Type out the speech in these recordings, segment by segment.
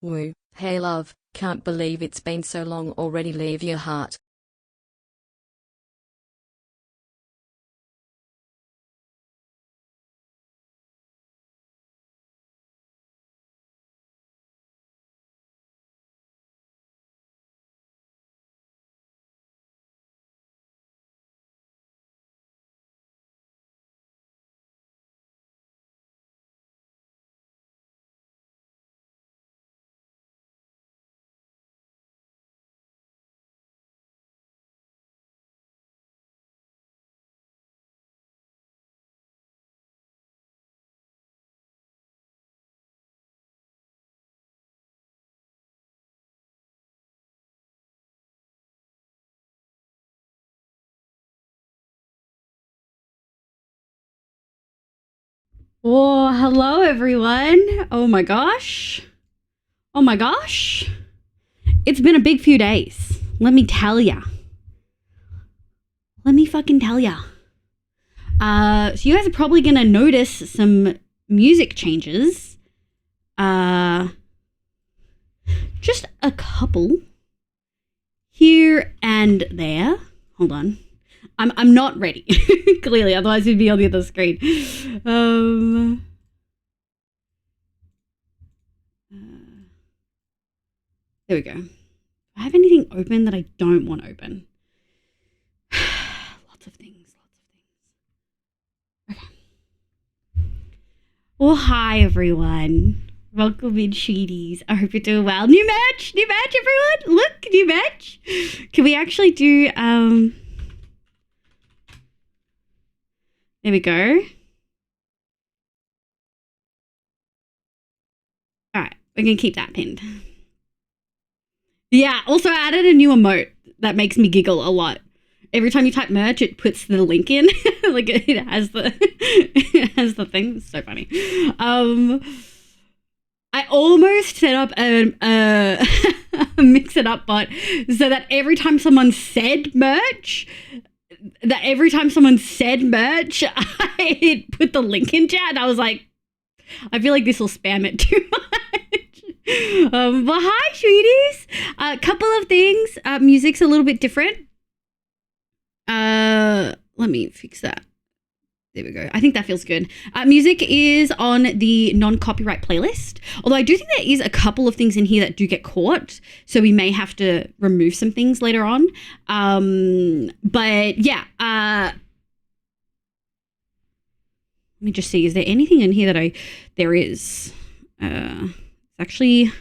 Woo, hey love, can't believe it's been so long already. Leave your heart. Oh, hello everyone. Oh my gosh. Oh my gosh. It's been a big few days. Let me tell ya. Let me fucking tell ya. So you guys are probably gonna notice some music changes. Just a couple here and there. Hold on. I'm not ready. Clearly, otherwise we'd be on the other screen. There we go. Do I have anything open that I don't want open? Lots of things. Okay. Well, hi everyone. Welcome in, Sheeties. I hope you're doing well. New match, everyone. Look, new match. Can we actually do There we go. All right, we're gonna keep that pinned. Yeah, also I added a new emote that makes me giggle a lot. Every time you type merch, it puts the link in. Like it has the thing. It's so funny. I almost set up a mix it up bot so that every time someone said merch, it put the link in chat. And I was like, I feel like this will spam it too much. But hi, sweeties. A couple of things. Music's a little bit different. Let me fix that. There we go. I think that feels good. Music is on the non-copyright playlist. Although I do think there is a couple of things in here that do get caught. So we may have to remove some things later on. But yeah. Let me just see. Is there anything in here that there is? It's actually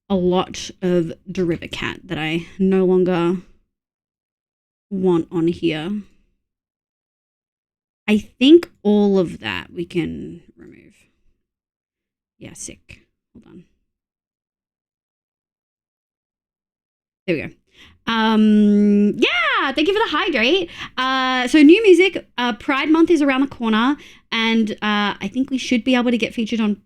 a lot of Derivacat that I no longer want on here. I think all of that we can remove. Yeah, sick. Hold on. There we go. Yeah, thank you for the hydrate. So new music, Pride Month is around the corner, and I think we should be able to get featured on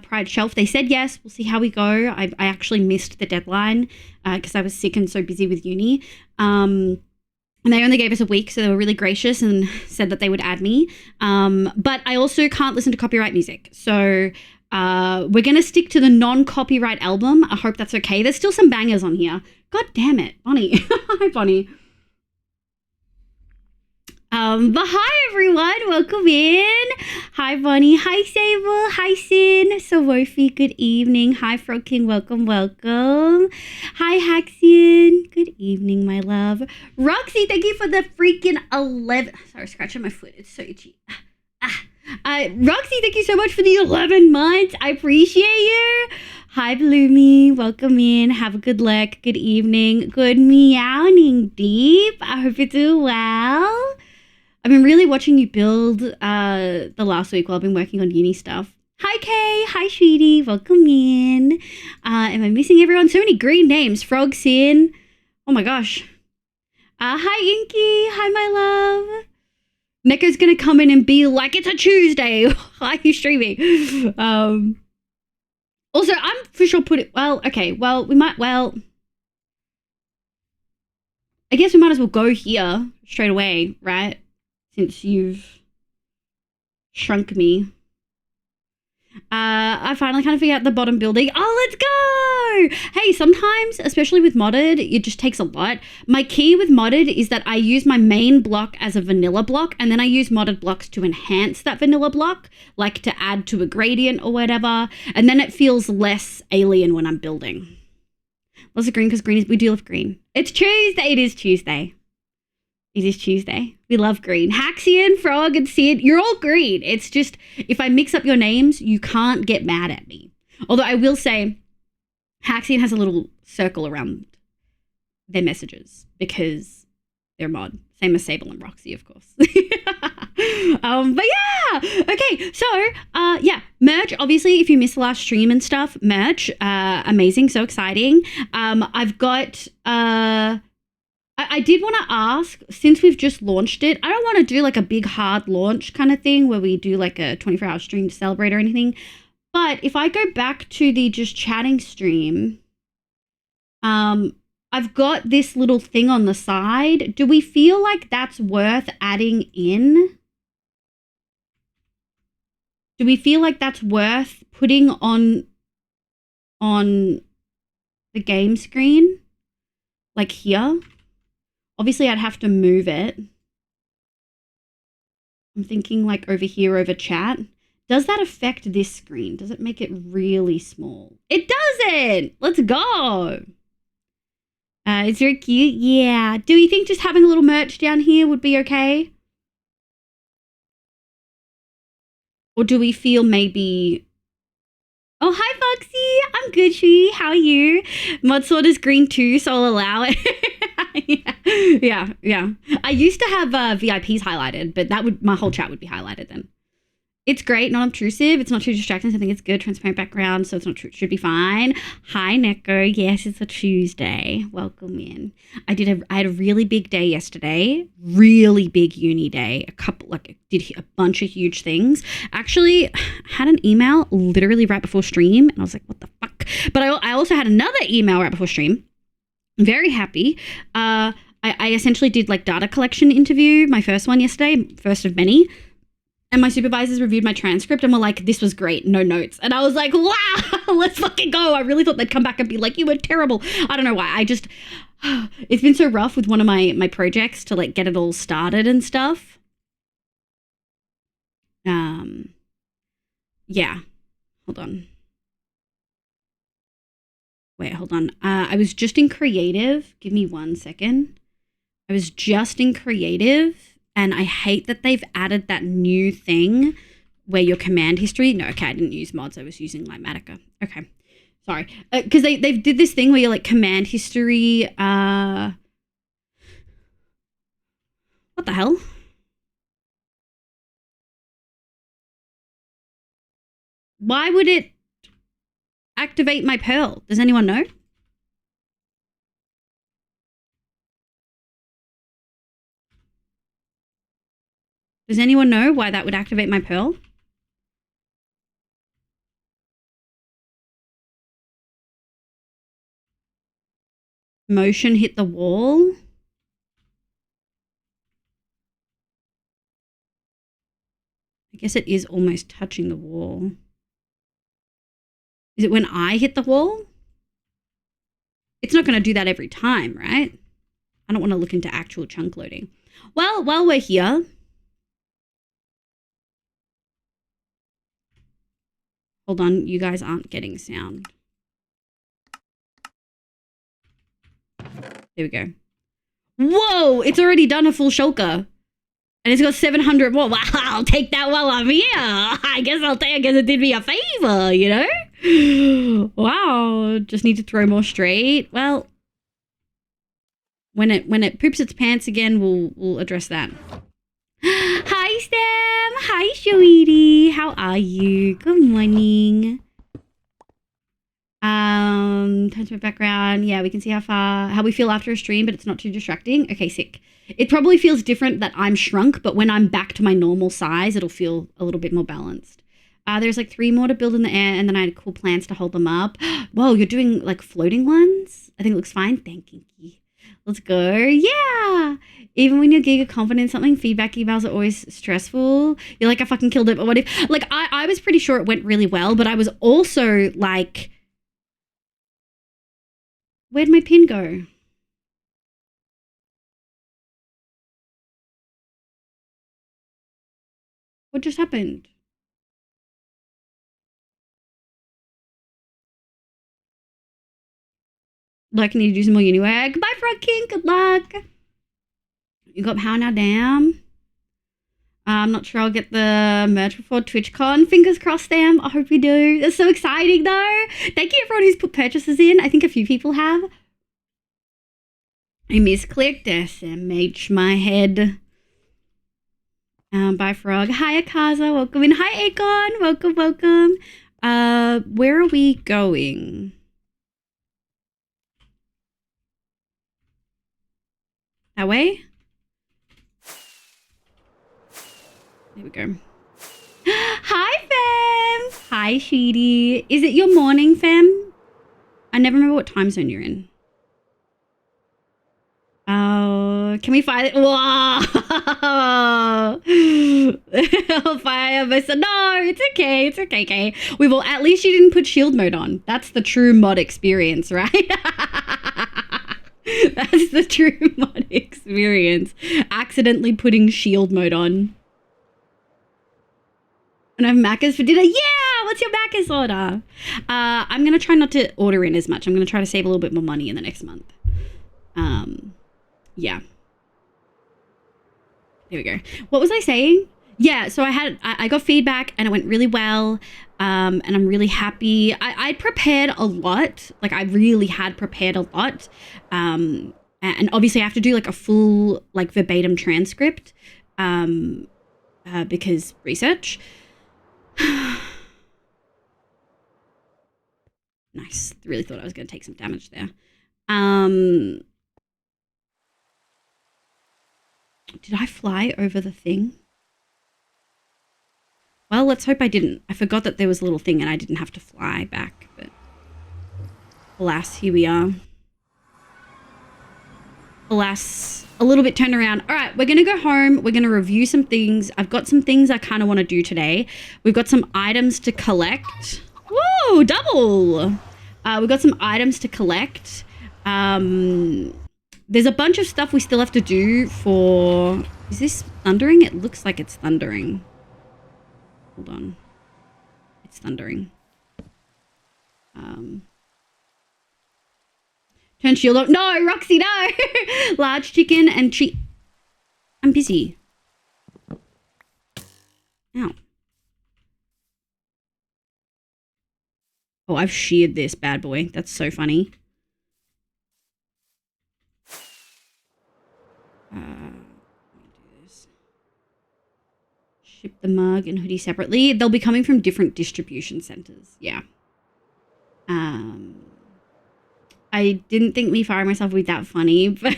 Pride Shelf. They said yes. We'll see how we go. I actually missed the deadline because I was sick and so busy with uni. And they only gave us a week, so they were really gracious and said that they would add me. But I also can't listen to copyright music. So we're going to stick to the non-copyright album. I hope that's okay. There's still some bangers on here. God damn it, Bonnie. Hi, Bonnie. But hi, everyone. Welcome in. Hi, Bonnie. Hi, Sable. Hi, Sin. So, Wofi, good evening. Hi, Frog King. Welcome. Hi, Haxian. Good evening, my love. Roxy, thank you for the freaking 11. Sorry, scratching my foot. It's so itchy. Roxy, thank you so much for the 11 months. I appreciate you. Hi, Bloomy. Welcome in. Have a good luck. Good evening. Good meowing, Deep. I hope you do well. I've been really watching you build the last week while I've been working on uni stuff. Hi, Kay. Hi, sweetie. Welcome in. Am I missing everyone? So many green names. Frog Sin. Oh, my gosh. Hi, Inky. Hi, my love. Neko's going to come in and be like, it's a Tuesday. Why are you streaming? Also, I'm for sure I guess we might as well go here straight away, right? Since you've shrunk me. I finally kind of figured out the bottom building. Oh, let's go! Hey, sometimes, especially with modded, it just takes a lot. My key with modded is that I use my main block as a vanilla block, and then I use modded blocks to enhance that vanilla block, like to add to a gradient or whatever, and then it feels less alien when I'm building. Lots of green because green is, we do love green. It's Tuesday. It is Tuesday. It is Tuesday. We love green. Haxian, Frog, and Sid, you're all green. It's just, if I mix up your names, you can't get mad at me. Although I will say, Haxian has a little circle around their messages because they're mod. Same as Sable and Roxy, of course. But yeah, okay. So, yeah, merch. Obviously, if you missed the last stream and stuff, merch, amazing, so exciting. I've got, I did want to ask, since we've just launched it, I don't want to do like a big hard launch kind of thing where we do like a 24-hour stream to celebrate or anything. But if I go back to the just chatting stream, I've got this little thing on the side. Do we feel like that's worth adding in? Do we feel like that's worth putting on the game screen? Like here? Obviously, I'd have to move it. I'm thinking like over here, over chat. Does that affect this screen? Does it make it really small? It doesn't! Let's go! Is very cute? Yeah. Do you think just having a little merch down here would be okay? Or do we feel maybe... Oh, hi, Foxy. I'm good, Shui. How are you? Mod Sword is green too, so I'll allow it. Yeah. I used to have VIPs highlighted, but that would, my whole chat would be highlighted then. It's great, not obtrusive. It's not too distracting. So I think it's good. Transparent background, so it's not should be fine. Hi, Neko. Yes, it's a Tuesday. Welcome in. I had a really big day yesterday. Really big uni day. Did a bunch of huge things. Actually, had an email literally right before stream, and I was like, what the fuck? But I also had another email right before stream. Very happy. I essentially did like data collection interview, my first one yesterday, first of many. And my supervisors reviewed my transcript and were like, this was great, no notes. And I was like, wow, let's fucking go. I really thought they'd come back and be like, you were terrible. I don't know why. It's been so rough with one of my projects to like get it all started and stuff. Yeah, hold on. Wait, hold on. I was just in creative. Give me 1 second. I was just in creative. And I hate that they've added that new thing where your command history. No, okay, I didn't use mods. I was using Litematica. Okay, sorry. Because they did this thing where you're like command history. What the hell? Why would it activate my Perl? Does anyone know? Does anyone know why that would activate my Perl? Motion hit the wall. I guess it is almost touching the wall. Is it when I hit the wall? It's not going to do that every time, right? I don't want to look into actual chunk loading. Well, while we're here... Hold on, you guys aren't getting sound. There we go. Whoa, it's already done a full shulker. And it's got 700 more. Wow, I'll take that while I'm here. I guess it did me a favor, you know? Wow, just need to throw more straight. Well, when it poops its pants again, we'll address that. Hi, Sam. Hi, sweetie. How are you? Good morning. Turn to my background. Yeah, we can see how we feel after a stream, but it's not too distracting. Okay, sick. It probably feels different that I'm shrunk, but when I'm back to my normal size, it'll feel a little bit more balanced. There's like 3 more to build in the air, and then I had cool plans to hold them up. Whoa, you're doing like floating ones? I think it looks fine. Thank you. Let's go. Yeah. Even when you're giga confident in something, feedback emails are always stressful. You're like, I fucking killed it. But what if, like, I was pretty sure it went really well, but I was also like, where'd my pin go? What just happened? Like, I need to do some more uni work. Goodbye, Frog King. Good luck. You got Power Now Damn. I'm not sure I'll get the merch before TwitchCon. Fingers crossed, Sam. I hope you do. That's so exciting, though. Thank you, everyone who's put purchases in. I think a few people have. I misclicked SMH my head. Bye, Frog. Hi, Akaza. Welcome in. Hi, Akon. Welcome, welcome. Where are we going? That way? There we go. Hi, fam. Hi, Sheedy. Is it your morning, fam? I never remember what time zone you're in. Oh, can we find it? Whoa! Fire versus. No, it's okay. It's okay. Okay. We will. At least you didn't put shield mode on. That's the true mod experience, right? That's the true mod experience. Accidentally putting shield mode on. And I have Macca's for dinner. Yeah! What's your Macca's order? I'm going to try not to order in as much. I'm going to try to save a little bit more money in the next month. Yeah. There we go. What was I saying? Yeah, so I got feedback and it went really well. And I'm really happy. I prepared a lot. Like, I really had prepared a lot. And obviously I have to do like a full like verbatim transcript. Because research. Nice. Really thought I was going to take some damage there. Did I fly over the thing? Well, let's hope I didn't. I forgot that there was a little thing and I didn't have to fly back, but alas, here we are. Alas, a little bit turned around. All right, we're going to go home. We're going to review some things. I've got some things I kind of want to do today. We've got some items to collect. Whoa, double. We've got some items to collect. There's a bunch of stuff we still have to do for... Is this thundering? It looks like it's thundering. Hold on. It's thundering. Turn shield off. No, Roxy, no! Large chicken and cheese. I'm busy. Ow. Oh, I've sheared this bad boy. That's so funny. Let me do this. Ship the mug and hoodie separately. They'll be coming from different distribution centers. Yeah. I didn't think me firing myself would be that funny, but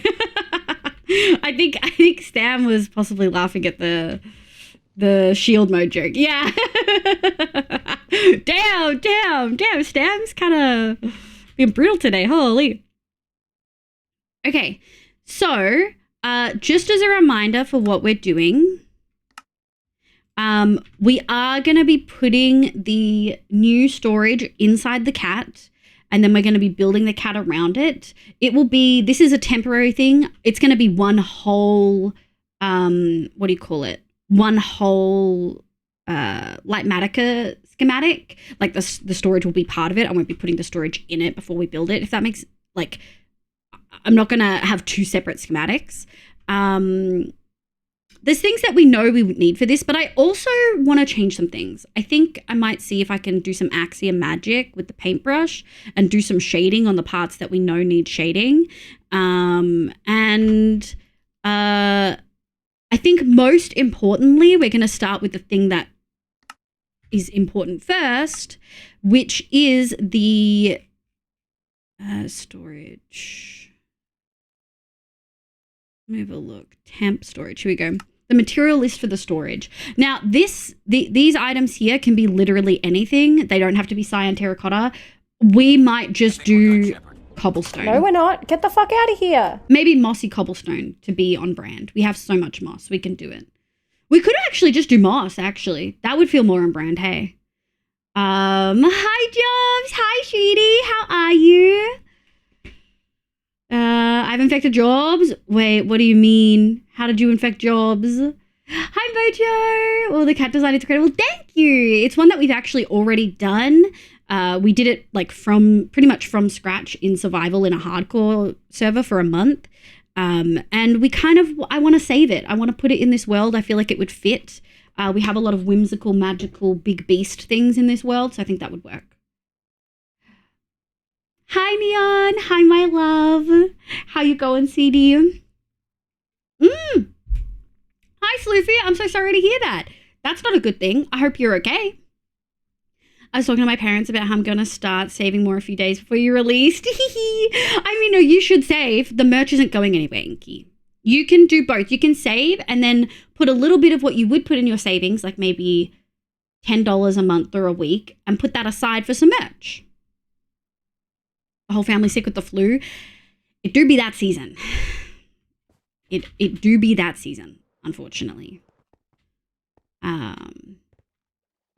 I think Stam was possibly laughing at the shield mode joke. Yeah. Damn. Stam's kind of being brutal today. Holy. Okay. So, just as a reminder for what we're doing, we are going to be putting the new storage inside the cat, and then we're going to be building the cat around it. It will be, this is a temporary thing. It's going to be one whole, what do you call it? One whole, Lightmatica schematic. Like the storage will be part of it. I won't be putting the storage in it before we build it, if that makes, like, I'm not going to have two separate schematics. There's things that we know we would need for this, but I also want to change some things. I think I might see if I can do some Axia magic with the paintbrush and do some shading on the parts that we know need shading. I think most importantly, we're going to start with the thing that is important first, which is the storage. Let me have a look. Temp storage. Here we go. The material list for the storage. Now, these items here can be literally anything. They don't have to be cyan terracotta. We might just do cobblestone. No, we're not. Get the fuck out of here. Maybe mossy cobblestone to be on brand. We have so much moss. We can do it. We could actually just do moss, actually. That would feel more on brand, hey. Hi, Jobs. Hi, sweetie. How are you? I've infected Jobs. Wait, what do you mean? How did you infect Jobs? Hi, Bojo. Oh, the cat design is incredible. Thank you. It's one that we've actually already done. We did it like pretty much from scratch in survival in a hardcore server for a month. And I want to save it. I want to put it in this world. I feel like it would fit. We have a lot of whimsical, magical, big beast things in this world, so I think that would work. Hi, Neon. Hi, my love. How you going, CD? Hi, Sloofy. I'm so sorry to hear that. That's not a good thing. I hope you're okay. I was talking to my parents about how I'm going to start saving more a few days before you're released. I mean, no, you should save. The merch isn't going anywhere, Inky. You can do both. You can save and then put a little bit of what you would put in your savings, like maybe $10 a month or a week, and put that aside for some merch. The whole family sick with the flu. It do be that season. It do be that season, unfortunately. I'm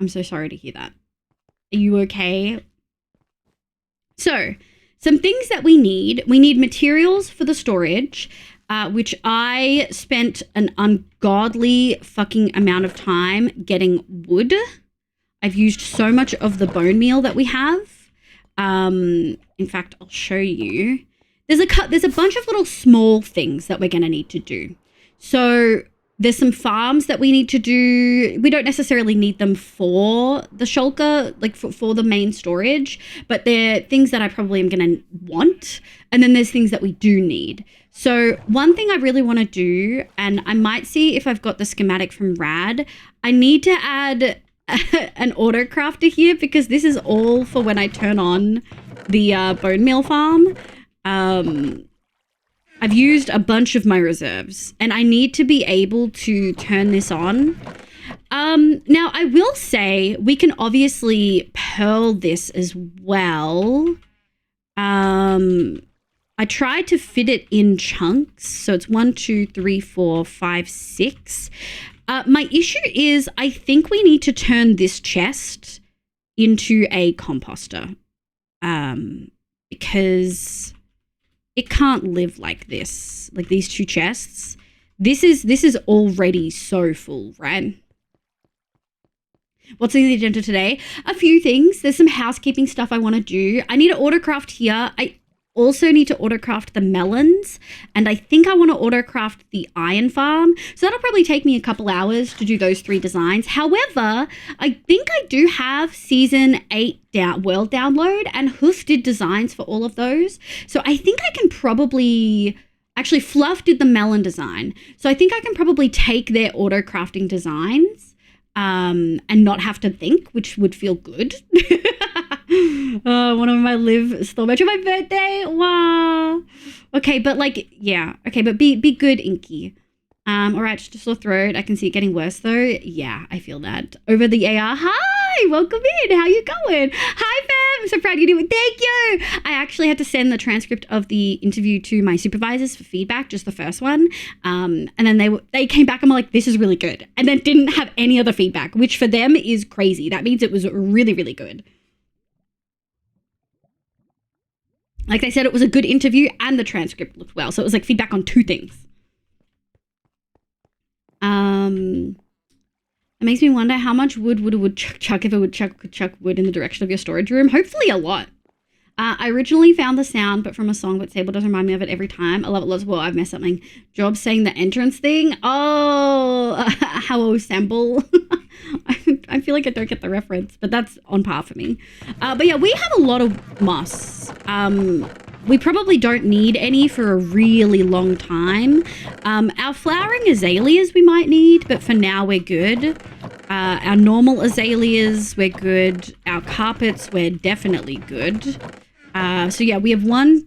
so sorry to hear that. Are you okay? So, some things that we need materials for the storage, which I spent an ungodly fucking amount of time getting wood. I've used so much of the bone meal that we have. In fact, I'll show you. There's a bunch of little small things that we're going to need to do. So there's some farms that we need to do. We don't necessarily need them for the shulker, like for the main storage, but they're things that I probably am going to want. And then there's things that we do need. So one thing I really want to do, and I might see if I've got the schematic from Rad, I need to add an auto crafter here because this is all for when I turn on the bone meal farm. I've used a bunch of my reserves and I need to be able to turn this on. Now I will say we can obviously pearl this as well. I tried to fit it in chunks. So it's 1, 2, 3, 4, 5, 6. My issue is I think we need to turn this chest into a composter. Because it can't live like this, like these two chests. This is already so full, right? What's on the agenda today? A few things. There's some housekeeping stuff I want to do. I need to autocraft here. I also need to autocraft the melons, and I think I want to autocraft the iron farm. So that'll probably take me a couple hours to do those 3 designs. However, I think I do have season 8 world download, and Hoof did designs for all of those. So I think I can probably, actually Fluff did the melon design. So I think I can probably take their autocrafting designs and not have to think, which would feel good. One of my live stole much of my birthday. Wow. Okay, but like, yeah. Okay, but be good, Inky. All right, just a sore throat. I can see it getting worse though. Yeah, I feel that. Over the AR. Hi, welcome in. How you going? Hi, fam. I'm so proud you did it. Thank you. I actually had to send the transcript of the interview to my supervisors for feedback, just the first one. And then they came back and were like, this is really good. And then didn't have any other feedback, which for them is crazy. That means it was really, really good. Like they said, it was a good interview and the transcript looked well. So it was like feedback on 2 things. It makes me wonder how much wood would a woodchuck chuck if a woodchuck could chuck wood in the direction of your storage room. Hopefully a lot. I originally found the sound, but from a song, but Sable does remind me of it every time. I love it lots. Well, I've messed something. Job saying the entrance thing. Oh, hello, Sample. I feel like I don't get the reference, but that's on par for me. But yeah, we have a lot of moss. We probably don't need any for a really long time. Our flowering azaleas we might need, but for now we're good. Our normal azaleas, we're good. Our carpets, we're definitely good. So yeah, we have 1,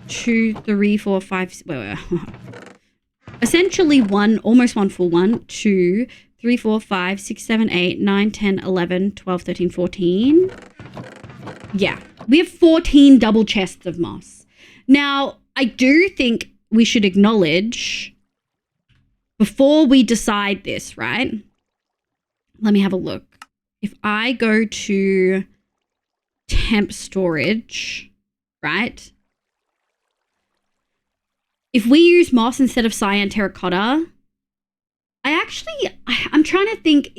2, 3, 4, 5. Essentially almost one full one, 2, 3, 4, 5, 6, 7, 8, 9, 10, 11, 12, 13, 14. Yeah. We have 14 double chests of moss. Now, I do think we should acknowledge before we decide this, right? Let me have a look. If I go to temp storage, right? If we use moss instead of cyan terracotta, I'm trying to think,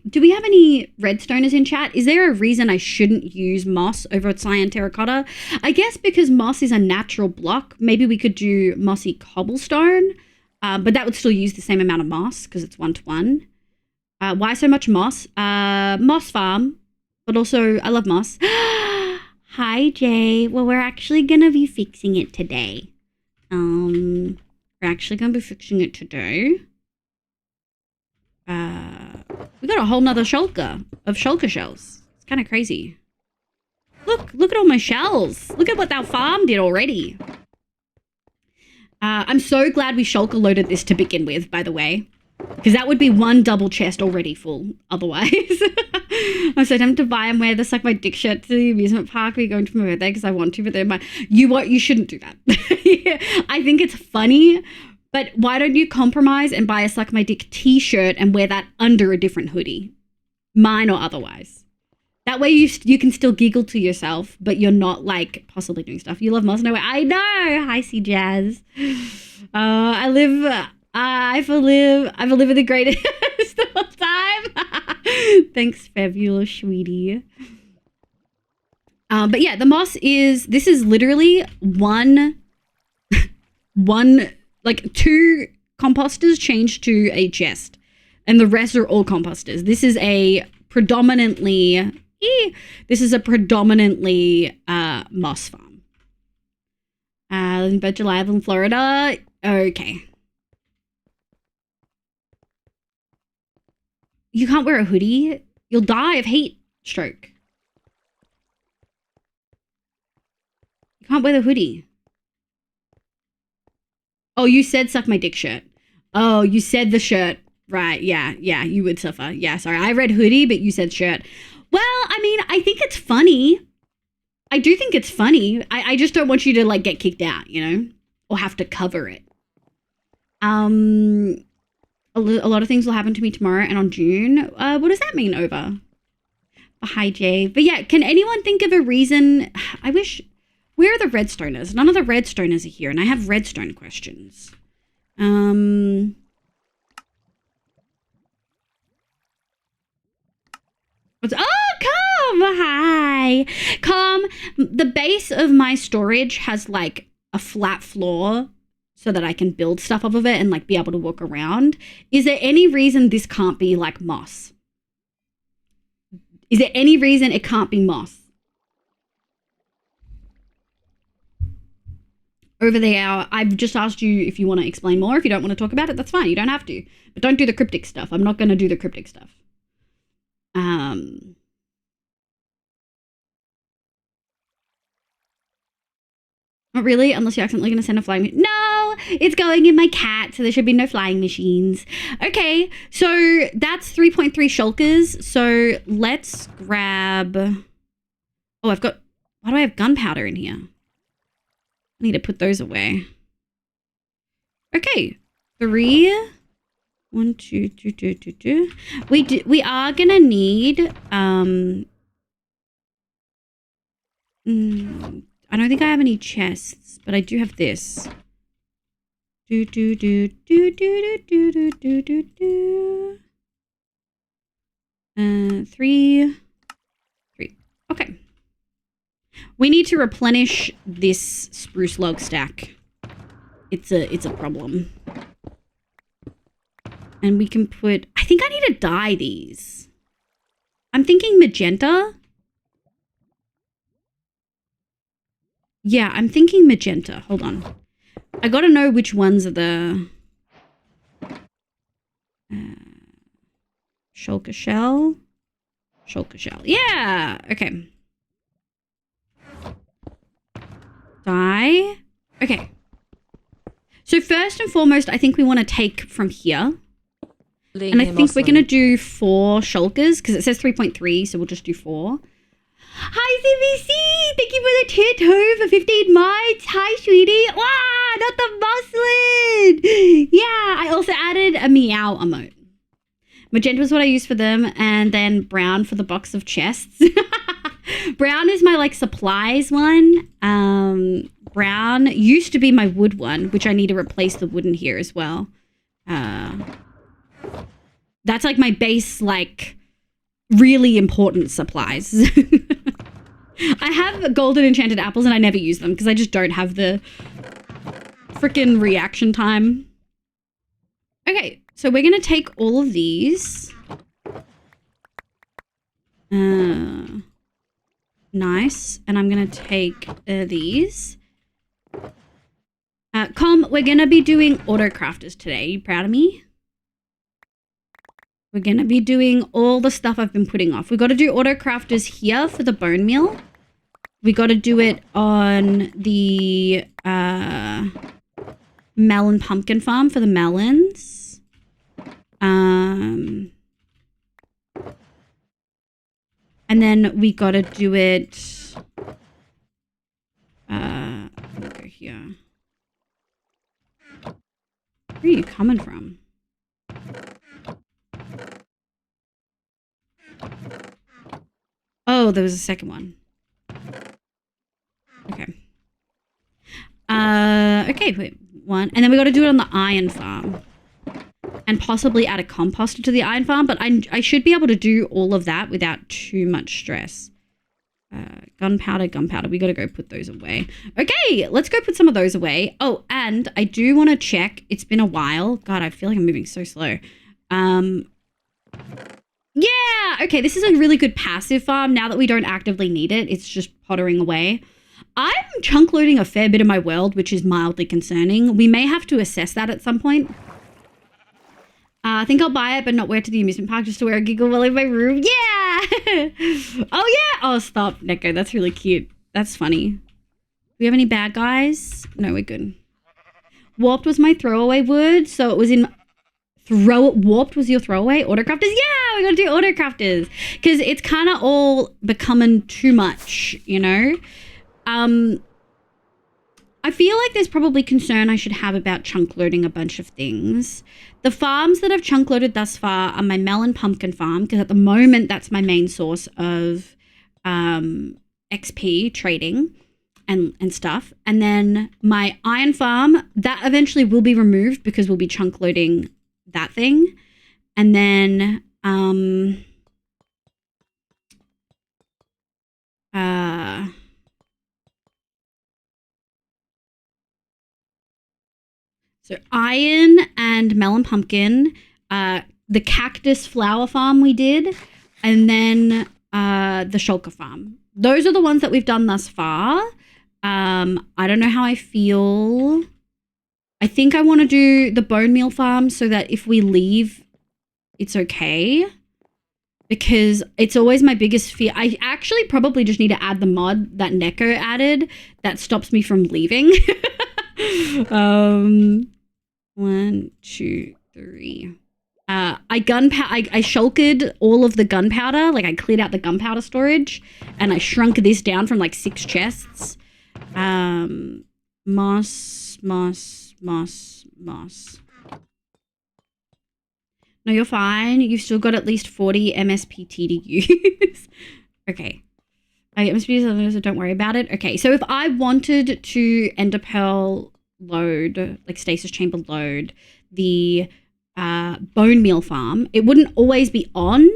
do we have any redstoners in chat? Is there a reason I shouldn't use moss over cyan terracotta? I guess because moss is a natural block. Maybe we could do mossy cobblestone, but that would still use the same amount of moss because it's 1-to-1. Why so much moss? Moss farm, but also I love moss. Hi, Jay. Well, we're actually going to be fixing it today. We're actually going to be fixing it today. We got a whole nother shulker of shulker shells. It's kind of crazy. Look at all my shells. Look at what that farm did already. I'm so glad we shulker loaded this to begin with, by the way, because that would be one double chest already full otherwise. I'm so tempted to buy and wear the Suck My Dick shirt to the amusement park. We're going to my birthday because I want to, but then you shouldn't do that. Yeah, I think it's funny. But why don't you compromise and buy a Suck My Dick t-shirt and wear that under a different hoodie? Mine or otherwise. That way you can still giggle to yourself, but you're not like possibly doing stuff. You love moss nowhere. I know. Hi, C Jazz. I've lived the greatest of all time. Thanks, fabulous sweetie. But yeah, the moss this is literally one like 2 composters changed to a chest, and the rest are all composters. This is a predominantly moss farm. But July in Florida. Okay. You can't wear a hoodie. You'll die of heat stroke. You can't wear the hoodie. Oh, you said Suck My Dick shirt. Oh, you said the shirt. Right, yeah, you would suffer. Yeah, sorry. I read hoodie, but you said shirt. Well, I mean, I think it's funny. I do think it's funny. I just don't want you to, like, get kicked out, you know? Or have to cover it. A lot of things will happen to me tomorrow and on June. What does that mean, over? Hi, Jay. But yeah, can anyone think of a reason? I wish... Where are the redstoners? None of the redstoners are here, and I have redstone questions. Oh, Calm! Hi! Calm, the base of my storage has, like, a flat floor so that I can build stuff off of it and, like, be able to walk around. Is there any reason this can't be, like, moss? Is there any reason it can't be moss? Over the hour, I've just asked you if you want to explain more. If you don't want to talk about it, that's fine. You don't have to. But don't do the cryptic stuff. I'm not going to do the cryptic stuff. Not really, unless you're accidentally going to send a flying machine. No, it's going in my cat, so there should be no flying machines. Okay, so that's 3.3 shulkers. So let's grab... Oh, why do I have gunpowder in here? I need to put those away. Okay, 3, 1, 2, 2, 2, 2, 2. We are gonna need I don't think I have any chests, but I do have this. 3. Okay. We need to replenish this spruce log stack. It's a problem. And we can put... I think I need to dye these. I'm thinking magenta. Yeah, I'm thinking magenta. Hold on. I gotta know which ones are the... Shulker shell. Shulker shell. Yeah! Okay. Dye. Okay. So first and foremost, I think we want to take from here. And I think we're going to do 4 shulkers because it says 3.3, so we'll just do 4. Hi, CBC. Thank you for the tier 2 for 15 months. Hi, sweetie. Wow, not the muslin. Yeah, I also added a meow emote. Magenta was what I used for them, and then brown for the box of chests. Brown is my like supplies one. Brown used to be my wood one, which I need to replace the wooden here as well. That's like my base, like really important supplies. I have golden enchanted apples and I never use them because I just don't have the freaking reaction time. Okay, so we're gonna take all of these. Nice. And I'm gonna take these. We're gonna be doing auto crafters today. You proud of me? We're gonna be doing all the stuff I've been putting off. We gotta do auto crafters here for the bone meal. We gotta do it on the melon pumpkin farm for the melons. And then we gotta do it let me go here. Where are you coming from? Oh, there was a second one. Okay. Okay, wait, one. And then we got to do it on the iron farm. And possibly add a composter to the iron farm, but I should be able to do all of that without too much stress. Gunpowder. We got to go put those away. Okay, let's go put some of those away. Oh, and I do want to check. It's been a while. God, I feel like I'm moving so slow. Yeah, okay, this is a really good passive farm. Now that we don't actively need it, it's just pottering away. I'm chunk loading a fair bit of my world, which is mildly concerning. We may have to assess that at some point. I think I'll buy it, but not wear it to the amusement park, just to wear a giggle while in my room. Yeah! Oh, yeah! Oh, stop, Neko. That's really cute. That's funny. Do we have any bad guys? No, we're good. Warped was my throwaway wood, so it was in... Warped was your throwaway? Autocrafters? Yeah! We're gonna do autocrafters! Because it's kind of all becoming too much, you know? I feel like there's probably concern I should have about chunk loading a bunch of things. The farms that I've chunk loaded thus far are my melon pumpkin farm, because at the moment that's my main source of XP trading and stuff. And then my iron farm, that eventually will be removed because we'll be chunk loading that thing. And then so iron and melon pumpkin, the cactus flower farm we did, and then the shulker farm. Those are the ones that we've done thus far. I don't know how I feel. I think I want to do the bone meal farm so that if we leave, it's okay. Because it's always my biggest fear. I actually probably just need to add the mod that Neko added that stops me from leaving. 1, 2, 3. I shulkered all of the gunpowder. Like I cleared out the gunpowder storage and I shrunk this down from like 6 chests. Moss. No, you're fine. You've still got at least 40 MSPT to use. Okay. MSPT, so don't worry about it. Okay, so if I wanted to Ender Pearl load, like Stasis Chamber load, the bone meal farm, it wouldn't always be on,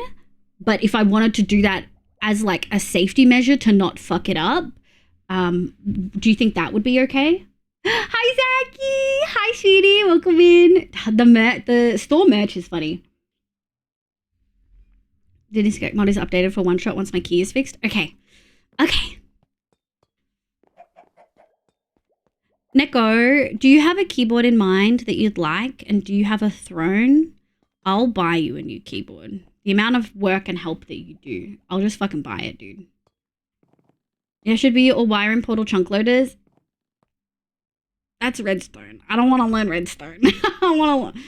but if I wanted to do that as like a safety measure to not fuck it up, do you think that would be okay? Hi, Zaki. Hi, sweetie. Welcome in. The store merch is funny. The Disconnect mod is updated for one shot once my key is fixed. Okay. Okay. Neko, do you have a keyboard in mind that you'd like? And do you have a throne? I'll buy you a new keyboard. The amount of work and help that you do, I'll just fucking buy it, dude. Yeah, should be all wire and portal chunk loaders. That's redstone. I don't want to learn redstone. I don't want to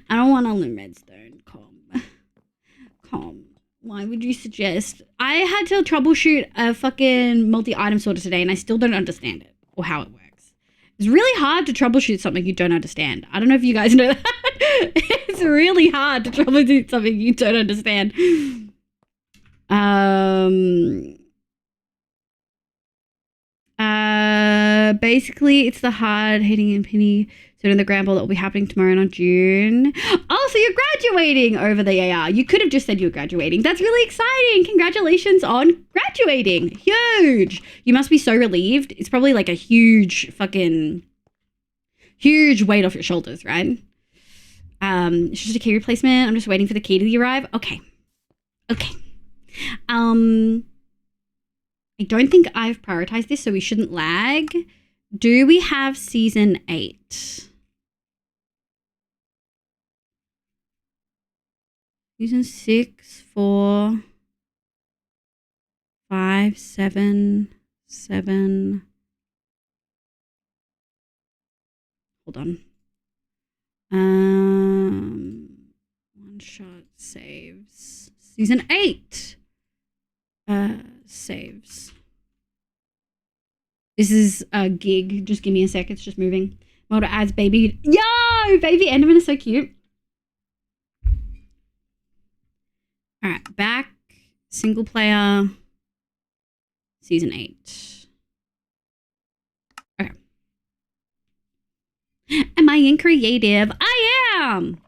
I don't want to learn redstone. Calm. Why would you suggest? I had to troubleshoot a fucking multi-item sorter today and I still don't understand it or how it works. It's really hard to troubleshoot something you don't understand. I don't know if you guys know that. It's really hard to troubleshoot something you don't understand. Basically, it's the hard hitting and penny in the grand ball that will be happening tomorrow in June. Oh, so you're graduating over the AR. You could have just said you were graduating. That's really exciting. Congratulations on graduating. Huge. You must be so relieved. It's probably like a huge weight off your shoulders, right? It's just a key replacement. I'm just waiting for the key to arrive. Okay. I don't think I've prioritized this, so we shouldn't lag. Do we have season 8? Season 6, 4, 5, 7. Hold on. One shot saves. Season 8. Saves. This is a gig. Just give me a sec. It's just moving. Motor adds baby. Yo! Baby Enderman is so cute. Alright, back. Single player. Season 8. Okay. Am I in creative? I am!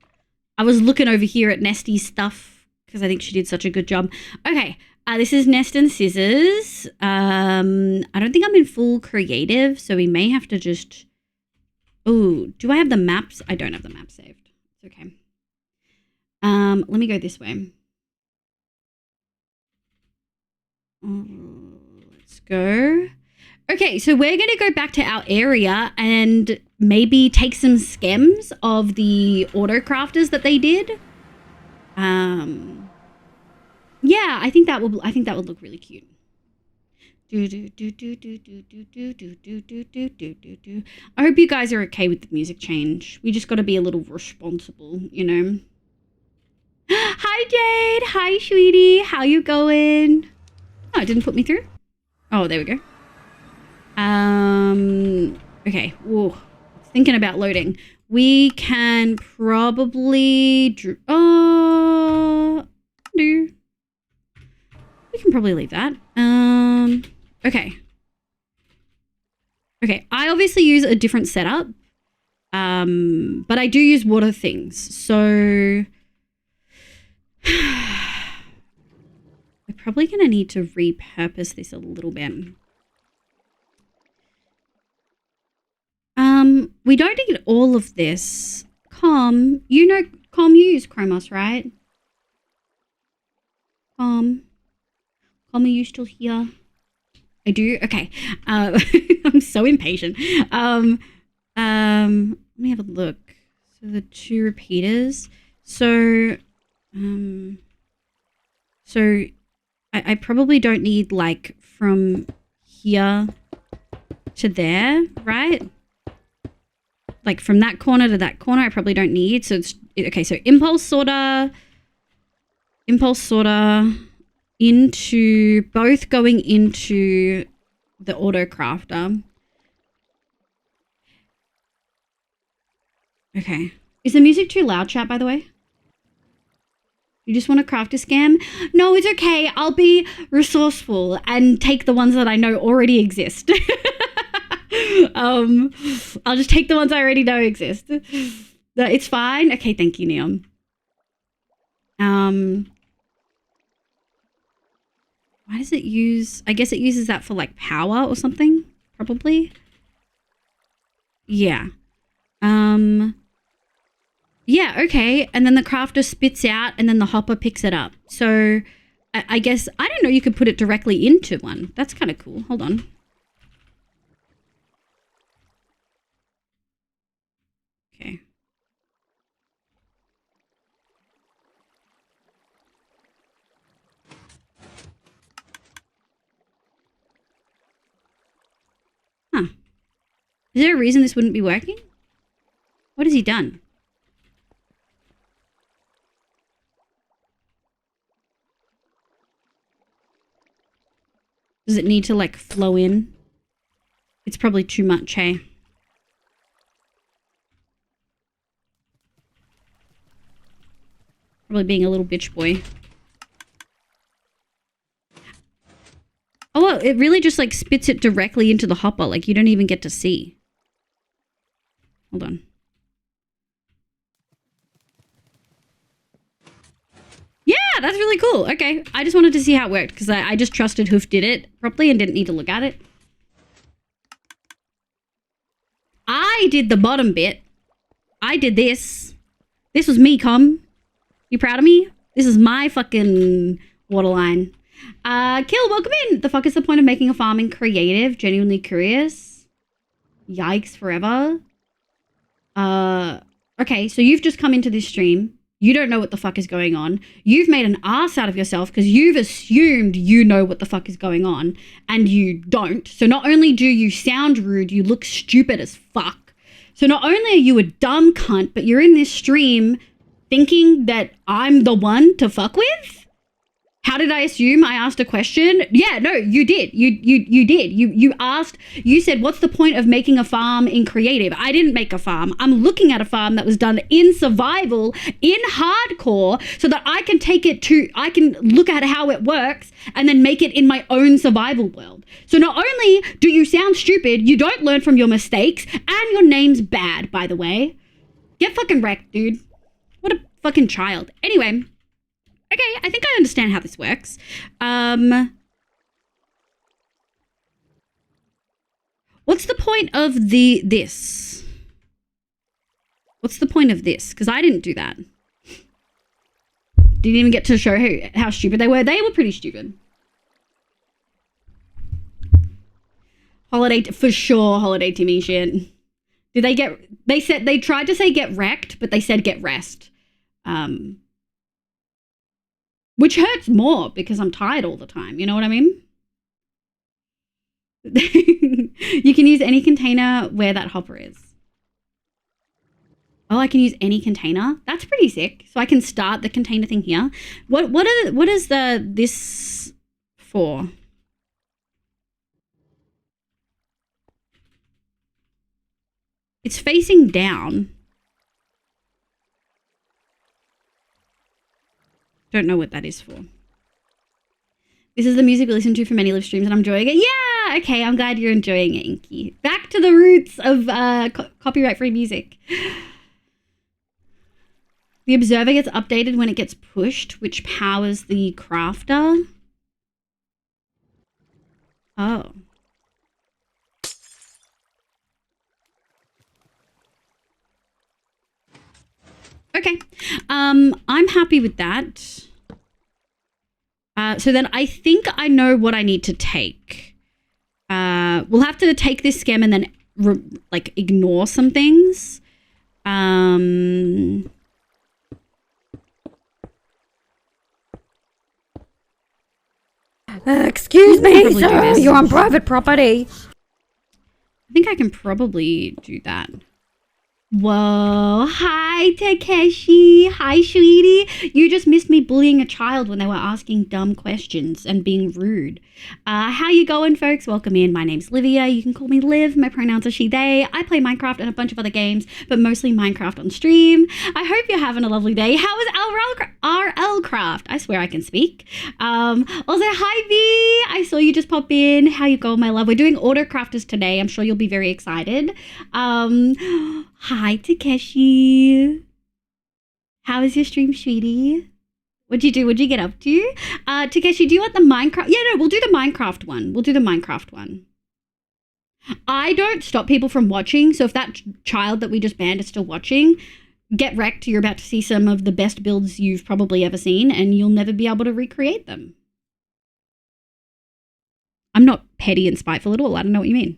I was looking over here at Nesty's stuff because I think she did such a good job. Okay. This is Nest and Scissors. I don't think I'm in full creative, so we may have to just... Oh, do I have the maps? I don't have the map saved. It's okay. Let me go this way. Let's go. Okay, so we're going to go back to our area and maybe take some schems of the auto crafters that they did. Yeah, I think that would look really cute. I hope you guys are okay with the music change. We just got to be a little responsible, you know. Hi Jade, hi sweetie, how you going? Oh, it didn't put me through. Oh, there we go. Okay. Whoa. Thinking about loading. We can probably we can probably leave that. Okay. Okay, I obviously use a different setup. But I do use water things. So we're probably going to need to repurpose this a little bit. We don't need all of this. You use Chromos, right? are you still here? I do? Okay. I'm so impatient. Let me have a look. So the 2 repeaters. So I probably don't need like from here to there, right? Like from that corner to that corner, I probably don't need. So it's okay. So impulse sorter into both going into the auto crafter. Okay. Is the music too loud, chat, by the way? You just want to craft a scam? No, it's okay. I'll be resourceful and take the ones that I know already exist. I'll just take the ones I already know exist. No, it's fine. Okay, thank you, Neon. Why does it use... I guess it uses that for, like, power or something? Probably. Yeah. Yeah, okay. And then the crafter spits out and then the hopper picks it up. So, I guess... I don't know, you could put it directly into one. That's kind of cool. Hold on. Okay. Huh. Is there a reason this wouldn't be working? What has he done? Does it need to like flow in? It's probably too much, hey? Probably being a little bitch boy. Oh, well, it really just like spits it directly into the hopper. Like you don't even get to see. Hold on. Yeah, that's really cool. Okay. I just wanted to see how it worked because I just trusted Hoof did it properly and didn't need to look at it. I did the bottom bit. I did this. This was me, Com. You proud of me? This is my fucking waterline. Kill, welcome in. The fuck is the point of making a farming creative? Genuinely curious. Yikes forever. Okay, so you've just come into this stream. You don't know what the fuck is going on. You've made an ass out of yourself because you've assumed you know what the fuck is going on and you don't. So not only do you sound rude, you look stupid as fuck. So not only are you a dumb cunt, but you're in this stream thinking that I'm the one to fuck with? How did I assume? I asked a question. Yeah, no, you did. You did. You asked, you said, what's the point of making a farm in creative? I didn't make a farm. I'm looking at a farm that was done in survival, in hardcore, so that I can look at how it works and then make it in my own survival world. So not only do you sound stupid, you don't learn from your mistakes, and your name's bad, by the way. Get fucking wrecked, dude. What a fucking child. Anyway. Okay, I think I understand how this works. What's the point of this? What's the point of this? Because I didn't do that. Didn't even get to show how stupid they were. They were pretty stupid. For sure, holiday Timmy shit. They tried to say get wrecked, but they said get rest. Which hurts more because I'm tired all the time. You know what I mean? You can use any container where that hopper is. Oh, I can use any container? That's pretty sick. So I can start the container thing here. What is this for? It's facing down. Don't know what that is for. This is the music we listen to for many live streams and I'm enjoying it. Yeah, okay, I'm glad you're enjoying it, Inky. Back to the roots of copyright-free music. The observer gets updated when it gets pushed, which powers the crafter. Oh. Okay, I'm happy with that. So then I think I know what I need to take. We'll have to take this scam and then ignore some things. Excuse me, sir. You're on private property. I think I can probably do that. Whoa, hi Takeshi, hi sweetie. You just missed me bullying a child when they were asking dumb questions and being rude. How you going, folks? Welcome in. My name's Livia. You can call me Liv. My pronouns are she, they. I play Minecraft and a bunch of other games, but mostly Minecraft on stream. I hope you're having a lovely day. How is RL Craft? I swear I can speak. Also, hi V. I saw you just pop in. How you going, my love? We're doing auto crafters today. I'm sure you'll be very excited. Hi Takeshi. How was your stream, sweetie? What'd you do? What'd you get up to? Takeshi, do you want the Minecraft? Yeah, no, we'll do the Minecraft one. We'll do the Minecraft one. I don't stop people from watching, so if that child that we just banned is still watching, get wrecked. You're about to see some of the best builds you've probably ever seen, and you'll never be able to recreate them. I'm not petty and spiteful at all. I don't know what you mean.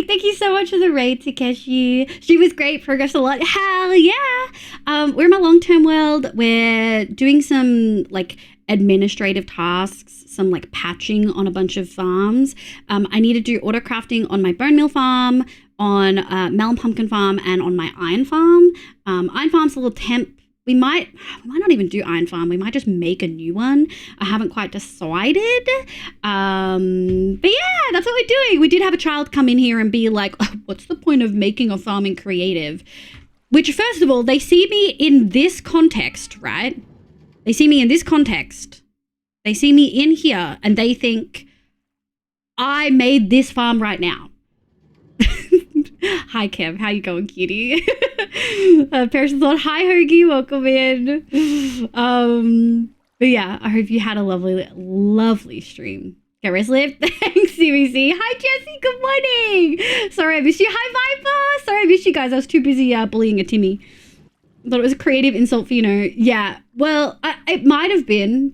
thank you so much for the raid, Takeshi. She was great, progressed a lot. Hell yeah. We're in my long-term world. We're doing some like administrative tasks, some like patching on a bunch of farms. I need to do auto crafting on my bone meal farm, on melon pumpkin farm, and on my iron farm. Iron farm's a little temp. We might not even do iron farm. We might just make a new one. I haven't quite decided. But yeah, that's what we're doing. We did have a child come in here and be like, oh, what's the point of making a farming creative? Which, first of all, they see me in this context, right? They see me in this context. They see me in here and they think, I made this farm right now. Hi, Kev. How you going, cutie? Pearson thought, hi, Hoagie. Welcome in. But yeah, I hope you had a lovely, lovely stream. Get res live. Thanks, CBC. Hi, Jesse. Good morning. Sorry, I missed you. Hi, Viper. Sorry, I missed you guys. I was too busy bullying a Timmy. I thought it was a creative insult for, yeah. Well, it might have been.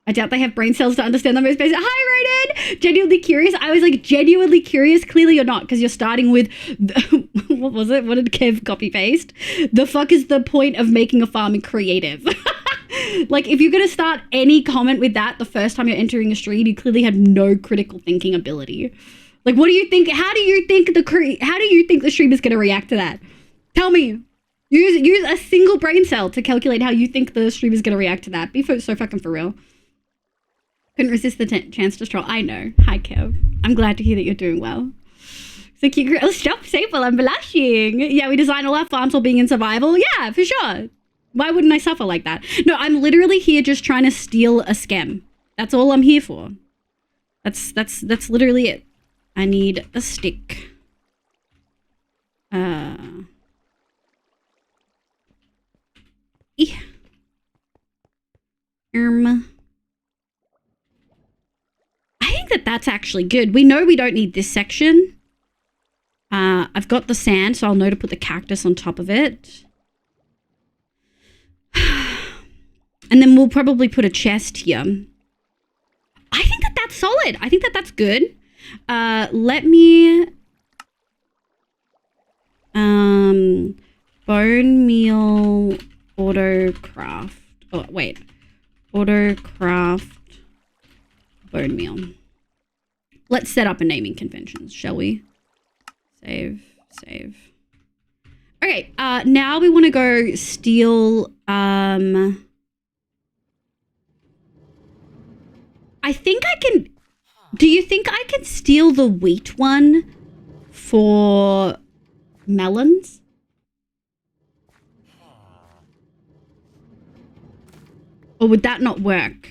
I doubt they have brain cells to understand the most basic. Hi, Ronan! Genuinely curious. I was like, genuinely curious. Clearly you're not, because you're starting with, what was it? What did Kev copy paste? The fuck is the point of making a farming creative? Like, if you're going to start any comment with that the first time you're entering a stream, you clearly have no critical thinking ability. Like, what do you think? How do you think the stream is going to react to that? Tell me. Use a single brain cell to calculate how you think the stream is going to react to that. Be so fucking for real. Couldn't resist the chance to stroll. I know. Hi, Kev. I'm glad to hear that you're doing well. So cute. Oh, stop, Sable. I'm blushing. Yeah, we design all our farms while being in survival. Yeah, for sure. Why wouldn't I suffer like that? No, I'm literally here just trying to steal a scam. That's all I'm here for. That's literally it. I need a stick. Yeah. I think that's actually good. We know we don't need this section. I've got the sand, so I'll know to put the cactus on top of it. And then we'll probably put a chest here. I think that's solid. I think that's good. Let me... bone meal auto craft. Oh, wait. Auto craft bone meal. Let's set up a naming convention, shall we? Save. Okay, now we want to go steal, I think I can... Do you think I can steal the wheat one for melons? Or would that not work?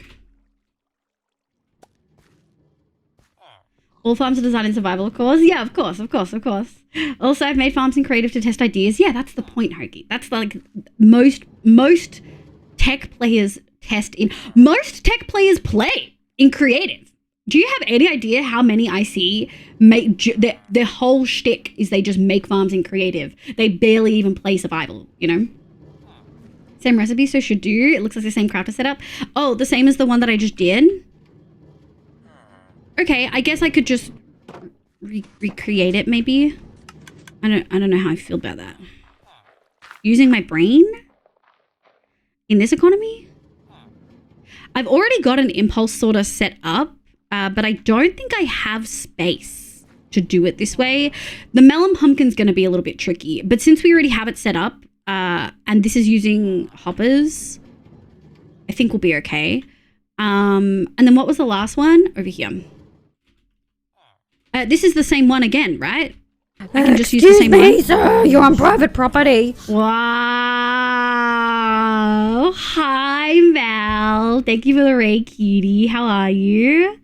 All farms are designed in survival, of course. Yeah, of course. Also, I've made farms in creative to test ideas. Yeah, that's the point, Hoagie. That's like most tech players test in... Most tech players play in creative. Do you have any idea how many I see make... Their whole shtick is they just make farms in creative. They barely even play survival, Same recipe, so should do. It looks like the same crafter setup. Oh, the same as the one that I just did? Okay, I guess I could just recreate it, maybe. I don't know how I feel about that. Using my brain? In this economy? I've already got an impulse sorter set up, but I don't think I have space to do it this way. The melon pumpkin's going to be a little bit tricky, but since we already have it set up, and this is using hoppers, I think we'll be okay. And then what was the last one? Over here. This is the same one again, right? I can just use the same one. Excuse me, sir. You're on private property. Wow. Hi, Mel. Thank you for the raid, cutie. How are you?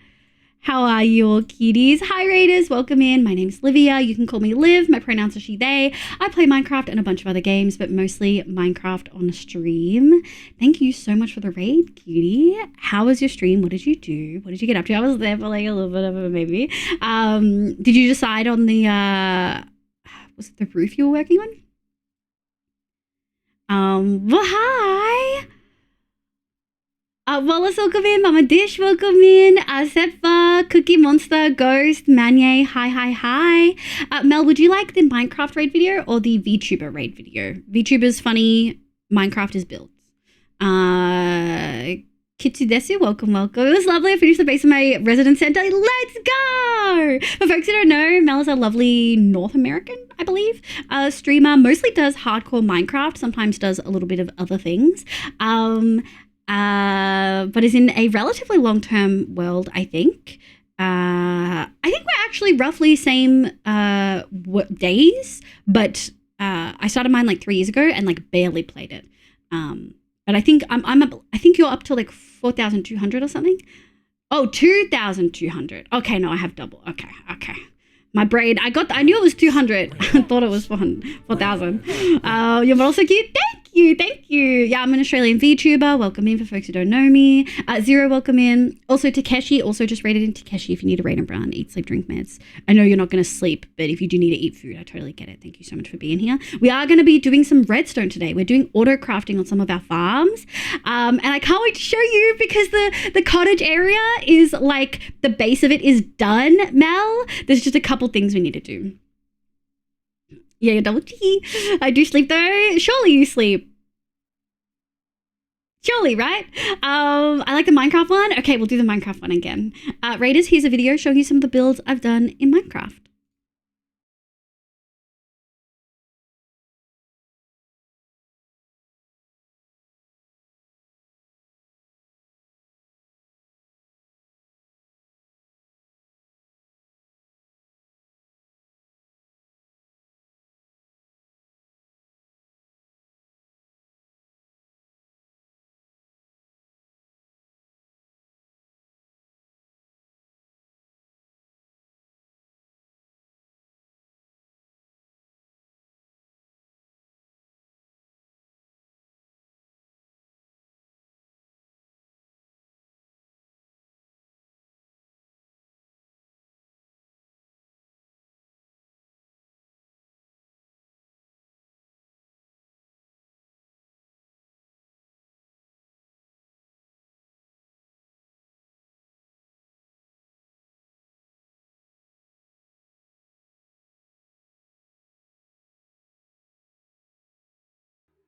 How are you all, cuties? Hi, raiders. Welcome in. My name's Livia. You can call me Liv. My pronouns are she, they. I play Minecraft and a bunch of other games, but mostly Minecraft on stream. Thank you so much for the raid, cutie. How was your stream? What did you do? What did you get up to? I was there for like a little bit of a maybe. Did you decide on the, was it the roof you were working on? Well, hi. Wallace, welcome in. Mama Dish, welcome in. Sepha, Tina, Cookie Monster, Ghost, Manye, hi. Mel, would you like the Minecraft raid video or the VTuber raid video? VTuber's funny, Minecraft is builds. Kitsudesu, welcome. It was lovely. I finished the base of my residence center. Let's go! For folks who don't know, Mel is a lovely North American, I believe, streamer. Mostly does hardcore Minecraft, sometimes does a little bit of other things. But is in a relatively long-term world, I think. I think we're actually roughly same days, but I started mine like 3 years ago and like barely played it. But I think I think you're up to like 4,200 or something. Oh, 2,200. Okay, no, I have double. Okay. My brain, I knew it was 200. I thought it was 4,000. You're also cute. Thank you. Yeah, I'm an Australian VTuber. Welcome in for folks who don't know me. Zero, welcome in. Also Takeshi, also just rated in Takeshi if you need a raid and run, eat, sleep, drink meds. I know you're not going to sleep, but if you do need to eat food, I totally get it. Thank you so much for being here. We are going to be doing some redstone today. We're doing auto crafting on some of our farms. And I can't wait to show you because the cottage area is like, the base of it is done, Mel. There's just a couple things we need to do. Yeah, you're double T. I do sleep though. Surely you sleep. Surely, right? I like the Minecraft one. Okay, we'll do the Minecraft one again. Raiders, here's a video showing you some of the builds I've done in Minecraft.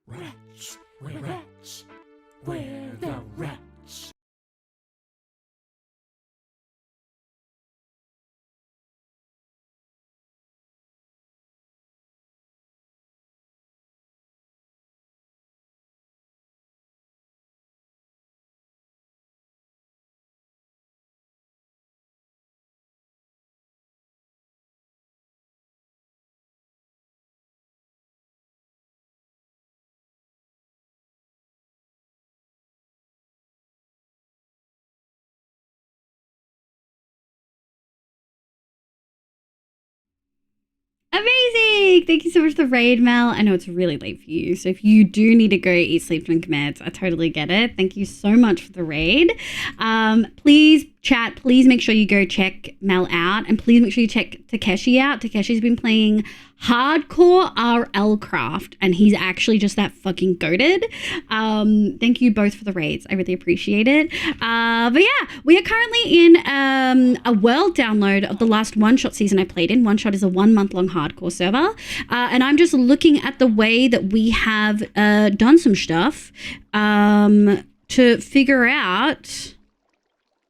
Rats, we're rats, we're the rats. Amazing! Thank you so much for the raid, Mel. I know it's really late for you, so if you do need to go eat, sleep, drink meds, I totally get it. Thank you so much for the raid. Please, chat, please make sure you go check Mel out, and please make sure you check Takeshi out. Takeshi's been playing hardcore RL craft, and he's actually just that fucking goated. Thank you both for the raids. I really appreciate it. But yeah, we are currently in a world download of the last one-shot season I played in. One-shot is a 1 month long hardcore server. And I'm just looking at the way that we have done some stuff to figure out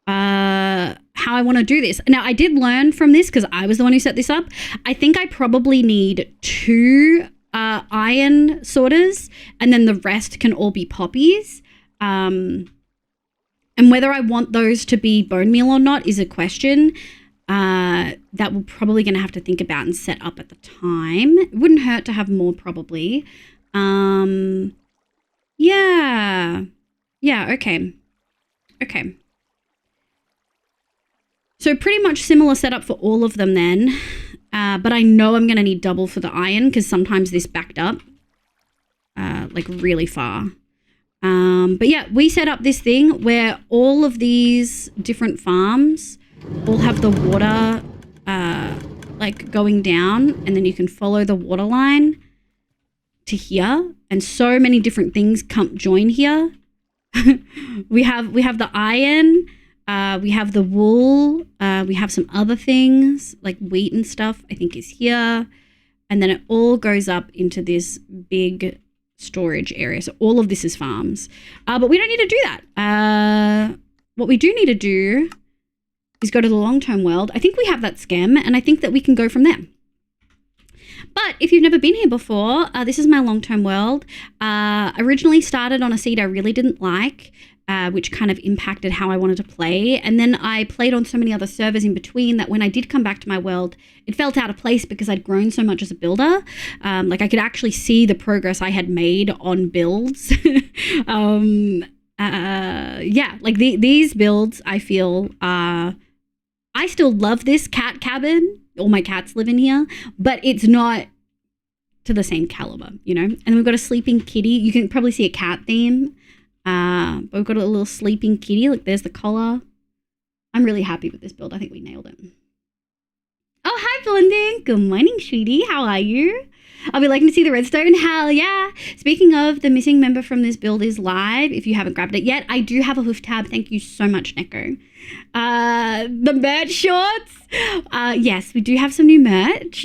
how I want to do this. Now, I did learn from this because I was the one who set this up. I think I probably need 2 iron sorters, and then the rest can all be poppies. And whether I want those to be bone meal or not is a question that we're probably going to have to think about and set up at the time. It wouldn't hurt to have more, probably. Yeah, okay. So pretty much similar setup for all of them then. But I know I'm going to need double for the iron because sometimes this backed up like really far. But yeah, we set up this thing where all of these different farms all have the water like going down, and then you can follow the water line to here, and so many different things come join here. we have the iron, we have the wool, We have some other things like wheat and stuff, I think is here. And then it all goes up into this big storage area. So all of this is farms. But we don't need to do that. What we do need to do is go to the long-term world. I think we have that scam, and I think that we can go from there. But if you've never been here before, this is my long-term world. Originally started on a seed I really didn't like, which kind of impacted how I wanted to play. And then I played on so many other servers in between that when I did come back to my world, it felt out of place because I'd grown so much as a builder. Like I could actually see the progress I had made on builds. Yeah, like these builds, I feel, I still love this cat cabin. All my cats live in here, but it's not to the same caliber, you know? And then we've got a sleeping kitty. You can probably see a cat theme. But we've got a little sleeping kitty. Look, there's the collar. I'm really happy with this build. I think we nailed it. Oh, hi, Blending. Good morning, sweetie. How are you? I'll be liking to see the redstone. Hell yeah. Speaking of, the missing member from this build is live. If you haven't grabbed it yet, I do have a hoof tab. Thank you so much, Neko. The merch shorts. Yes, we do have some new merch.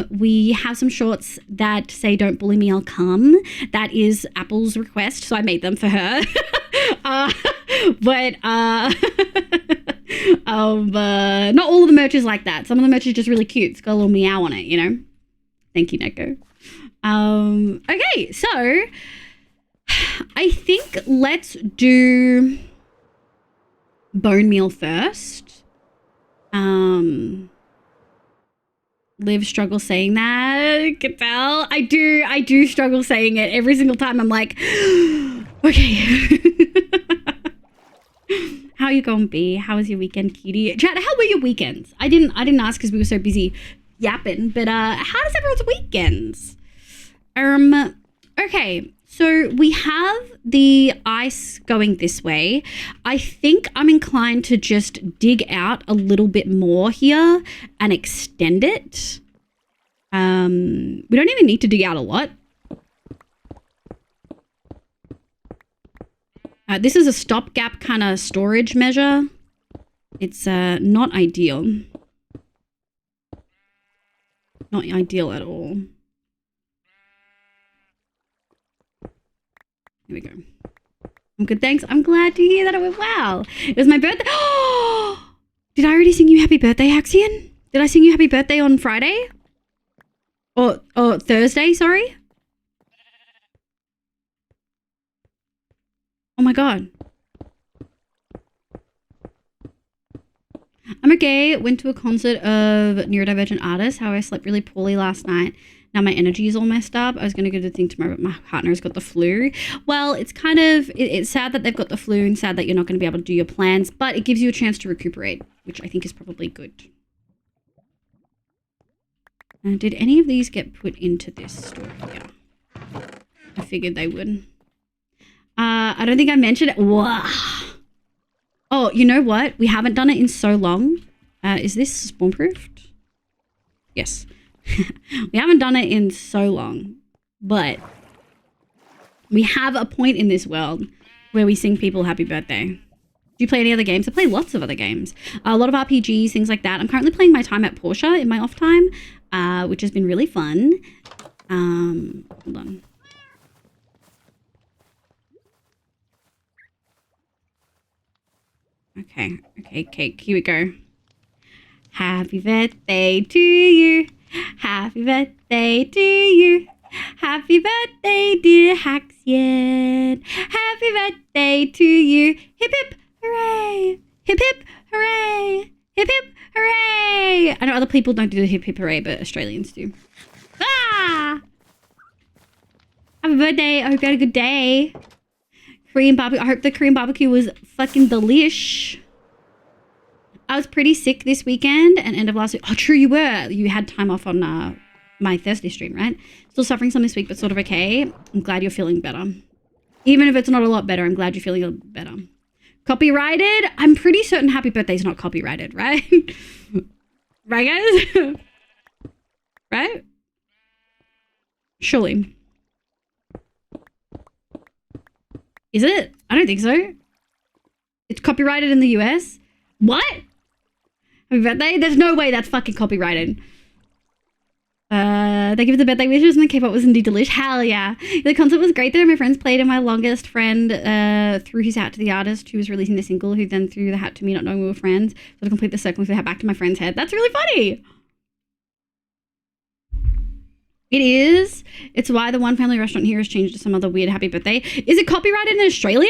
We have some shorts that say, "Don't bully me, I'll come." That is Apple's request, so I made them for her. But not all of the merch is like that. Some of the merch is just really cute. It's got a little meow on it, you know? Thank you, Neko. Okay, so I think let's do bone meal first. Liv struggles saying that. I can tell. I do struggle saying it every single time. I'm like, okay. How you going, B? How was your weekend, cutie? Chat, how were your weekends? I didn't ask because we were so busy yapping, but how does everyone's weekends? Okay, so we have the ice going this way. I think I'm inclined to just dig out a little bit more here and extend it. We don't even need to dig out a lot. This is a stopgap kind of storage measure. It's not ideal. Not ideal at all. Here we go. I'm good, thanks. I'm glad to hear that it went well. It was my birthday. Oh! Did I already sing you happy birthday, Haxian? Did I sing you happy birthday on Friday? Or Thursday, sorry? Oh my god. I'm okay. Went to a concert of neurodivergent artists. How I slept really poorly last night. Now my energy is all messed up. I was going to go to the thing tomorrow, but my partner's got the flu. Well, it's kind of, it's sad that they've got the flu and sad that you're not going to be able to do your plans, but it gives you a chance to recuperate, which I think is probably good. Did any of these get put into this store here? I figured they would. I don't think I mentioned it. Wow. Oh, you know what? We haven't done it in so long. Is this spawn proofed? Yes. We haven't done it in so long, but we have a point in this world where we sing people happy birthday. Do you play any other games? I play lots of other games. A lot of RPGs, things like that. I'm currently playing My Time at Portia in my off time, which has been really fun. Hold on. Okay, here we go. Happy birthday to you. Happy birthday to you. Happy birthday, dear Haxian. Happy birthday to you. Hip hip hooray. Hip hip hooray. Hip hip hooray. I know other people don't do the hip hip hooray, but Australians do. Ah! Happy birthday. I hope you had a good day. Korean barbecue. I hope the Korean barbecue was fucking delish. I was pretty sick this weekend and end of last week. Oh, true, you were. You had time off on my Thursday stream, right? Still suffering some this week, but sort of okay. I'm glad you're feeling better. Even if it's not a lot better, I'm glad you're feeling a little better. Copyrighted? I'm pretty certain Happy Birthday's not copyrighted, right? Right, guys? Right? Surely. Is it? I don't think so. It's copyrighted in the US. What? Happy birthday? There's no way that's fucking copyrighted. Thank you for the birthday wishes, and the K-pop was indeed delish. Hell yeah. The concert was great though. My friends played, and my longest friend threw his hat to the artist who was releasing the single, who then threw the hat to me, not knowing we were friends. So to complete the circle, threw the hat back to my friend's head. That's really funny. It is. It's why the one family restaurant here has changed to some other weird happy birthday. Is it copyrighted in Australia?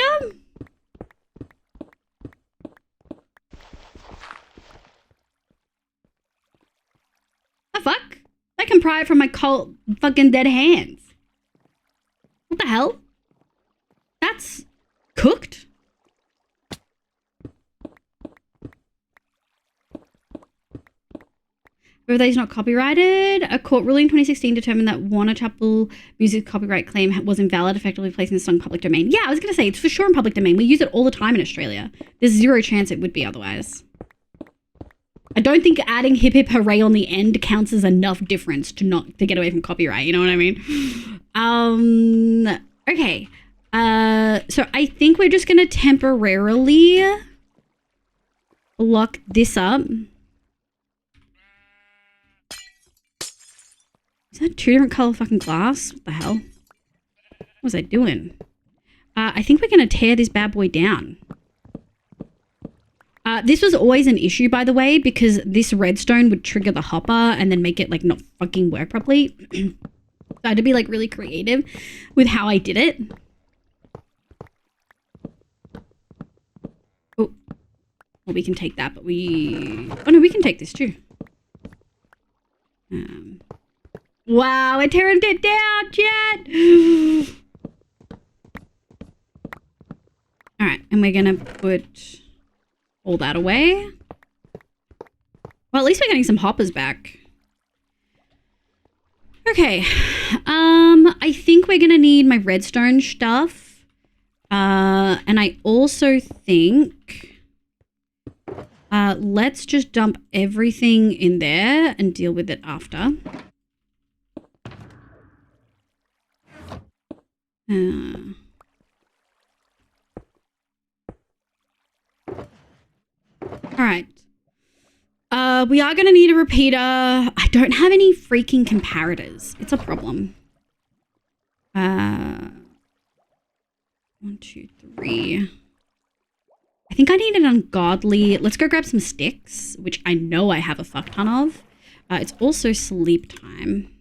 The fuck? I can pry it from my cold fucking dead hands. What the hell? That's cooked? Birthday's not copyrighted. A court ruling in 2016 determined that Warner Chappell music copyright claim was invalid, effectively placing the song in public domain. Yeah, I was going to say, it's for sure in public domain. We use it all the time in Australia. There's zero chance it would be otherwise. I don't think adding hip hip hooray on the end counts as enough difference to get away from copyright. You know what I mean? Okay. So I think we're just going to temporarily lock this up. Is that two different color fucking glass? What the hell? What was I doing? I think we're going to tear this bad boy down. This was always an issue, by the way, because this redstone would trigger the hopper and then make it like not fucking work properly. So I had to be like really creative with how I did it. Oh, well, we can take that, but oh no, we can take this too. Wow, I turned it down, chat. All right, and we're gonna put all that away. Well, at least we're getting some hoppers back. Okay. I think we're gonna need my redstone stuff. And I also think let's just dump everything in there and deal with it after. All right. We are going to need a repeater. I don't have any freaking comparators. It's a problem. 1, 2, 3. I think I need an ungodly... Let's go grab some sticks, which I know I have a fuck ton of. It's also sleep time.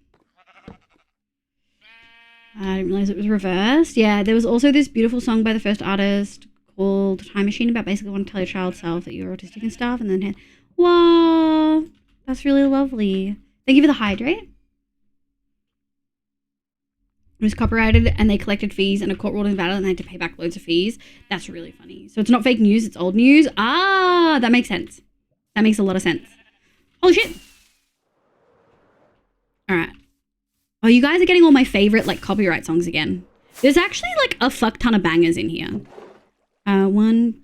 I didn't realize it was reversed. Yeah, there was also this beautiful song by the first artist called Time Machine about basically wanting to tell your child self that you're autistic and stuff. And then, whoa, that's really lovely. Thank you for the hydrate. It was copyrighted and they collected fees and a court ruled invalid and they had to pay back loads of fees. That's really funny. So it's not fake news, it's old news. Ah, that makes sense. That makes a lot of sense. Holy shit. All right. Oh, you guys are getting all my favorite like copyright songs again. There's actually like a fuck ton of bangers in here. 1,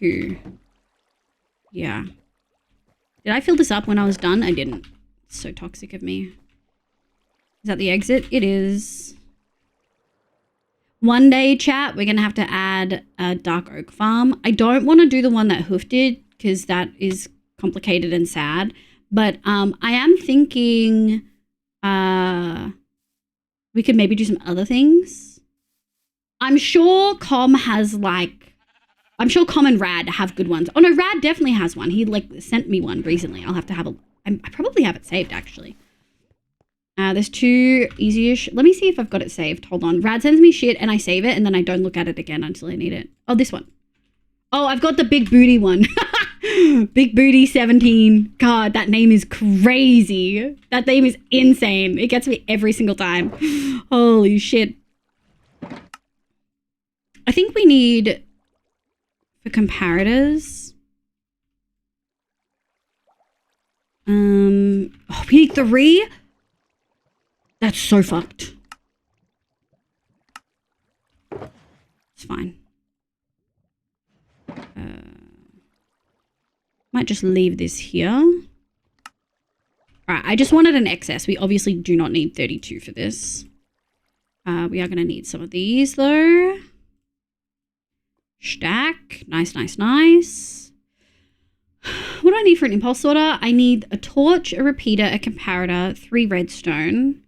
2. Yeah. Did I fill this up when I was done? I didn't. It's so toxic of me. Is that the exit? It is. One day, chat, we're going to have to add a dark oak farm. I don't want to do the one that Hoof did because that is complicated and sad. But I am thinking we could maybe do some other things. I'm sure Com and Rad have good ones. Oh no, Rad definitely has one. He like sent me one recently. I'll have to have I probably have it saved actually. There's 2 easy-ish. Let me see if I've got it saved. Hold on. Rad sends me shit and I save it and then I don't look at it again until I need it. Oh, this one. Oh, I've got the Big Booty one. Big Booty 17. God, that name is crazy. That name is insane. It gets me every single time. Holy shit. I think we need, for comparators, we need 3. That's so fucked. It's fine. Might just leave this here. All right, I just wanted an excess. We obviously do not need 32 for this. We are going to need some of these though. Stack. Nice, nice, nice. What what I need for an impulse sorter? I need a torch, a repeater, a comparator, 3 redstone,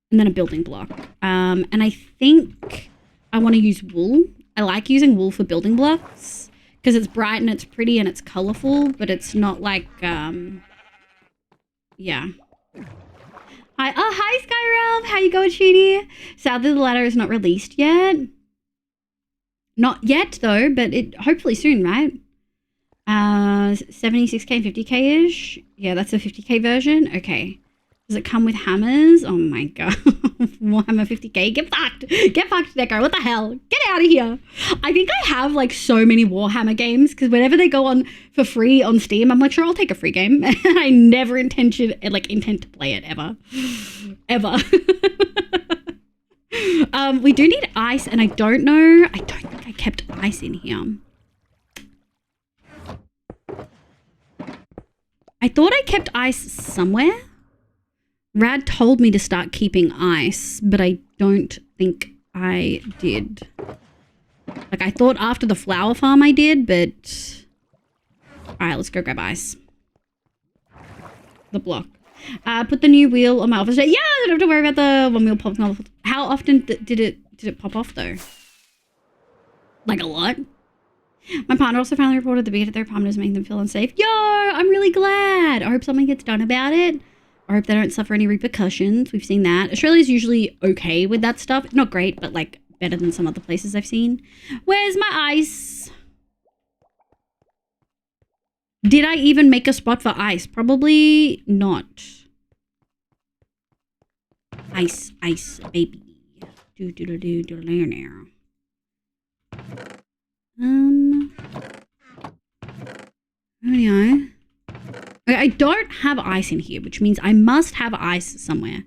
and then a building block. And I think I want to use wool. I like using wool for building blocks because it's bright and it's pretty and it's colorful, but it's not like, yeah. Hi Skyralph, how you going, Shooty? Sadly, the ladder is not released yet. Not yet though, but it hopefully soon, right? 76k and 50k-ish. Yeah, that's a 50k version. Okay. Does it come with hammers? Oh my god. Warhammer 50k. Get fucked. Get fucked, Deco. What the hell? Get out of here. I think I have like so many Warhammer games because whenever they go on for free on Steam, I'm like, sure, I'll take a free game. And I never intend to play it ever. Ever. We do need ice, and I don't think I kept ice in here. I thought I kept ice somewhere. Rad told me to start keeping ice, but I don't think I did. Like, I thought after the flower farm I did, but... Alright, let's go grab ice. The block. Put the new wheel on my office. Yeah, I don't have to worry about the one wheel popping off. How often did it pop off, though? Like, a lot? My partner also finally reported the beat at their apartment is making them feel unsafe. Yo, I'm really glad. I hope something gets done about it. I hope they don't suffer any repercussions. We've seen that. Australia's usually okay with that stuff. Not great, but like better than some other places I've seen. Where's my ice? Did I even make a spot for ice? Probably not. Ice, baby. Anyway. I don't have ice in here, which means I must have ice somewhere.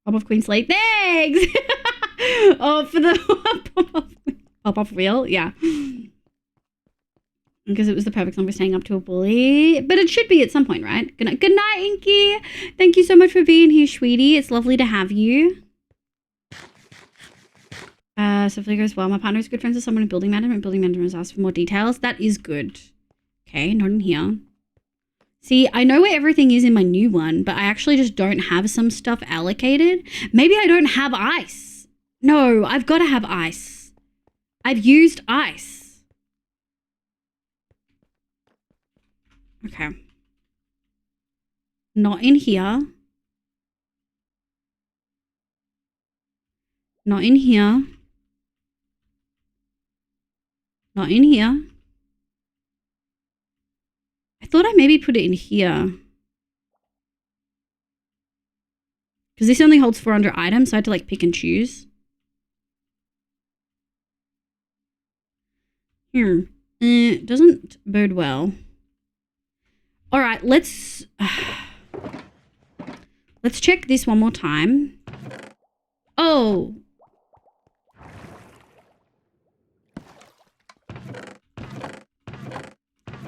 Pop off Queen Slate. Thanks! Oh, for the pop-off wheel? Yeah. Because it was the perfect song for staying up to a bully. But it should be at some point, right? Good night, Inky. Thank you so much for being here, sweetie. It's lovely to have you. So if it goes well, my partner is good friends with someone in building management. Building management has asked for more details. That is good. Okay, not in here. See, I know where everything is in my new one, but I actually just don't have some stuff allocated. Maybe I don't have ice. No, I've got to have ice. I've used ice. Okay. Not in here. Not in here. Not in here. I thought I maybe put it in here. Because this only holds 400 items, so I had to like pick and choose. Here. Doesn't bode well. Alright, let's check this one more time. Oh!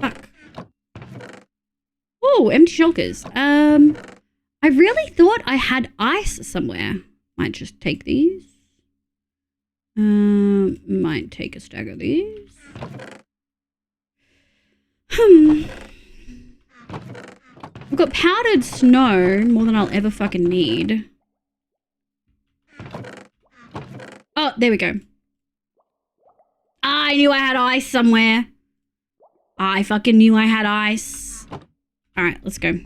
Fuck. Oh, empty shulkers. I really thought I had ice somewhere. Might just take these. Might take a stack of these. I've got powdered snow, more than I'll ever fucking need. Oh, there we go. I knew I had ice somewhere. I fucking knew I had ice. All right, let's go.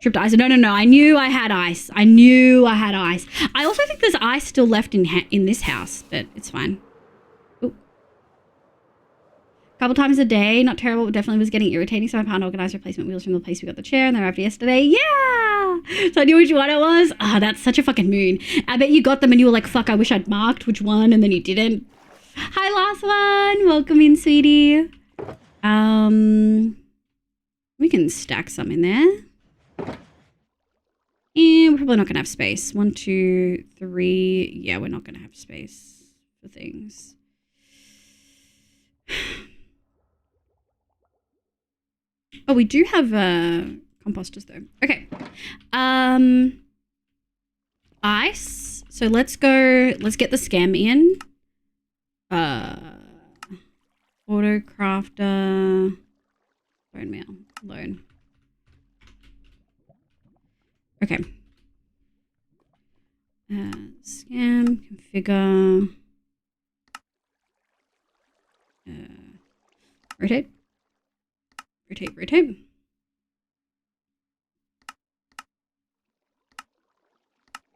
Tripped ice. No. I knew I had ice. I knew I had ice. I also think there's ice still left in this house, but it's fine. Ooh. Couple times a day. Not terrible, but definitely was getting irritating. So my partner organized replacement wheels from the place we got the chair, and they arrived yesterday. Yeah! So I knew which one it was. Oh, that's such a fucking moon. I bet you got them and you were like, fuck, I wish I'd marked which one, and then you didn't. Hi, last one. Welcome in, sweetie. We can stack some in there. And we're probably not going to have space. 1, 2, 3. Yeah, we're not going to have space for things. Oh, we do have composters though. Okay. Ice. So let's get the scam in. Auto crafter. Bone meal. Loan. Okay. Scam. Configure. Rotate. Rotate, rotate.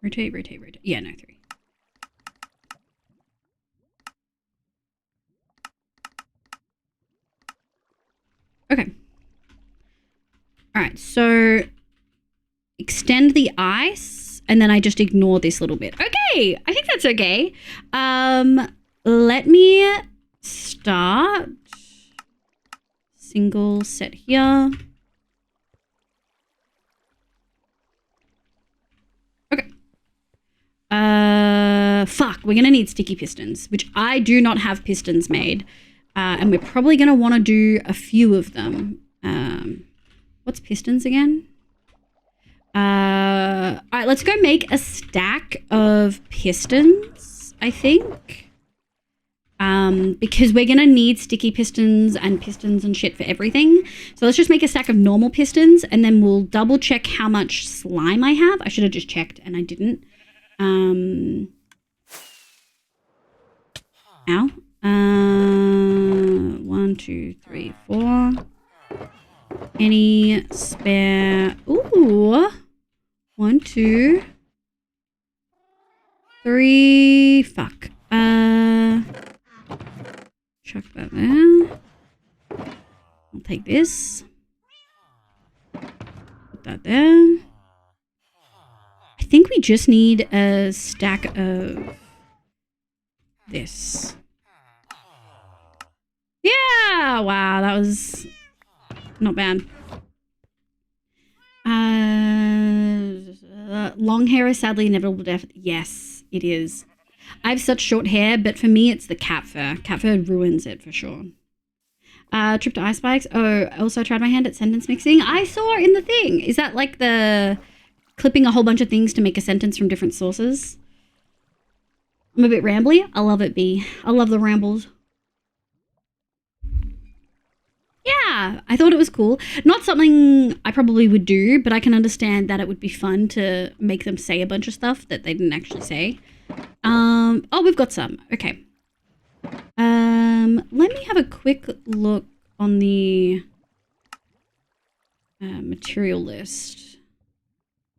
Rotate, rotate, rotate. Yeah, no, 3. Okay. All right, so extend the ice, and then I just ignore this little bit. Okay, I think that's okay. Let me start. Single set here. Okay. Fuck, we're gonna need sticky pistons, which I do not have pistons made. And we're probably gonna wanna do a few of them. What's pistons again? All right, let's go make a stack of pistons, I think. Because we're gonna need sticky pistons and shit for everything. So let's just make a stack of normal pistons, and then we'll double check how much slime I have. I should have just checked and I didn't. Ow. 1, 2, 3, 4. Any spare? Ooh. 1, 2, 3. Fuck. Chuck that there. I'll take this. Put that there. I think we just need a stack of this. Yeah! Wow, that was not bad. Long hair is sadly inevitable death. Yes, it is. I have such short hair, but for me, it's the cat fur. Cat fur ruins it for sure. Trip to ice spikes. Oh, also tried my hand at sentence mixing. I saw in the thing. Is that like the clipping a whole bunch of things to make a sentence from different sources? I'm a bit rambly. I love it, B. I love the rambles. Yeah, I thought it was cool. Not something I probably would do, but I can understand that it would be fun to make them say a bunch of stuff that they didn't actually say. Oh, we've got some. Okay. Let me have a quick look on the material list.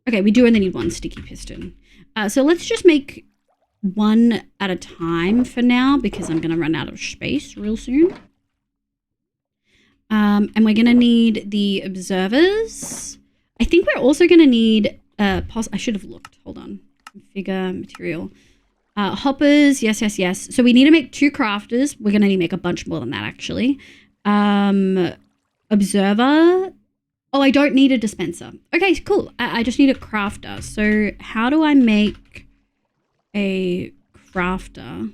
Okay, we do only need 1 sticky piston. So let's just make 1 at a time for now, because I'm going to run out of space real soon. And we're going to need the observers. I think we're also going to need, I should have looked. Hold on. Configure material. Hoppers. Yes, yes, yes. So we need to make 2 crafters. We're going to need to make a bunch more than that, actually. Observer. Oh, I don't need a dispenser. Okay, cool. I just need a crafter. So how do I make a crafter?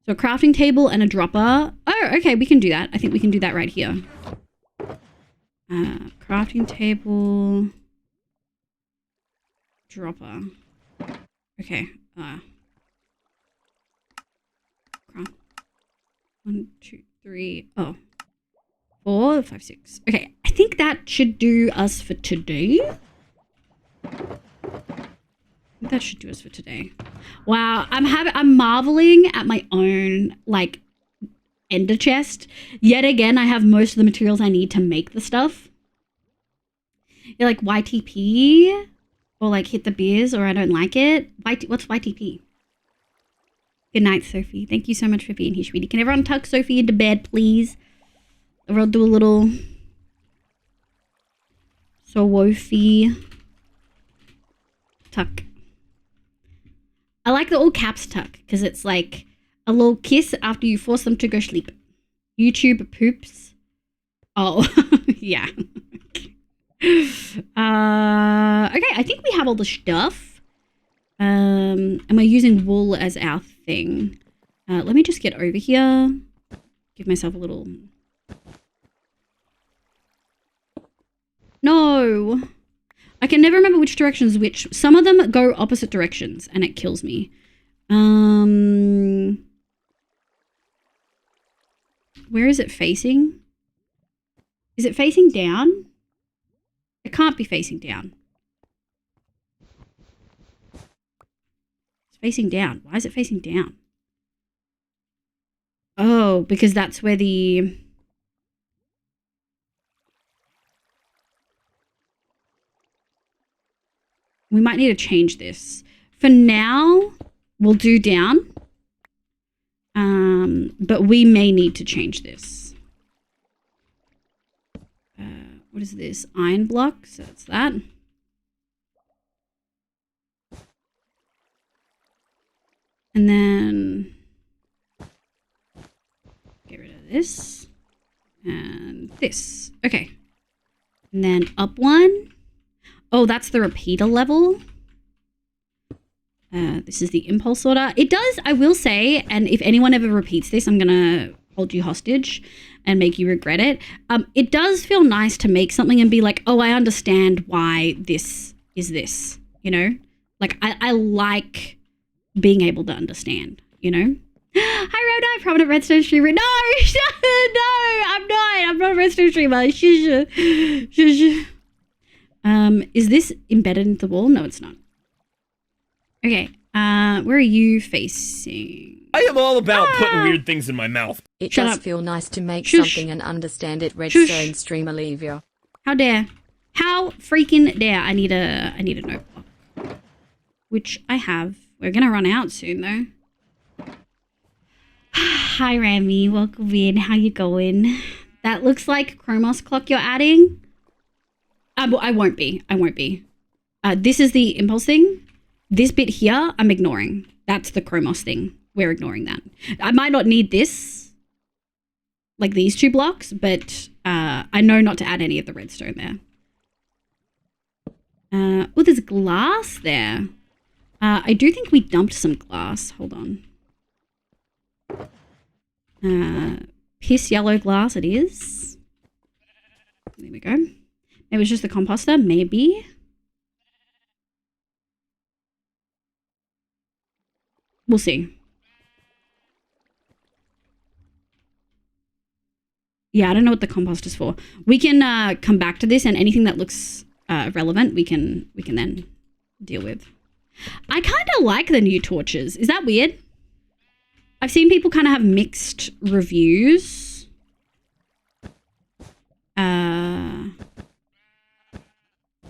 So a crafting table and a dropper. Oh, okay, we can do that. I think we can do that right here. Crafting table. Dropper. Okay. Craft. 1, 2, 3. Oh. 4, 5, 6. Okay, I think that should do us for today. That should do us for today. Wow, I'm marveling at my own like ender chest. Yet again, I have most of the materials I need to make the stuff. You're like YTP or like hit the beers or I don't like it. What's YTP? Good night, Sophie. Thank you so much for being here, sweetie. Can everyone tuck Sophie into bed, please? We'll do a little Sophie tuck. I like the all caps tuck because it's like a little kiss after you force them to go sleep. YouTube poops. Oh, yeah. Okay, I think we have all the stuff. And we're using wool as our thing. Let me just get over here. Give myself a little... No! I can never remember which directions which. Some of them go opposite directions and it kills me. Where is it facing? Is it facing down? It can't be facing down. It's facing down. Why is it facing down? Oh, because that's where the... We might need to change this. For now, we'll do down. But we may need to change this. What is this? Iron block. So that's that. And then get rid of this. And this. Okay. And then up one. Oh, that's the repeater level. This is the impulse order. It does, I will say, and if anyone ever repeats this, I'm going to hold you hostage and make you regret it. It does feel nice to make something and be like, oh, I understand why this is this, you know? Like, I like being able to understand, you know? Hi, Rhoda, prominent Redstone streamer. No, I'm not. I'm not a Redstone streamer. Shush. Is this embedded into the wall? No, it's not. Okay, where are you facing? I am all about putting weird things in my mouth. It Shut does up. feel nice to make Shush. something and understand it, Shush. Redstone stream Olivia. How dare? How freaking dare? I need a notebook, which I have. We're gonna run out soon though. Hi, Rami. Welcome in. How you going? That looks like Chromos clock you're adding. I won't be. This is the impulse thing. This bit here, I'm ignoring. That's the Chromos thing. We're ignoring that. I might not need this, like these two blocks, but I know not to add any of the redstone there. Oh, there's glass there. I do think we dumped some glass. Hold on. Piss yellow glass it is. There we go. Maybe it's just the composter. Maybe. We'll see. Yeah, I don't know what the compost is for. We can come back to this, and anything that looks relevant, we can then deal with. I kind of like the new torches. Is that weird? I've seen people kind of have mixed reviews.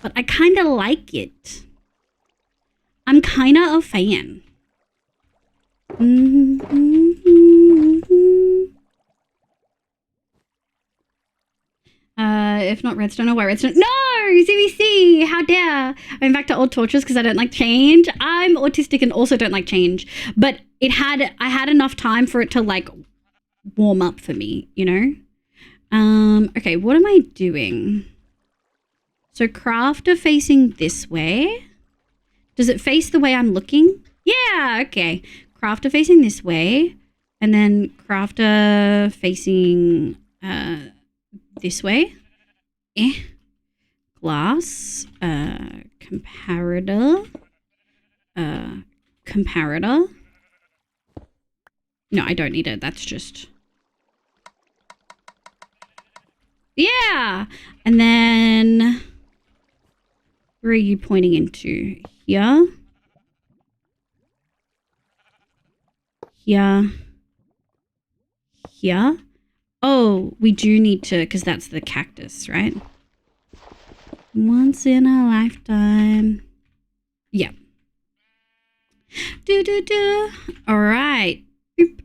But I kind of like it. I'm kind of a fan. If not redstone, or why redstone? No, CBC, how dare! I'm back to old torches because I don't like change. I'm autistic and also don't like change. But I had enough time for it to like warm up for me, you know? Okay, what am I doing? So crafter facing this way. Does it face the way I'm looking? Yeah, okay. Crafter facing this way. And then crafter facing this way. Glass. Comparator. Comparator. No, I don't need it. That's just... Yeah! And then... Where are you pointing into? Here. Here. Here. Oh, we do need to, because that's the cactus, right? Once in a lifetime. Yeah. Do. All right. Boop.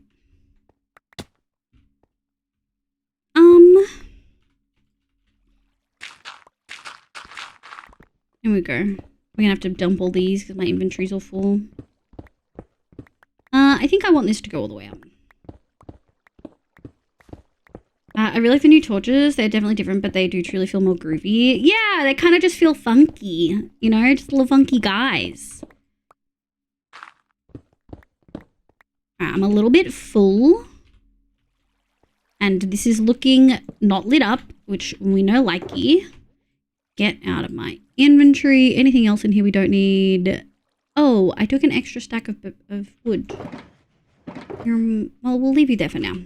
Here we go. We're gonna have to dump all these because my inventory's all full. I think I want this to go all the way up. I really like the new torches. They're definitely different, but they do truly feel more groovy. Yeah, they kind of just feel funky, you know, just little funky guys. I'm a little bit full. And this is looking not lit up, which we know likey. Get out of my inventory. Anything else in here we don't need? Oh, I took an extra stack of wood. Well, we'll leave you there for now.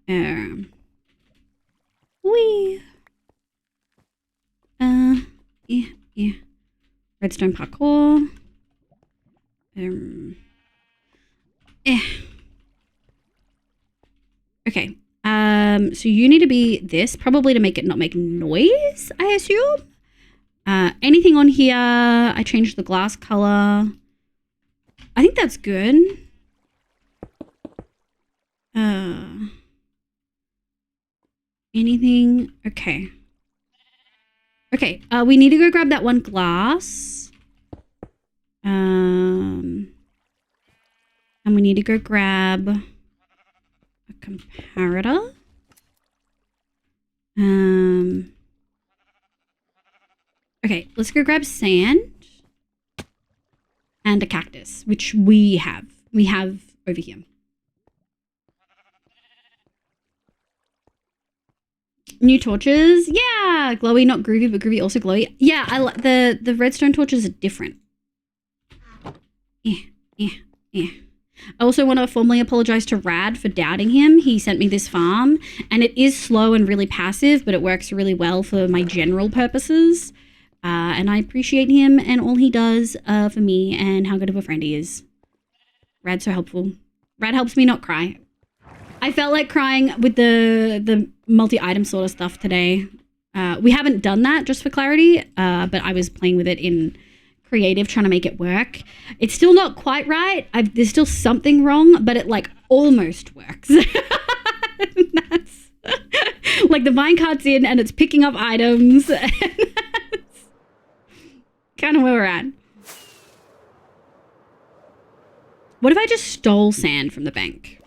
Wee. Yeah. Redstone parkour. Okay. So you need to be this, probably to make it not make noise, I assume. Anything on here? I changed the glass color. I think that's good. Anything? Okay. Okay, we need to go grab that one glass. And we need to go grab a comparator. Okay, let's go grab sand and a cactus, which we have. We have over here. New torches. Yeah, glowy, not groovy, but groovy also glowy. Yeah, the redstone torches are different. Yeah. I also want to formally apologize to Rad for doubting him. He sent me this farm, and it is slow and really passive, but it works really well for my general purposes. And I appreciate him and all he does for me and how good of a friend he is. Rad's so helpful. Rad helps me not cry. I felt like crying with the multi-item sort of stuff today. We haven't done that, just for clarity, but I was playing with it in creative, trying to make it work. It's still not quite right. There's still something wrong, but it like almost works. That's like the minecart's in and it's picking up items. And that's kind of where we're at. What if I just stole sand from the bank?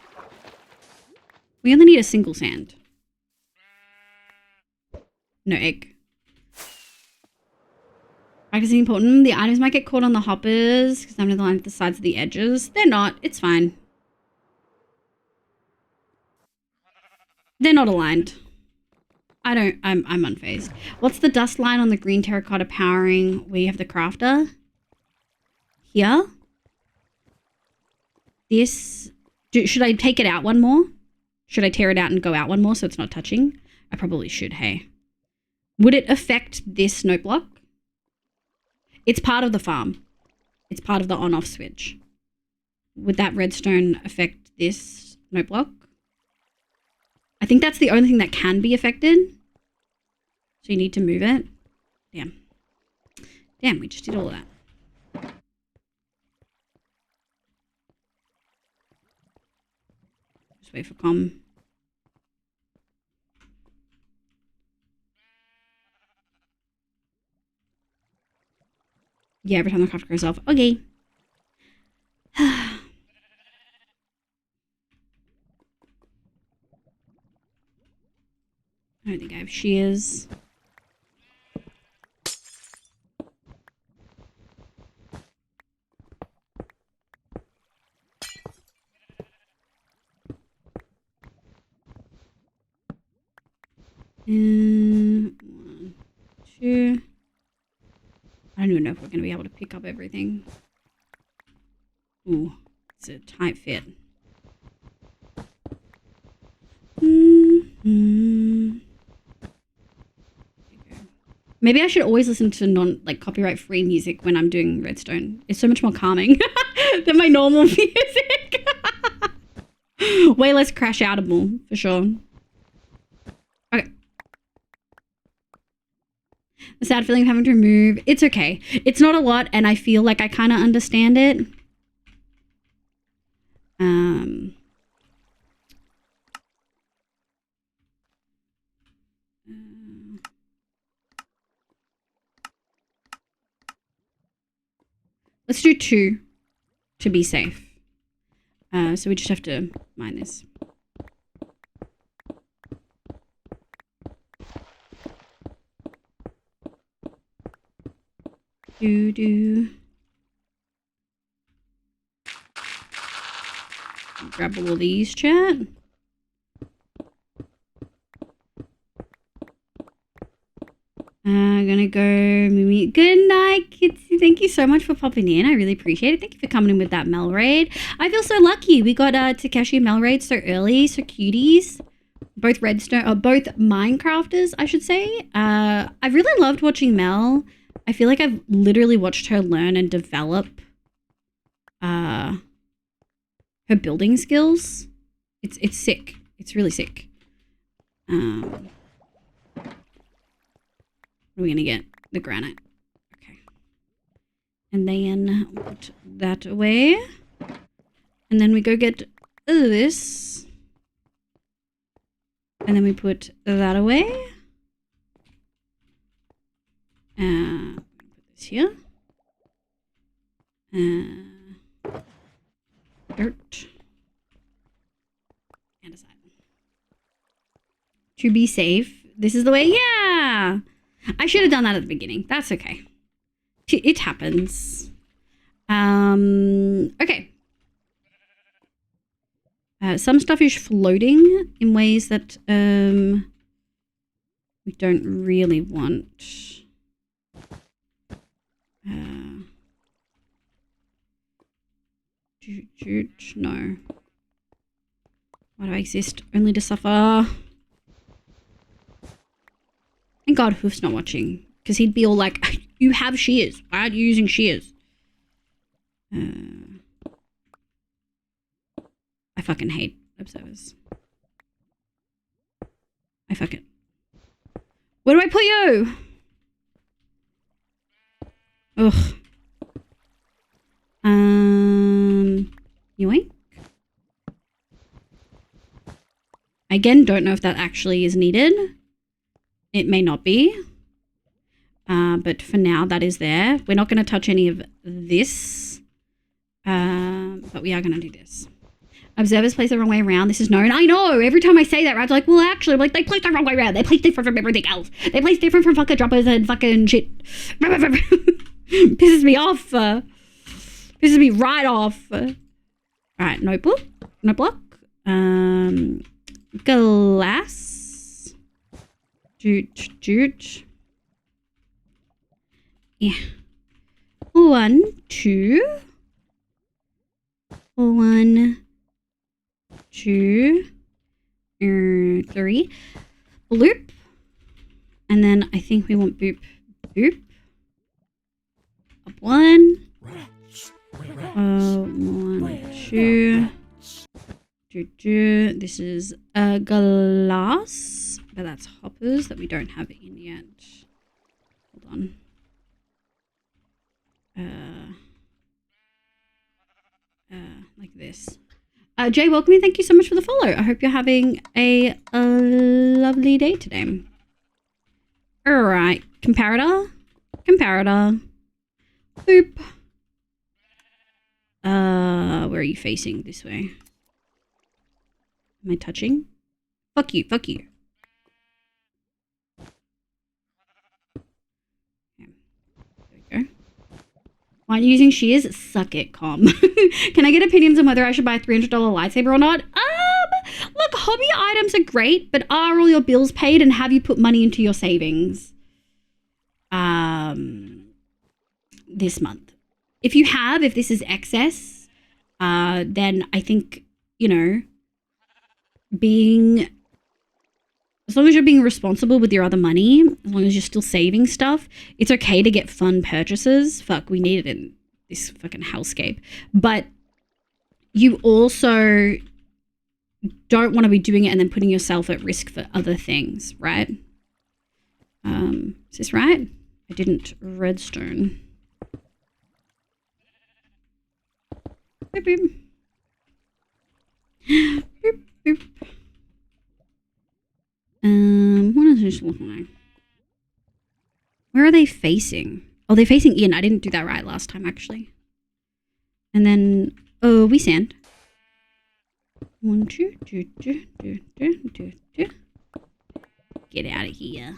We only need a single sand. No egg. Practicing important. The items might get caught on the hoppers because I'm aligned to the sides of the edges. They're not. It's fine. They're not aligned. I'm unfazed. What's the dust line on the green terracotta powering where you have the crafter? Here. This. Should I take it out one more? Should I tear it out and go out one more so it's not touching? I probably should, hey. Would it affect this note block? It's part of the farm. It's part of the on-off switch. Would that redstone affect this note block? I think that's the only thing that can be affected. So you need to move it. Damn. Damn, we just did all of that. Just wait for comm. Yeah, every time the crafter goes off. Okay. I don't think I have shears. One, two. I don't even know if we're going to be able to pick up everything. Ooh, it's a tight fit. Maybe I should always listen to copyright free music when I'm doing redstone. It's so much more calming than my normal music. Way less crash outable, for sure. Okay. The sad feeling of having to remove. It's okay. It's not a lot, and I feel like I kind of understand it. Let's do 2 to be safe. So we just have to mine this. Grab all of these, chat. Gonna go Mimi. Good night, kids. Thank you so much for popping in. I really appreciate it. Thank you for coming in with that Mel raid. I feel so lucky. We got Takeshi Mel raid so early. So cuties. both redstone, or both Minecrafters, I should say. I really loved watching Mel. I feel like I've literally watched her learn and develop her building skills. It's sick. It's really sick. What are we gonna get? The granite. Okay. And then put that away. And then we go get this. And then we put that away. Put this here. Dirt. And aside. To be safe. This is the way. Yeah. I should have done that at the beginning. That's okay. It happens. Okay. Some stuff is floating in ways that we don't really want. No. Why do I exist? Only to suffer. Thank God Hoof's not watching, because he'd be all like, you have shears. Why aren't you using shears? I fucking hate observers. I fucking... Where do I put you? Ugh. Yoink. Again, don't know if that actually is needed. It may not be. But for now, that is there. We're not going to touch any of this. But we are going to do this. Observers place the wrong way around. This is known. I know. Every time I say that, Rad's like, well, actually, I'm like, they place the wrong way around. They place different from everything else. They place different from fucking droppers and fucking shit. Pisses me off. Pisses me right off. All right, notebook. Glass. Jute. Yeah. 1, 2. 1, 2, 3. Bloop. And then I think we want boop. Up 1. 1, 2. This is a glass, but that's hoppers that we don't have in yet. Hold on. Like this. Jay, welcome in. Thank you so much for the follow. I hope you're having a lovely day today. All right, comparator. Boop. Where are you facing? This way. Am I touching? Fuck you. Okay, there we go. Why aren't you using shears? Suck it, Com. Can I get opinions on whether I should buy a $300 lightsaber or not? Look, hobby items are great, but are all your bills paid and have you put money into your savings? This month. If you have, if this is excess, then I think, you know, as long as you're being responsible with your other money, as long as you're still saving stuff, it's okay to get fun purchases. Fuck, we need it in this fucking hellscape. But you also don't want to be doing it and then putting yourself at risk for other things, right? Is this right? I didn't redstone. Boop, boop. Boop, boop. What is this looking like? Where are they facing? Oh, they're facing in. I didn't do that right last time, actually. And then, oh, we sand. 1, 2, 2, 2, 2, 2, 2, 2. Get out of here.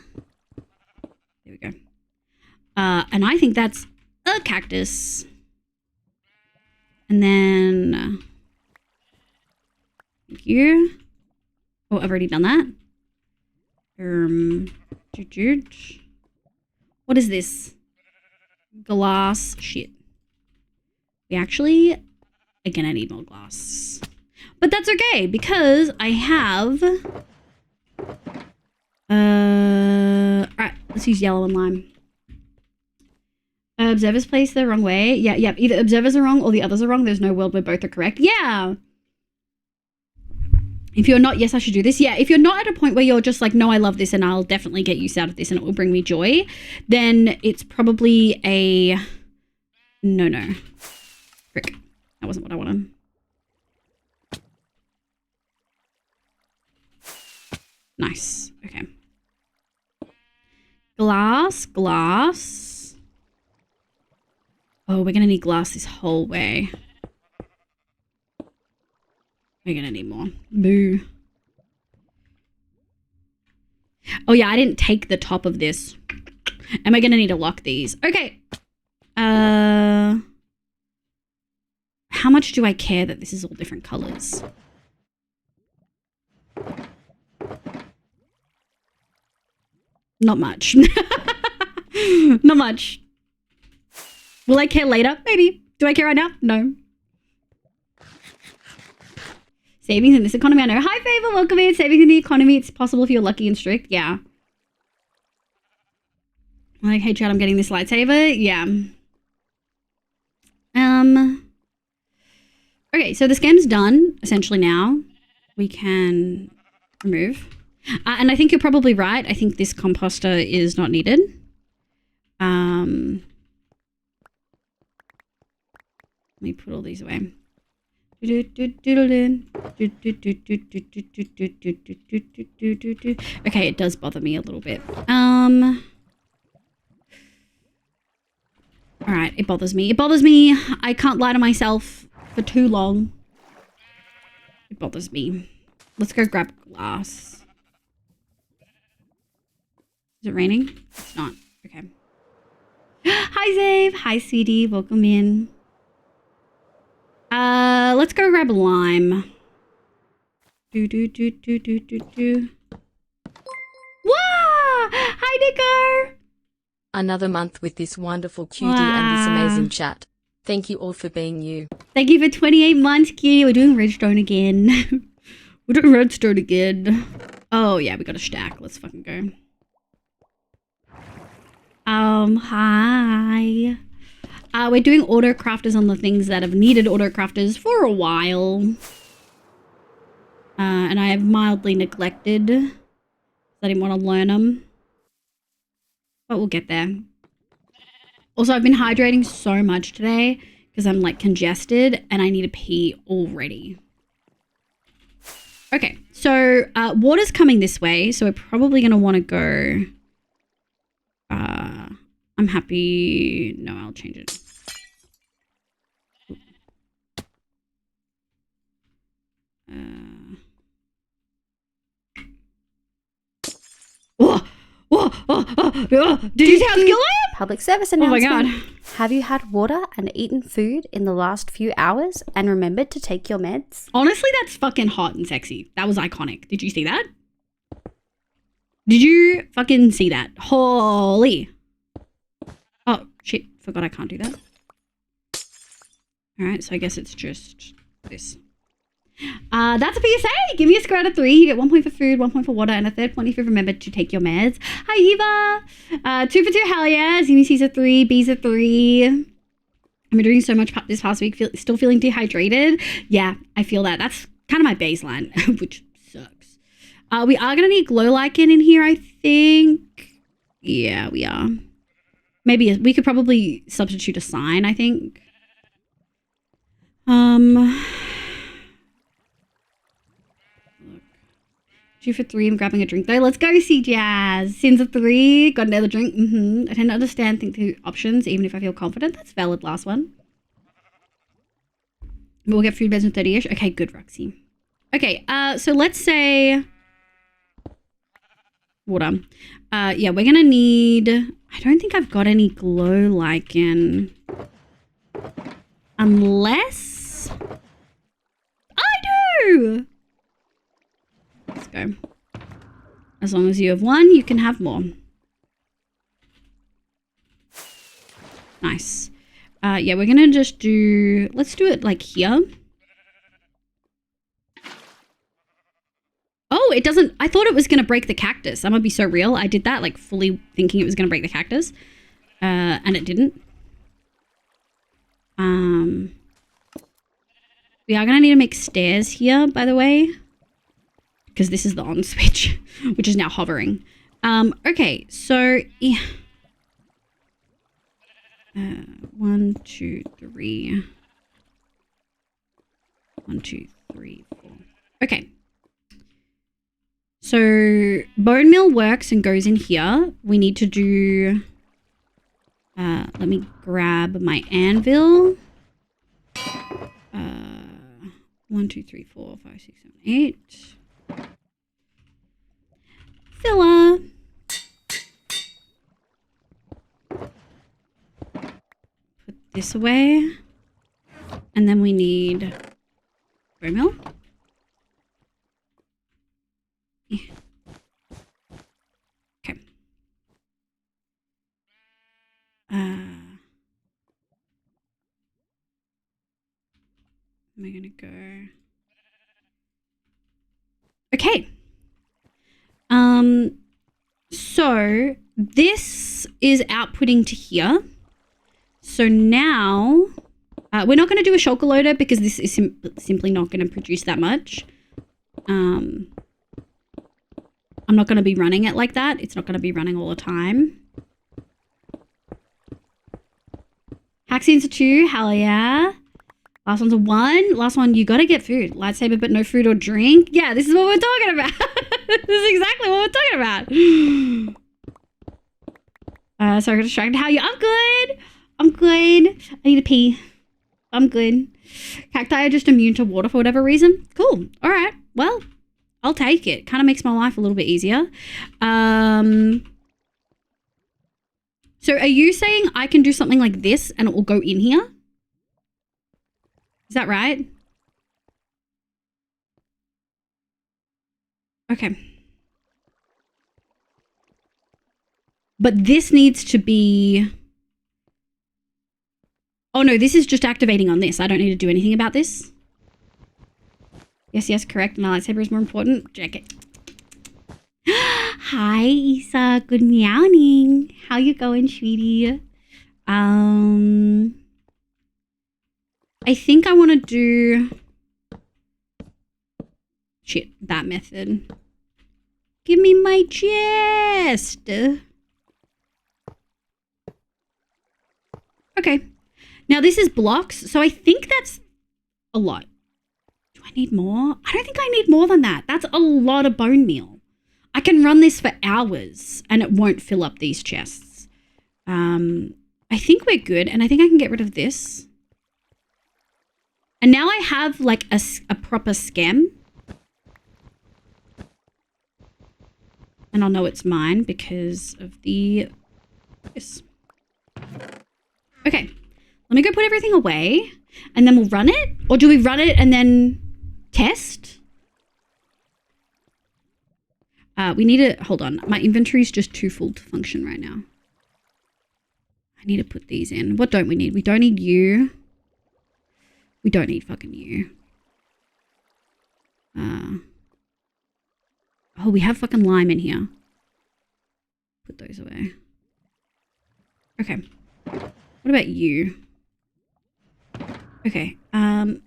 There we go. And I think that's a cactus. And then, thank you. Oh, I've already done that. What is this? Glass shit. We actually, again, I need more glass. But that's okay because I have Alright, let's use yellow and lime. Observers placed the wrong way. Yeah, either observers are wrong or the others are wrong. There's no world where both are correct. Yeah. If you're not, yes, I should do this. Yeah, if you're not at a point where you're just like, no, I love this and I'll definitely get use out of this and it will bring me joy, then it's probably a no. Frick. That wasn't what I wanted. Nice. Okay. Glass. Oh, we're going to need glass this whole way. We're going to need more. Boo. Oh, yeah, I didn't take the top of this. And we're going to need to lock these. Okay. How much do I care that this is all different colors? Not much. Not much. Will I care later? Maybe. Do I care right now? No. Savings in this economy, I know. Hi, Favor. Welcome in. Savings in the economy. It's possible if you're lucky and strict. Yeah. Like, hey, Chad, I'm getting this lightsaber. Yeah. Okay, so the scam's done, essentially now. We can remove. And I think you're probably right. I think this composter is not needed. Let me put all these away. Okay, it does bother me a little bit. Alright, it bothers me. It bothers me. I can't lie to myself for too long. It bothers me. Let's go grab glass. Is it raining? It's not. Okay. Hi, Zave. Hi, sweetie. Welcome in. Let's go grab lime. Wah! Hi, Nico. Another month with this wonderful cutie and this amazing chat. Thank you all for being you. Thank you for 28 months, cutie. We're doing redstone again. We're doing redstone again. Oh, yeah, we got a stack. Let's fucking go. Hi. We're doing auto crafters on the things that have needed auto crafters for a while. And I have mildly neglected. I didn't want to learn them. But we'll get there. Also, I've been hydrating so much today because I'm like congested and I need to pee already. Okay, so water's coming this way, so we're probably going to want to go... I'm happy... No, I'll change it. Did you see how skilled I am? Public service Oh my announcement. god. Have you had water and eaten food in the last few hours and remembered to take your meds? Honestly, that's fucking hot and sexy. That was iconic. Did you see that? Did you fucking see that? Holy. Oh, shit. Forgot I can't do that. Alright, so I guess it's just this. That's a PSA. Give me a score out of 3. You get 1 point for food, 1 point for water, and a third point if you remember to take your meds. Hi, Eva. 2 for 2. Hell yeah. C's a 3. B's a 3. I've been doing so much this past week. Still feeling dehydrated. Yeah, I feel that. That's kind of my baseline, which sucks. We are going to need glow lichen in here, I think. Yeah, we are. Maybe we could probably substitute a sign, I think. 2 for 3. I'm grabbing a drink though. Let's go see Jazz. Sin's a 3. Got another drink. I tend to understand, think through options, even if I feel confident. That's valid. Last one. We'll get food beds in 30-ish. Okay, good, Roxy. Okay, so let's say water. Yeah, we're gonna need. I don't think I've got any glow lichen. Unless I do. Let's go. As long as you have 1, you can have more. Nice. Yeah, we're gonna just do. Let's do it like here. Oh, Oh, it doesn't. I thought it was going to break the cactus. I'm going to be so real. I did that, like, fully thinking it was going to break the cactus. And it didn't. We are going to need to make stairs here, by the way. Because this is the on switch, which is now hovering. Okay, so... Yeah. 1, 2, 3. 1, 2, 3, 4. Okay. So bone meal works and goes in here. We need to do... let me grab my anvil. 1, 2, 3, 4, 5, 6, 7, 8. Filler. Put this away. And then we need bone meal. Yeah. Okay. Am I gonna go? Okay. So this is outputting to here. So now we're not going to do a shulker loader because this is simply not going to produce that much. I'm not going to be running it like that. It's not going to be running all the time. Vaccines are 2. Hell yeah. Last one's a 1. Last one, you got to get food. Lightsaber, but no food or drink. Yeah, this is what we're talking about. This is exactly what we're talking about. Sorry, I got distracted. How are you? I'm good. I'm good. I need to pee. I'm good. Cacti are just immune to water for whatever reason. Cool. All right. Well, I'll take it. Kind of makes my life a little bit easier. So are you saying I can do something like this and it will go in here? Is that right? Okay. But this needs to be... Oh no, this is just activating on this. I don't need to do anything about this. Yes, correct. My lightsaber is more important. Check it. Hi, Isa. Good meowing. How you going, sweetie? I think I want to do... Shit, that method. Give me my chest. Okay. Now this is blocks, so I think that's a lot. Do I need more? I don't think I need more than that. That's a lot of bone meal. I can run this for hours and it won't fill up these chests. I think we're good, and I think I can get rid of this. And now I have like a proper skem. And I'll know it's mine because of this. Okay. Let me go put everything away and then we'll run it. Or do we run it and then test? We need to, hold on. My inventory is just too full to function right now. I need to put these in. What don't we need? We don't need you. We don't need fucking you. Oh, we have fucking lime in here. Put those away. Okay. What about you? Okay. I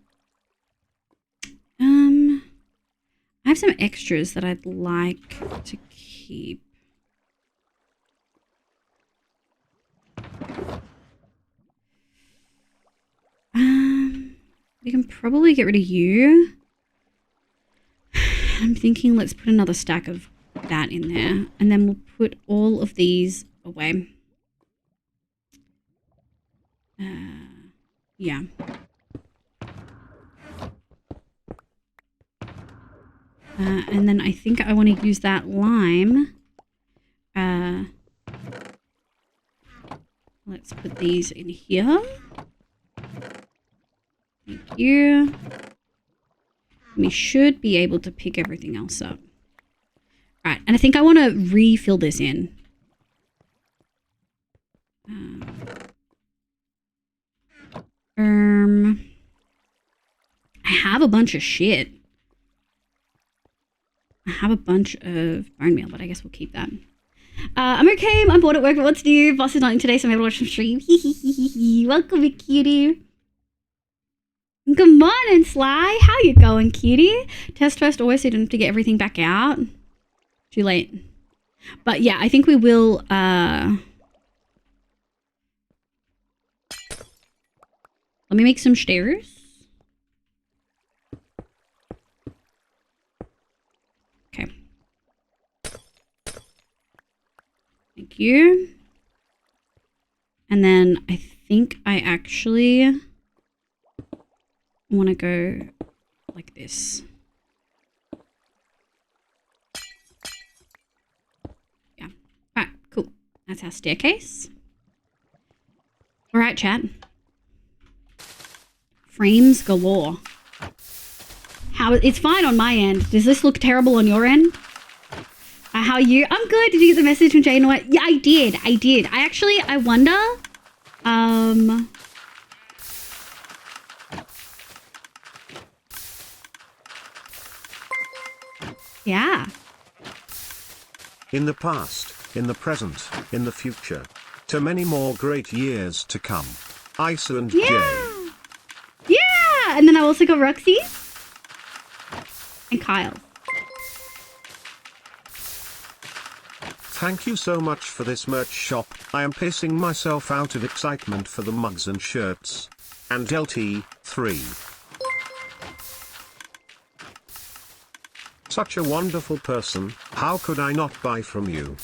have some extras that I'd like to keep. We can probably get rid of you. I'm thinking let's put another stack of that in there. And then we'll put all of these away. Yeah. And then I think I want to use that lime. Let's put these in here. Thank you. We should be able to pick everything else up. All right, and I think I want to refill this in. I have a bunch of shit. I have a bunch of bone meal, but I guess we'll keep that. I'm okay. I'm bored at work, but what's new? Boss is not in today, so I'm able to watch some stream. Welcome, cutie. Good morning, Sly. How you going, cutie? Test first, always so you don't have to get everything back out. Too late. But yeah, I think we will, let me make some stairs. Okay. Thank you. And then I think I actually want to go like this. Yeah. All right, cool. That's our staircase. All right, chat. Frames galore. It's fine on my end. Does this look terrible on your end? How are you? I'm good. Did you get the message from Jane White? Yeah, I did. I wonder. Yeah. In the past, in the present, in the future. To many more great years to come. Isa and Yeah. Jay. Yeah. And then I also got Roxy. And Kyle. Thank you so much for this merch shop. I am pissing myself out of excitement for the mugs and shirts. And LT3. Such a wonderful person. How could I not buy from you?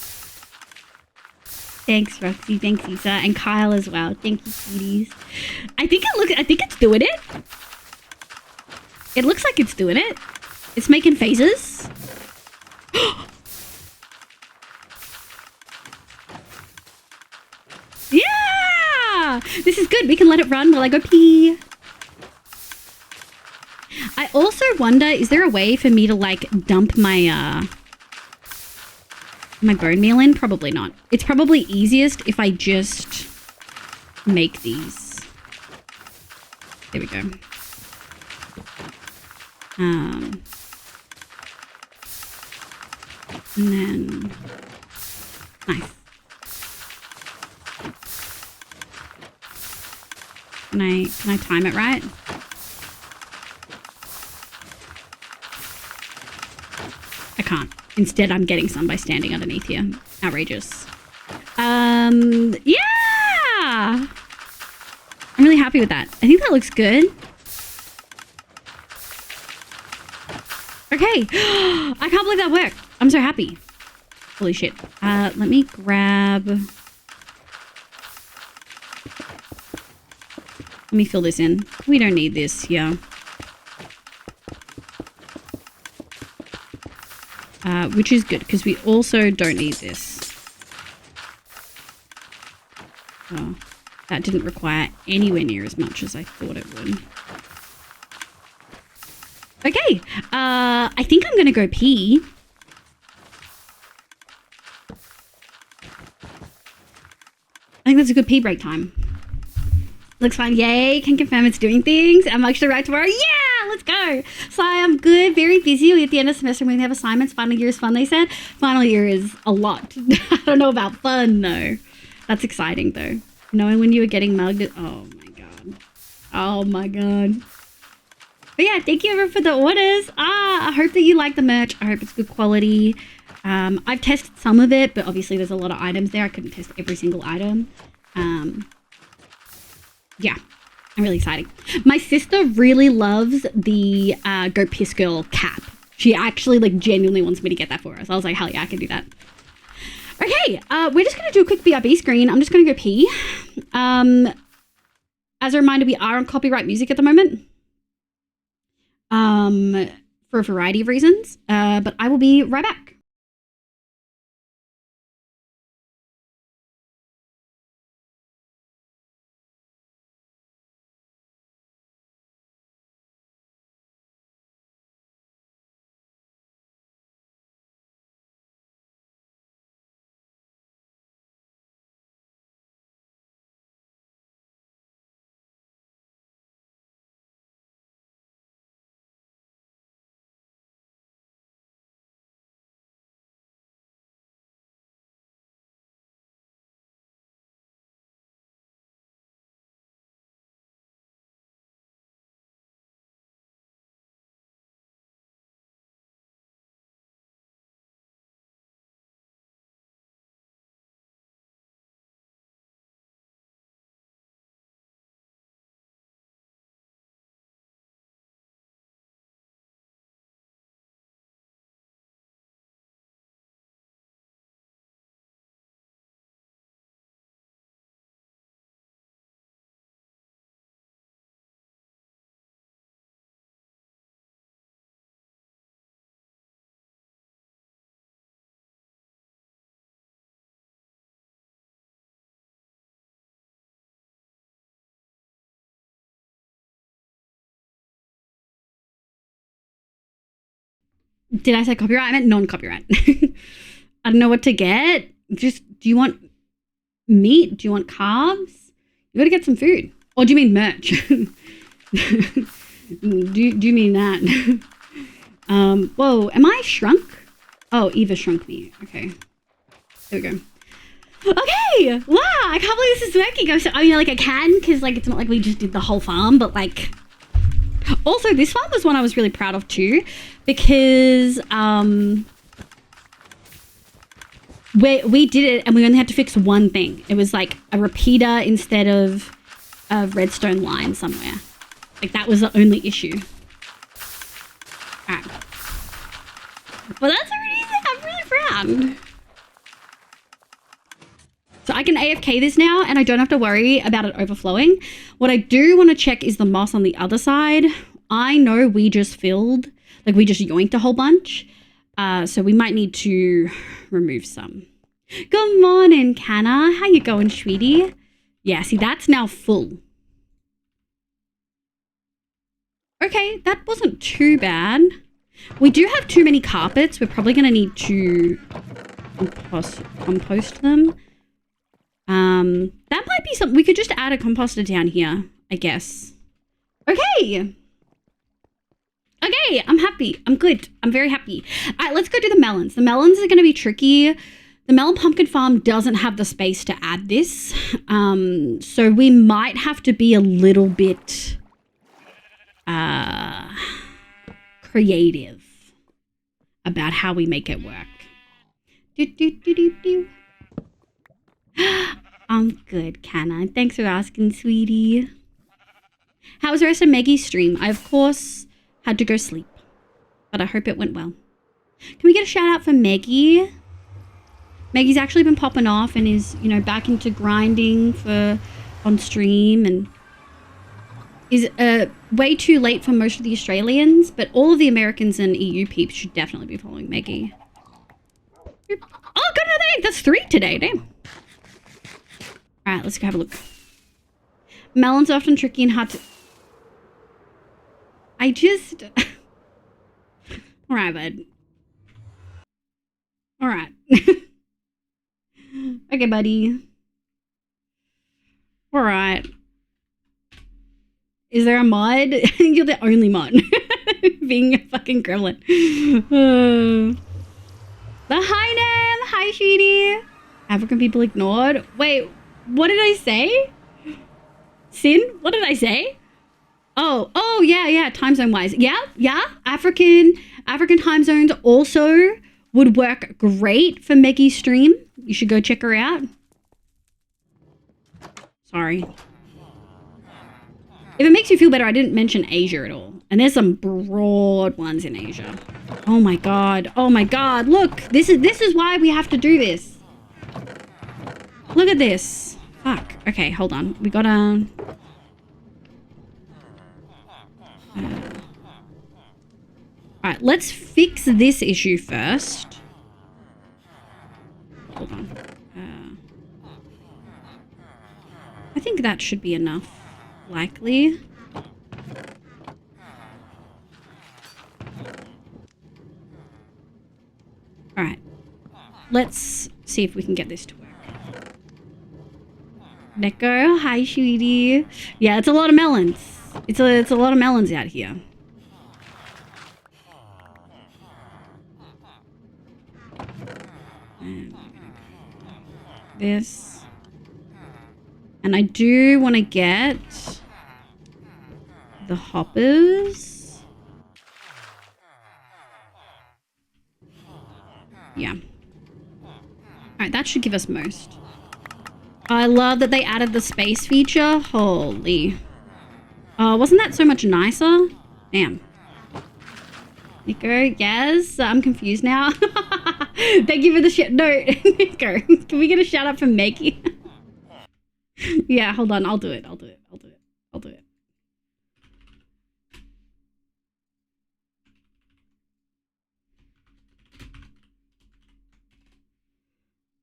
Thanks, Roxy. Thanks, Isa. And Kyle as well. Thank you, cuties. I think it's doing it. It looks like it's doing it. It's making phases. Yeah! This is good. We can let it run while I go pee. I also wonder, is there a way for me to like dump my my bone meal in? Probably not. It's probably easiest if I just make these. There we go. And then nice. Can I time it right? I can't. Instead, I'm getting some by standing underneath here. Outrageous. Yeah! I'm really happy with that. I think that looks good. Okay. I can't believe that worked. I'm so happy. Holy shit. Let me grab... Let me fill this in. We don't need this here. Which is good, because we also don't need this. Oh, that didn't require anywhere near as much as I thought it would. Okay, I think I'm going to go pee. I think that's a good pee break time. Looks fine. Yay. Can confirm it's doing things. I'm actually right tomorrow. Yeah, let's go. So I'm good. Very busy. We're at the end of the semester. We have assignments. Final year is fun, they said. Final year is a lot. I don't know about fun, though. That's exciting, though. Knowing when you were getting mugged. Oh, my God. Oh, my God. But yeah, thank you everyone for the orders. I hope that you like the merch. I hope it's good quality. I've tested some of it, but obviously there's a lot of items there. I couldn't test every single item. Yeah, I'm really excited. My sister really loves the Go Piss Girl cap. She actually like genuinely wants me to get that for her. So I was like, hell yeah, I can do that. Okay, we're just going to do a quick BRB screen. I'm just going to go pee. As a reminder, we are on copyright music at the moment. For a variety of reasons. But I will be right back. Did I say copyright? I meant non-copyright. I don't know what to get. Just, do you want meat? Do you want carbs? You gotta get some food. Or do you mean merch? do you mean that? Whoa, am I shrunk? Oh, Eva shrunk me. Okay. There we go. Okay! Wow, I can't believe this is working. I mean, like, I can, because, like, it's not like we just did the whole farm, but, like... Also, this farm was one I was really proud of, too, because, we did it, and we only had to fix one thing. It was, like, a repeater instead of a redstone line somewhere. Like, that was the only issue. Alright. Well, that's already... I'm really proud. So I can AFK this now, and I don't have to worry about it overflowing. What I do want to check is the moss on the other side. I know we just filled, like we just yoinked a whole bunch. So we might need to remove some. Good morning, Canna. How you going, sweetie? Yeah, see, that's now full. Okay, that wasn't too bad. We do have too many carpets. We're probably going to need to compost them. That might be something. We could just add a composter down here, I guess. Okay. Okay, I'm happy. I'm good. I'm very happy. All right, let's go do the melons. The melons are going to be tricky. The melon pumpkin farm doesn't have the space to add this. So we might have to be a little bit creative about how we make it work. I'm good, Canna. Thanks for asking, sweetie. How was the rest of Maggie's stream? I, of course, had to go sleep, but I hope it went well. Can we get a shout out for Maggie? Maggie's actually been popping off and is, you know, back into grinding on stream and is way too late for most of the Australians, but all of the Americans and EU peeps should definitely be following Maggie. Oh, got another egg. That's 3 today, damn. All right, let's go have a look. Melons are often tricky and hard to... I just... All right, bud. All right. Okay, buddy. All right. Is there a mod? I think you're the only mod. Being a fucking gremlin. The hi, Nam. Hi, Sheedy. African people ignored. Wait, what did I say? Sin? What did I say? Oh, yeah, time zone wise. Yeah. African time zones also would work great for Maggie's stream. You should go check her out. Sorry. If it makes you feel better, I didn't mention Asia at all. And there's some broad ones in Asia. Oh my god. Look, this is why we have to do this. Look at this. Fuck. Okay, hold on. We gotta... Alright, let's fix this issue first. Hold on. I think that should be enough. Likely. Alright. Let's see if we can get this to work. Neko, hi, sweetie. Yeah, it's a lot of melons. It's a lot of melons out here. This. And I do want to get the hoppers. Yeah. Alright, that should give us most. I love that they added the space feature. Holy. Wasn't that so much nicer? Damn. Nico, yes, I'm confused now. Thank you for the shit. No, Nico, can we get a shout out from Maggie? Yeah, hold on. I'll do it.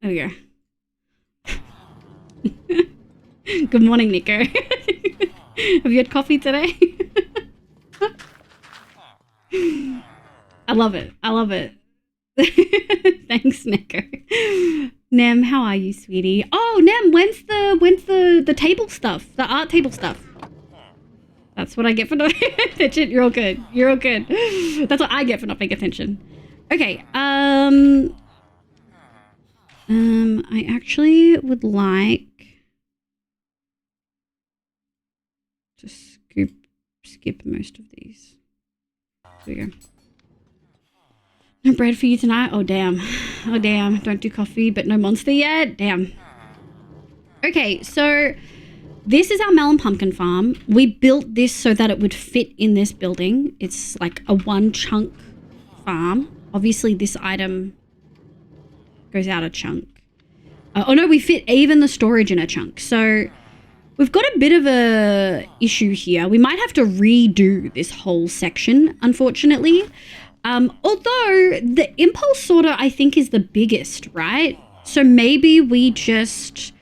There we go. Good morning, Nico. Have you had coffee today? I love it. I love it. Thanks, Neko. Nem, how are you, sweetie? Oh, Nem, when's the table stuff? The art table stuff? That's what I get for not paying attention. You're all good. You're all good. That's what I get for not paying attention. Okay. I actually would like to skip most of these. Here we go. No bread for you tonight? Oh, damn. Oh, damn. Don't do coffee, but no monster yet? Damn. Okay, so this is our melon pumpkin farm. We built this so that it would fit in this building. It's like a one chunk farm. Obviously, this item goes out a chunk. Oh, no, we fit even the storage in a chunk. So we've got a bit of a issue here. We might have to redo this whole section, unfortunately. Although the impulse sorter, I think, is the biggest, right? So maybe we just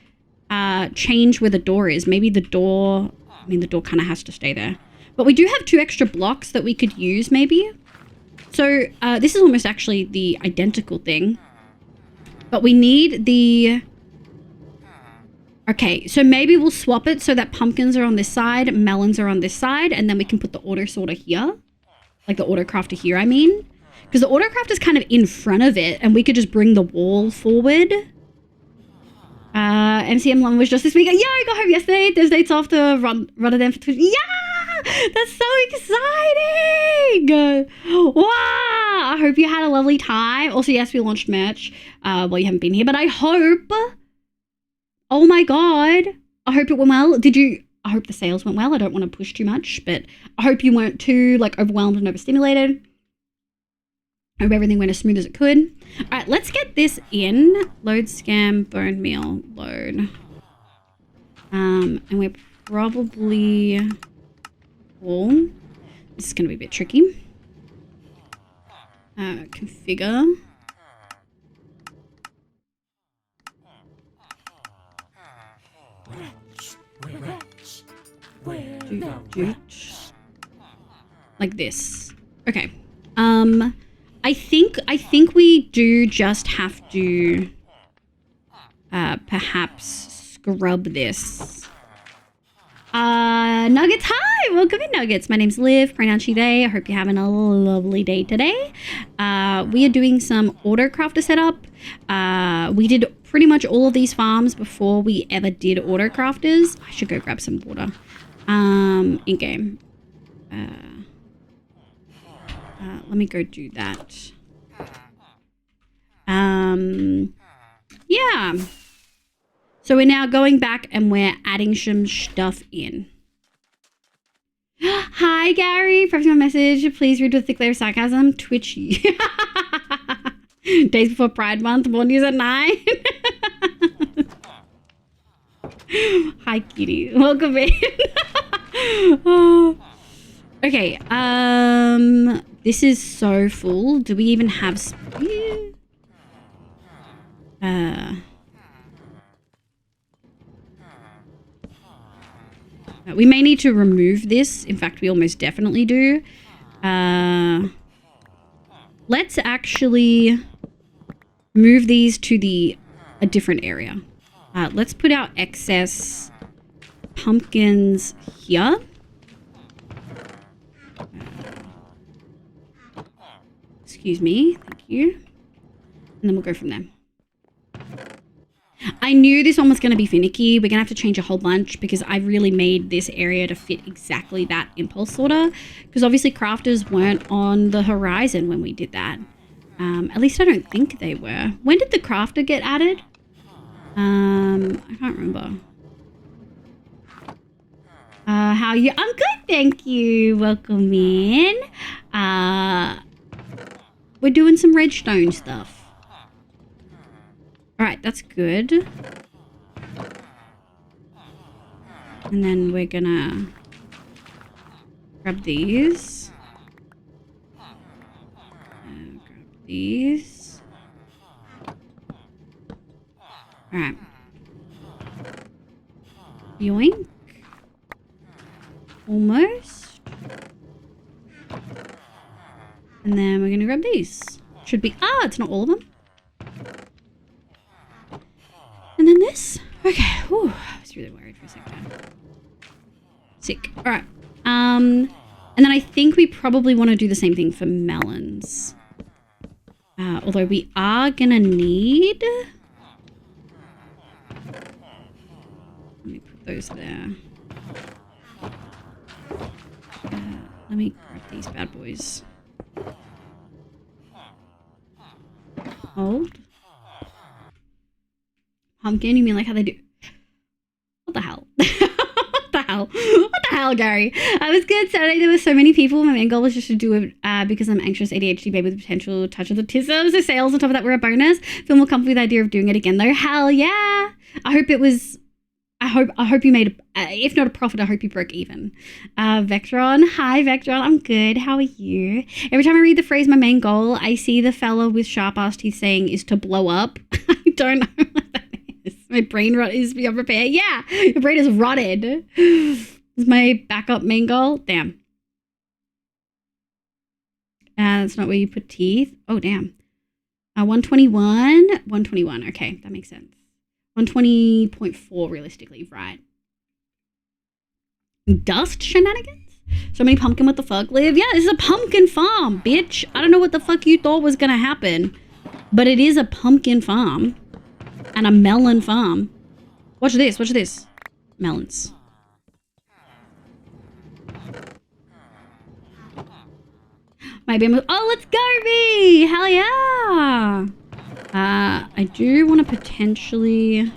change where the door is. Maybe the door kind of has to stay there. But we do have 2 extra blocks that we could use, maybe. So this is almost actually the identical thing. But we need the... Okay, so maybe we'll swap it so that pumpkins are on this side, melons are on this side, and then we can put the auto sorter here. Like the auto crafter here, I mean. Because the auto crafter is kind of in front of it, and we could just bring the wall forward. MCM Lum was just this week. Yeah, I got home yesterday. Thursday's off to Rotterdam for Twitch. Yeah! That's so exciting! Wow! I hope you had a lovely time. Also, yes, we launched merch while you haven't been here, but I hope... Oh my god. I hope it went well. I hope the sales went well. I don't want to push too much, but I hope you weren't too overwhelmed and overstimulated. I hope everything went as smooth as it could. All right, let's get this in. Load scam, bone meal, load. And we're probably full. This is going to be a bit tricky. Configure. Like this. Okay. I think we do just have to perhaps scrub this. Nuggets, hi! Welcome in, Nuggets. My name's Liv, pronoun she, they. I hope you're having a lovely day today. We are doing some auto crafter setup. We did pretty much all of these farms before we ever did auto crafters. I should go grab some water. In game. Let me go do that. Yeah. So we're now going back and we're adding some stuff in. Hi, Gary. Prefacing my message. Please read with thick layer of sarcasm. Twitchy. Days before Pride Month. Born news at 9. Hi, kitty. Welcome in. Okay. This is so full. Do we even have space? We may need to remove this. In fact, we almost definitely do. Let's actually move these to a different area. Let's put our excess pumpkins here. Excuse me. Thank you. And then we'll go from there. I knew this one was going to be finicky. We're going to have to change a whole bunch because I really made this area to fit exactly that impulse sorter. Because obviously crafters weren't on the horizon when we did that. At least I don't think they were. When did the crafter get added? I can't remember. How are you? I'm good, thank you. Welcome in. We're doing some redstone stuff. Alright, that's good. And then we're gonna grab these. Grab these. Alright. Yoink. Almost. And then we're gonna grab these. Should be, it's not all of them. And then this. Okay, whew, I was really worried for a second. Sick, all right. And then I think we probably want to do the same thing for melons. Although we are gonna need... Let me put those there. Let me grab these bad boys. Hold. Pumpkin, you mean like how they do? What the hell? What the hell? What the hell, Gary? I was good Saturday. There were so many people. My main goal was just to do it because I'm anxious ADHD baby with potential touch of autism. So sales on top of that were a bonus. Feel more comfortable with the idea of doing it again though. Hell yeah. I hope it was... I hope you made, if not a profit, I hope you broke even. Vectron. Hi, Vectron. I'm good. How are you? Every time I read the phrase, my main goal, I see the fella with sharp-ass teeth saying is to blow up. I don't know what that is. My brain is beyond repair. Yeah, your brain is rotted. Is my backup main goal? Damn. That's not where you put teeth. Oh, damn. 121. 121. Okay, that makes sense. 120.4 realistically, right? Dust shenanigans? So many pumpkin, what the fuck, Liv? Yeah, this is a pumpkin farm, bitch. I don't know what the fuck you thought was gonna happen, but it is a pumpkin farm and a melon farm. Watch this, watch this. Melons. My BM was, oh, let's go, B! Hell yeah! I do want to potentially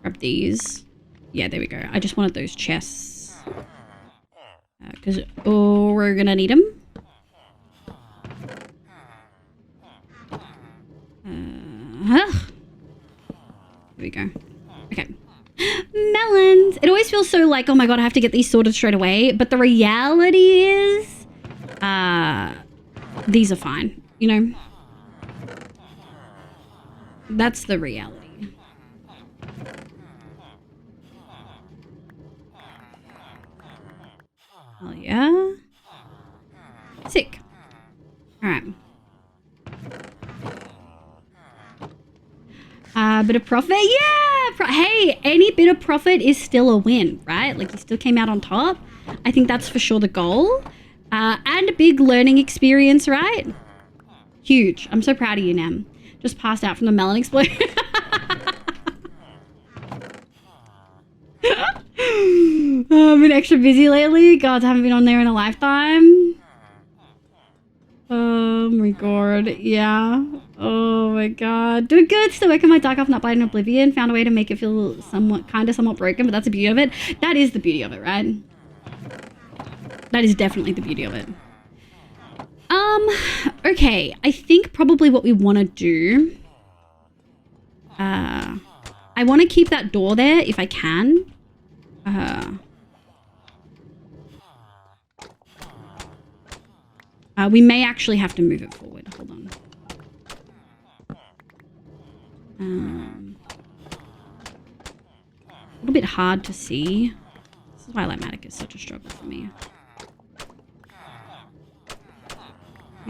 grab these. Yeah, there we go. I just wanted those chests. Because we're going to need them. There we go. Okay. Melons. It always feels so like, oh my god, I have to get these sorted straight away. But the reality is, these are fine, you know? That's the reality. Oh yeah. Sick. All right. Bit of profit. Yeah. Hey, any bit of profit is still a win, right? Like you still came out on top. I think that's for sure the goal. And a big learning experience, right? Huge. I'm so proud of you, Nam. Just passed out from the melon explosion. I've been extra busy lately. God, I haven't been on there in a lifetime. Oh my god. Yeah. Oh my god. Doing good. Still working my dark off not biting oblivion. Found a way to make it feel somewhat broken, but that's the beauty of it. That is the beauty of it, right? That is definitely the beauty of it. Okay, I think probably what we want to do, I want to keep that door there if I can. We may actually have to move it forward. Hold on. A little bit hard to see. This is why Lightmatic is such a struggle for me.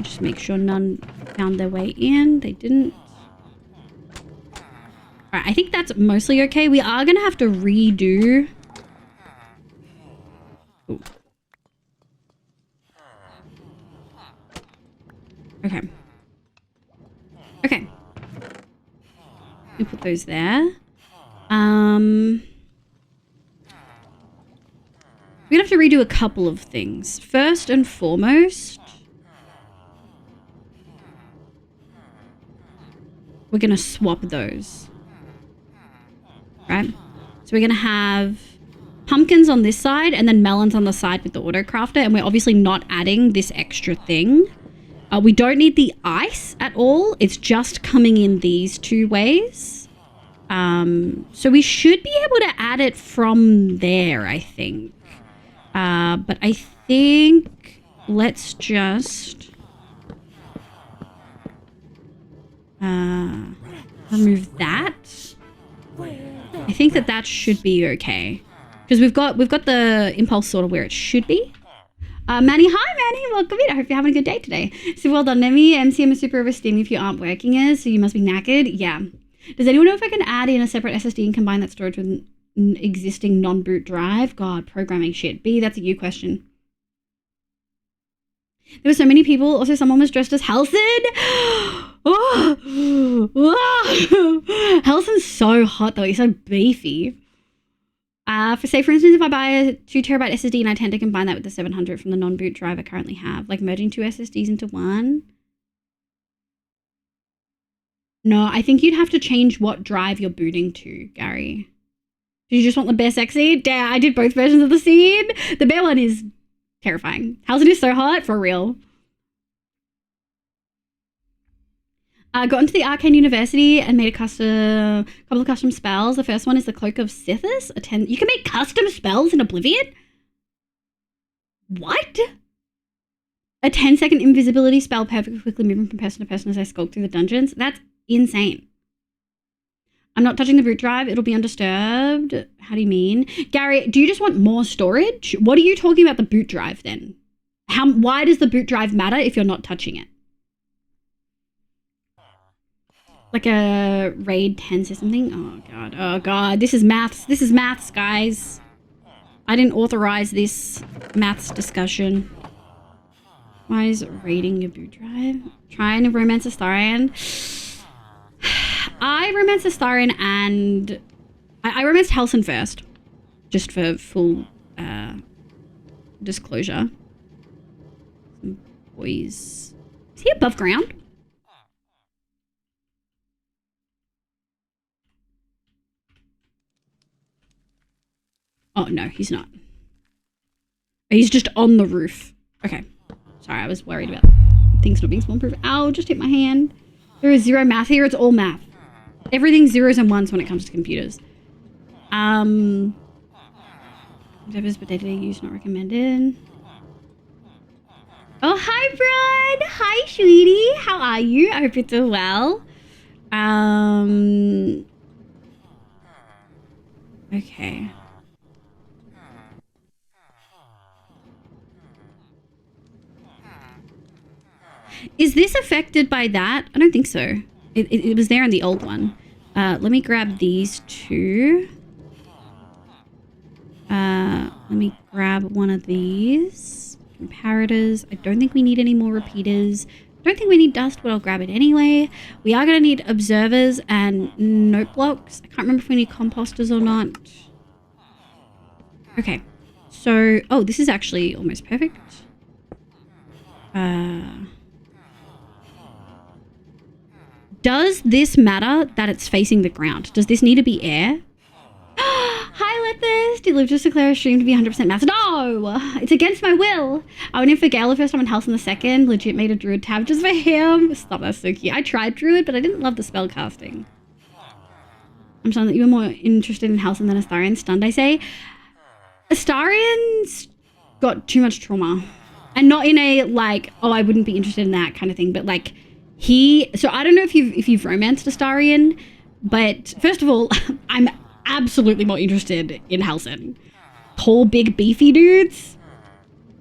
Just make sure none found their way in. They didn't. Alright, I think that's mostly okay. We are going to have to redo. Ooh. Okay. Okay. We put those there. We're going to have to redo a couple of things. First and foremost, we're going to swap those. Right? So we're going to have pumpkins on this side and then melons on the side with the autocrafter. And we're obviously not adding this extra thing. We don't need the ice at all. It's just coming in these two ways. So we should be able to add it from there, I think. But I think let's just remove that. I think that should be okay because we've got the impulse sorter where it should be. Manny, hi Manny, welcome in. I hope you're having a good day today. So well done, Nemi. MCM is super oversteam if you aren't working as, so you must be knackered. Yeah. Does anyone know if I can add in a separate SSD and combine that storage with an existing non-boot drive? God, programming shit. B, that's a you question. There were so many people. Also, someone was dressed as Halcyon. Oh, Halcyon's so hot though. He's so beefy. For instance, if I buy a 2TB SSD and I tend to combine that with the 700 from the non-boot drive I currently have, like merging 2 SSDs into one. No, I think you'd have to change what drive you're booting to, Gary. Do you just want the bear sexy? Yeah, I did both versions of the scene. The bear one is terrifying. Halcyon is so hot, for real. Got into the Arcane University and made a couple of custom spells. The first one is the Cloak of Sithis. You can make custom spells in Oblivion? What? A 10-second invisibility spell, perfectly quickly moving from person to person as I skulk through the dungeons. That's insane. I'm not touching the boot drive. It'll be undisturbed. How do you mean? Gary, do you just want more storage? What are you talking about the boot drive then? Why does the boot drive matter if you're not touching it? Like a RAID 10 system thing? Oh god, this is maths, guys. I didn't authorize this maths discussion. Why is raiding your boot drive? Trying to romance Astarion. I romanced Astarion and I romanced Halcyon first, just for full disclosure. Some boys. Is he above ground? Oh, no, he's not. He's just on the roof. Okay. Sorry, I was worried about things not being spawn-proof. Ow, just hit my hand. There is zero math here. It's all math. Everything's zeros and ones when it comes to computers. Whatever's but day-to-day use not recommended. Oh, hi, Brad. Hi, sweetie. How are you? I hope you're doing well. Okay. Is this affected by that? I don't think so. It was there in the old one. Let me grab these two. Let me grab one of these. Comparators. I don't think we need any more repeaters. I don't think we need dust, but I'll grab it anyway. We are going to need observers and note blocks. I can't remember if we need composters or not. Okay. So, oh, this is actually almost perfect. Does this matter that it's facing the ground? Does this need to be air? Hi, Lethis. Did Liv just declare a stream to be 100% mass? No! It's against my will. I went in for Gale the first time and Halcyon the second. Legit made a Druid tab just for him. Stop, that's so cute. I tried Druid, but I didn't love the spell casting. I'm stunned that you were more interested in Halcyon than Astarion. Stunned, I say. Astarion's got too much trauma. And not in a, like, oh, I wouldn't be interested in that kind of thing, but, like, so I don't know if you've romanced Astarion, but first of all, I'm absolutely more interested in Halcyon. Tall, big, beefy dudes.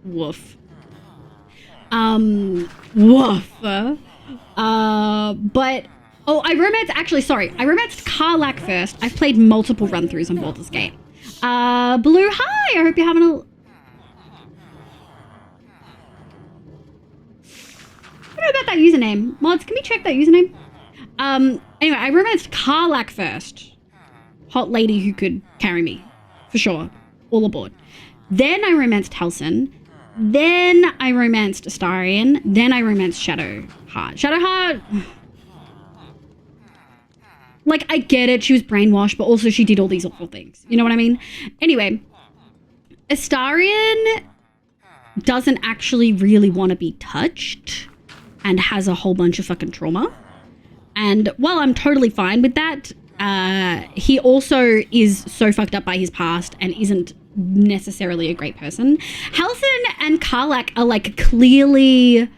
Woof. Woof. But, oh, I romanced Karlak first. I've played multiple run-throughs on Baldur's Gate. Blue, hi! I hope you're having a... I don't know about that username. Mods, can we check that username? Anyway, I romanced Karlak first. Hot lady who could carry me. For sure. All aboard. Then I romanced Halcyon. Then I romanced Astarion. Then I romanced Shadowheart. Shadowheart... Like, I get it. She was brainwashed, but also she did all these awful things. You know what I mean? Anyway. Astarion doesn't actually really want to be touched. And has a whole bunch of fucking trauma. And while I'm totally fine with that, he also is so fucked up by his past and isn't necessarily a great person. Halcyon and Karlak are, like, clearly...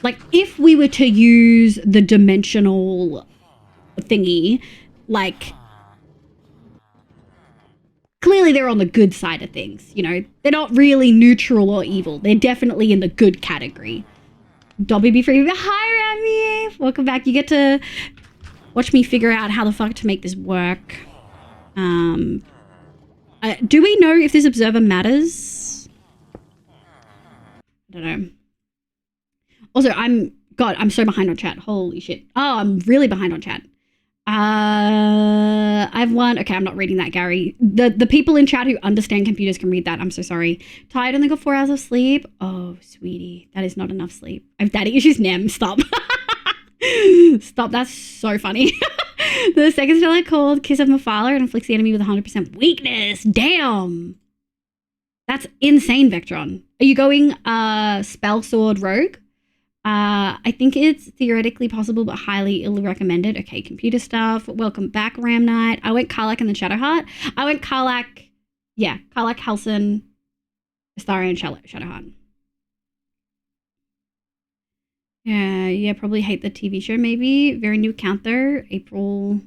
Like, if we were to use the dimensional thingy, like... clearly they're on the good side of things. You know, they're not really neutral or evil. They're definitely in the good category. Dobby be free. Hi, Rami. Welcome back. You get to watch me figure out how the fuck to make this work. Do we know if this observer matters? I don't know. Also, I'm so behind on chat. Holy shit. Oh, I'm really behind on chat. I've won. Okay, I'm not reading that, Gary. The people in chat who understand computers can read that. I'm so sorry. Tired, only got 4 hours of sleep. Oh, sweetie, that is not enough sleep. I have daddy issues. Nem, stop. Stop. That's so funny. The second spell I called Kiss of Mephala and inflicts the enemy with 100% weakness. Damn. That's insane, Vectron. Are you going spell sword rogue? I think it's theoretically possible, but highly ill-recommended. Okay, computer stuff. Welcome back, Ram Knight. I went Karlach and then Shadowheart. I went Karlach, yeah, Karlach, Halsin, Astarion, Shadowheart. Yeah, probably hate the TV show, maybe. Very new account, though. April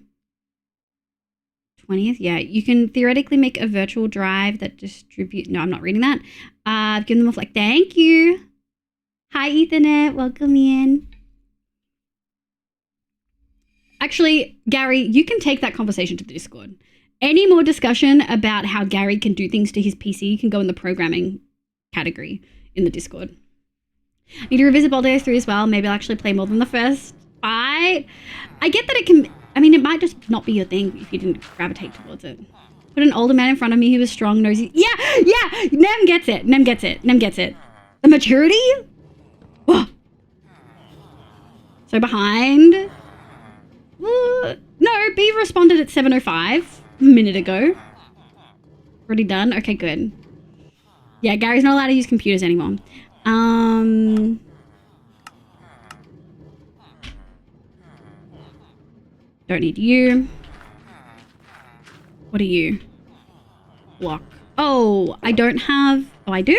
20th. Yeah, you can theoretically make a virtual drive that distribute... No, I'm not reading that. I've given them a flag. Thank you. Hi, Ethernet. Welcome in. Actually, Gary, you can take that conversation to the Discord. Any more discussion about how Gary can do things to his PC can go in the programming category in the Discord. I need to revisit Baldur's 3 as well. Maybe I'll actually play more than the first fight. I get that it can... I mean, it might just not be your thing if you didn't gravitate towards it. Put an older man in front of me who was strong, nosy... Yeah! Nem gets it. The maturity... Whoa. So behind. No, B responded at 7:05 a minute ago. Already done. Okay, good. Yeah, Gary's not allowed to use computers anymore. Don't need you. What are you? Block. Oh, I don't have... Oh, I do.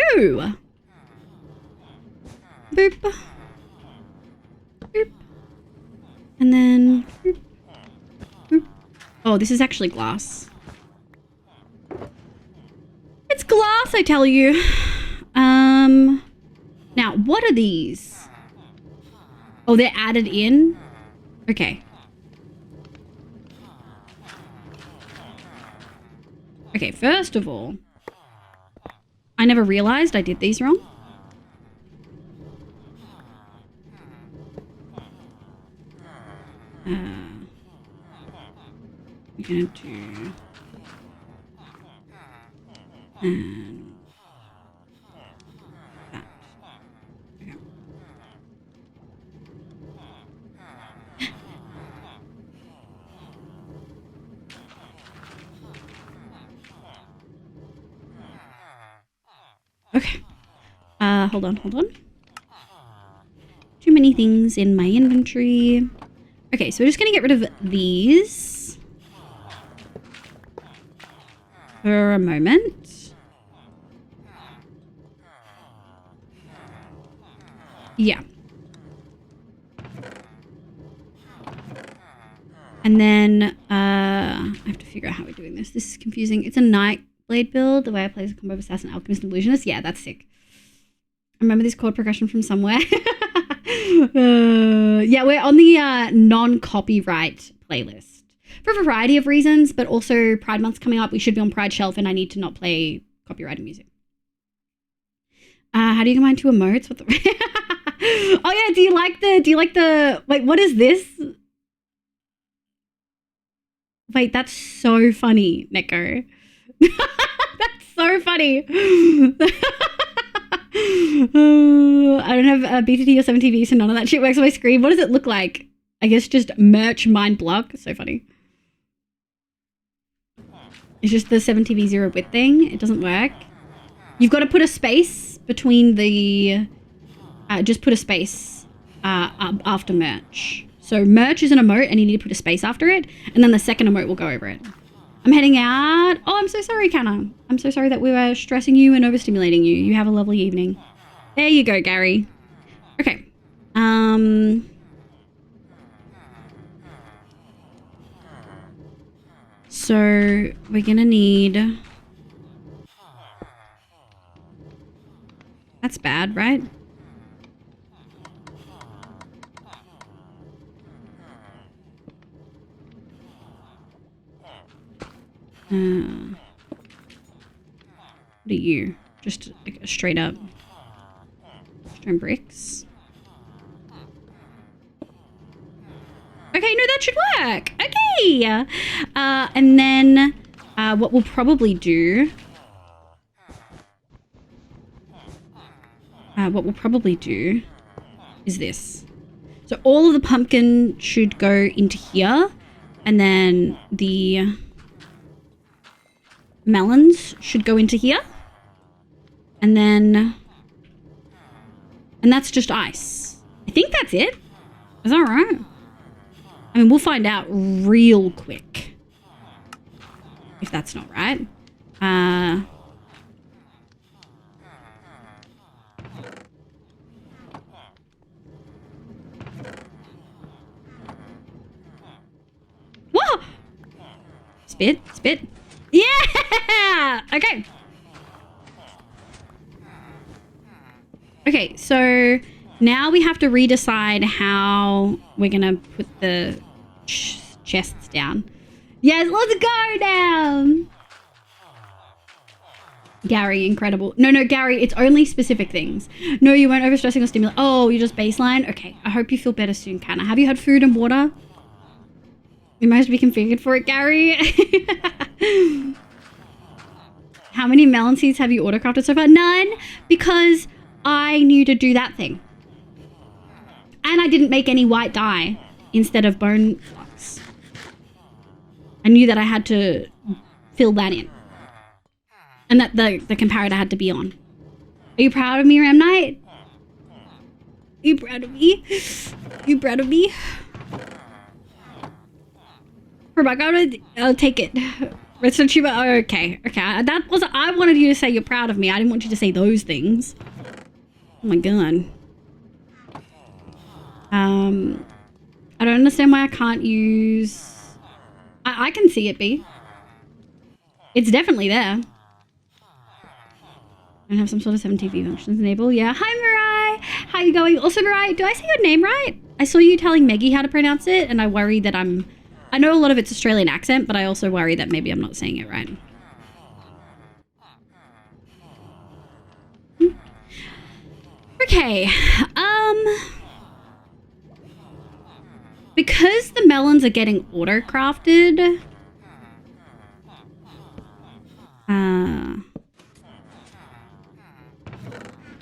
Boop. Boop. And then... Boop. Boop. Oh, this is actually glass. It's glass, I tell you. Now, what are these? Oh, they're added in? Okay. Okay, first of all, I never realized I did these wrong. We're gonna do and that. Okay. Hold on. Too many things in my inventory. Okay, so we're just gonna get rid of these for a moment. Yeah. And then I have to figure out how we're doing this. This is confusing. It's a Nightblade build. The way I play is a combo of Assassin, Alchemist, and Illusionist. Yeah, that's sick. I remember this chord progression from somewhere. Yeah, we're on the non-copyright playlist for a variety of reasons, but also Pride Month's coming up. We should be on Pride Shelf, and I need to not play copyrighted music. How do you combine two emotes? What the? Oh yeah, do you like the? Wait, what is this? Wait, that's so funny, Neko. That's so funny. I don't have a BTT or 7TV, so none of that shit works on my screen. What does it look like? I guess just merch mind block. So funny. It's just the 7TV 0 bit thing. It doesn't work. You've got to put a space between the... just put a space after merch. So merch is an emote and you need to put a space after it. And then the second emote will go over it. I'm heading out. Oh, I'm so sorry, Kanna. I'm so sorry that we were stressing you and overstimulating you. You have a lovely evening. There you go, Gary. Okay. So we're gonna need That's bad, right? What are you? Just like, straight up stone bricks. Okay, no, that should work. Okay. And then what we'll probably do... is this. So all of the pumpkin should go into here. And then the melons should go into here. And then... and that's just ice. I think that's it. Is that right? I mean, we'll find out real quick. If that's not right. Whoa! Spit, spit. Yeah! Okay. Okay, so now we have to redecide how we're gonna put the chests down. Yes, let's go down! Gary, incredible. No, Gary, it's only specific things. No, you weren't overstressing or stimulating. Oh, you're just baseline? Okay, I hope you feel better soon, Kanna. Have you had food and water? You must be configured for it, Gary. How many melon seeds have you autocrafted so far? None, because I knew to do that thing. And I didn't make any white dye instead of bone blocks. I knew that I had to fill that in. And that the comparator had to be on. Are you proud of me, Ram Knight? Are you proud of me? Are you proud of me? I'll take it. Resourcepacks. Okay. That was. I wanted you to say you're proud of me. I didn't want you to say those things. Oh my god. I don't understand why I can't use... I can see it, B. It's definitely there. And have some sort of 7TV functions enabled. Yeah. Hi, Mirai. How you going? Also, Mirai, do I say your name right? I saw you telling Meggie how to pronounce it, and I worry that I know a lot of it's Australian accent, but I also worry that maybe I'm not saying it right. Okay. Because the melons are getting auto-crafted...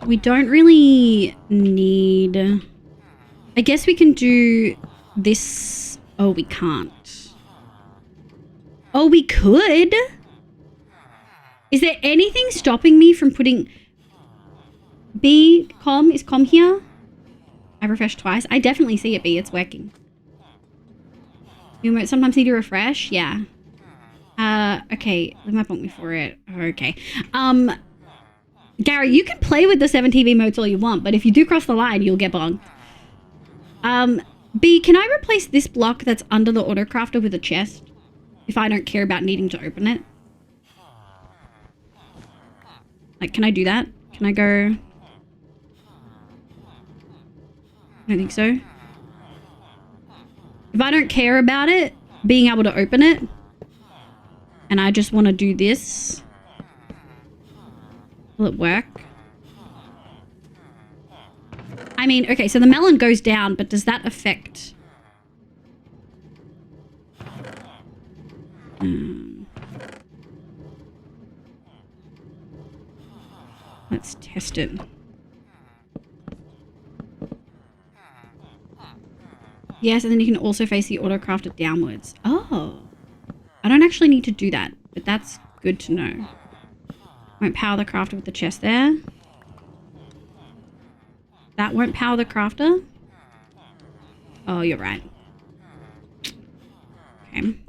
we don't really need... I guess we can do this... Oh, we can't. Oh, we could? Is there anything stopping me from putting... B, com? Is com here? I refreshed twice. I definitely see it, B. It's working. You might sometimes need to refresh? Yeah. Okay. Leave my bunk before it. Okay. Gary, you can play with the 7TV modes all you want, but if you do cross the line, you'll get bonked. B, can I replace this block that's under the autocrafter with a chest? If I don't care about needing to open it? Like, can I do that? Can I go... I don't think so. If I don't care about it, being able to open it, and I just want to do this, will it work? I mean, okay, so the melon goes down, but does that affect... Let's test it. Yes, and then you can also face the autocrafted downwards. Oh. I don't actually need to do that, but that's good to know. Won't power the crafter with the chest there. That won't power the crafter? Oh, you're right. Okay.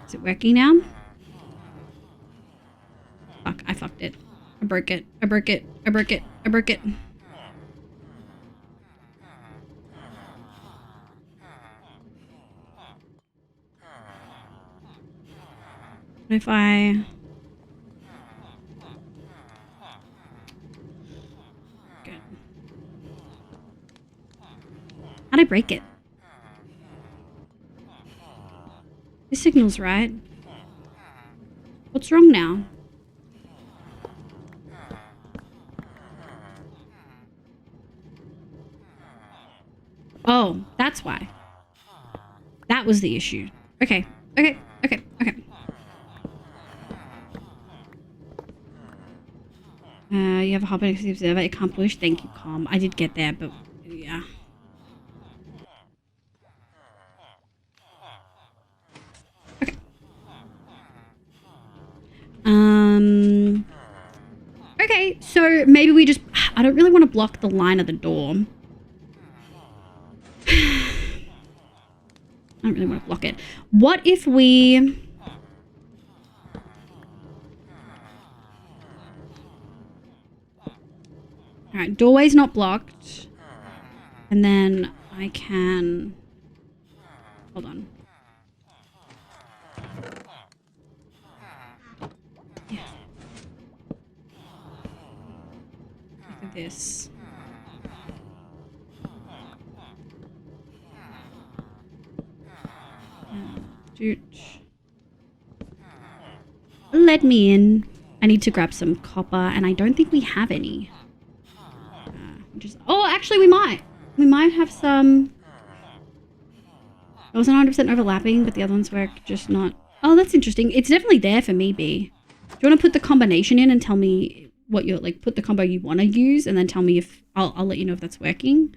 Is it working now? Fuck, I fucked it. I broke it. I broke it. I broke it. I broke it. What if I... Good. How'd I break it? This signal's right. What's wrong now? Oh, that's why. That was the issue. Okay. Okay. Okay. Okay. You have a hop and observer. It can't push. Thank you, Calm. I did get there, but yeah. Okay. Okay, so maybe we just... I don't really want to block the line of the door. I don't really want to block it. What if we... Alright, doorway's not blocked. And then I can... Hold on. Yeah. Look at this. Dude. Let me in. I need to grab some copper, and I don't think we have any. Oh, actually, we might. We might have some. It wasn't 100% overlapping, but the other ones were just not. Oh, that's interesting. It's definitely there for me, B. Do you want to put the combination in and tell me what you're like? Put the combo you want to use, and then tell me if I'll let you know if that's working.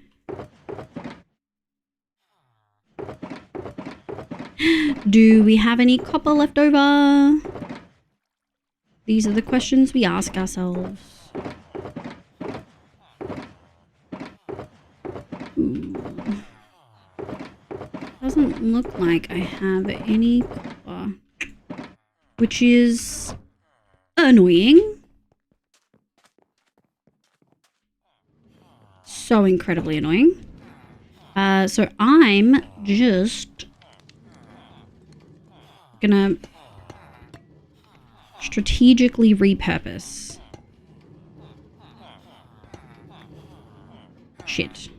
Do we have any copper left over? These are the questions we ask ourselves. Doesn't look like I have any copper, which is annoying. So incredibly annoying. So I'm just gonna strategically repurpose. Shit.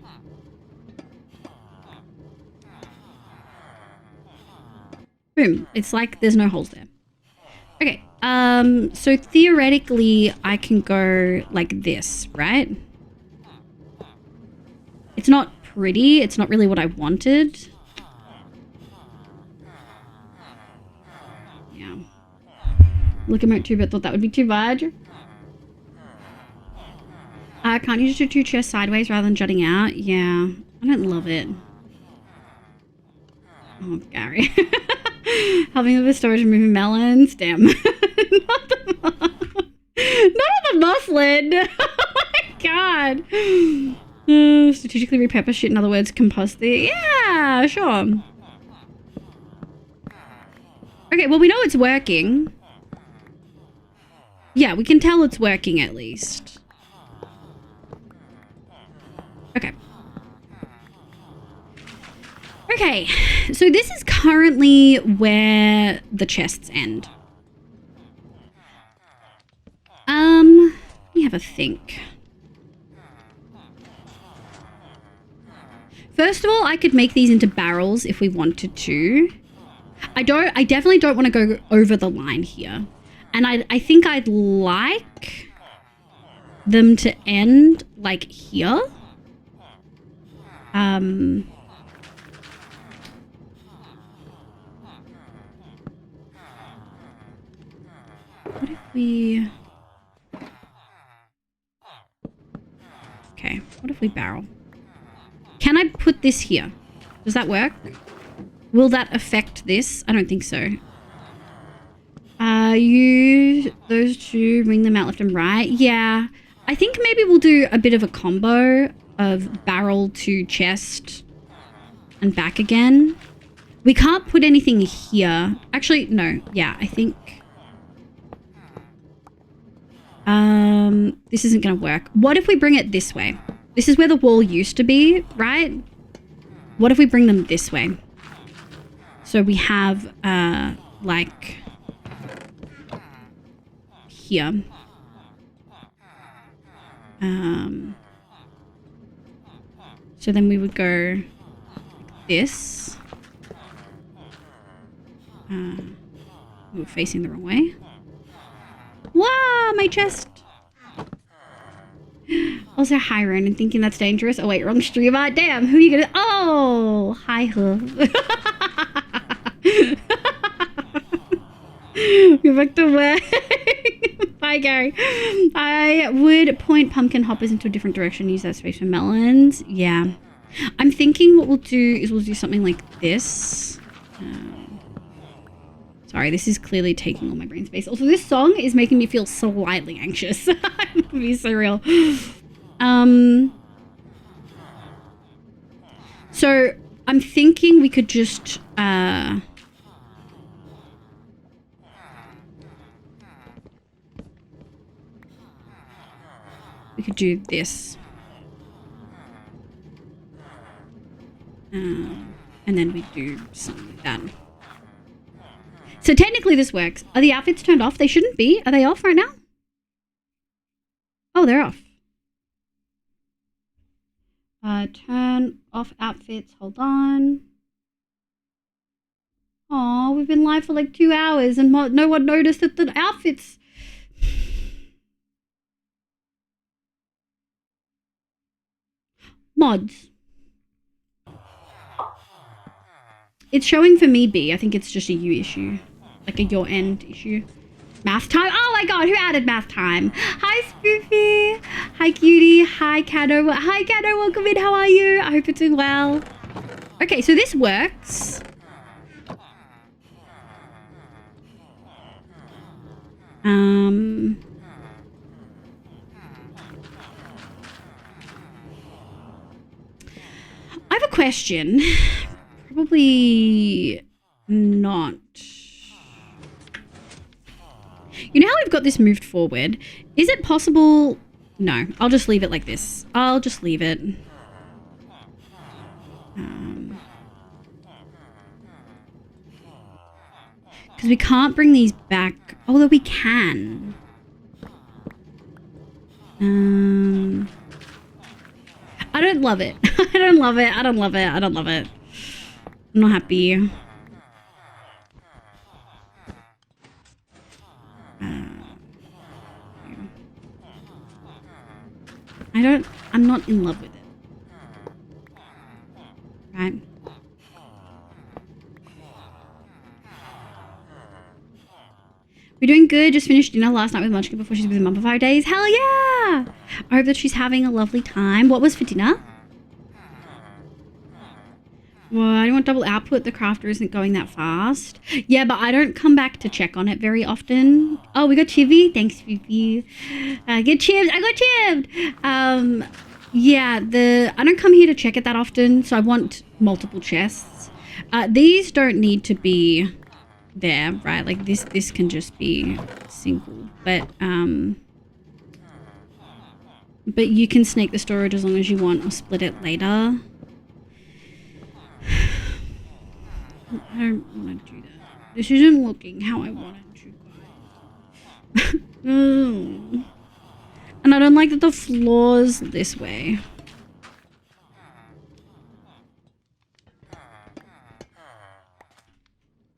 Boom. It's like there's no holes there. Okay. So theoretically I can go like this, right? It's not pretty. It's not really what I wanted. Yeah. Look at my tube. I thought that would be too bad. Can't you just do two chests sideways rather than jutting out? Yeah. I don't love it. Oh, Gary. Helping with the storage and moving melons. Damn. Not the muslin. Oh my god. Strategically repurpose shit. In other words, compost the... Yeah, sure. Okay, well, we know it's working. Yeah, we can tell it's working at least. Okay. Okay, so this is currently where the chests end. Let me have a think. First of all, I could make these into barrels if we wanted to. I definitely don't want to go over the line here. And I think I'd like them to end like here. What if we... Okay, what if we barrel? Can I put this here? Does that work? Will that affect this? I don't think so. Use those two, ring them out left and right. Yeah, I think maybe we'll do a bit of a combo of barrel to chest and back again. We can't put anything here. Actually, no. Yeah, I think... this isn't going to work. What if we bring it this way? This is where the wall used to be, right? What if we bring them this way? So we have, like, here. So then we would go like this. We're facing the wrong way. Wow, my chest. Also, hi, Ronan, thinking that's dangerous. Oh, wait, wrong streamer. Damn, who are you gonna... Oh, hi, Hoof. Go back to work. Bye, Gary. I would point pumpkin hoppers into a different direction. Use that space for melons. Yeah. I'm thinking what we'll do is we'll do something like this. Sorry, this is clearly taking all my brain space. Also, this song is making me feel slightly anxious. I'm gonna be so real. So I'm thinking we could just we could do this. And then we do something like that. So technically this works. Are the outfits turned off? They shouldn't be. Are they off right now? Oh, they're off. Turn off outfits. Hold on. Oh, we've been live for like 2 hours and no one noticed that the outfits... Mods. It's showing for me B. I think it's just a you issue. Like a your end issue. Math time? Oh my god, who added math time? Hi, Spoofy. Hi, cutie. Hi, Cado. Hi, Cado. Welcome in. How are you? I hope you're doing well. Okay, so this works. I have a question. Probably not. You know how we've got this moved forward? Is it possible? No, I'll just leave it like this. I'll just leave it. Because we can't bring these back. Although we can. I don't love it. I don't love it. I don't love it. I don't love it. I'm not happy. I'm not in love with it. Right? We're doing good. Just finished dinner last night with Munchkin before she's with Mum for 5 days. Hell yeah! I hope that she's having a lovely time. What was for dinner? Well, I don't want double output. The crafter isn't going that fast. Yeah, but I don't come back to check on it very often. Oh, we got Chivy. Thanks, Fifi. Get chipped. I got chipped. Yeah, I don't come here to check it that often, so I want multiple chests. These don't need to be there, right? Like this can just be single. But you can snake the storage as long as you want or split it later. I don't want to do that. This isn't looking how I want it to. And I don't like that the floor's this way.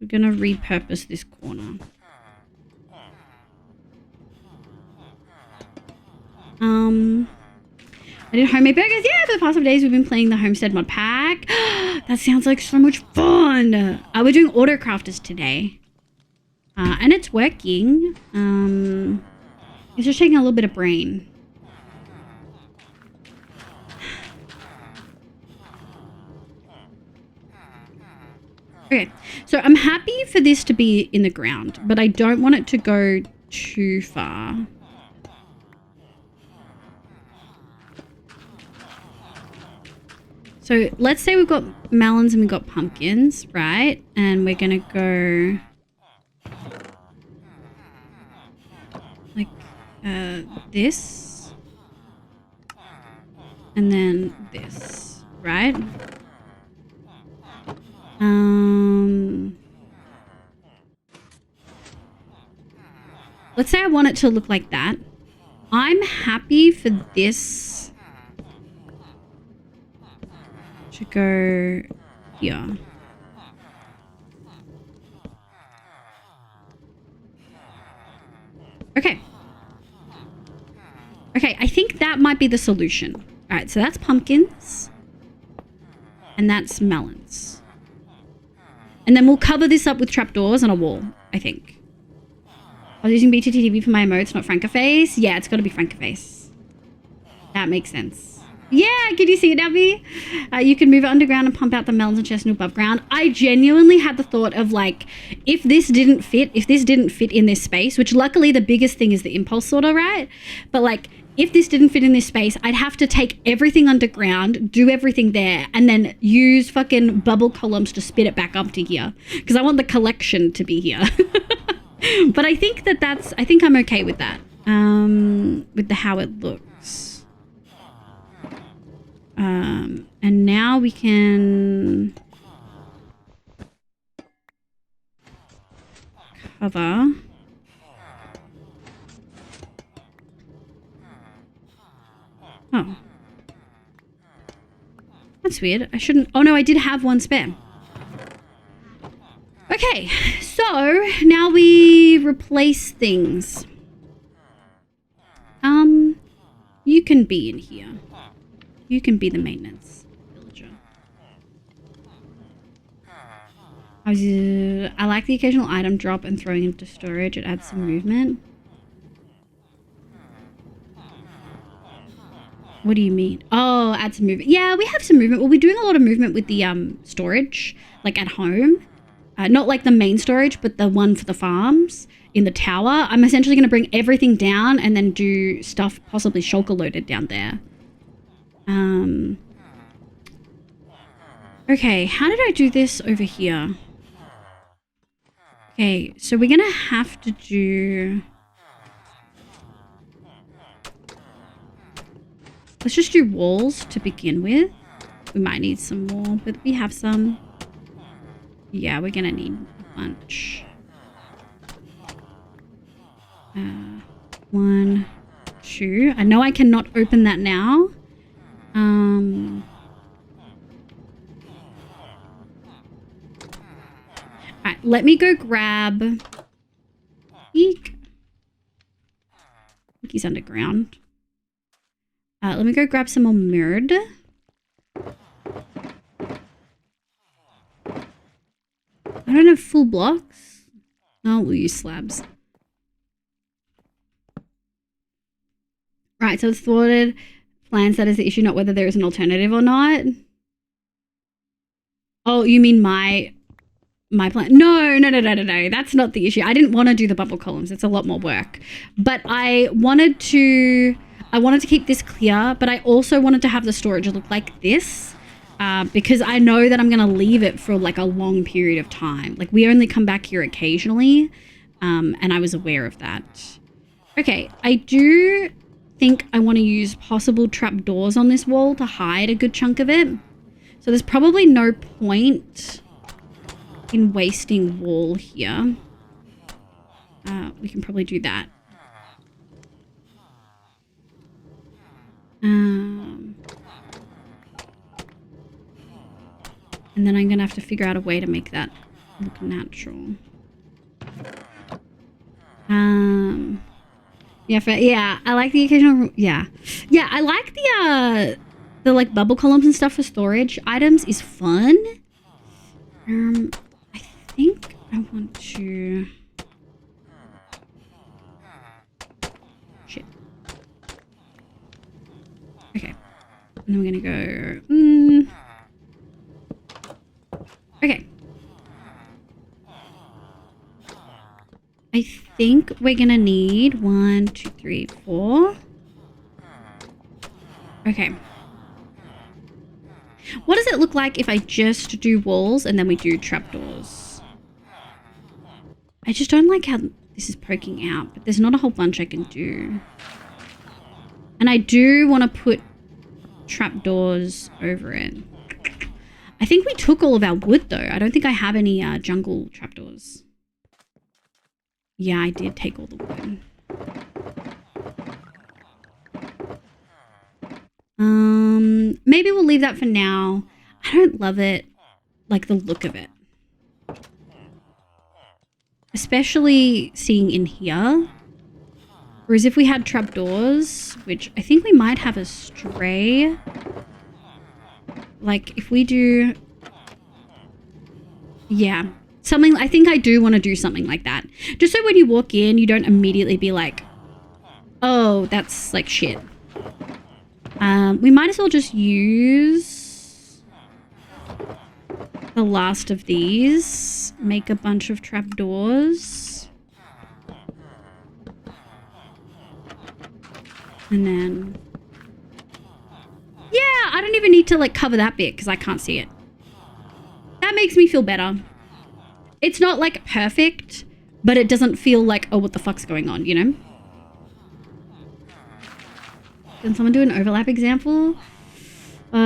We're gonna repurpose this corner. I did homemade burgers. Yeah, for the past 5 days we've been playing the Homestead mod pack. That sounds like so much fun. We're doing auto crafters today. And it's working. It's just taking a little bit of brain. Okay, so I'm happy for this to be in the ground, but I don't want it to go too far. So let's say we've got melons and we've got pumpkins, right? And we're gonna go like this. And then this, right? Let's say I want it to look like that. I'm happy for this to go here. Okay. Okay, I think that might be the solution. All right, so that's pumpkins. And that's melons. And then we'll cover this up with trapdoors and a wall, I think. I was using BTTV for my emotes, not Francoface. Yeah, it's got to be Francoface. That makes sense. Yeah, can you see it, Abby? You can move it underground and pump out the melons and chestnut above ground. I genuinely had the thought of like, if this didn't fit in this space, which luckily the biggest thing is the impulse sorter, right? But like, if this didn't fit in this space, I'd have to take everything underground, do everything there, and then use fucking bubble columns to spit it back up to here. Because I want the collection to be here. But I think I think I'm okay with that. With how it looks. And now we can cover. Oh. That's weird. I shouldn't... Oh, no, I did have one spare. Okay, so now we replace things. You can be in here. You can be the maintenance villager. I like the occasional item drop and throwing into storage. It adds some movement. What do you mean? Oh, add some movement. Yeah, we have some movement. We'll be doing a lot of movement with the storage, like at home. Not like the main storage, but the one for the farms in the tower. I'm essentially going to bring everything down and then do stuff possibly shulker loaded down there. Okay, how did I do this over here? Okay, so we're going to have to do... Let's just do walls to begin with. We might need some more, but we have some. Yeah, we're gonna need a bunch. 1, 2. I know I cannot open that now. Alright, let me go grab... Eek. I think he's underground. Let me go grab some more murd. I don't have full blocks. No, we'll use slabs. Right, so it's thwarted. Plan set is the issue, not whether there is an alternative or not. Oh, you mean my plan? No. That's not the issue. I didn't want to do the bubble columns. It's a lot more work. But I wanted to keep this clear, but I also wanted to have the storage look like this. Because I know that I'm going to leave it for like a long period of time. Like we only come back here occasionally. And I was aware of that. Okay, I do think I want to use possible trapdoors on this wall to hide a good chunk of it. So there's probably no point in wasting wall here. We can probably do that. And then I'm going to have to figure out a way to make that look natural. Yeah, I like the occasional... Yeah, I like the like bubble columns and stuff for storage items is fun. I think I want to... Shit. Okay. And then we're going to go... Okay. I think we're gonna need 1, 2, 3, 4. Okay. What does it look like if I just do walls and then we do trapdoors? I just don't like how this is poking out, but there's not a whole bunch I can do. And I do want to put trapdoors over it. I think we took all of our wood though. I don't think I have any jungle trapdoors. Yeah, I did take all the wood. Maybe we'll leave that for now. I don't love it, like the look of it. Especially seeing in here. Whereas if we had trapdoors, which I think we might have a stray. Like if we do... Yeah. Something, I think I do want to do something like that. Just so when you walk in, you don't immediately be like, oh, that's like shit. We might as well just use the last of these. Make a bunch of trapdoors. And then... Yeah, I don't even need to like cover that bit because I can't see it. That makes me feel better. It's not like perfect, but it doesn't feel like, oh, what the fuck's going on, you know? Can someone do an overlap example? I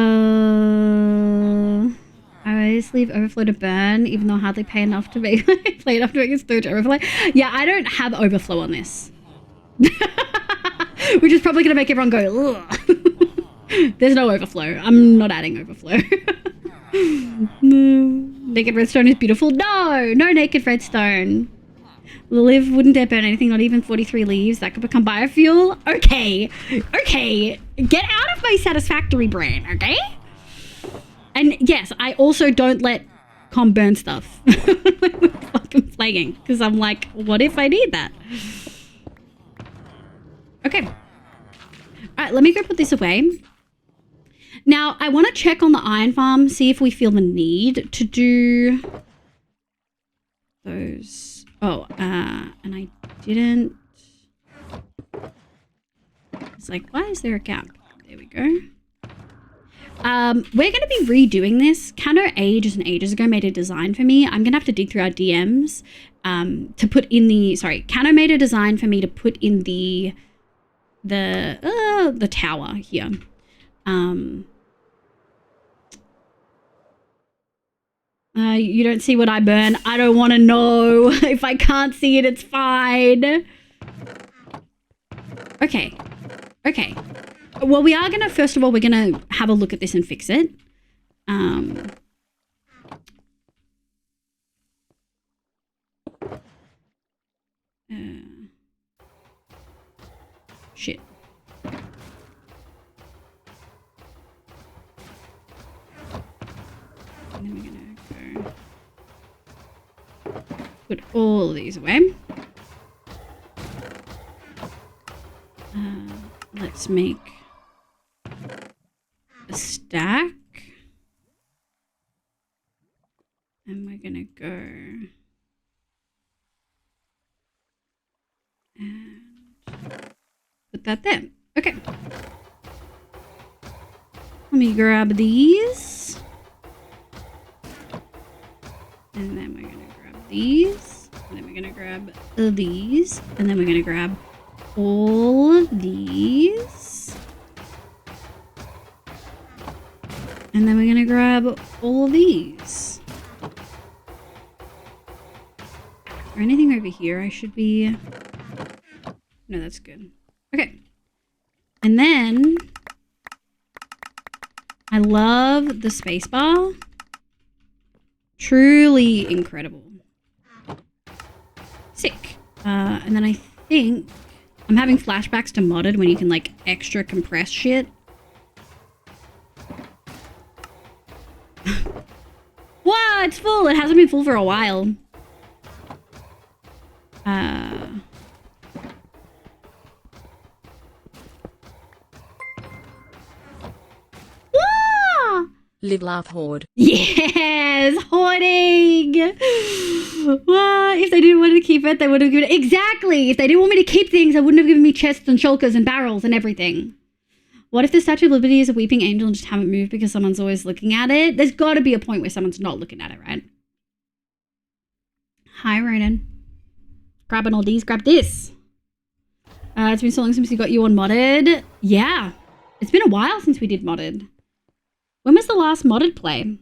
always leave overflow to burn, even though I hardly pay enough to make play enough to make it through to overflow. Yeah, I don't have overflow on this. Which is probably going to make everyone go, ugh. There's no overflow. I'm not adding overflow. Naked redstone is beautiful. No naked redstone. Live wouldn't dare burn anything, not even 43 leaves. That could become biofuel. Okay. Get out of my satisfactory brain, okay? And yes, I also don't let com burn stuff. Fucking flagging. Because I'm like, what if I need that? Okay. Alright, let me go put this away. Now, I want to check on the iron farm, see if we feel the need to do those. Oh, and I didn't. It's like, why is there a gap? There we go. We're going to be redoing this. Cano ages and ages ago made a design for me. I'm going to have to dig through our DMs to put in the... Sorry, Cano made a design for me to put in the tower here. You don't see what I burn. I don't want to know. If I can't see it, it's fine. Okay. Well, we are going to, first of all, we're going to have a look at this and fix it. Shit. And then we're going to put all of these away. Let's make a stack. And we're gonna go and put that there. Okay. Let me grab these. And then we're gonna grab these. And then we're gonna grab these. And then we're gonna grab all these. And then we're gonna grab all these. Or anything over here I should be... No, that's good. Okay. And then I love the spacebar. Truly incredible. Sick. And then I think I'm having flashbacks to modded when you can like extra compress shit. Wow, it's full. It hasn't been full for a while. Live, laugh, hoard. Yes, hoarding. Well, if they didn't want to keep it, they would have given it. Exactly. If they didn't want me to keep things, they wouldn't have given me chests and shulkers and barrels and everything. What if the Statue of Liberty is a weeping angel and just haven't moved because someone's always looking at it? There's got to be a point where someone's not looking at it, right? Hi, Ronan. Grabbing all these. Grab this. It's been so long since we got you on modded. Yeah. It's been a while since we did modded. When was the last modded play?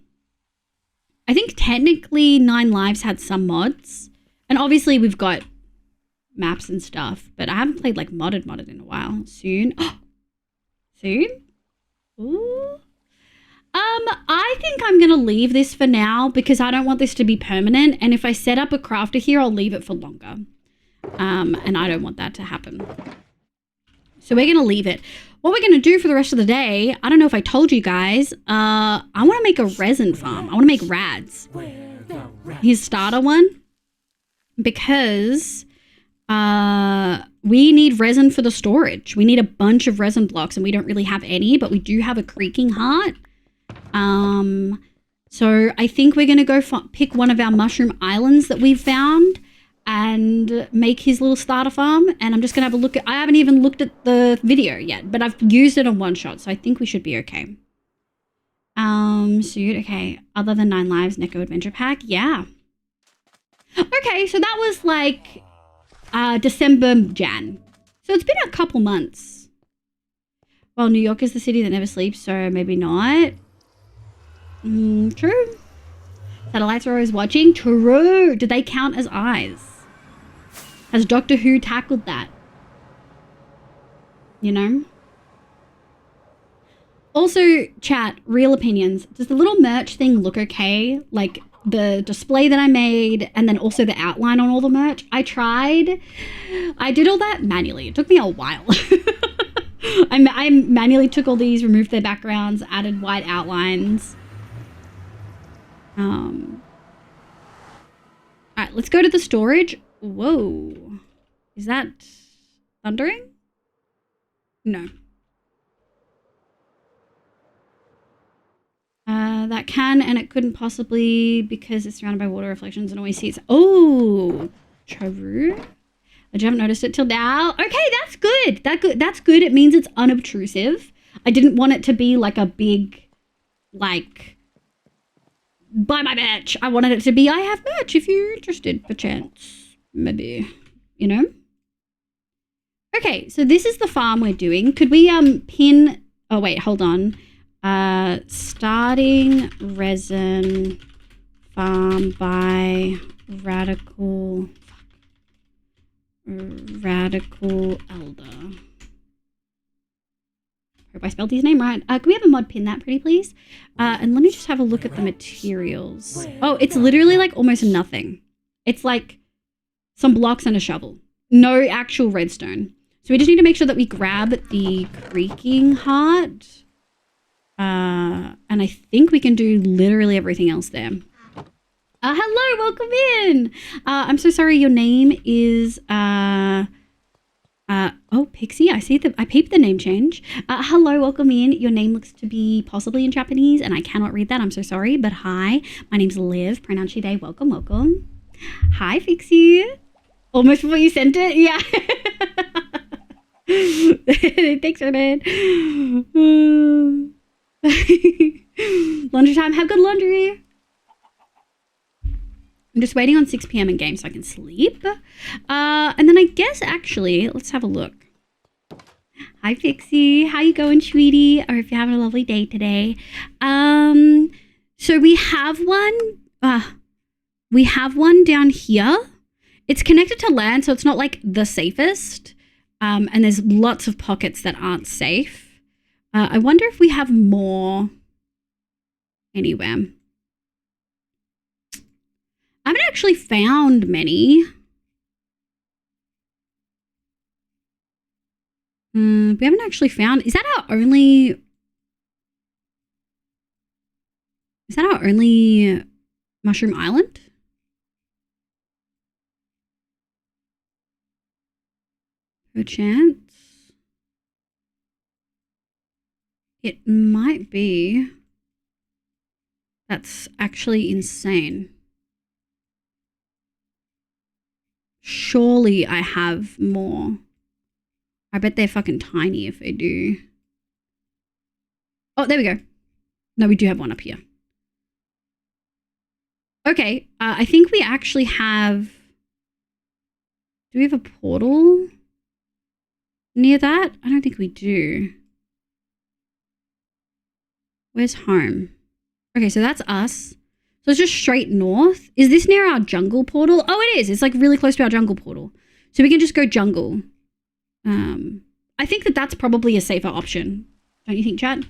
I think technically 9 Lives had some mods. And obviously we've got maps and stuff. But I haven't played like modded in a while. Soon. Soon? Ooh. I think I'm going to leave this for now because I don't want this to be permanent. And if I set up a crafter here, I'll leave it for longer. And I don't want that to happen. So we're going to leave it. What we're going to do for the rest of the day, I don't know if I told you guys, I want to make a resin farm. I want to make rads. Here's starter one. Because we need resin for the storage. We need a bunch of resin blocks and we don't really have any, but we do have a creaking heart. So I think we're going to go pick one of our mushroom islands that we've found and make his little starter farm. And I'm just going to have a look at, I haven't even looked at the video yet, but I've used it on one shot. So I think we should be okay. Suit. Okay. Other than 9 Lives, Neko Adventure Pack. Yeah. Okay. So that was like, December, Jan. So it's been a couple months. Well, New York is the city that never sleeps. So maybe not. True. Satellites are always watching. True. Do they count as eyes? Has Doctor Who tackled that? You know? Also, chat, real opinions. Does the little merch thing look okay? Like the display that I made and then also the outline on all the merch? I tried. I did all that manually. It took me a while. I manually took all these, removed their backgrounds, added white outlines. All right, let's go to the storage. Whoa. Is that thundering? No. That can, and it couldn't possibly because it's surrounded by water reflections and always sees. Oh, true. I haven't noticed it till now. Okay, that's good. That's good. It means it's unobtrusive. I didn't want it to be like a big, like, buy my merch. I wanted it to be, I have merch if you're interested, perchance. Maybe, you know? Okay, so this is the farm we're doing. Could we pin, oh wait, hold on. Starting resin farm by Radical Elder. Hope I spelled his name right. Can we have a mod pin that pretty please? And let me just have a look at the materials. Oh, it's literally like almost nothing. It's like some blocks and a shovel. No actual redstone. So we just need to make sure that we grab the creaking heart. And I think we can do literally everything else there. Hello, welcome in. I'm so sorry. Your name is, oh, Pixie. I peeped the name change. Hello, welcome in. Your name looks to be possibly in Japanese and I cannot read that. I'm so sorry, but hi, my name's Liv. Pronounce your day. Welcome, welcome. Hi, Pixie. Almost before you sent it. Yeah. Thanks, man. Laundry time. Have good laundry. I'm just waiting on 6 p.m. in game so I can sleep. And then I guess actually, let's have a look. Hi, Pixie. How you going, sweetie? Or if you're having a lovely day today. So we have one down here. It's connected to land, so it's not like the safest. And there's lots of pockets that aren't safe. I wonder if we have more anywhere. I haven't actually found many. We haven't actually found... Is that our only mushroom island? Perchance. It might be. That's actually insane. Surely I have more. I bet they're fucking tiny if they do. Oh, there we go. No, we do have one up here. Okay, I think we actually have Do we have a portal near that? I don't think we do. Where's home? Okay, so that's us. So it's just straight north. Is this near our jungle portal? Oh, it is. It's like really close to our jungle portal. So we can just go jungle. I think that that's probably a safer option. Don't you think, chat?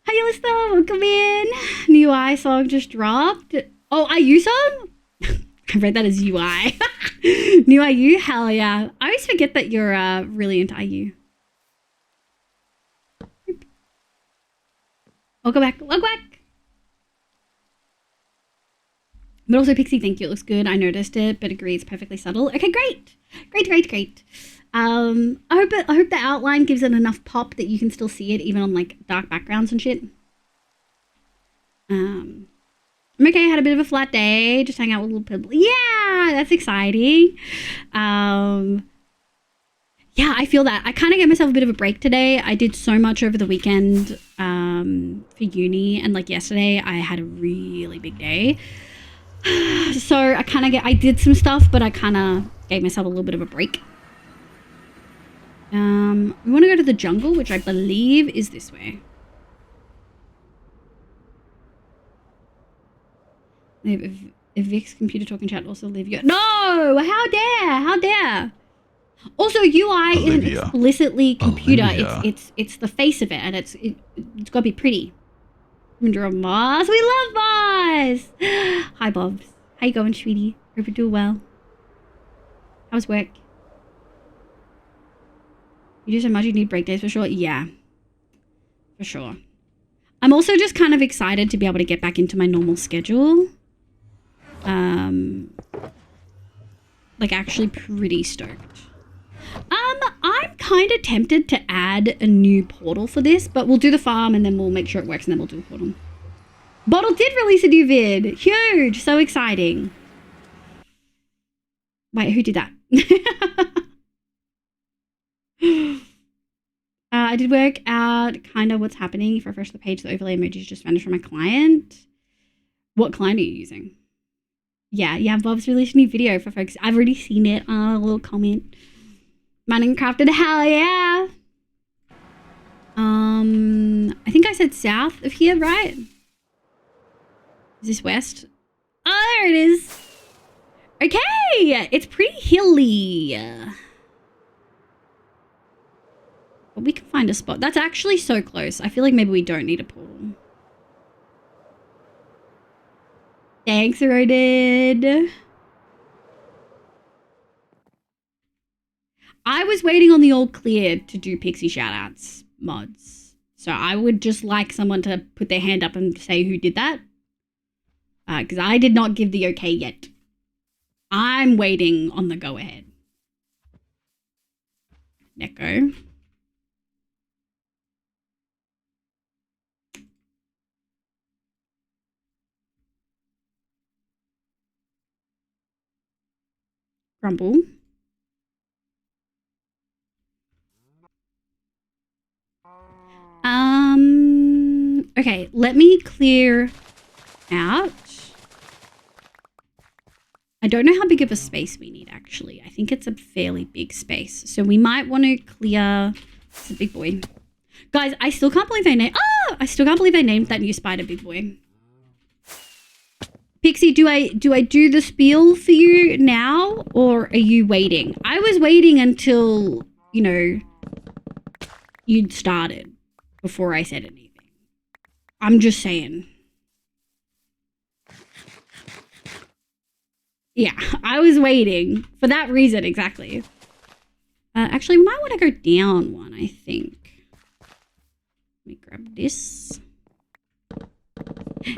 Hi, Yellowstone. Welcome in. New UI song just dropped. Oh, IU song? I read that as UI. New IU? Hell yeah. I always forget that you're really into IU. Welcome back. Welcome back. But also, Pixie, thank you. It looks good. I noticed it, but agree it's perfectly subtle. Okay, great. Great. I hope the outline gives it enough pop that you can still see it, even on like dark backgrounds and shit. I'm okay. I had a bit of a flat day. Just hang out with little people. Yeah, that's exciting. Yeah, I feel that. I kind of gave myself a bit of a break today. I did so much over the weekend for uni, and like yesterday, I had a really big day. So I did some stuff, but I kind of gave myself a little bit of a break. We want to go to the jungle, which I believe is this way. If Vic's computer talking chat also leave you. No! How dare! Also, UI isn't explicitly computer. It's the face of it, and it's got to be pretty. Draw Boss. We love Boss. Hi, Bobs. How you going, sweetie? Hope you're doing well. How's work? You do so much, you need break days for sure? Yeah. For sure. I'm also just kind of excited to be able to get back into my normal schedule. Like actually pretty stoked. I'm kind of tempted to add a new portal for this, but we'll do the farm and then we'll make sure it works and then we'll do a portal. Bottle did release a new vid. Huge. So exciting. Wait, who did that? I did work out kind of what's happening. If I refresh the page, the overlay emojis just vanished from my client. What client are you using? Yeah, Bob's released a new video for folks. I've already seen it. A little comment. Mining crafted, hell yeah. I think I said south of here, right? Is this west? Oh, there it is. Okay, it's pretty hilly. But we can find a spot. That's actually so close. I feel like maybe we don't need a portal. Thanks, Rodid. I was waiting on the all clear to do Pixie shoutouts mods. So I would just like someone to put their hand up and say who did that. Because I did not give the okay yet. I'm waiting on the go ahead. Neko. Grumble. Okay, let me clear out. I don't know how big of a space we need, actually. I think it's a fairly big space. So we might want to clear... It's a big boy. Guys, I still can't believe they named... I still can't believe they named that new spider Big Boy. Pixie, do I do the spiel for you now? Or are you waiting? I was waiting until, you know, you'd started before I said anything. I'm just saying. Yeah, I was waiting for that reason, exactly. Actually, we might want to go down one, I think. Let me grab this.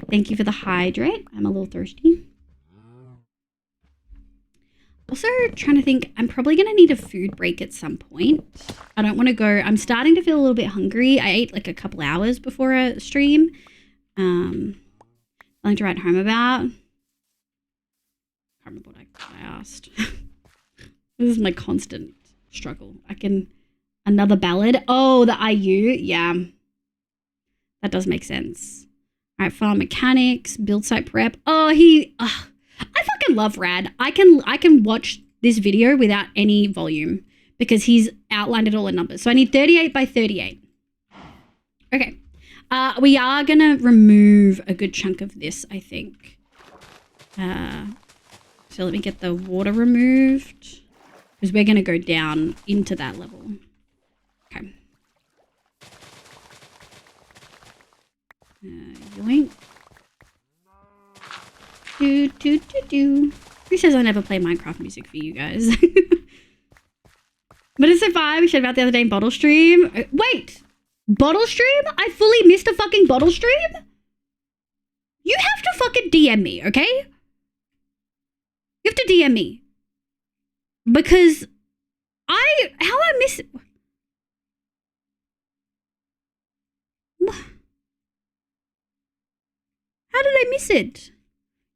Thank you for the hydrate. I'm a little thirsty. Also, trying to think, I'm probably going to need a food break at some point. I don't want to go. I'm starting to feel a little bit hungry. I ate like a couple hours before a stream. Something to write home about. I can't remember what I asked. This is my constant struggle. Another ballad. Oh, the IU. Yeah. That does make sense. All right, farm mechanics, build site prep. I fucking love Rad. I can watch this video without any volume because he's outlined it all in numbers. So I need 38 by 38. Okay. We are going to remove a good chunk of this, I think. So let me get the water removed because we're going to go down into that level. Okay. Yoink. Who says I never play Minecraft music for you guys? But it's so fun. We shared about the other day in Bottle Stream. Wait! Bottle Stream? I fully missed a fucking Bottle Stream? You have to fucking DM me, okay? You have to DM me. Because how I miss it. How did I miss it?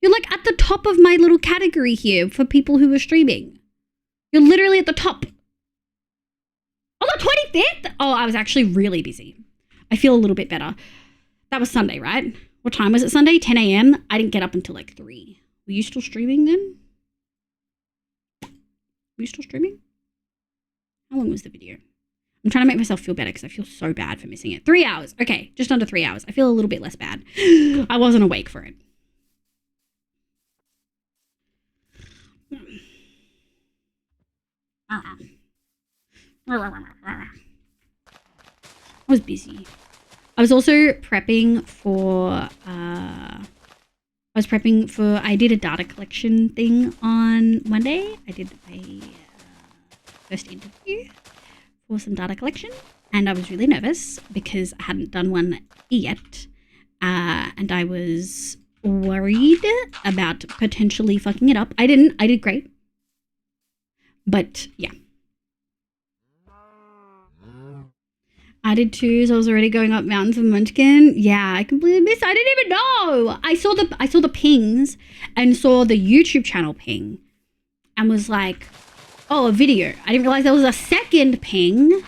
You're like at the top of my little category here for people who are streaming. You're literally at the top. On the 25th? Oh, I was actually really busy. I feel a little bit better. That was Sunday, right? What time was it Sunday? 10 a.m. I didn't get up until like 3. Were you still streaming then? Were you still streaming? How long was the video? I'm trying to make myself feel better because I feel so bad for missing it. 3 hours. Okay, just under 3 hours. I feel a little bit less bad. I wasn't awake for it. I was busy. I was also prepping for I did a data collection thing on Monday. I did a first interview for some data collection, and I was really nervous because I hadn't done one yet, and I was worried about potentially fucking it up. I didn't. I did great. But yeah. I did too, so I was already going up mountains of Munchkin. Yeah, I completely missed. I didn't even know. I saw the pings and saw the YouTube channel ping and was like, oh, a video. I didn't realize there was a second ping.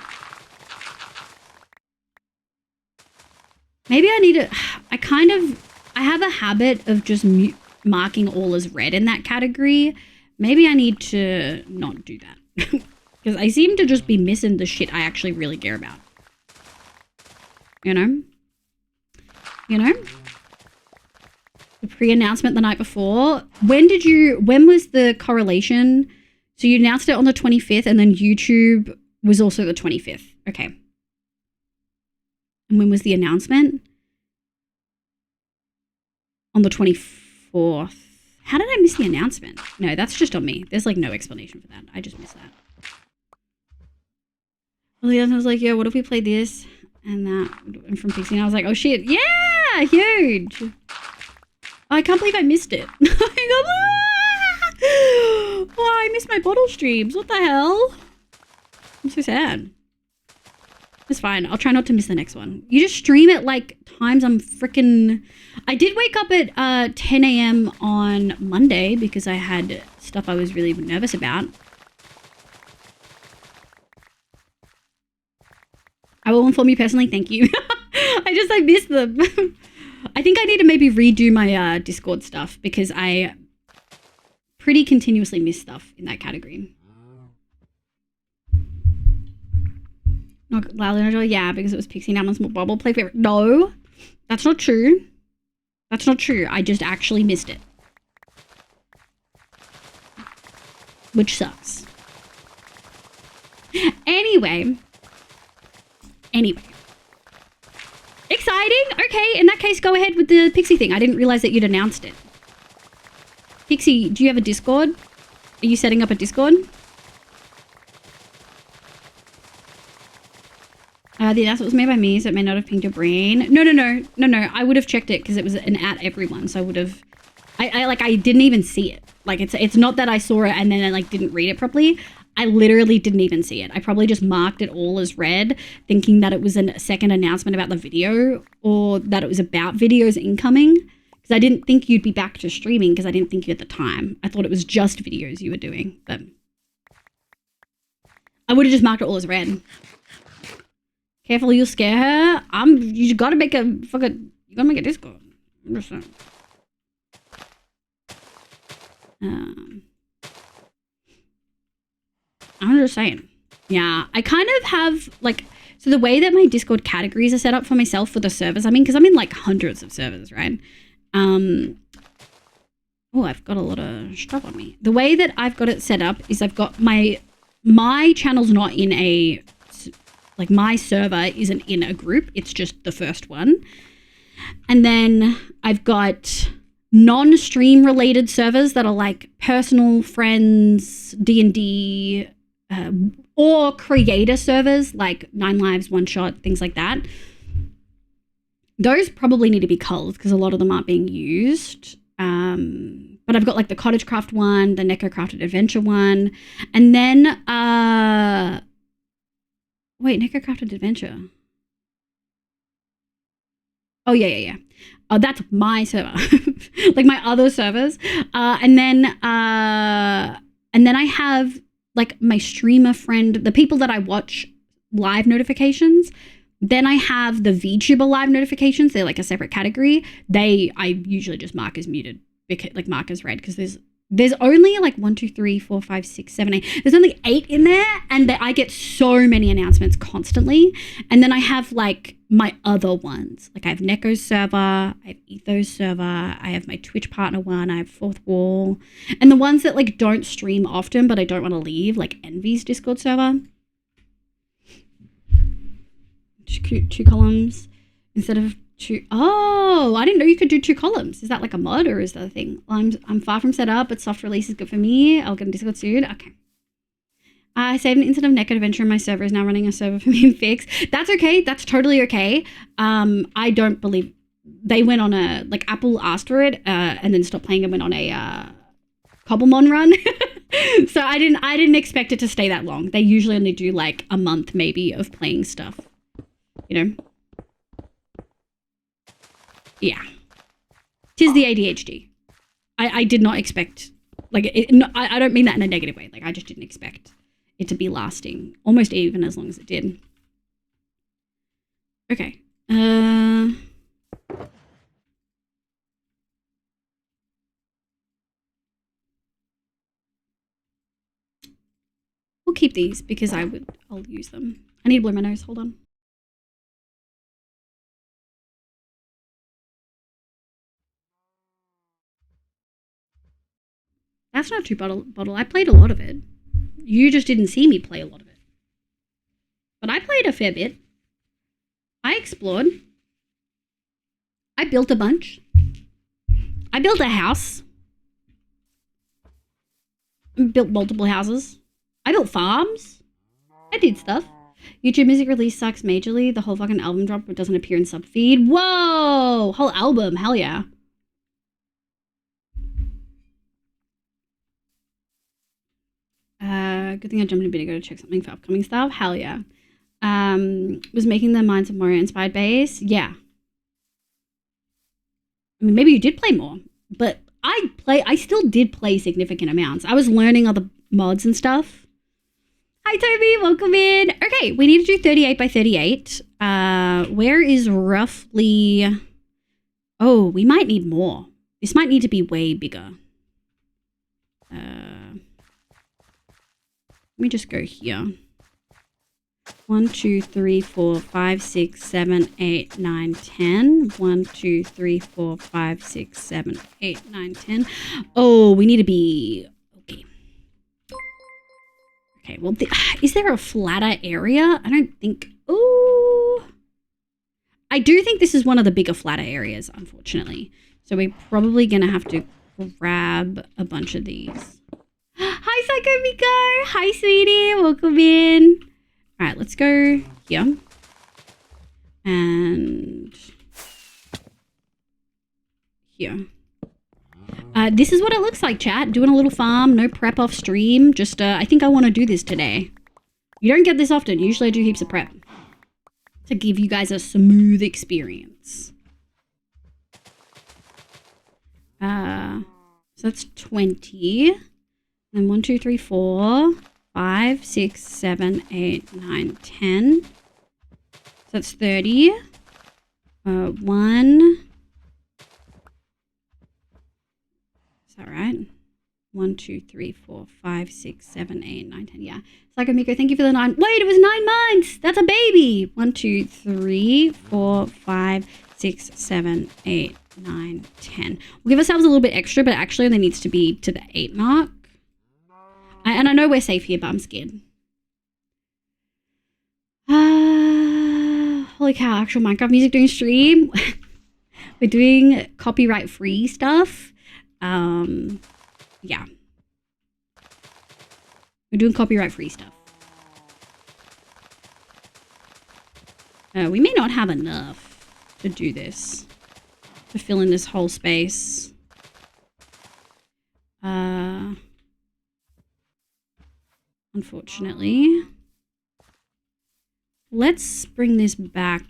Maybe I need to, I have a habit of just marking all as red in that category. Maybe I need to not do that because I seem to just be missing the shit I actually really care about. You know? The pre-announcement the night before. When was the correlation? So you announced it on the 25th and then YouTube was also the 25th. Okay. And when was the announcement? On the 24th. How did I miss the announcement? No, that's just on me. There's like no explanation for that. I just missed that. Well, the other was like, yeah, what if we play this? And that, and from Pixie, and I was like, oh shit, yeah, huge. I can't believe I missed it. Oh, I missed my bottle streams. What the hell? I'm so sad. It's fine. I'll try not to miss the next one. You just stream at like times I'm freaking... I did wake up at 10 a.m. on Monday because I had stuff I was really nervous about. I will inform you personally. Thank you. I missed them. I think I need to maybe redo my Discord stuff because I pretty continuously miss stuff in that category. Not loudly, yeah, because it was Pixie and Amon's bubble play favorite. No, that's not true. That's not true. I just actually missed it. Which sucks. Anyway. Exciting. Okay, in that case, go ahead with the Pixie thing. I didn't realize that you'd announced it. Pixie, do you have a Discord? Are you setting up a Discord? The announcement was made by me, so it may not have pinged your brain. No. I would have checked it because it was an at everyone, so I would have... I didn't even see it. Like, it's not that I saw it and then I, like, didn't read it properly. I literally didn't even see it. I probably just marked it all as red, thinking that it was a second announcement about the video or that it was about videos incoming. Because I didn't think you'd be back to streaming because I didn't think you at the time. I thought it was just videos you were doing. But I would have just marked it all as red. Careful, you'll scare her. You gotta make a fucking... You gotta make a Discord. I'm just saying. I'm just saying. Yeah, I kind of have like, so the way that my Discord categories are set up for myself for the servers, I mean, because I'm in like hundreds of servers, right? Oh, I've got a lot of stuff on me. The way that I've got it set up is I've got my channel's not in a, like my server isn't in a group. It's just the first one. And then I've got non-stream related servers that are like personal, friends, D&D, or creator servers like 9 Lives, One Shot, things like that. Those probably need to be culled because a lot of them aren't being used. But I've got like the Cottagecraft one, the Neko Crafted Adventure one, and then wait, Neko Crafted Adventure. Oh yeah. Oh, that's my server, like my other servers. And then I have like my streamer friend, the people that I watch live notifications. Then I have the VTuber live notifications. They're like a separate category. I usually just mark as muted, because like mark as red, because there's only like 1, 2, 3, 4, 5, 6, 7, 8. There's only 8 in there, and I get so many announcements constantly. And then I have like my other ones. Like I have Neko's server, I have Etho's server, I have my Twitch partner one, I have Fourth Wall, and the ones that like don't stream often but I don't want to leave, like Envy's Discord server. Two columns instead of 2. Oh, I didn't know you could do 2 columns. Is that like a mod or is that a thing? Well, I'm far from set up, but soft release is good for me. I'll get a Discord soon. Okay. I saved an instance of Naked Adventure and my server is now running a server for me and Fix. That's okay. That's totally okay. I don't believe they went on a, like Apple asked for it and then stopped playing and went on a Cobblemon run. So I didn't expect it to stay that long. They usually only do like a month maybe of playing stuff. You know? Yeah. 'Tis the ADHD. I did not expect, like, I don't mean that in a negative way. Like, I just didn't expect it to be lasting almost even as long as it did. Okay. We'll keep these because I'll use them. I need to blow my nose. Hold on. That's not too bottle. I played a lot of it. You just didn't see me play a lot of it. But I played a fair bit. I explored. I built a bunch. I built a house. I built multiple houses. I built farms. I did stuff. YouTube music release sucks majorly. The whole fucking album drop but doesn't appear in sub feed. Whoa! Whole album. Hell yeah. Good thing I jumped in a bit ago to check something for upcoming stuff. Hell yeah. Was making the Minds of Moria inspired base. Yeah. I mean, maybe you did play more, but I still did play significant amounts. I was learning other mods and stuff. Hi, Toby. Welcome in. Okay, we need to do 38 by 38. Where is roughly... Oh, we might need more. This might need to be way bigger. Let me just go here. 1, 2, 3, 4, 5, 6, 7, 8, 9, 10. 1, 2, 3, 4, 5, 6, 7, 8, 9, 10. Oh, we need to be... Okay. Okay, well, is there a flatter area? I don't think... Oh, I do think this is one of the bigger flatter areas, unfortunately. So we're probably going to have to grab a bunch of these. Hi, Psycho Miko. Hi, sweetie. Welcome in. All right, let's go here. And here. This is what it looks like, chat. Doing a little farm, no prep off stream. Just, I think I want to do this today. You don't get this often. Usually I do heaps of prep to give you guys a smooth experience. So that's 20. And 1, 2, 3, 4, 5, 6, 7, 8, 9, 10. So that's 30. 1. Is that right? 1, 2, 3, 4, 5, 6, 7, 8, 9, 10. Yeah. Psycho Miko, thank you for the 9. Wait, it was 9 months. That's a baby. 1, 2, 3, 4, 5, 6, 7, 8, 9, 10. We'll give ourselves a little bit extra, but it actually only needs to be to the 8 mark. And I know we're safe here, but I'm scared. Holy cow, actual Minecraft music doing stream. We're doing copyright free stuff. Yeah. We're doing copyright free stuff. We may not have enough to do this. To fill in this whole space. Unfortunately. Let's bring this back.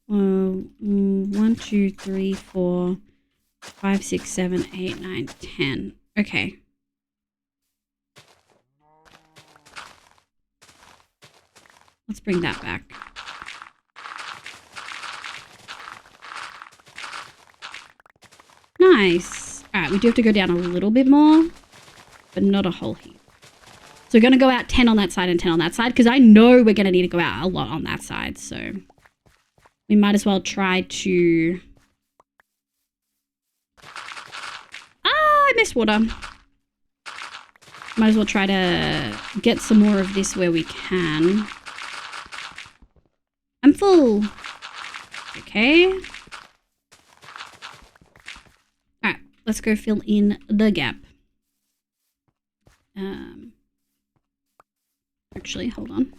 1, 2, 3, 4, 5, 6, 7, 8, 9, 10. Okay. Let's bring that back. Nice. All right, we do have to go down a little bit more, but not a whole heap. So we're going to go out 10 on that side and 10 on that side because I know we're going to need to go out a lot on that side. So we might as well try to... I missed water. Might as well try to get some more of this where we can. I'm full. Okay. Alright, let's go fill in the gap. Actually, hold on.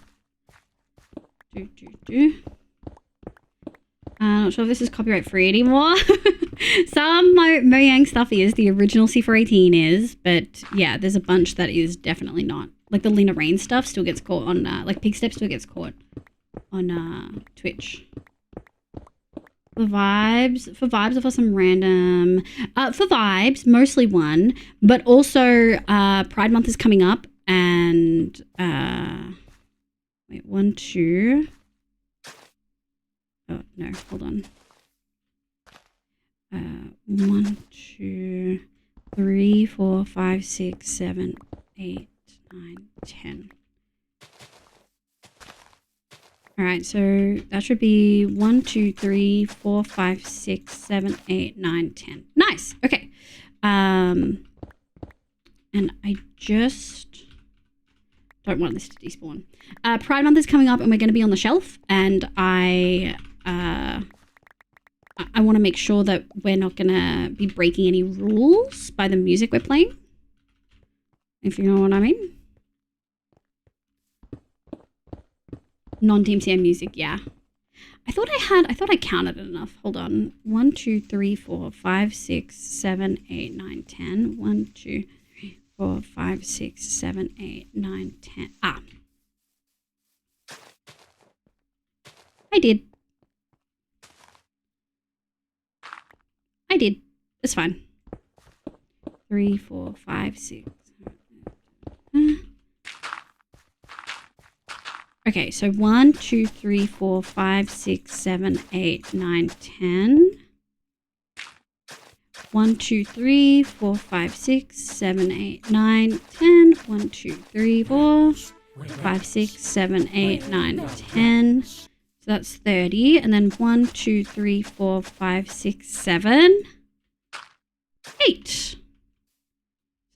Not sure if this is copyright free anymore. Some Mojang stuff is, the original C418 is, but yeah, there's a bunch that is definitely not. Like the Lena Rain stuff still gets caught on, like Pigstep still gets caught on Twitch. For vibes or for some random, for vibes, mostly one, but also Pride Month is coming up and, wait, 1, 2. Oh, no, hold on. 1, 2, 3, 4, 5, 6, 7, 8, 9, 10. All right, so that should be 1, 2, 3, 4, 5, 6, 7, 8, 9, 10. Nice. Okay. And I just don't want this to despawn. Pride Month is coming up and we're going to be on the shelf, and I want to make sure that we're not going to be breaking any rules by the music we're playing. If you know what I mean. Non-Team CM music, yeah. I thought I counted it enough. Hold on. 1, 2, 3, 4, 5, 6, 7, 8, 9, 10. 1, 2, 3, 4, 5, 6, 7, 8, 9, 10. Ah. I did. It's fine. 3, 4, 5, 6. Okay, so 1, 2, 3, 4, 5, 6, 7, 8, 9, 10. 1, 2, 3, 4, 5, 6, 7, 8, 9, 10. 1, 2, 3, 4, 5, 6, 7, 8, 9, 10. So that's 30. And then 1, 2, 3, 4, 5, 6, 7, 8. So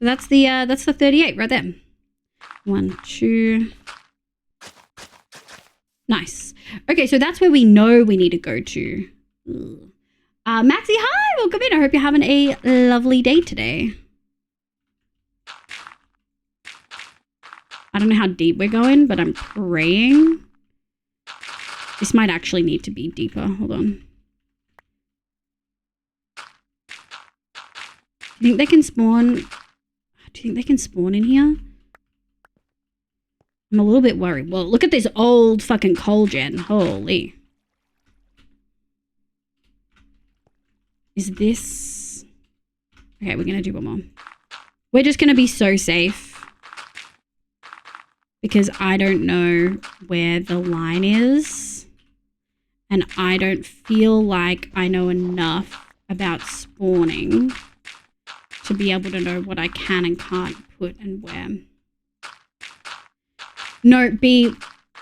that's the 38 right there. 1, 2. Nice. Okay, so that's where we know we need to go to. Maxie, hi! Welcome in. I hope you're having a lovely day today. I don't know how deep we're going, but I'm praying. This might actually need to be deeper. Hold on. Do you think they can spawn? Do you think they can spawn in here? I'm a little bit worried. Well, look at this old fucking coal gen. Holy. Is this... Okay, we're going to do one more. We're just going to be so safe. Because I don't know where the line is. And I don't feel like I know enough about spawning to be able to know what I can and can't put and where. No, B,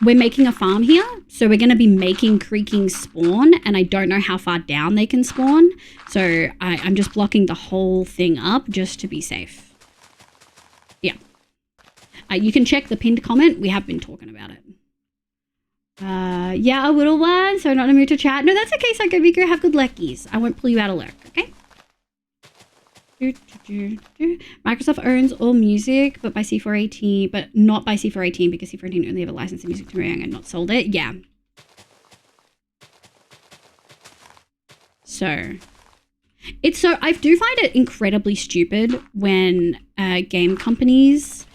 we're making a farm here, so we're going to be making creaking spawn, and I don't know how far down they can spawn, so I'm just blocking the whole thing up just to be safe. Yeah. You can check the pinned comment. We have been talking about it. Yeah, a little one, so not in the mood to chat. No, that's okay, Psycho Beaker. Have good luckies. I won't pull you out of lurk, okay? Microsoft owns all music, but by C418, but not by C418 because C418 only have a license of music to Meringue and not sold it. Yeah. So I do find it incredibly stupid when game companies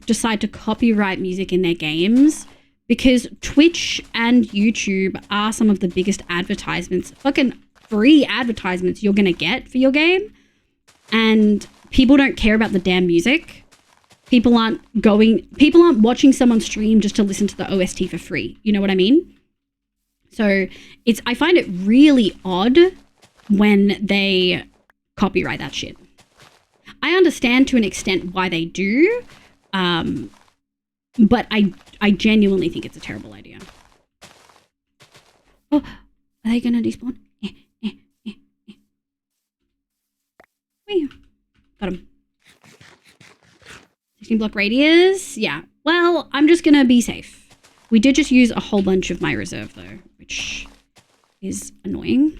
decide to copyright music in their games, because Twitch and YouTube are some of the biggest advertisements, fucking free advertisements you're gonna get for your game, and people don't care about the damn music. People aren't watching someone stream just to listen to the OST for free. You know what I mean? So I find it really odd when they copyright that shit. I understand to an extent why they do, but I genuinely think it's a terrible idea. Oh, are they gonna despawn? Got him. 16 block radius. Yeah. Well, I'm just gonna be safe. We did just use a whole bunch of my reserve though, which is annoying.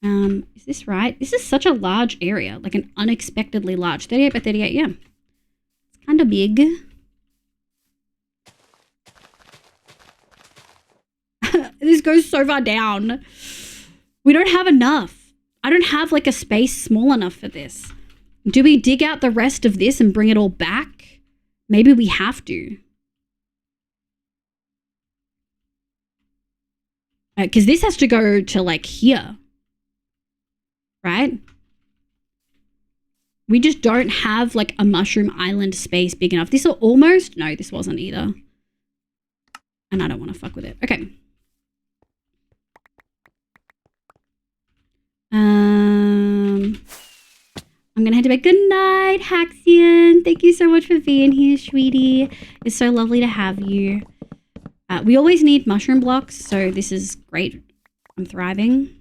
Is this right? This is such a large area, like an unexpectedly large. 38 by 38, yeah. It's kind of big. This goes so far down. We don't have enough. I don't have like a space small enough for this. Do we dig out the rest of this and bring it all back? Maybe we have to. Because this has to go to like here. Right? We just don't have like a mushroom island space big enough. This almost, no, this wasn't either. And I don't want to fuck with it. Okay. I'm gonna head to bed. Good night, Haxian. Thank you so much for being here, sweetie. It's so lovely to have you. We always need mushroom blocks, so this is great. I'm thriving.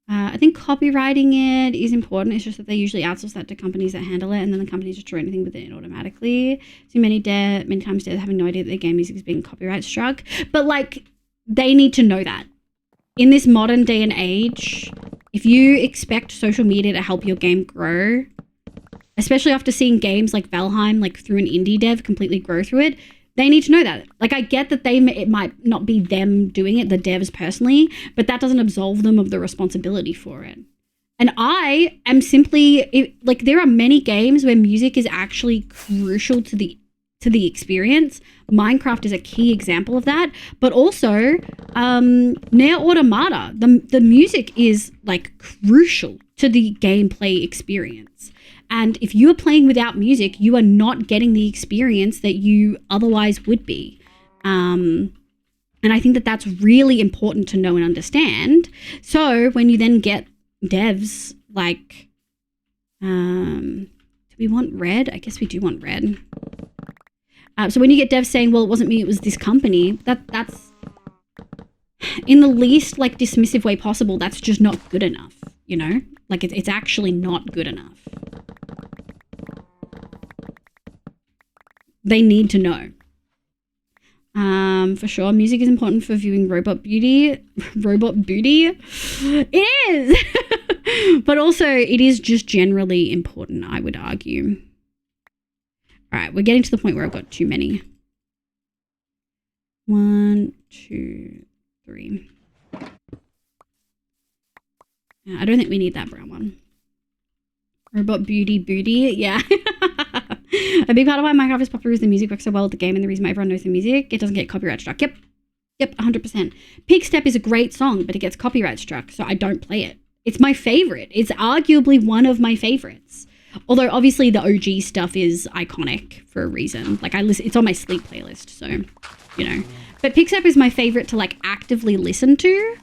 I think copywriting it is important. It's just that they usually outsource that to companies that handle it, and then the companies just do anything with it automatically. So many times devs having no idea that their game music is being copyright struck. But like, they need to know that. In this modern day and age, if you expect social media to help your game grow, especially after seeing games like Valheim, like through an indie dev completely grow through it, they need to know that. Like, I get that it might not be them doing it, the devs personally, but that doesn't absolve them of the responsibility for it. And I am simply, like, there are many games where music is actually crucial to the experience. Minecraft is a key example of that, but also Nier Automata, the music is like crucial to the gameplay experience. And if you are playing without music, you are not getting the experience that you otherwise would be. And I think that that's really important to know and understand. So when you then get devs like, do we want red? I guess we do want red. So when you get devs saying, well, it wasn't me, it was this company, that's in the least like dismissive way possible. That's just not good enough, you know? Like it's actually not good enough. They need to know. For sure, music is important for viewing robot beauty. Robot booty? It is! But also, it is just generally important, I would argue. All right, we're getting to the point where I've got too many. 1, 2, 3. I don't think we need that brown one. Robot beauty booty, yeah. A big part of why Minecraft is popular is the music works so well with the game, and the reason why everyone knows the music, it doesn't get copyright struck. Yep, 100%. Pig Step is a great song, but it gets copyright struck, so I don't play it. It's my favorite. It's arguably one of my favorites. Although obviously the OG stuff is iconic for a reason. Like it's on my sleep playlist, so, you know. But Pig Step is my favorite to like actively listen to.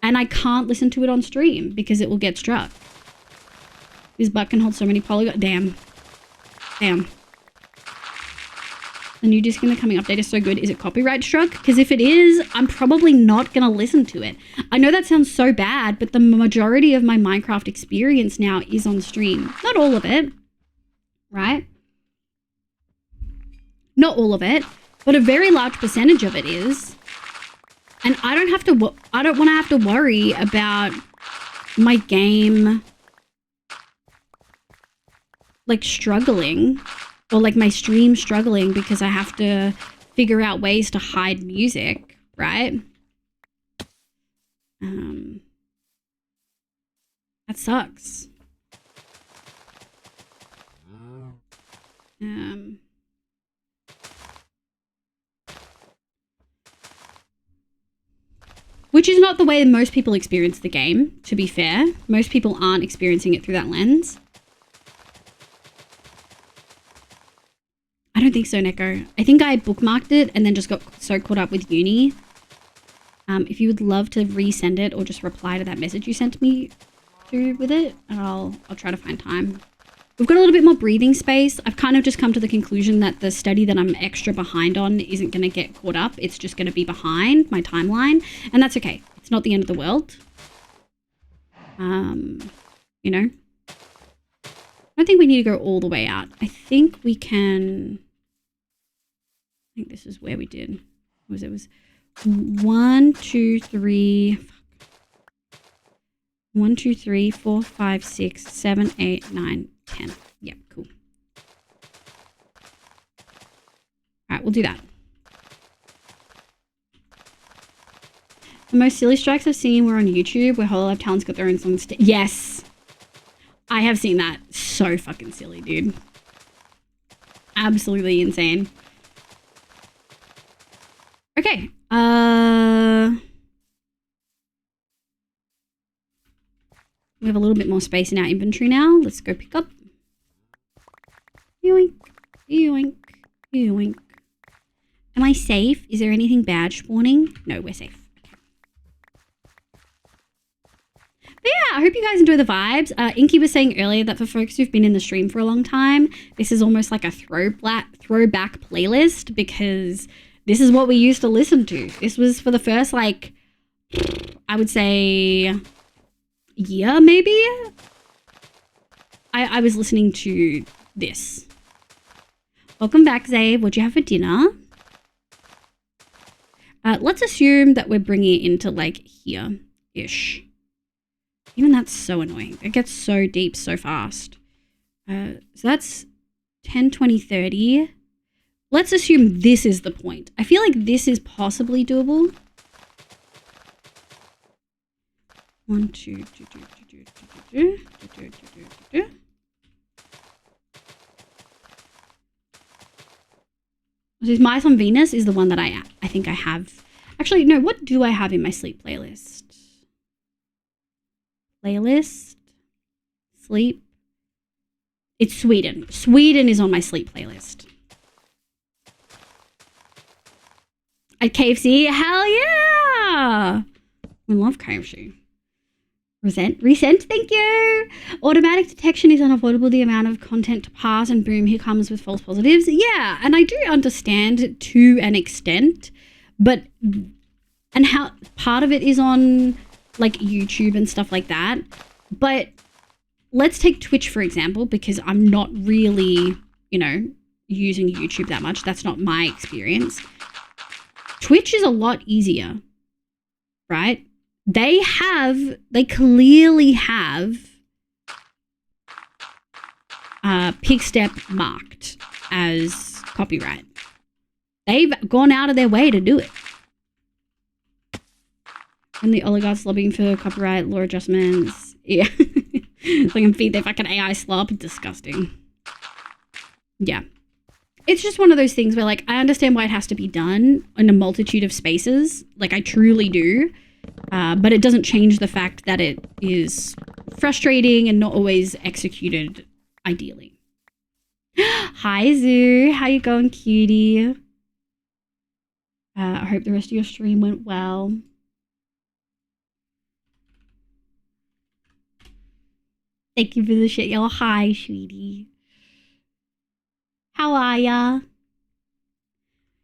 And I can't listen to it on stream because it will get struck. This butt can hold so many polygons. Damn. The new disc in the coming update is so good. Is it copyright struck? Because if it is, I'm probably not going to listen to it. I know that sounds so bad, but the majority of my Minecraft experience now is on stream. Not all of it, right? Not all of it, but a very large percentage of it is. And I don't want to have to worry about my game like struggling, or like my stream struggling because I have to figure out ways to hide music, right? That sucks. Which is not the way most people experience the game, to be fair. Most people aren't experiencing it through that lens. I don't think so, Neko. I think I bookmarked it and then just got so caught up with uni. If you would love to resend it or just reply to that message you sent me with it, and I'll try to find time. We've got a little bit more breathing space. I've kind of just come to the conclusion that the study that I'm extra behind on isn't going to get caught up. It's just going to be behind my timeline, and that's okay. It's not the end of the world. You know, I don't think we need to go all the way out. I think we can. I think this is where we did. It was 1, 2, 3. 1, 2, 3, 4, 5, 6, 7, 8, 9, 10. Yeah, cool. All right, we'll do that. The most silly strikes I've seen were on YouTube, where Hololive Talents got their own songs. Yes, I have seen that. So fucking silly, dude. Absolutely insane. Okay. We have a little bit more space in our inventory now. Let's go pick up. Yoink, yoink, yoink. Am I safe? Is there anything bad spawning? No, we're safe. But yeah, I hope you guys enjoy the vibes. Inky was saying earlier that for folks who've been in the stream for a long time, this is almost like a throwback playlist, because this is what we used to listen to. This was for the first, like, I would say, year maybe? I was listening to this. Welcome back, Zabe. What'd you have for dinner? Let's assume that we're bringing it into, like, here-ish. Even that's so annoying. It gets so deep so fast. So that's 10, 20, 30. Let's assume this is the point. I feel like this is possibly doable. 1, 2, 2. This Mice on Venus is the one that I think I have. Actually, no, what do I have in my sleep playlist? Sleep. It's Sweden. Sweden is on my sleep playlist. At KFC? Hell yeah! We love KFC. Resent, thank you. Automatic detection is unavoidable. The amount of content to pass, and boom, here comes with false positives. Yeah, and I do understand to an extent, but and how part of it is on like YouTube and stuff like that. But let's take Twitch for example, because I'm not really, you know, using YouTube that much. That's not my experience. Twitch is a lot easier, right? They clearly have Pigstep marked as copyright. They've gone out of their way to do it. And the oligarchs lobbying for copyright law adjustments. Yeah. So I can feed their fucking AI slop. Disgusting. Yeah. It's just one of those things where, like, I understand why it has to be done in a multitude of spaces. Like, I truly do. But it doesn't change the fact that it is frustrating and not always executed ideally. Hi, Zoo. How you going, cutie? I hope the rest of your stream went well. Thank you for the shit, yo. Hi, sweetie. How are ya?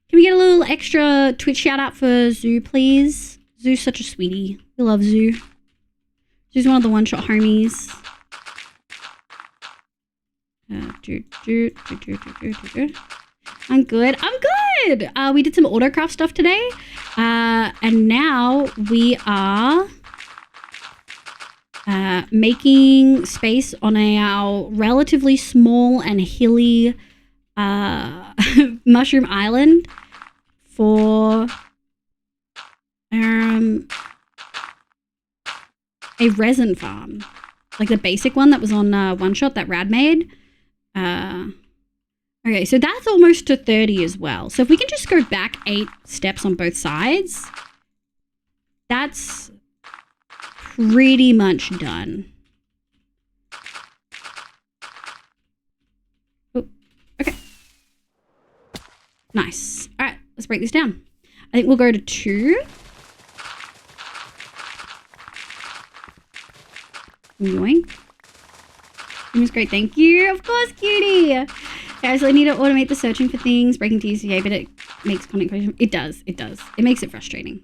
Can we get a little extra Twitch shout out for Zoo, please? Zoo's such a sweetie. We love Zoo. Zoo's one of the one-shot homies. I'm good. We did some autocraft stuff today. And now we are making space on our relatively small and hilly mushroom island for a resin farm. Like the basic one that was on One Shot that Rad made. Okay, so that's almost to 30 as well. So if we can just go back 8 steps on both sides, that's pretty much done. Oh, okay. Nice. All right, let's break this down. I think we'll go to 2. Yoink. It was great, thank you. Of course, cutie. Guys, I need to automate the searching for things, breaking TCA, but it makes content creation. It does. It makes it frustrating.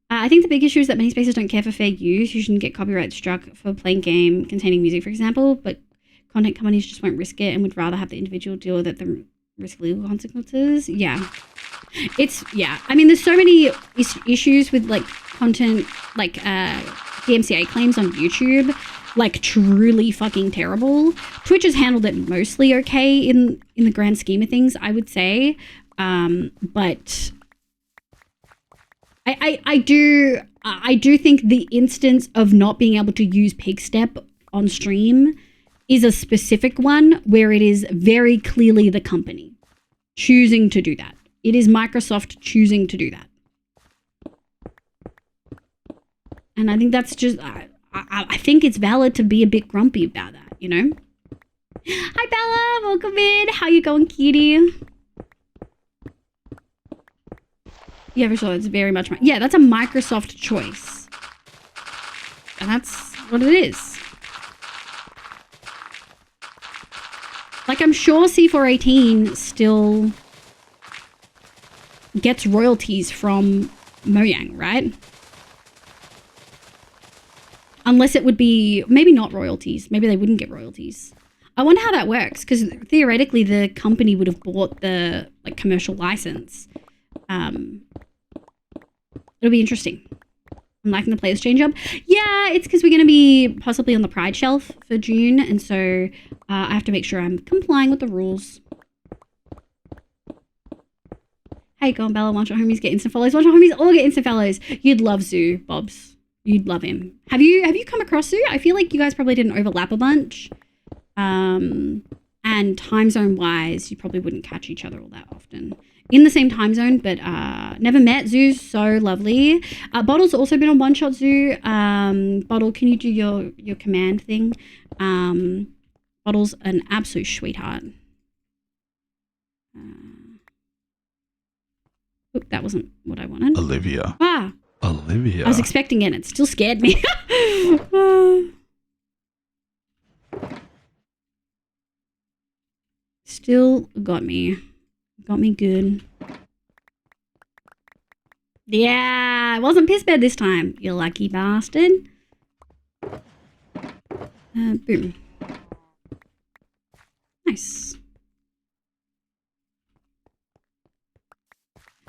I think the big issue is that many spaces don't care for fair use. You shouldn't get copyright struck for playing game containing music, for example, but content companies just won't risk it and would rather have the individual deal with it than risk legal consequences. Yeah. I mean, there's so many issues with like content, like DMCA claims on YouTube, like truly fucking terrible. Twitch has handled it mostly okay in the grand scheme of things, I would say. But I do think the instance of not being able to use Pigstep on stream is a specific one where it is very clearly the company choosing to do that. It is Microsoft choosing to do that. And I think that's just, I think it's valid to be a bit grumpy about that, you know? Hi, Bella. Welcome in. How you going, cutie? Yeah, for sure. It's very much... Yeah, that's a Microsoft choice. And that's what it is. Like, I'm sure C418 still gets royalties from Mojang, right? Unless it would be, maybe not royalties. Maybe they wouldn't get royalties. I wonder how that works, because theoretically the company would have bought the like commercial license. It'll be interesting. I'm liking the players change up. Yeah, it's because we're going to be possibly on the Pride shelf for June, and so I have to make sure I'm complying with the rules. How you going, Bella? One-shot homies get instant follows. One-shot homies all get instant follows. You'd love Zoo, Bobs. You'd love him. Have you come across Zoo? I feel like you guys probably didn't overlap a bunch. And time zone wise, you probably wouldn't catch each other all that often. In the same time zone, but never met. Zoo's so lovely. Bottle's also been on One Shot Zoo. Bottle, can you do your command thing? Bottle's an absolute sweetheart. Oop, that wasn't what I wanted. Olivia. Olivia. I was expecting it. It still scared me. Still got me. Got me good. Yeah, it wasn't piss bad this time, you lucky bastard. Boom. Nice.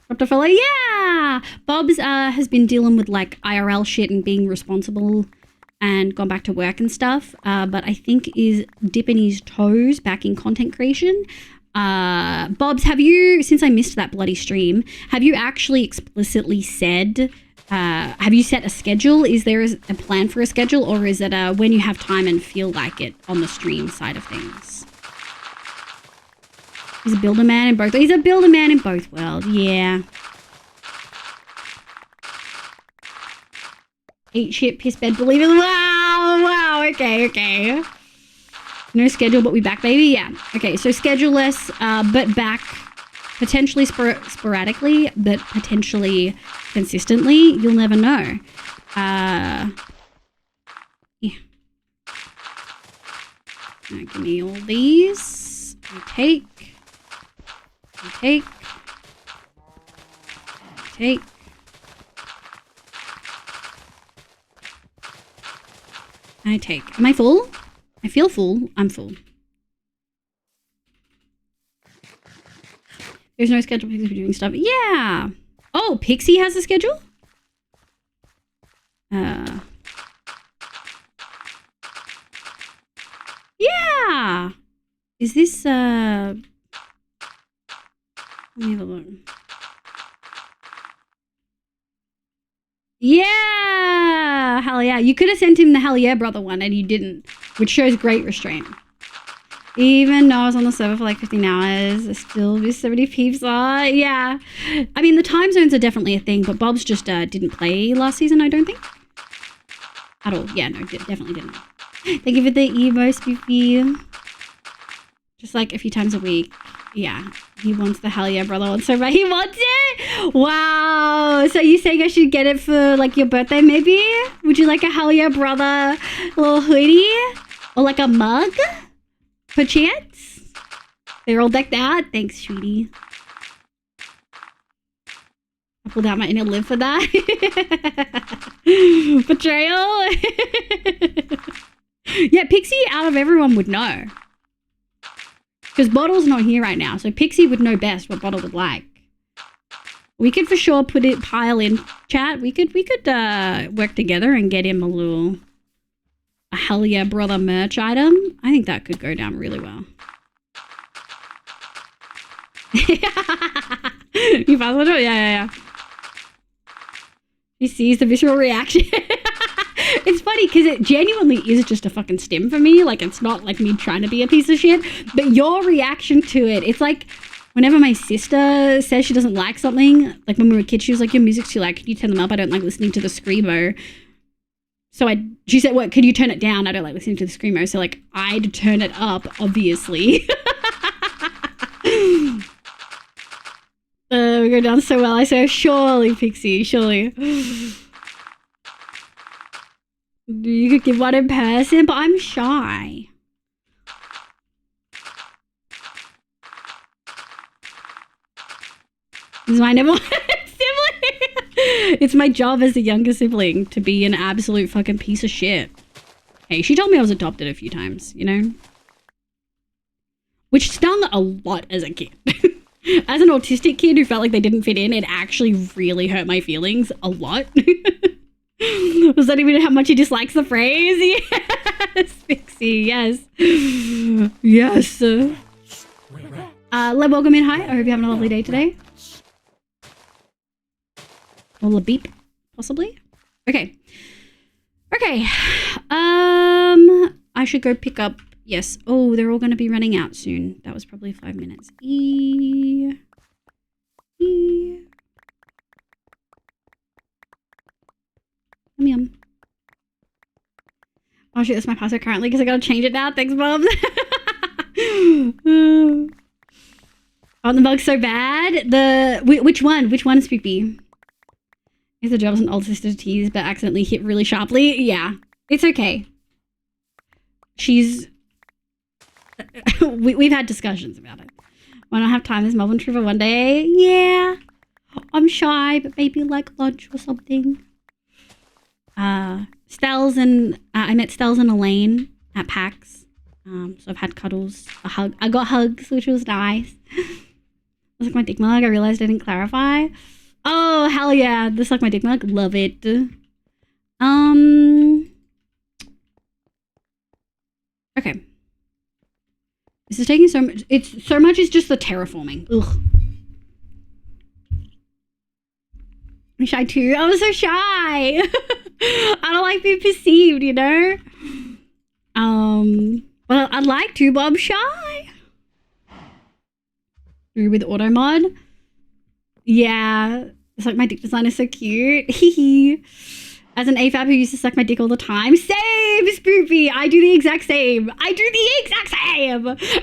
Dropped a follow. Yeah! Bob's has been dealing with like IRL shit and being responsible and gone back to work and stuff, but I think is dipping his toes back in content creation. Bobs, have you, since I missed that bloody stream, have you actually explicitly said, have you set a schedule? Is there a plan for a schedule, or is it when you have time and feel like it on the stream side of things? He's a builder man in both. He's a builder man in both worlds. Yeah. Eat shit, piss bed, believe it. Wow. Okay. No schedule, but we back, baby. Yeah. Okay. So scheduleless, but back potentially sporadically, but potentially consistently. You'll never know. Yeah. Now give me all these. I take. Am I full? I feel full. I'm full. There's no schedule for doing stuff. Yeah. Oh, Pixie has a schedule? Yeah. Is this, let me have a look. Yeah. Hell yeah. You could have sent him the hell yeah brother one and you didn't, which shows great restraint. Even though I was on the server for like 15 hours, I still miss so many peeps. Yeah. I mean, the time zones are definitely a thing, but Bob's just didn't play last season, I don't think. At all. Yeah, no, definitely didn't. Thank you for the emo, Spoopy. Just like a few times a week. Yeah, he wants the hell yeah brother on server. He wants it? Wow. So you saying I should get it for like your birthday maybe? Would you like a hell yeah brother little hoodie? Or like a mug? Perchance? They're all decked out. Thanks, sweetie. I pulled out my inner lip for that. Betrayal. Yeah, Pixie out of everyone would know. Because Bottle's not here right now, so Pixie would know best what Bottle would like. We could for sure pile in chat. We could work together and get him a hell yeah brother merch item. I think that could go down really well. You found it? Yeah. He sees the visceral reaction. It's funny because it genuinely is just a fucking stim for me. Like, it's not like me trying to be a piece of shit, but your reaction to it, it's like whenever my sister says she doesn't like something, like when we were kids, she was like, your music's too loud, can you turn them up? I don't like listening to the screamo. So she said, what, could you turn it down? I don't like listening to the screamo. So like, I'd turn it up, obviously. We go down so well. I say, surely, Pixie, surely. You could give one in person, but I'm shy. This is my number one sibling. It's my job as the younger sibling to be an absolute fucking piece of shit. Hey, she told me I was adopted a few times, you know? Which stung a lot as a kid. As an autistic kid who felt like they didn't fit in, it actually really hurt my feelings a lot. Was that even how much he dislikes the phrase? Yes, Pixie, yes. Yes. Welcome in, hi. I hope you're having a lovely day today. Or a beep, possibly. Okay. I should go pick up. Yes. Oh, they're all going to be running out soon. That was probably 5 minutes. Yum. Oh shit, that's my password currently because I gotta change it now. Thanks, Bob. Oh, the bug's so bad. Which one? Which one is Spoopy? If the job was an old sister to tease but accidentally hit really sharply. Yeah, it's okay. She's... We've had discussions about it. When I have time this Melbourne trip for one day. Yeah. I'm shy, but maybe like lunch or something. Stells and... I met Stells and Elaine at PAX. So I've had cuddles. I got hugs, which was nice. This like my dick mug. I realized I didn't clarify. Oh, hell yeah. This like my dick mug. Love it. Okay. This is taking so much. It's so much is just the terraforming. Ugh. I'm shy too. I was so shy. I don't like being perceived, you know? Well, I'd like to, but I'm shy. With auto mod. Yeah. It's like my dick design is so cute. Hee. As an AFAB who used to suck my dick all the time. Same, Spoopy. I do the exact same.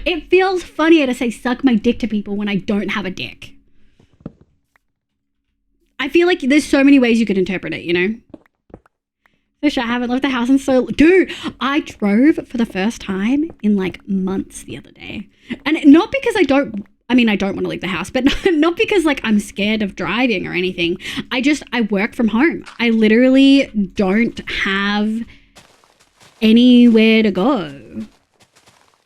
It feels funnier to say suck my dick to people when I don't have a dick. I feel like there's so many ways you could interpret it, you know? So sure, I haven't left the house in so... Dude, I drove for the first time in like months the other day. And not because I don't want to leave the house, but not because like I'm scared of driving or anything. I work from home. I literally don't have anywhere to go.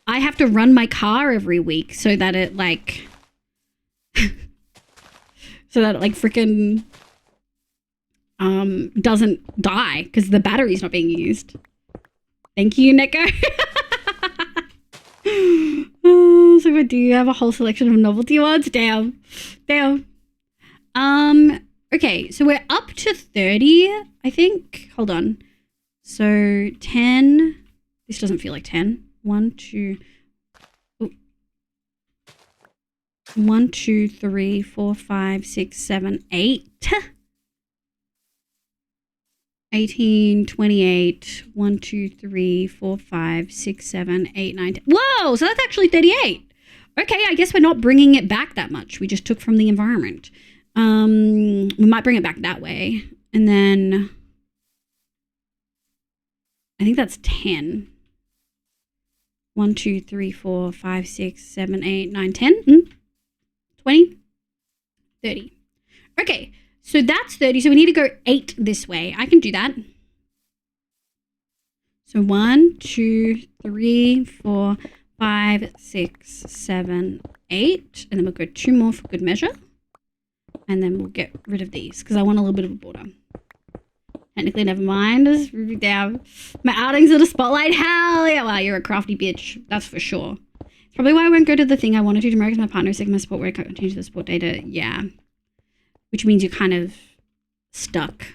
I have to run my car every week so that it like... so that it like freaking... doesn't die because the battery's not being used. Thank you, Neko. So do you have a whole selection of novelty ones? Damn. Okay, so we're up to 30, I think. Hold on. So 10. This doesn't feel like 10. 1, 2. 1, 2, 3, 4, 5, 6, 7, 8. 18, 28, 1, 2, 3, 4, 5, 6, 7, 8, 9, 10. Whoa, so that's actually 38. Okay, I guess we're not bringing it back that much. We just took from the environment. We might bring it back that way. And then I think that's 10. 1, 2, 3, 4, 5, 6, 7, 8, 9, 10. 20, 30. Okay. So that's 30. So we need to go 8 this way. I can do that. So 1, 2, 3, 4, 5, 6, 7, 8. And then we'll go 2 more for good measure. And then we'll get rid of these because I want a little bit of a border. Technically, never mind. Just move it down. My outings are the spotlight. Hell yeah. Wow, you're a crafty bitch. That's for sure. It's probably why I won't go to the thing I wanted to tomorrow because my partner is sick. My sport where I can't change the sport data. Yeah. Which means you're kind of stuck.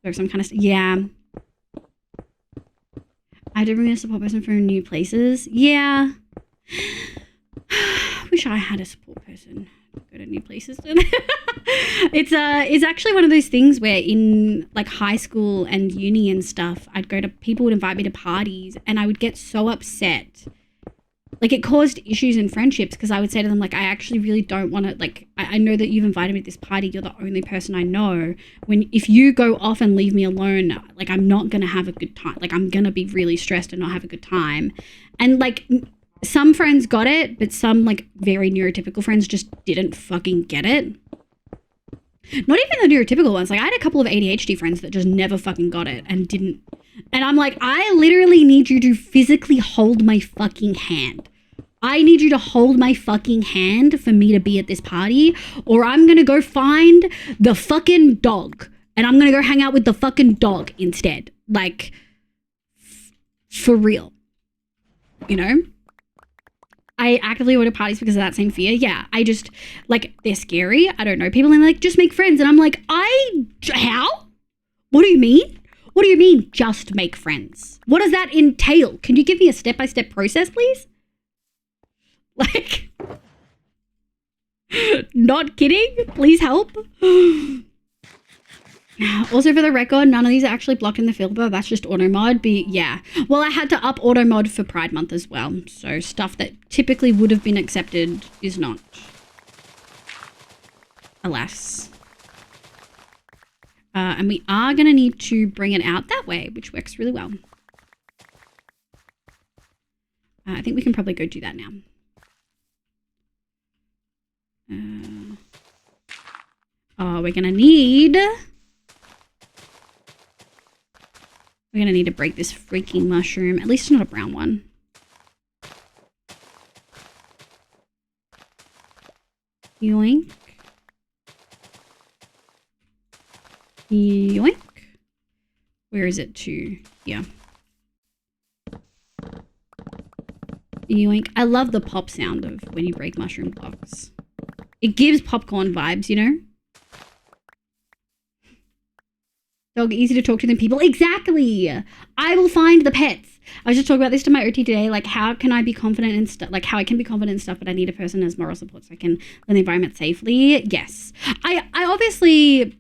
Or some kind of... Yeah. I did bring a support person for new places. Yeah. Wish I had a support person to go to new places. It's actually one of those things where in like high school and uni and stuff, people would invite me to parties and I would get so upset. Like, it caused issues in friendships because I would say to them, like, I actually really don't want to, like, I know that you've invited me to this party. You're the only person I know. If you go off and leave me alone, like, I'm not going to have a good time. Like, I'm going to be really stressed and not have a good time. And, like, some friends got it, but some, like, very neurotypical friends just didn't fucking get it. Not even the neurotypical ones. Like, I had a couple of ADHD friends that just never fucking got it and didn't. And I'm like, I literally need you to physically hold my fucking hand. I need you to hold my fucking hand for me to be at this party, or I'm going to go find the fucking dog and I'm going to go hang out with the fucking dog instead. Like, for real. You know? I actively avoid parties because of that same fear. Yeah, I just, like, they're scary. I don't know people and like, just make friends. And I'm like, how? What do you mean? What do you mean, just make friends? What does that entail? Can you give me a step-by-step process, please? Like, not kidding? Please help. Also, for the record, none of these are actually blocked in the filter. That's just auto mod. But yeah, well, I had to up auto mod for Pride Month as well. So stuff that typically would have been accepted is not. Alas. And we are going to need to bring it out that way, which works really well. I think we can probably go do that now. We're going to need... We're going to need to break this freaking mushroom. At least it's not a brown one. Yoink. Yoink. Where is it to? Yeah. Yoink. I love the pop sound of when you break mushroom blocks. It gives popcorn vibes, you know? Dog, easy to talk to than people. Exactly. I will find the pets. I was just talking about this to my OT today. Like, how can I be confident in stuff? Like, how I can be confident in stuff, but I need a person as moral support so I can learn the environment safely. Yes. I obviously...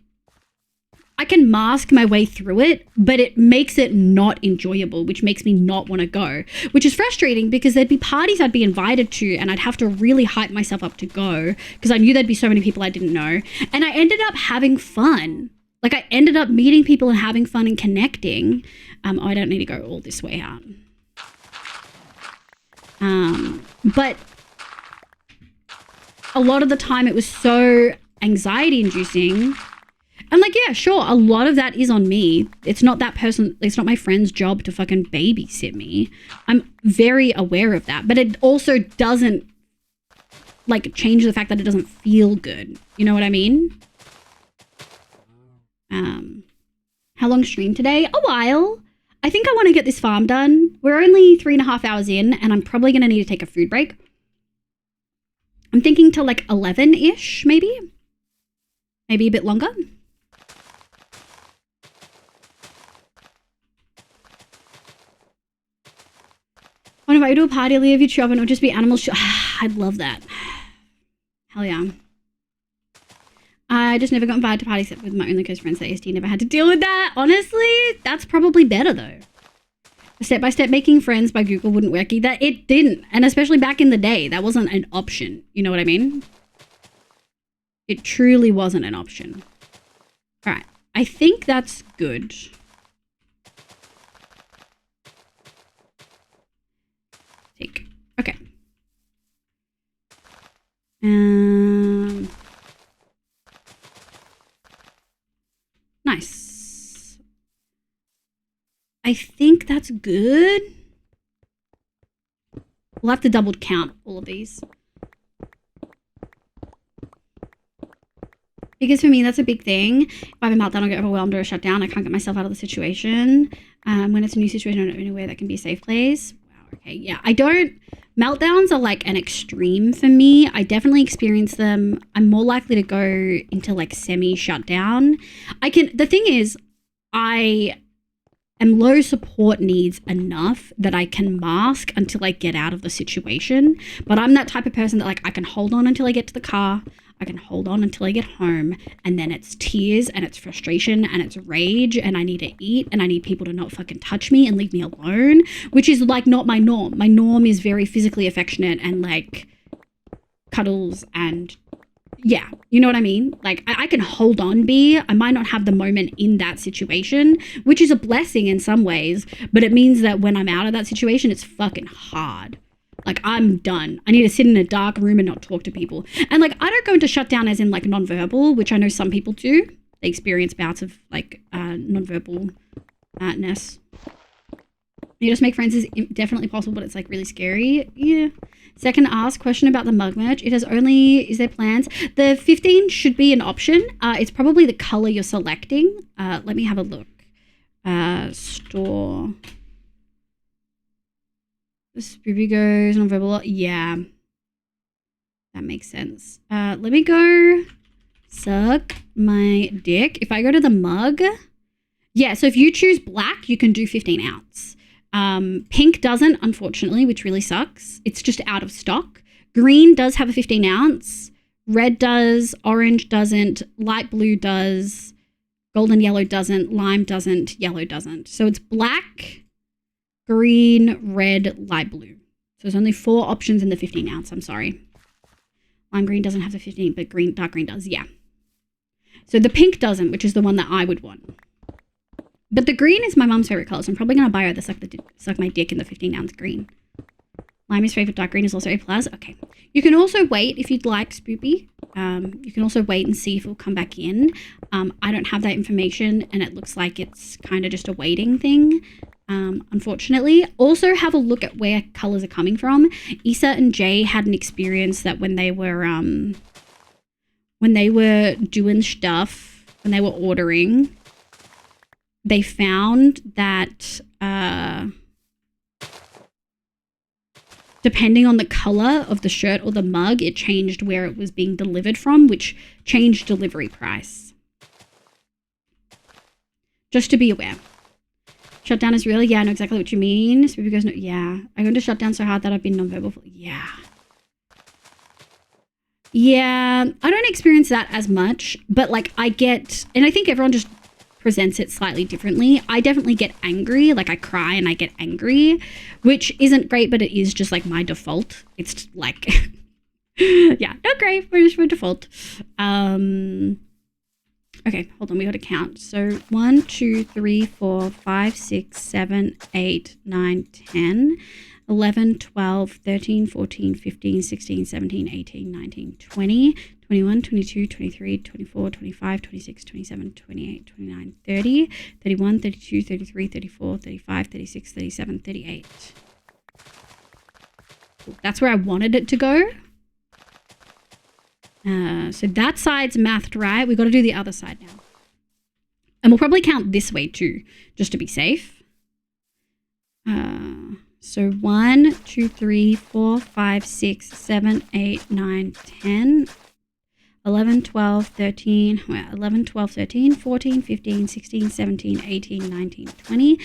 I can mask my way through it, but it makes it not enjoyable, which makes me not want to go, which is frustrating because there'd be parties I'd be invited to and I'd have to really hype myself up to go because I knew there'd be so many people I didn't know. And I ended up having fun. Like I ended up meeting people and having fun and connecting. I don't need to go all this way out. But a lot of the time it was so anxiety inducing. And like, yeah, sure, a lot of that is on me. It's not that person, it's not my friend's job to fucking babysit me. I'm very aware of that. But it also doesn't like change the fact that it doesn't feel good. You know what I mean? How long stream today? A while. I think I want to get this farm done. We're only 3.5 hours in, and I'm probably going to need to take a food break. I'm thinking till like 11-ish, maybe. Maybe a bit longer. What if I do a party, leave YouTube and it would just be animals? I'd love that. Hell yeah. I just never got invited to parties except with my only close friends at AST. Never had to deal with that. Honestly, that's probably better though. Step-by-step making friends by Google wouldn't work either. It didn't. And especially back in the day, that wasn't an option. You know what I mean? It truly wasn't an option. All right. I think that's good. Okay. Nice. I think that's good. We'll have to double count all of these. Because for me, that's a big thing. If I have a meltdown, I'll get overwhelmed or a shutdown. I can't get myself out of the situation. When it's a new situation, I don't know anywhere that can be a safe place. Wow, okay, yeah. Meltdowns are like an extreme for me. I definitely experience them. I'm more likely to go into like semi-shutdown. The thing is, I am low support needs enough that I can mask until I get out of the situation. But I'm that type of person that like I can hold on until I get to the car. I can hold on until I get home, and then it's tears and it's frustration and it's rage and I need to eat and I need people to not fucking touch me and leave me alone, which is like not my norm. My norm is very physically affectionate and like cuddles and yeah, you know what I mean? Like I can hold on, I might not have the moment in that situation, which is a blessing in some ways, but it means that when I'm out of that situation, it's fucking hard. Like, I'm done. I need to sit in a dark room and not talk to people. And, like, I don't go into shutdown as in, like, nonverbal, which I know some people do. They experience bouts of, like, nonverbalness. You just make friends is definitely possible, but it's, like, really scary. Yeah. Second ask question about the mug merch. Is there plans? The 15 should be an option. It's probably the color you're selecting. Let me have a look. Store... This baby goes nonverbal. Yeah. That makes sense. Let me go suck my dick. If I go to the mug. Yeah, so if you choose black, you can do 15 ounce. Pink doesn't, unfortunately, which really sucks. It's just out of stock. Green does have a 15 ounce. Red does. Orange doesn't. Light blue does. Golden yellow doesn't. Lime doesn't. Yellow doesn't. So it's black, green, red, light blue. So there's only 4 options in the 15 ounce. I'm sorry. Lime green doesn't have the 15, but dark green does. Yeah. So the pink doesn't, which is the one that I would want. But the green is my mom's favorite color, so I'm probably going to buy her the suck my dick in the 15 ounce green. Lime is favorite. Dark green is also A+. Okay. You can also wait if you'd like, Spoopy. You can also wait and see if it'll come back in. I don't have that information, and it looks like it's kind of just a waiting thing. Unfortunately. Also have a look at where colors are coming from. Issa and Jay had an experience that when they were doing stuff, when they were ordering, they found that depending on the color of the shirt or the mug, it changed where it was being delivered from, which changed delivery price. Just to be aware. Shutdown is real? Yeah, I know exactly what you mean. Spoopy goes, no, yeah. I go into shutdown so hard that I've been nonverbal. Yeah. Yeah, I don't experience that as much, but like I get, and I think everyone just presents it slightly differently. I definitely get angry, like I cry and I get angry, which isn't great, but it is just like my default. It's like, yeah, not great, but it's my default. Okay, hold on. We got to count. So 1, 2, 3, 4, 5, 6, 7, 8, 9, 10, 11, 12, 13, 14, 15, 16, 17, 18, 19, 20, 21, 22, 23, 24, 25, 26, 27, 28, 29, 30, 31, 32, 33, 34, 35, 36, 37, 38. That's where I wanted it to go. So that side's mathed right. We've got to do the other side now. And we'll probably count this way too, just to be safe. So 1, 2, 3, 4, 5, 6, 7, 8, 9, 10, 11, 12, 13, 11, 12, 13, 14, 15, 16, 17, 18, 19, 20,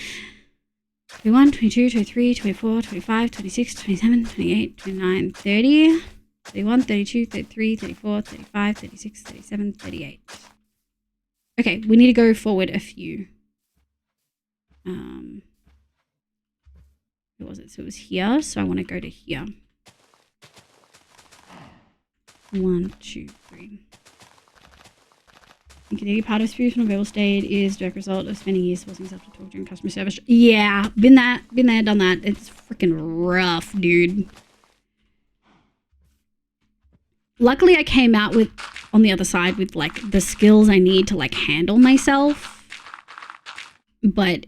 21, 22, 23, 24, 25, 26, 27, 28, 29, 30, 31, 32, 33, 34, 35, 36, 37, 38. Okay, we need to go forward a few. Where was it? So it was here. So I want to go to here. 1, 2, 3. And Canadian part of spiritual real estate is direct result of spending years forcing yourself to talk during customer service. Yeah, been there, done that. It's freaking rough, dude. Luckily, I came out with on the other side with like the skills I need to like handle myself, but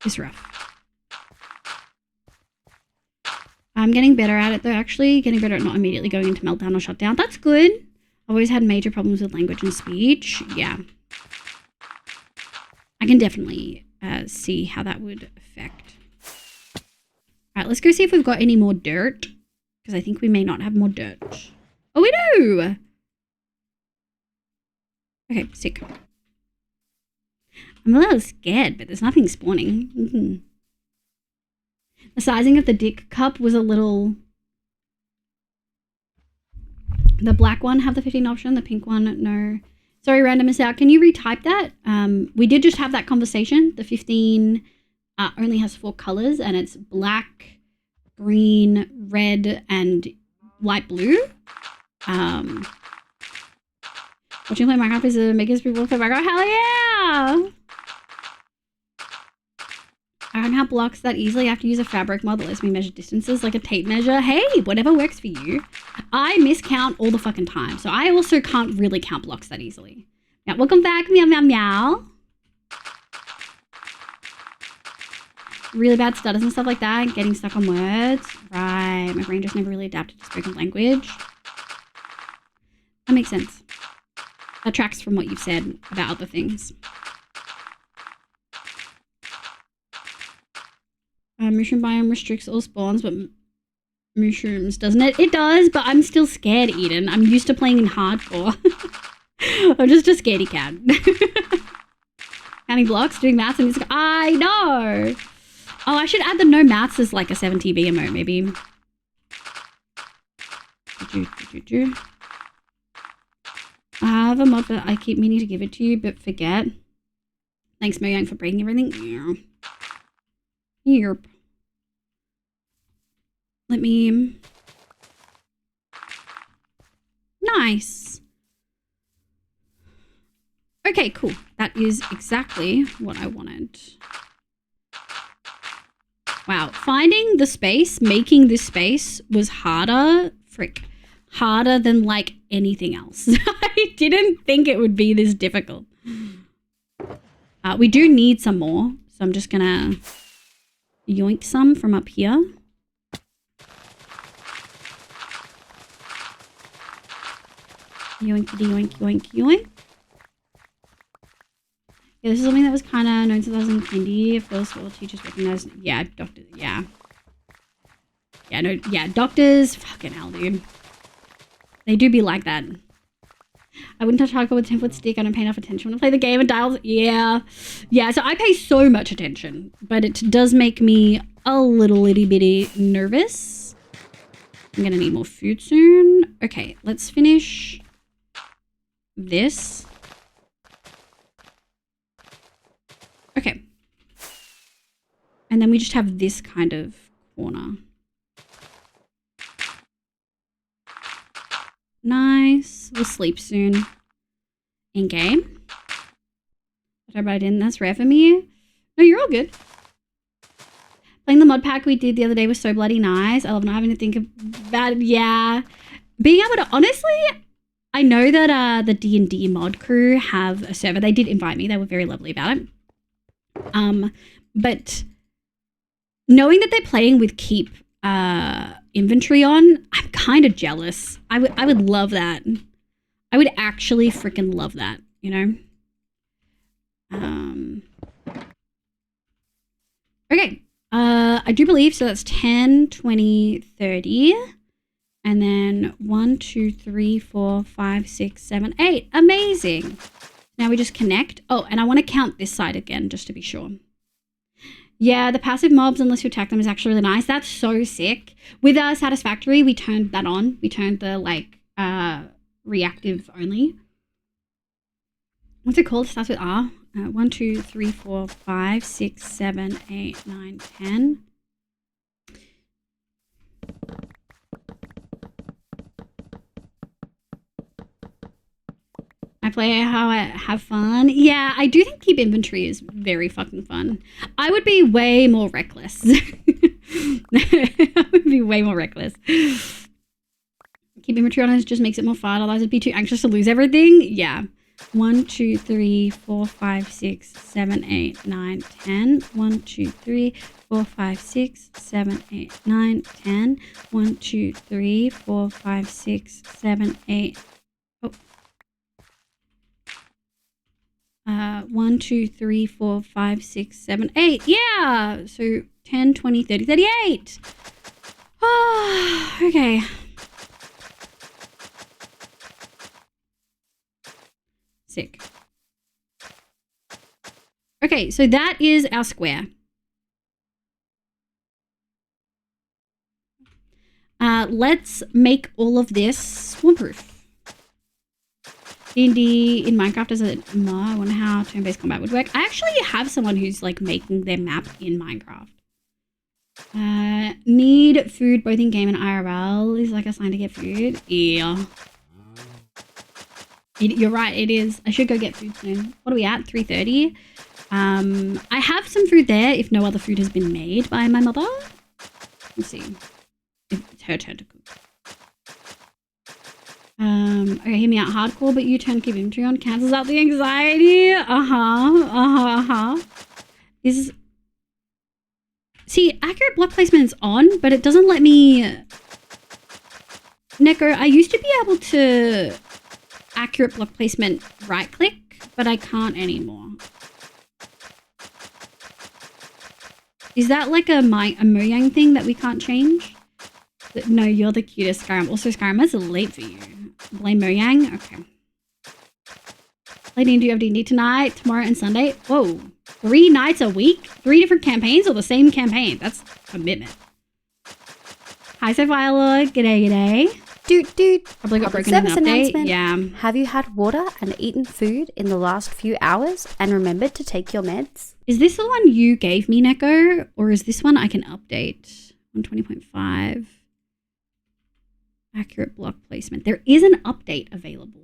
it's rough. I'm getting better at it though, actually. Getting better at not immediately going into meltdown or shutdown. That's good. I've always had major problems with language and speech. Yeah. I can definitely see how that would affect. All right, let's go see if we've got any more dirt. Because I think we may not have more dirt. Oh, we do! Okay, sick. I'm a little scared, but there's nothing spawning. Mm-hmm. The sizing of the dick cup was a little... The black one have the 15 option, the pink one, no. Sorry, random miss out. Can you retype that? We did just have that conversation. The 15 only has 4 colors, and it's black, green, red, and light blue. Watching play Minecraft is the biggest people play Minecraft. Hell yeah! I don't have blocks that easily. I have to use a fabric mod that lets me measure distances like a tape measure. Hey, whatever works for you. I miscount all the fucking time. So I also can't really count blocks that easily. Yeah, welcome back. Meow, meow, meow. Really bad stutters and stuff like that. Getting stuck on words. Right. My brain just never really adapted to spoken language. That makes sense. That tracks from what you've said about other things. Mushroom biome restricts all spawns, but mushrooms doesn't it? It does, but I'm still scared, Eden. I'm used to playing in hardcore. I'm just a scaredy cat. Counting blocks, doing maths, and it's I know. Oh, I should add the no maths as like a 7TB emote, maybe. I have a mod that I keep meaning to give it to you, but forget. Thanks, Mojang, for breaking everything. Yeah. Yerp. Let me... Nice. Okay, cool. That is exactly what I wanted. Wow. Finding the space, making this space was harder than like anything else. I didn't think it would be this difficult. We do need some more, so I'm just gonna yoink some from up here. Yoinkity yoink yoink yoink. Yeah, this is something that was kind of known since I was in kindy. Of course, all teachers recognize. Yeah, doctors. Yeah. Yeah, no. Yeah, doctors. Fucking hell, dude. They do be like that. I wouldn't touch hardcore with a 10-foot stick. I don't pay enough attention when I play the game and dials. Yeah. Yeah, so I pay so much attention, but it does make me a little itty bitty nervous. I'm gonna need more food soon. Okay, let's finish this. Okay. And then we just have this kind of corner. Nice. We'll sleep soon. in game. I wrote in. That's rare for me. No, you're all good. Playing the mod pack we did the other day was so bloody nice. I love not having to think about it. Yeah. Being able to, honestly, I know that the D&D mod crew have a server. They did invite me. They were very lovely about it. But knowing that they're playing with keep inventory on, I'm kind of jealous. I would love that. I would actually freaking love that, you know? Okay. I do believe, so that's 10, 20, 30. And then 1, 2, 3, 4, 5, 6, 7, 8. Amazing. Now we just connect. Oh, and I want to count this side again, just to be sure. Yeah, the passive mobs, unless you attack them, is actually really nice. That's so sick. With Satisfactory, we turned that on. We turned the, like, reactive only. What's it called? It starts with R. 1, 2, 3, 4, 5, 6, 7, 8, 9, 10. I play how I have fun. Yeah, I do think keep inventory is very fucking fun. I would be way more reckless. I would be way more reckless. Keep inventory on just makes it more fun. Otherwise, I'd be too anxious to lose everything. Yeah. 1, 2, 3, 4, 5, 6, 7, 8, 9, 10. 1, 2, 3, 4, 5, 6, 7, 8, 9, 10. 1, 2, 3, 4, 5, 6, 7, 8. Oh. 1, 2, 3, 4, 5, 6, 7, 8. Yeah. So 10, 20, 30, 38. Oh, okay. Sick. Okay, so that is our square. Let's make all of this swarm-proof. D&D in Minecraft as a mod. I wonder how turn-based combat would work. I actually have someone who's like making their map in Minecraft. Need food both in game and IRL. Is like a sign to get food. Yeah. You're right, it is. I should go get food soon. What are we at? 3:30. I have some food there if no other food has been made by my mother. Let's see. It's her turn to cook. Okay, hear me out hardcore, but you turn keep inventory on cancels out the anxiety. See, accurate block placement's on, but it doesn't let me... Neko, I used to be able to accurate block placement right click, but I can't anymore. Is that like a Mojang thing that we can't change? No, you're the cutest, Skyrim. Also, Skyrim, that's late for you. Blame Mojang? Okay. Lady, do you have D&D tonight, tomorrow, and Sunday? Whoa. 3 nights a week? 3 different campaigns or the same campaign? That's commitment. Hi, Sophia. G'day, g'day. Dude. Probably got broken Service in an update. announcement. Yeah. Have you had water and eaten food in the last few hours and remembered to take your meds? Is this the one you gave me, Neko? Or is this one I can update? 120.5. Accurate block placement. There is an update available.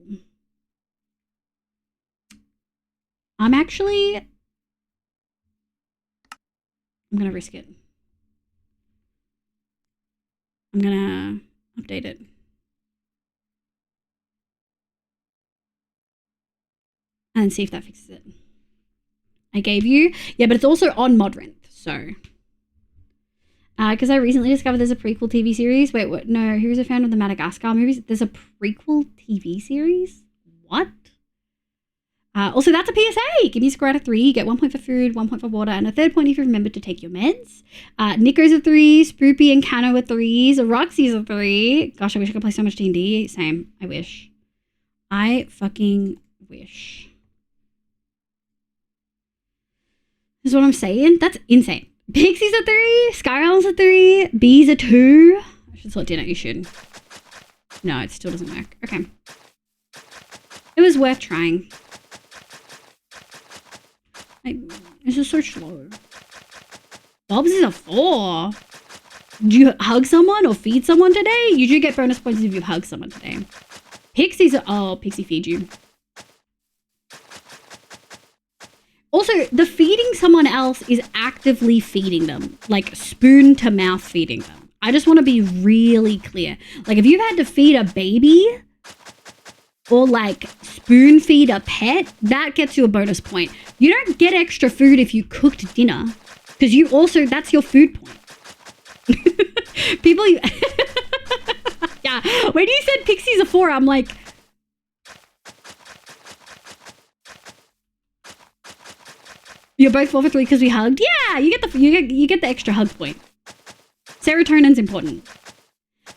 I'm going to risk it. I'm going to update it. And see if that fixes it. I gave you. Yeah, but it's also on Modrent, so. Because I recently discovered there's a prequel TV series. Wait, what? No, who's a fan of the Madagascar movies? There's a prequel TV series? What? Also, that's a PSA. Give me a score out of 3. You get 1 point for food, 1 point for water, and a 3rd point if you remembered to take your meds. Nico's a 3. Spoopy and Cano are 3s. Roxy's a 3. Gosh, I wish I could play so much D&D. Same. I wish. I fucking wish. This is what I'm saying. That's insane. Pixie's a 3. Skyroll's a 3. B's a 2. I should sort dinner. You should. No, it still doesn't work. Okay. It was worth trying. This is so slow. Bob's is a 4. Did you hug someone or feed someone today? You do get bonus points if you hug someone today. Pixie's a... Oh, Pixie feed you. The feeding someone else is actively feeding them, like spoon to mouth feeding them. I just want to be really clear. Like if you've had to feed a baby or like spoon feed a pet, that gets you a bonus point. You don't get extra food if you cooked dinner, because you also, that's your food point. People, yeah, when you said Pixie's a 4, I'm like, you're both 4 for 3 because we hugged. Yeah, you get the extra hug point. Serotonin's important.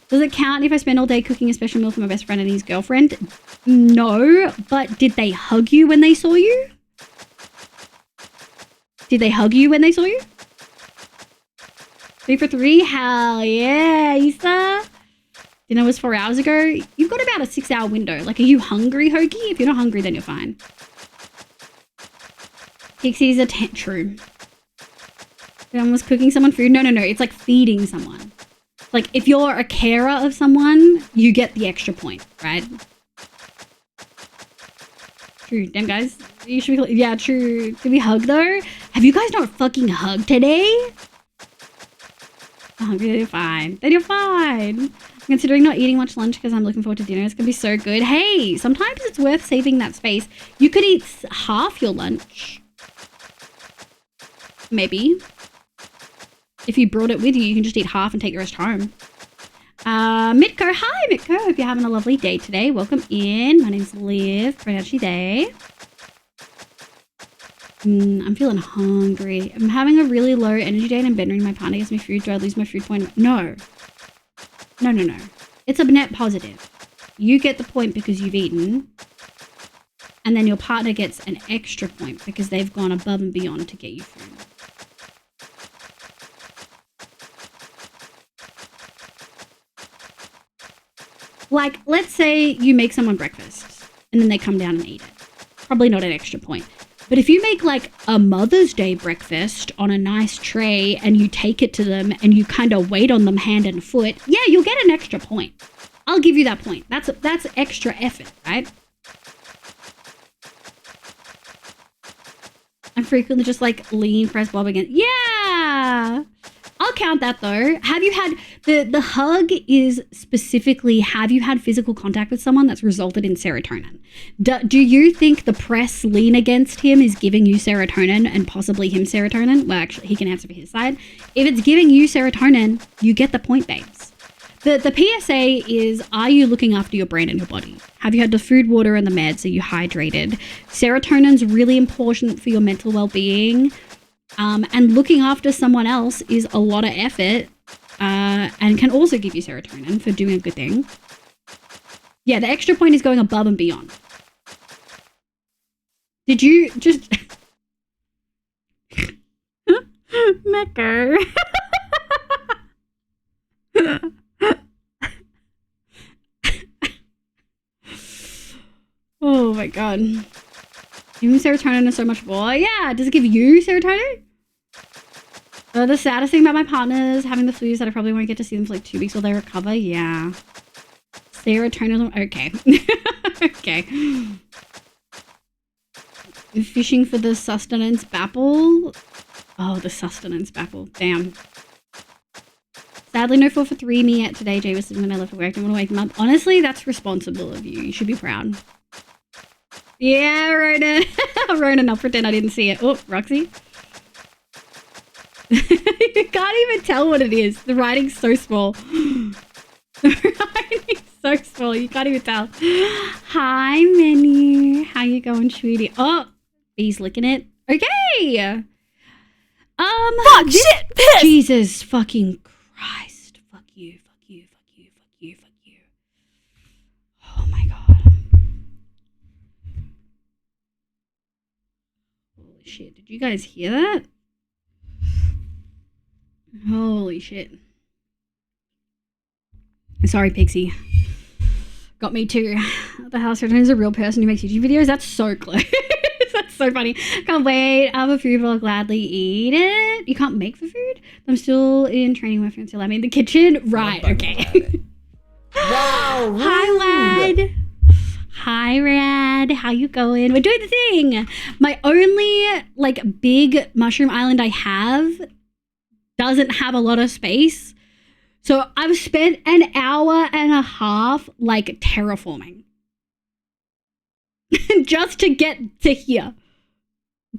Does it count if I spend all day cooking a special meal for my best friend and his girlfriend? No, but did they hug you when they saw you? Did they hug you when they saw you? 3 for 3? Hell yeah, Issa. Dinner was 4 hours ago. You've got about a 6-hour window. Like, are you hungry, Hoagie? If you're not hungry, then you're fine. Pixie's a true. Someone was cooking someone food. No. It's like feeding someone. Like if you're a carer of someone, you get the extra point, right? True. Damn, guys. You should be. Yeah, true. Did we hug though? Have you guys not fucking hugged today? Oh, then you're fine. Then you're fine. I'm considering not eating much lunch because I'm looking forward to dinner. It's gonna be so good. Hey, sometimes it's worth saving that space. You could eat half your lunch. Maybe. If you brought it with you, you can just eat half and take the rest home. Mitko, hi Mitko. Hope you're having a lovely day today. Welcome in. My name's Liv. Pronounce day. I'm feeling hungry. I'm having a really low energy day and I'm bending my partner gets me food. Do I lose my food point? No. No. It's a net positive. You get the point because you've eaten. And then your partner gets an extra point because they've gone above and beyond to get you food. Like, let's say you make someone breakfast and then they come down and eat it. Probably not an extra point. But if you make like a Mother's Day breakfast on a nice tray and you take it to them and you kind of wait on them hand and foot, yeah, you'll get an extra point. I'll give you that point. That's extra effort, right? I'm frequently just like lean, press Bob again. Yeah. I'll count that though. Have you had, the hug is specifically, have you had physical contact with someone that's resulted in serotonin? Do you think the press lean against him is giving you serotonin and possibly him serotonin? Well, actually, he can answer for his side. If it's giving you serotonin, you get the point, babes. The PSA is, are you looking after your brain and your body? Have you had the food, water, and the meds? Are you hydrated? Serotonin's really important for your mental well-being. And looking after someone else is a lot of effort and can also give you serotonin for doing a good thing. Yeah, the extra point is going above and beyond. Did you just... Mecker. Oh my god. Giving serotonin is so much more. Yeah, does it give you serotonin? The saddest thing about my partners having the flu is that I probably won't get to see them for like 2 weeks while they recover. Yeah. Serotonin. Okay. Okay. Fishing for the sustenance bapple. Oh, the sustenance bapple. Damn. Sadly, no 4 for 3 me yet today. Jay was sitting when I left for work. I didn't want to wake him up. Honestly, that's responsible of you. You should be proud. Yeah, Rona. Rona, I'll pretend I didn't see it. Oh, Roxy. You can't even tell what it is. The writing's so small. The writing's so small. You can't even tell. Hi, Minnie. How you going, sweetie? Oh, Bee's licking it. Okay. Fuck, shit, piss! Jesus fucking Christ. Fuck you, fuck you, fuck you, fuck you, fuck you. Oh my god. Holy shit, did you guys hear that? Holy shit. Sorry, Pixie. Got me too. The house returns a real person who makes YouTube videos. That's so close. That's so funny. Can't wait. I have a food, but I'll gladly eat it. You can't make the food? I'm still in training with my friends. I'm in the kitchen. Right, okay. Wow. Hi, lad. Hi, Rad. How you going? We're doing the thing. My only like big mushroom island I have doesn't have a lot of space. So I've spent an hour and a half like terraforming. Just to get to here.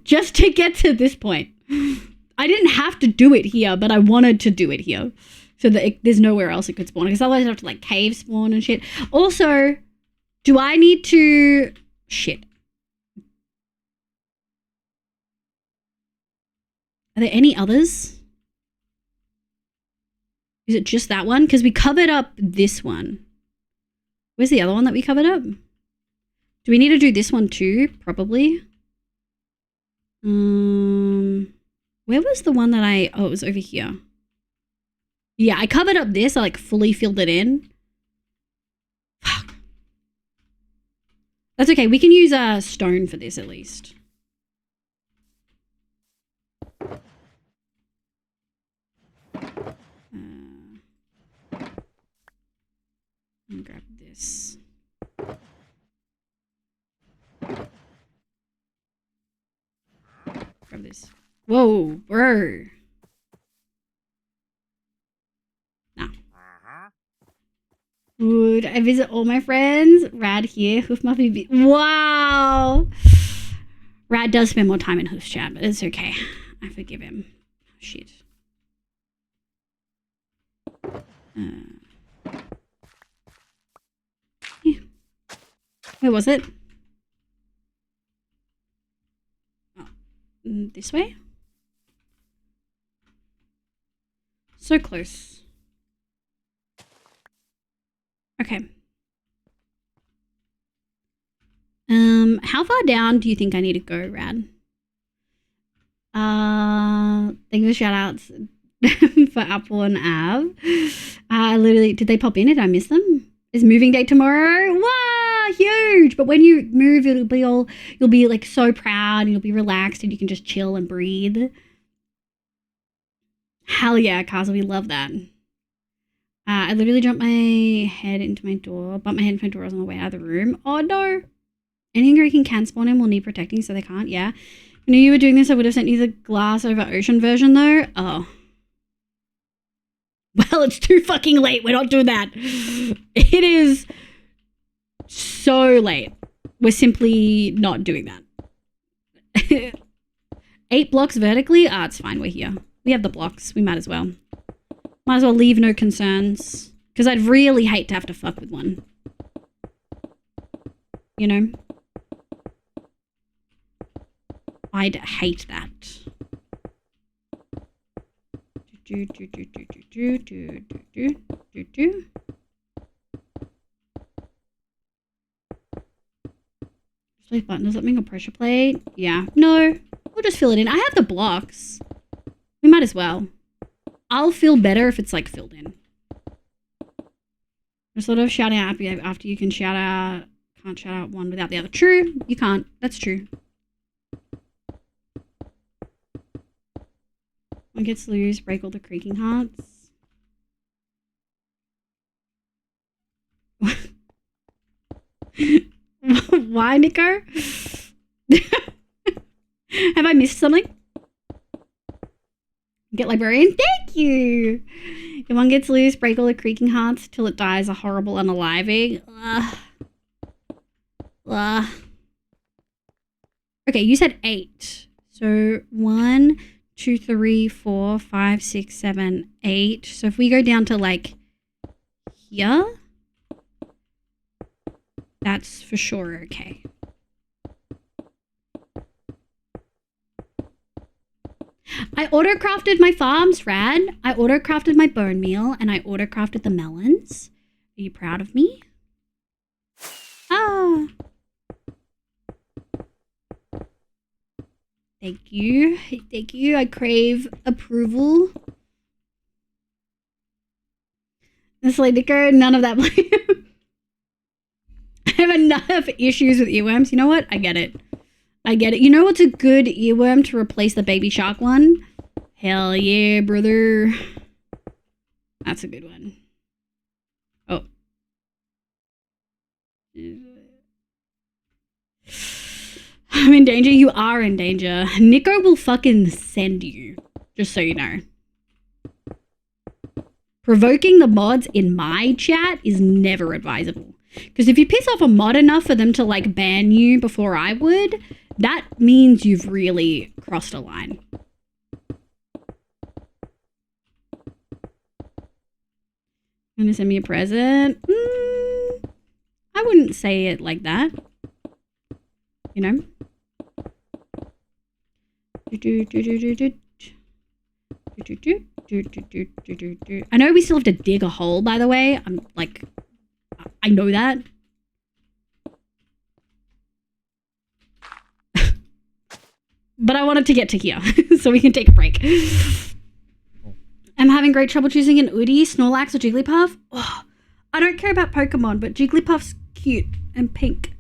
Just to get to this point. I didn't have to do it here, but I wanted to do it here. So that there's nowhere else it could spawn. Because otherwise I'd have to like cave spawn and shit. Also, do I need to... Shit. Are there any others? Is it just that one? Because we covered up this one. Where's the other one that we covered up? Do we need to do this one too? Probably. Where was the one that I... Oh, it was over here. Yeah, I covered up this. I like fully filled it in. Fuck. That's okay. We can use a stone for this at least. And grab this. Grab this. Whoa, bro. Nah. Would I visit all my friends? Rad here. Hoof Muffy. Wow. Rad does spend more time in Hoof's chat, but it's okay. I forgive him. Shit. Yeah. Where was it? Oh, this way? So close. Okay. How far down do you think I need to go, Rad? Thank you for shout outs for Apple and Av. Literally, did they pop in? Did I miss them? Is moving day tomorrow? Wow, huge! But when you move, you'll be like so proud and you'll be relaxed and you can just chill and breathe. Hell yeah, Castle, we love that. I literally bumped my head into my door. I was on the way out of the room. Oh no! Anything where you can spawn in will need protecting, so they can't. Yeah. I knew you were doing this. I would have sent you the glass over ocean version though. Oh. Well, it's too fucking late. We're not doing that. It is so late. We're simply not doing that. 8 blocks vertically? Ah, it's fine. We're here. We have the blocks. We might as well. Might as well leave no concerns. Because I'd really hate to have to fuck with one. You know? I'd hate that. Sleep button, does that mean a pressure plate? Yeah. No. We'll just fill it in. I have the blocks. We might as well. I'll feel better if it's like filled in. Just sort of shouting out after you can shout out. Can't shout out one without the other. True. You can't. That's true. One gets loose, break all the creaking hearts. Why, Nico? Have I missed something? Get librarian? Thank you! If one gets loose, break all the creaking hearts till it dies a horrible unaliving. Okay, you said 8. So 1, 2, 3, 4, 5, 6, 7, 8. So if we go down to like here, that's for sure okay. I auto-crafted my farms, Rad. I auto-crafted my bone meal and I auto-crafted the melons. Are you proud of me? Ah. Thank you. Thank you. I crave approval. This lady girl, none of that. I have enough issues with earworms. You know what? I get it. I get it. You know what's a good earworm to replace the baby shark one? Hell yeah, brother. That's a good one. Oh. I'm in danger. You are in danger. Nico will fucking send you. Just so you know. Provoking the mods in my chat is never advisable. Because if you piss off a mod enough for them to like ban you before I would, that means you've really crossed a line. Gonna send me a present? I wouldn't say it like that. You know? I know we still have to dig a hole, by the way. I'm like, I know that. But I wanted to get to here so we can take a break. I'm having great trouble choosing an Udi, Snorlax, or Jigglypuff. Oh, I don't care about Pokemon, but Jigglypuff's cute and pink.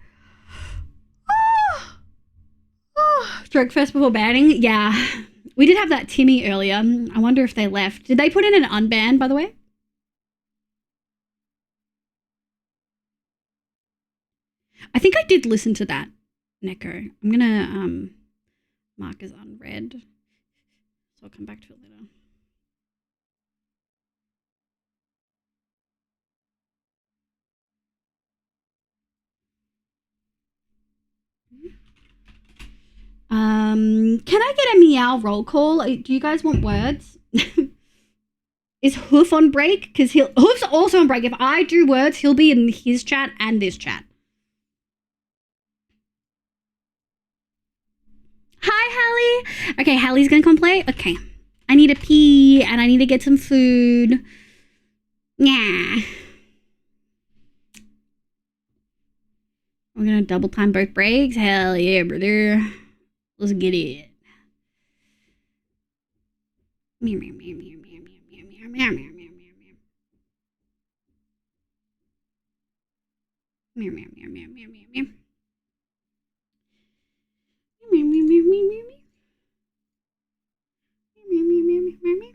Stroke first before banning? Yeah. We did have that Timmy earlier. I wonder if they left. Did they put in an unban, by the way? I think I did listen to that, Neko. I'm gonna mark as unread. So I'll come back to it later. Can I get a meow roll call? Do you guys want words? Is Hoof on break? Because Hoof's also on break. If I do words, he'll be in his chat and this chat. Hi, Hallie. Okay, Hallie's gonna come play. Okay. I need a pee and I need to get some food. Yeah. We're gonna double time both breaks. Hell yeah, brother. Let's get it. Meow, meow, meow, meow, meow, meow, meow, meow, meow, meow, meow, meow. Meow, meow, meow, meow, meow, meow, meow. Meow, meow, meow, meow, meow, meow. Meow, meow, meow, meow, meow, meow.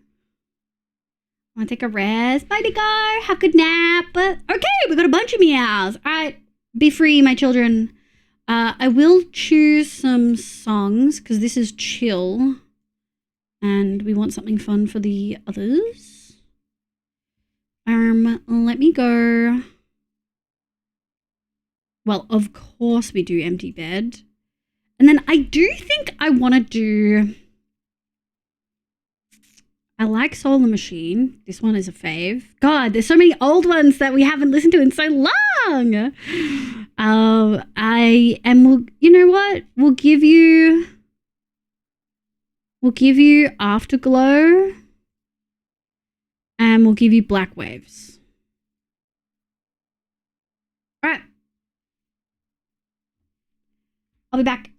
Wanna take a rest? Bye, Digar. Have a good nap. Okay, we got a bunch of meows. All right, be free, my children. I will choose some songs because this is chill. And we want something fun for the others. Let me go. Well, of course we do Empty Bed. And then I do think I want to do... I like Solar Machine. This one is a fave. God, there's so many old ones that we haven't listened to in so long. You know what? We'll give you Afterglow. And we'll give you Black Waves. All right. I'll be back.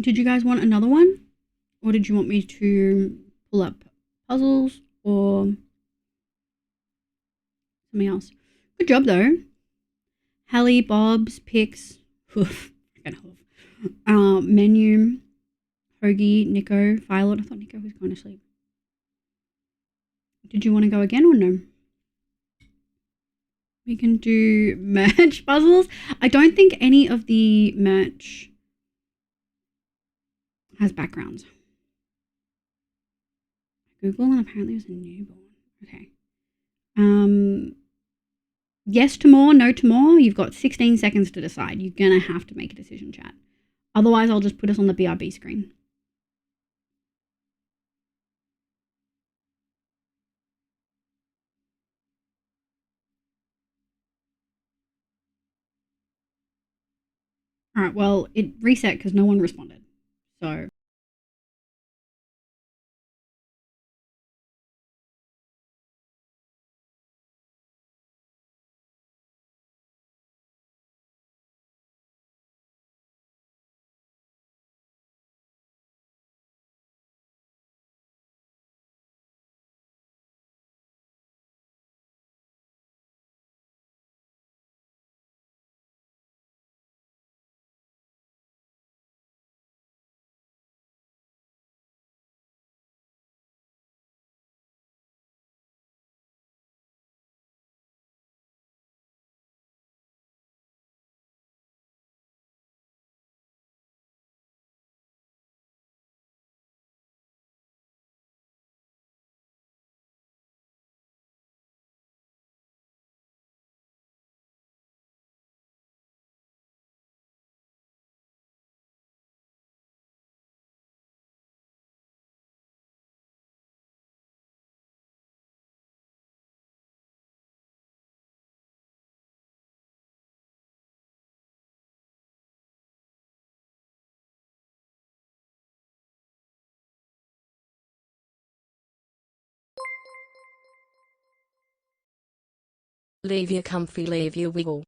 Did you guys want another one? Or did you want me to pull up puzzles or something else? Good job, though. Hallie, Bob's, Pix, Menu, Hoagie, Nico, Violet. I thought Nico was going to sleep. Did you want to go again or no? We can do merch puzzles. I don't think any of the merch has backgrounds. Google, and apparently it was a newborn. Okay. Yes to more, no to more. You've got 16 seconds to decide. You're going to have to make a decision, chat. Otherwise, I'll just put us on the BRB screen. All right, well, it reset because no one responded. So Leave your comfy, leave your wiggle.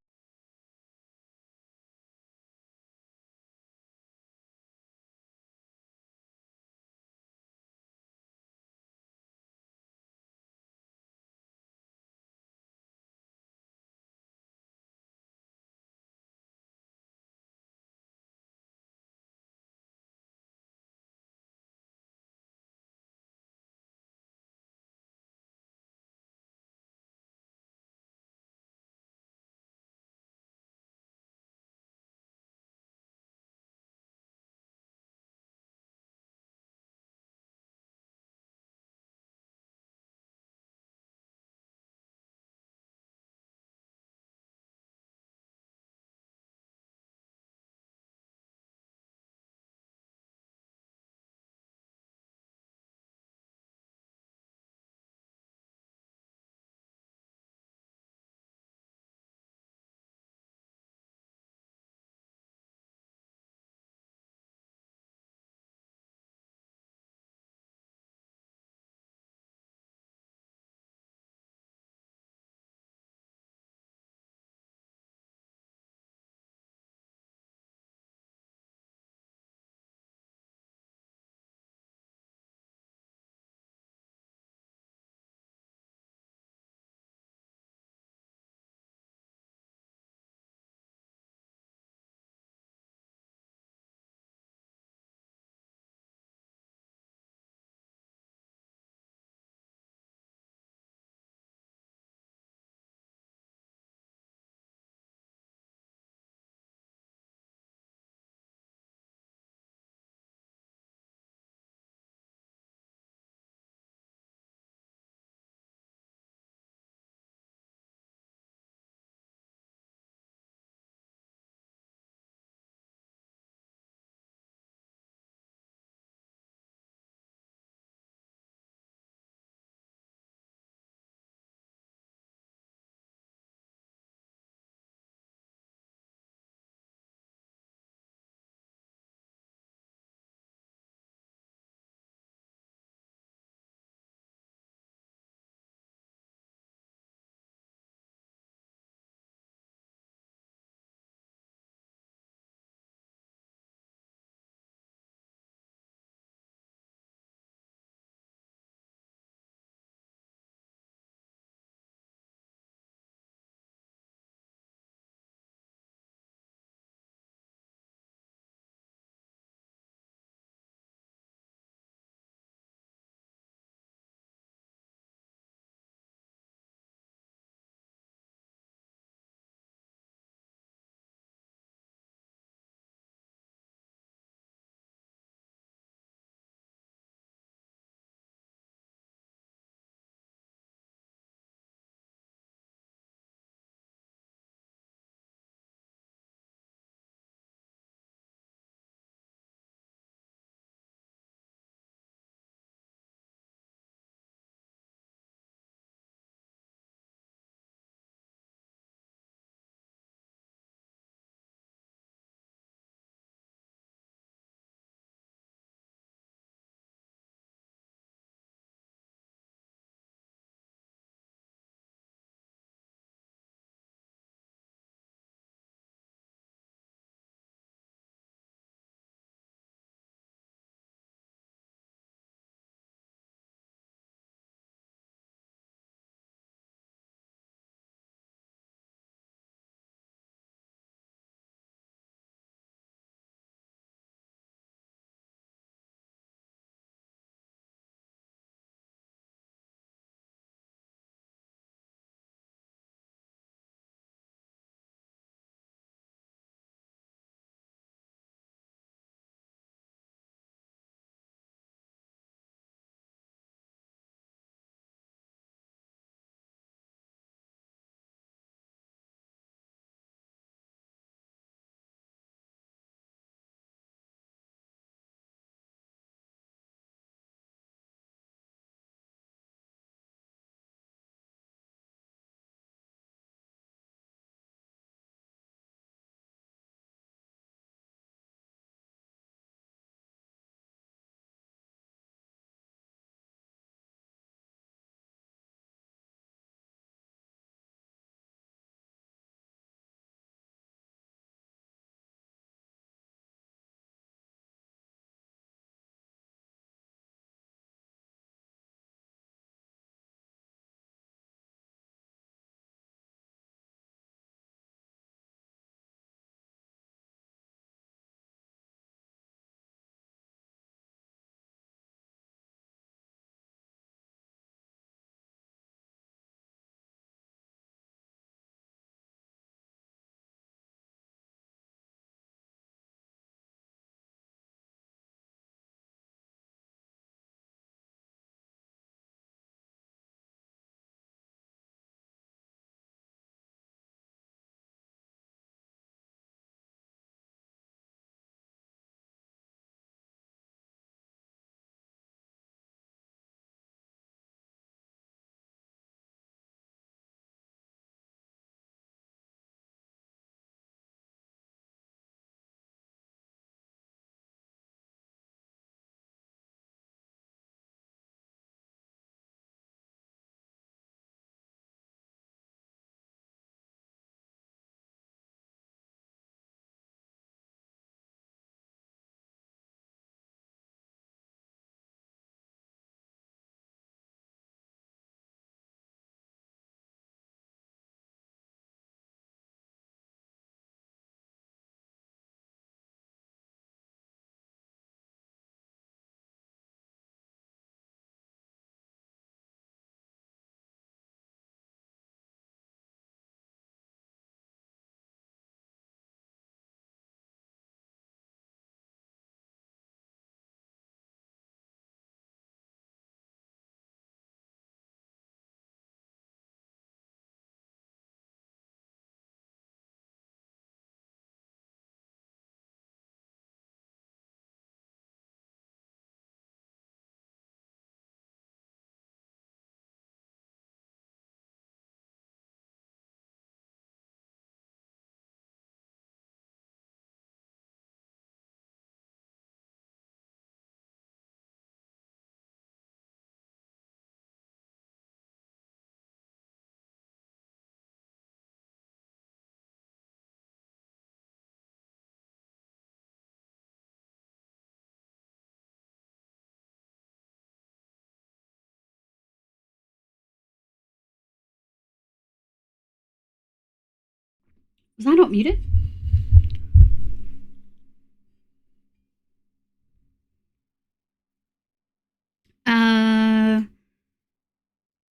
Was I not muted?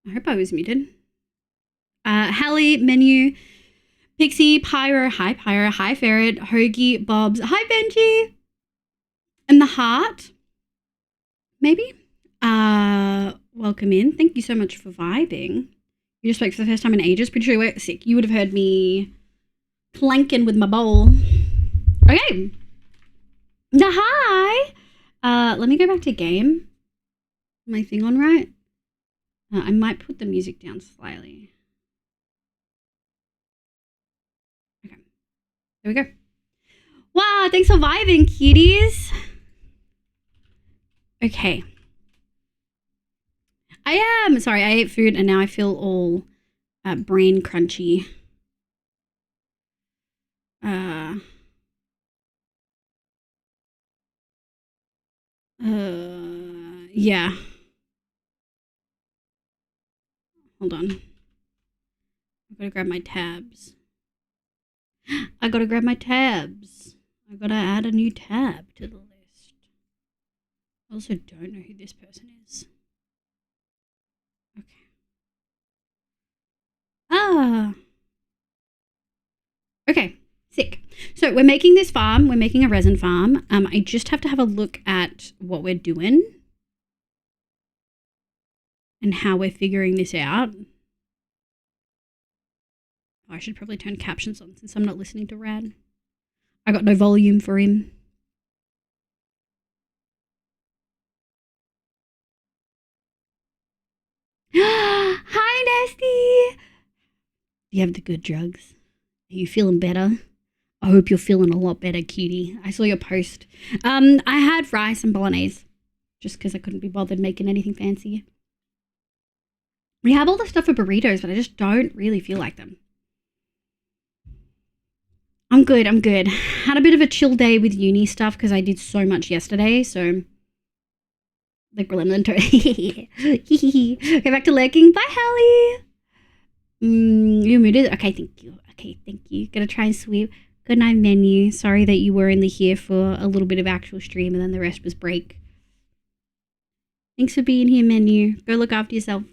I hope I was muted. Hallie, Menu, Pixie, Pyro, hi Ferret, Hoagie, Bobs, hi Benji, and the Heart, maybe? Welcome in. Thank you so much for vibing. You just spoke for the first time in ages. Pretty sure you were sick. You would have heard me clanking with my bowl. Okay. The hi. Let me go back to game. My thing on right? I might put the music down slightly. Okay. There we go. Wow, thanks for vibing, cuties. Okay. I am. Sorry, I ate food and now I feel all brain crunchy. Yeah. Hold on. I've got to grab my tabs. I gotta add a new tab to the list. I also don't know who this person is. Okay. Okay, sick. So we're making this farm. We're making a resin farm. I just have to have a look at what we're doing and how we're figuring this out. I should probably turn captions on since I'm not listening to Rad. I got no volume for him. Hi, Nasty. Do you have the good drugs? Are you feeling better? I hope you're feeling a lot better, cutie. I saw your post. I had rice and bolognese just because I couldn't be bothered making anything fancy. We have all the stuff for burritos, but I just don't really feel like them. I'm good. Had a bit of a chill day with uni stuff because I did so much yesterday, so the gremlin Go back to lurking. Bye, Hallie. You muted? Okay, thank you. Gonna try and sweep. Good night, Menu. Sorry that you were in the here for a little bit of actual stream and then the rest was break. Thanks for being here, Menu. Go look after yourself.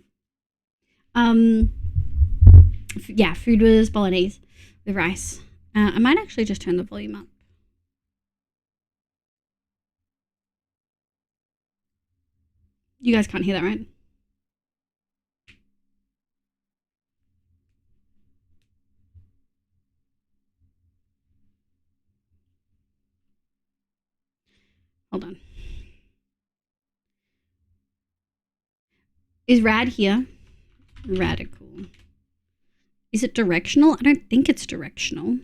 Yeah, food was bolognese with rice. I might actually just turn the volume up. You guys can't hear that, right? Hold on. Is Rad here? Radical. Is it directional? I don't think it's directional.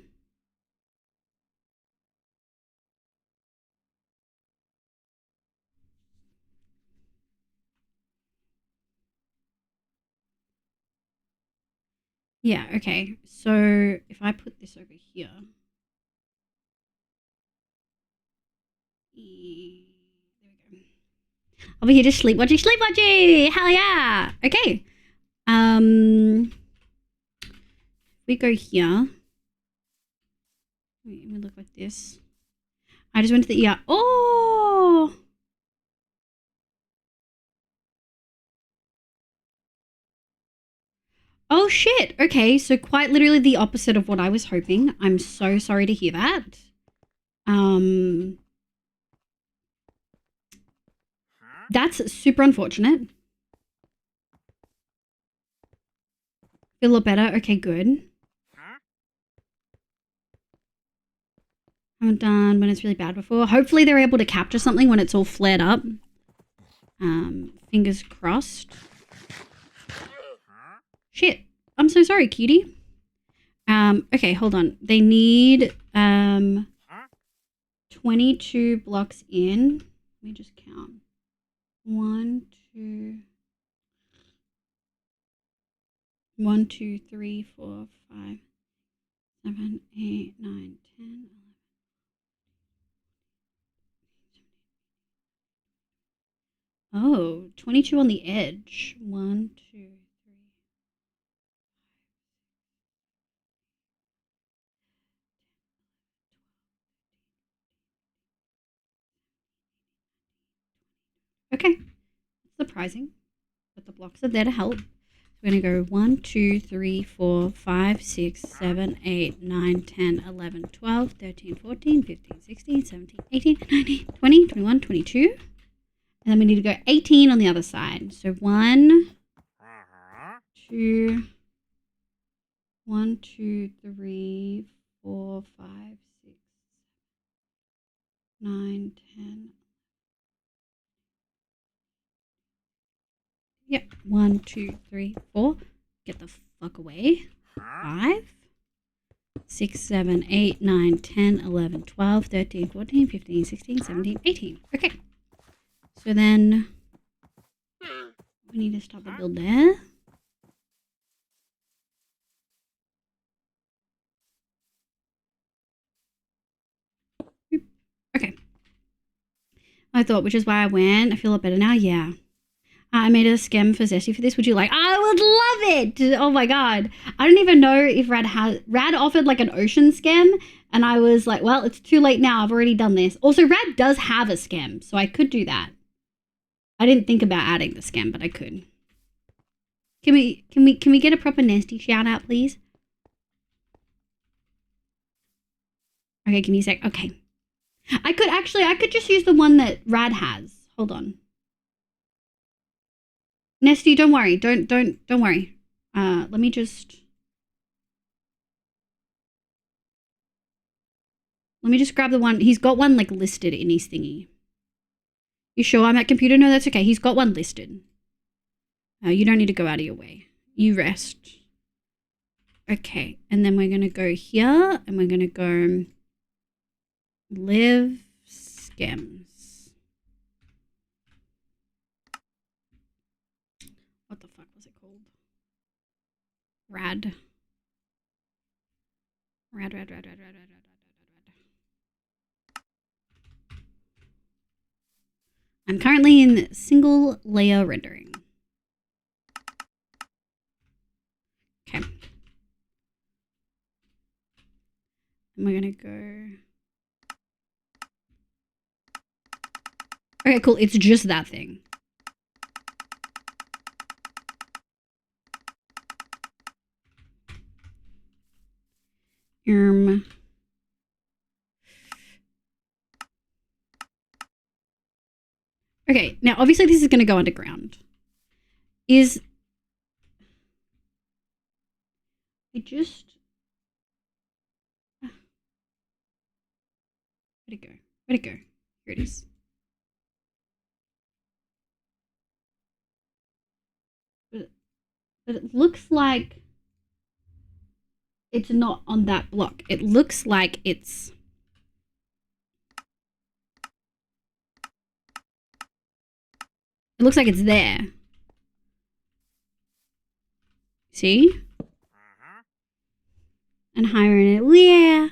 Yeah, okay. So if I put this over here. There we go. Over here just sleepwatching. Hell yeah. Okay. We go here. Wait, we look like this. I just went to the ER. Oh! Oh shit. Okay, so quite literally the opposite of what I was hoping. I'm so sorry to hear that. That's super unfortunate. Feel a lot better. Okay, good. Haven't done when it's really bad before. Hopefully they're able to capture something when it's all flared up. Fingers crossed. Shit. I'm so sorry, cutie. Okay, hold on. They need 22 blocks in. Let me just count. 1, 2, 3, 4, 5, 7, 8, 9, 10, 11. Oh, 22 on the edge. 1, 2, 3. Okay. Surprising. But the blocks are there to help. We're going to go 1, 2, 3, 4, 5, 6, 7, 8, 9, 10, 11, 12, 13, 14, 15, 16, 17, 18, 19, 20, 21, 22. And then we need to go 18 on the other side. So 1, 2, 1, 2, 3, 4, 5, 6, 9, 10. Yep. 1, 2, 3, 4. Get the fuck away. 5, 6, 7, 8, 9, 10, 11, 12, 13, 14, 15, 16, 17, 18. Okay. So then we need to stop the build there. Okay. I thought, which is why I went. I feel a lot better now. Yeah. I made a scam for Zesty for this. Would you like? I would love it. Oh my god. I don't even know if Rad offered like an ocean scam, and I was like, well, it's too late now. I've already done this. Also, Rad does have a scam, so I could do that. I didn't think about adding the scam, but I could. Can we get a proper nasty shout out, please? Okay, give me a sec. Okay. I could just use the one that Rad has. Hold on. Nesty, don't worry. Don't worry. Let me just grab the one. He's got one like listed in his thingy. You sure I'm at computer? No, that's okay. He's got one listed. You don't need to go out of your way. You rest. Okay, and then we're gonna go here, and we're gonna go live scams. What the fuck was it called? Rad. I'm currently in single layer rendering. Okay. And we're gonna go. Okay, cool. It's just that thing. Okay, now obviously this is going to go underground. Where'd it go? Where'd it go? Here it is. But it looks like it's not on that block. It looks like it's... It looks like it's there. See? And higher in it. Yeah.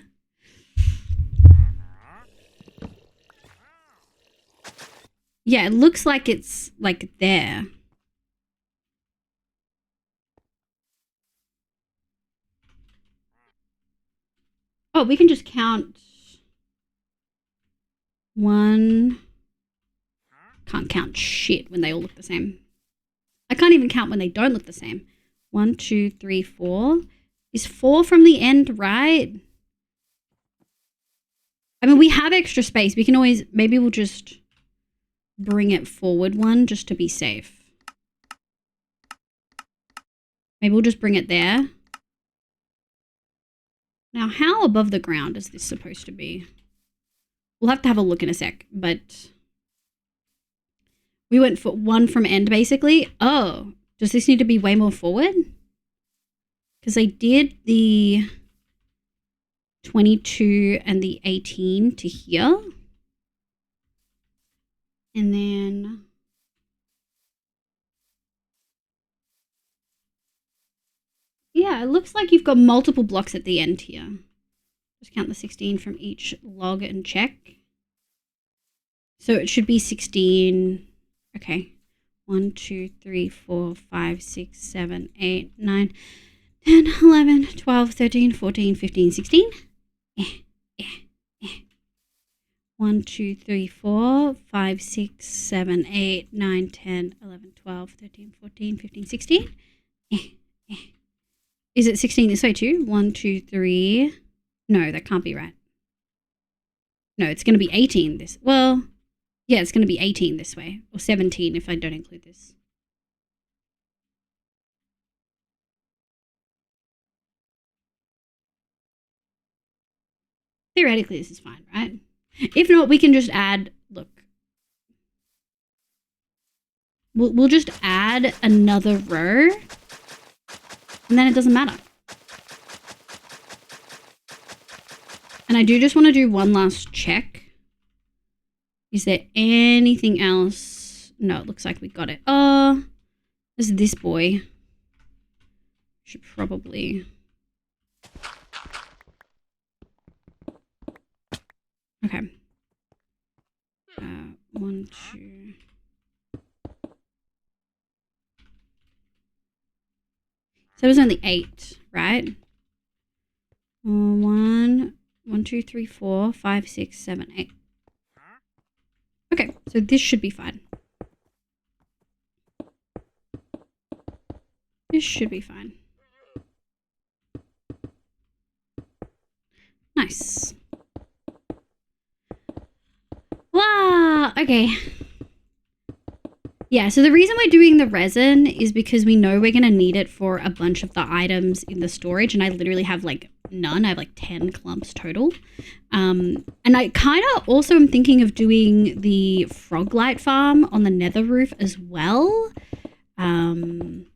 Yeah, it looks like it's like there. Oh, we can just count. 1. Can't count shit when they all look the same. I can't even count when they don't look the same. 1, 2, 3, 4. Is 4 from the end right? I mean, we have extra space. We can always, maybe we'll just bring it forward 1 just to be safe. Maybe we'll just bring it there. Now, how above the ground is this supposed to be? We'll have to have a look in a sec, but we went for 1 from end, basically. Oh, does this need to be way more forward? Because I did the 22 and the 18 to here. And then... yeah, it looks like you've got multiple blocks at the end here. Just count the 16 from each log and check. So it should be 16. Okay. 1, 2, 3, 4, 5, 6, 7, 8, 9, 10, 11, 12, 13, 14, 15, 16. 1, 1, 2, 3, 4, 5, 6, 7, 8, 9, 10, 11, 12, 13, 14, 15, 16. Is it 16 this way too? 1, 2, 3. No, that can't be right. No, it's going to be 18 this. Well, yeah, it's going to be 18 this way. Or 17 if I don't include this. Theoretically, this is fine, right? If not, we can just add, look. We'll just add another row. And then it doesn't matter. And I do just want to do one last check. Is there anything else? No, it looks like we got it. Oh, there's this boy. Should probably... Okay. 1, 2. So it was only 8, right? 1, 2, 3, 4, 5, 6, 7, 8. Okay, so this should be fine. This should be fine. Nice. Wow, okay. Yeah, so the reason we're doing the resin is because we know we're going to need it for a bunch of the items in the storage, and I literally have like none. I have like 10 clumps total. And I kind of also am thinking of doing the frog light farm on the nether roof as well. I'm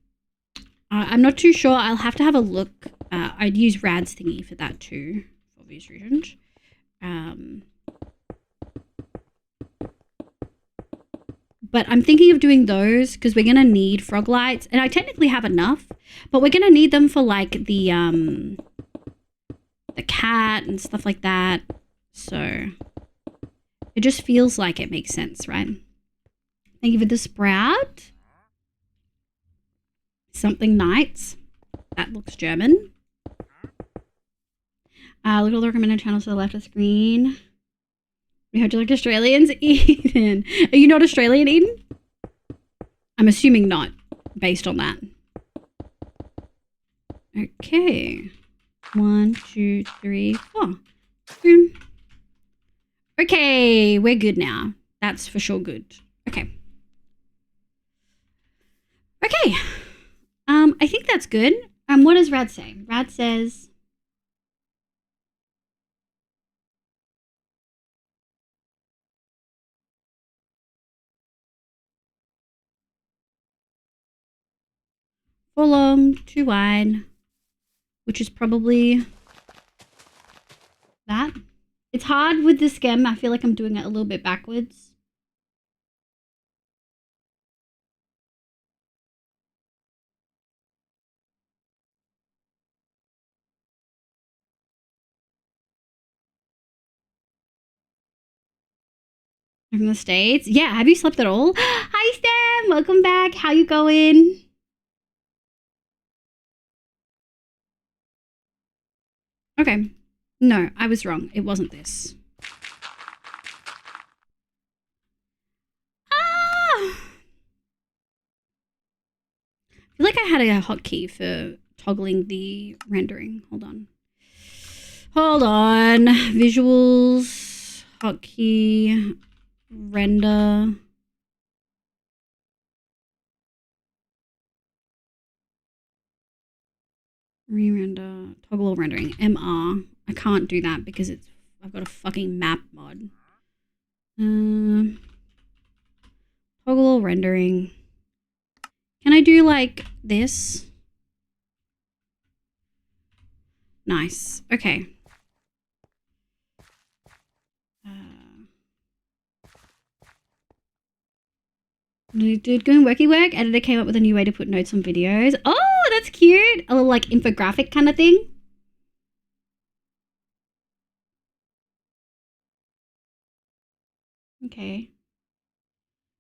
not too sure. I'll have to have a look. I'd use Rad's thingy for that too, for obvious reasons. But I'm thinking of doing those because we're going to need frog lights. And I technically have enough, but we're going to need them for like the cat and stuff like that. So it just feels like it makes sense, right? Thank you for the sprout. Something Knights. That looks German. Look at all the recommended channels to the left of the screen. We heard you like Australians, Eden. Are you not Australian, Eden? I'm assuming not, based on that. Okay. 1, 2, 3, 4. Boom. Okay, we're good now. That's for sure good. Okay. Okay. I think that's good. What does Rad say? Rad says... Four long, 2 wide, which is probably that. It's hard with the stem. I feel like I'm doing it a little bit backwards. From the States? Yeah, have you slept at all? Hi, Stem! Welcome back. How you going? Okay. No, I was wrong. It wasn't this. Ah! I feel like I had a hotkey for toggling the rendering. Hold on. Hold on. Visuals. Hotkey. Render. Re-render. Toggle all rendering. MR. I can't do that because I've got a fucking map mod. Toggle all rendering. Can I do like this? Nice. Okay. Dude, doing worky work. Editor came up with a new way to put notes on videos. Oh, that's cute. A little like infographic kind of thing. Okay.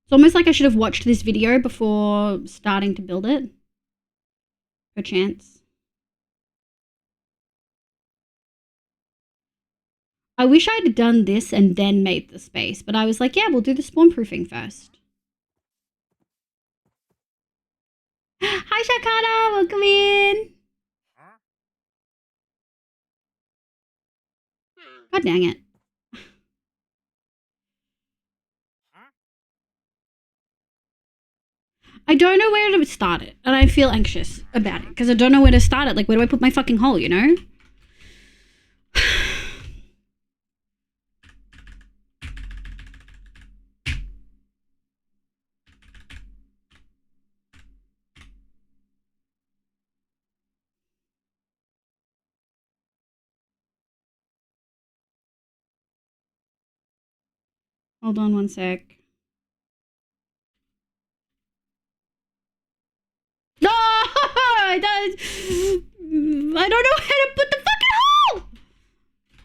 It's almost like I should have watched this video before starting to build it. Perchance. I wish I'd done this and then made the space, but I was like, yeah, we'll do the spawn proofing first. Hi, Shakana, welcome in. God dang it. I don't know where to start it, and I feel anxious about it, because I don't know where to start it. Like, where do I put my fucking hole, you know? Hold on one sec. No! I don't know how to put the fucking hole!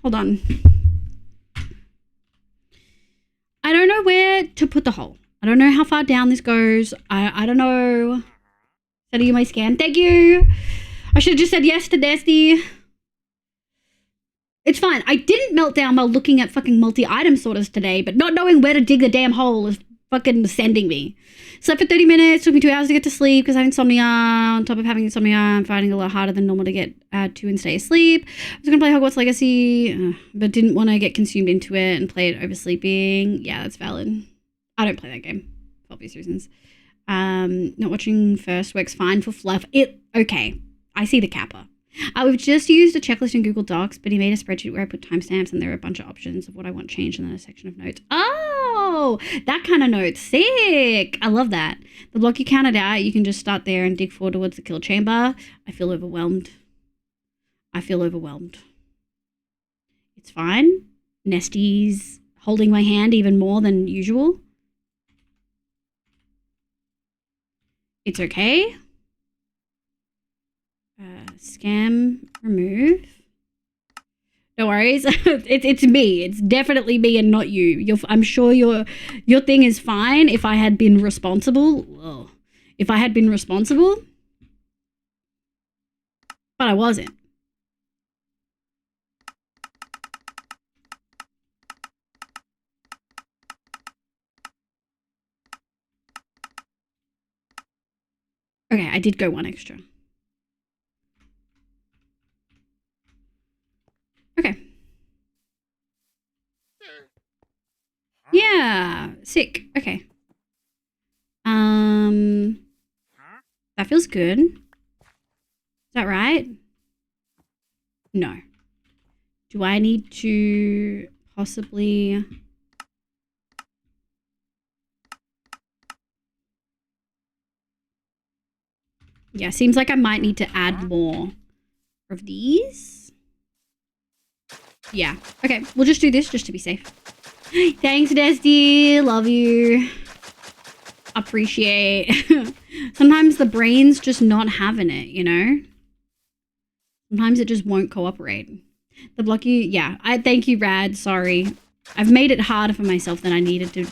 Hold on. I don't know where to put the hole. I don't know how far down this goes. I don't know. Sending you my scan. Thank you. I should have just said yes to Desty. It's fine. I didn't melt down while looking at fucking multi-item sorters today, but not knowing where to dig the damn hole is fucking sending me. Slept for 30 minutes, took me 2 hours to get to sleep because I have insomnia. On top of having insomnia, I'm finding it a lot harder than normal to get to and stay asleep. I was going to play Hogwarts Legacy, but didn't want to get consumed into it and play it oversleeping. Yeah, that's valid. I don't play that game for obvious reasons. Not watching first works fine for fluff. Okay, I see the kappa. We've just used a checklist in Google Docs, but he made a spreadsheet where I put timestamps and there are a bunch of options of what I want changed and then a section of notes. Oh, that kind of notes. Sick. I love that. The block you counted out, you can just start there and dig forward towards the kill chamber. I feel overwhelmed. It's fine. Nesty's holding my hand even more than usual. It's okay. Scam, remove. No worries. It's me. It's definitely me and not you. I'm sure your thing is fine if I had been responsible. Ugh. If I had been responsible. But I wasn't. Okay, I did go one extra. Okay. Yeah, sick. Okay. That feels good. Is that right? No. Do I need to possibly... Yeah, seems like I might need to add more of these. Yeah. Okay, we'll just do this just to be safe. Thanks, Desty. Love you. Appreciate. Sometimes the brain's just not having it, you know? Sometimes it just won't cooperate. The block you... Yeah, I thank you, Rad. Sorry. I've made it harder for myself than I needed to.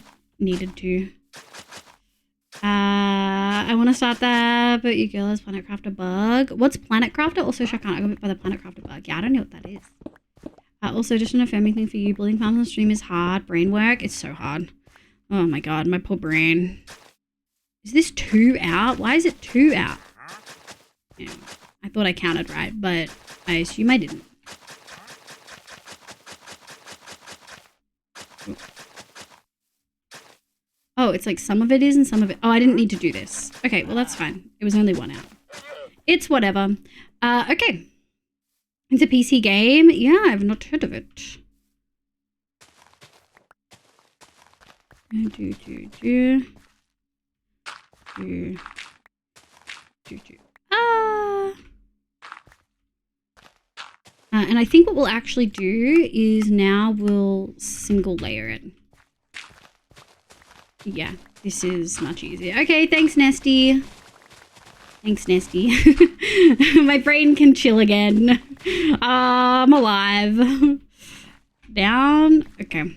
I want to start that, but your girl has Planet Crafter bug. What's Planet Crafter? Also, I got bit by the Planet Crafter bug. Yeah, I don't know what that is. Also, just an affirming thing for you. Building farms on stream is hard. Brain work, it's so hard. Oh my god, my poor brain. Is this 2 out? Why is it 2 out? Yeah, I thought I counted right, but I assume I didn't. Oh, it's like some of it is and some of it... Oh, I didn't need to do this. Okay, well, that's fine. It was only 1 out. It's whatever. Okay. It's a PC game? Yeah, I've not heard of it. And I think what we'll actually do is now we'll single layer it. Yeah, this is much easier. Okay, thanks, Nesty. Thanks, Nesty. My brain can chill again. I'm alive. Down. Okay.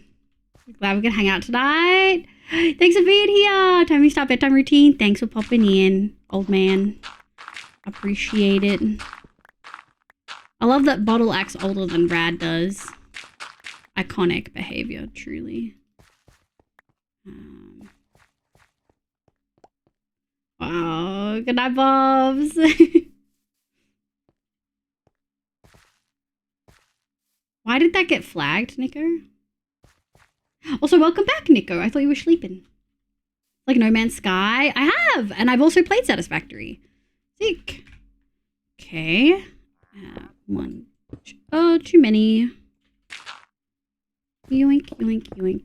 Glad we can hang out tonight. Thanks for being here. Time to start bedtime routine. Thanks for popping in, old man. Appreciate it. I love that Bottle acts older than Brad does. iconic behavior, truly. Wow, good night, Bobs. Why did that get flagged, Nico? Also, welcome back, Nico. I thought you were sleeping. Like No Man's Sky. I have, and I've also played Satisfactory. Sick. Okay. One. Oh, too many. Yoink, yoink, yoink.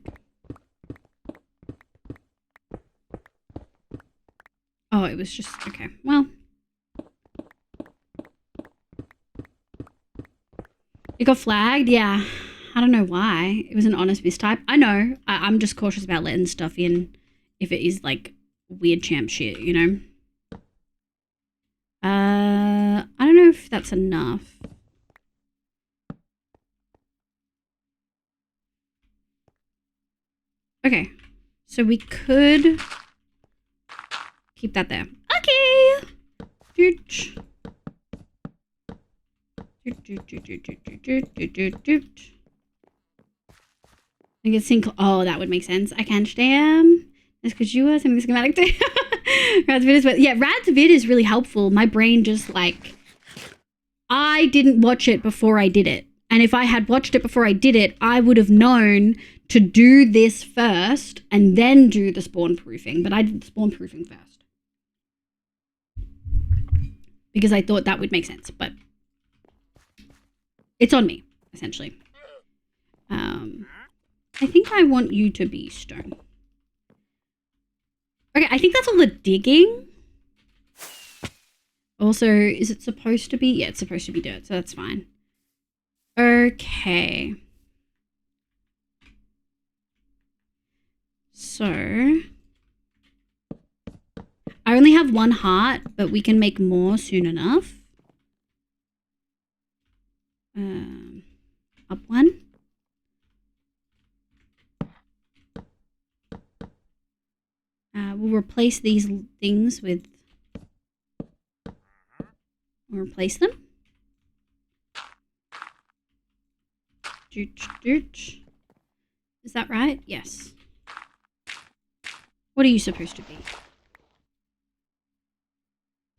Oh, it was just, okay. Well. It got flagged? Yeah. I don't know why. It was an honest mistype. I know. I'm just cautious about letting stuff in if it is like weird champ shit, you know? I don't know if that's enough. Okay. So we could keep that there. Okay. Dooch. I can sync. Oh, that would make sense. I can stam. That's because you are something schematic too. Rad's vid is, yeah, Rad's vid is really helpful. My brain just like, I didn't watch it before I did it. And if I had watched it before I did it, I would have known to do this first and then do the spawn proofing. But I did the spawn proofing first. Because I thought that would make sense. But it's on me, essentially. I think I want you to be stone. Okay, I think that's all the digging. Also, is it supposed to be? Yeah, it's supposed to be dirt, so that's fine. Okay. So, I only have one heart, but we can make more soon enough. Up one. We'll replace these things with... We'll replace them. Dooch, dooch. Is that right? Yes. What are you supposed to be?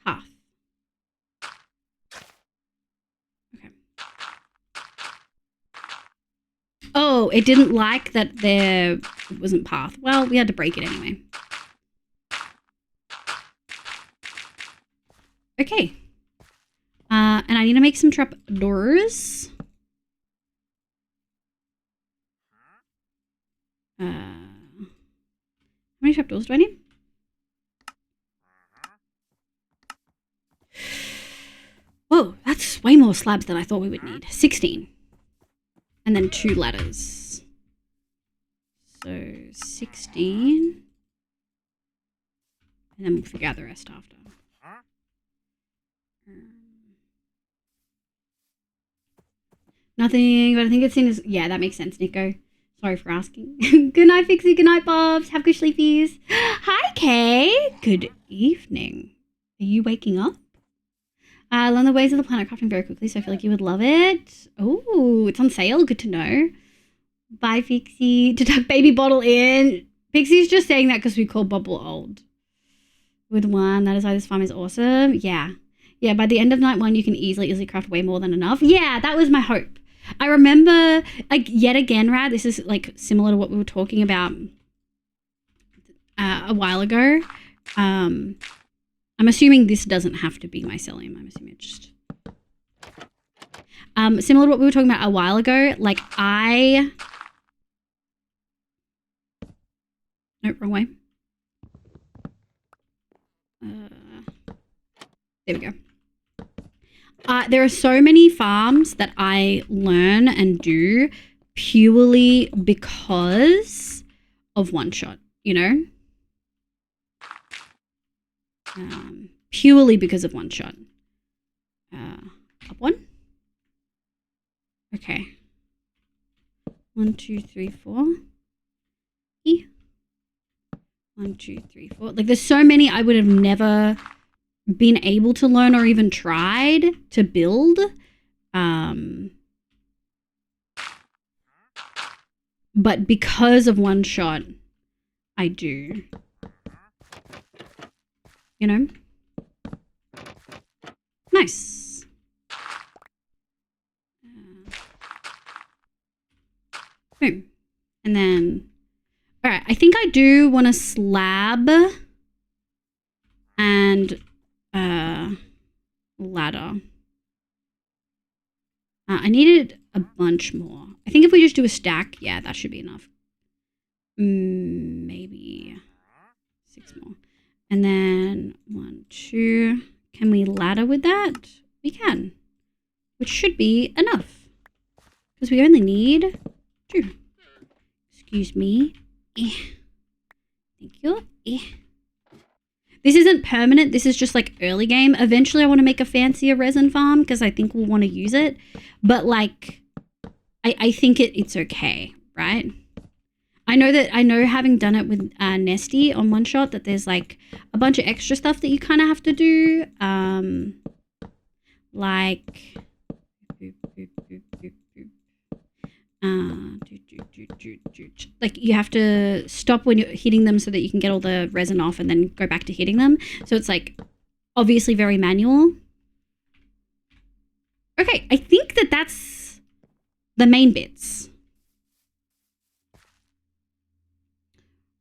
Path. Okay. Oh, it didn't like that there wasn't path. Well, we had to break it anyway. Okay. And I need to make some trap doors. How many trapdoors do I need? Whoa, that's way more slabs than I thought we would need. 16. And then 2 ladders. So 16. And then we'll figure out the rest after. Nothing, but I think it's seen as... Yeah, that makes sense, Nico. Sorry for asking. Good night, Fixie. Good night, Bobs. Have good sleepies. Hi, Kay. Good evening. Are you waking up? Learn the ways of the planet crafting very quickly, so I feel like you would love it. Oh, it's on sale. Good to know. Bye, Fixie. To tuck baby bottle in. Pixie's just saying that because we call Bubble old. With 1, that is why this farm is awesome. Yeah. Yeah, by the end of night 1, you can easily craft way more than enough. Yeah, that was my hope. I remember, like, yet again, Rad, this is, like, similar to what we were talking about a while ago. I'm assuming this doesn't have to be mycelium. I'm assuming it's just... similar to what we were talking about a while ago, like, Nope, wrong way. There we go. There are so many farms that I learn and do purely because of one shot, you know? Purely because of one shot. Up 1. Okay. 1, 2, 3, 4. 1, 2, 3, 4. Like, there's so many I would have never been able to learn or even tried to build. but because of one shot, I do. You know? Nice. Boom. And then, all right, I think I do want a slab and ladder. I needed a bunch more. I think if we just do a stack, yeah, that should be enough. Maybe 6 more. And then 1, 2. Can we ladder with that? We can, which should be enough because we only need 2. Excuse me. Thank you. This isn't permanent. This is just like early game. Eventually I want to make a fancier resin farm because I think we'll want to use it. But like, I think it's okay, right? I know having done it with Nesty on one shot that there's like a bunch of extra stuff that you kind of have to do. Like, like you have to stop when you're hitting them so that you can get all the resin off and then go back to hitting them. So it's like obviously very manual. Okay, I think that's the main bits.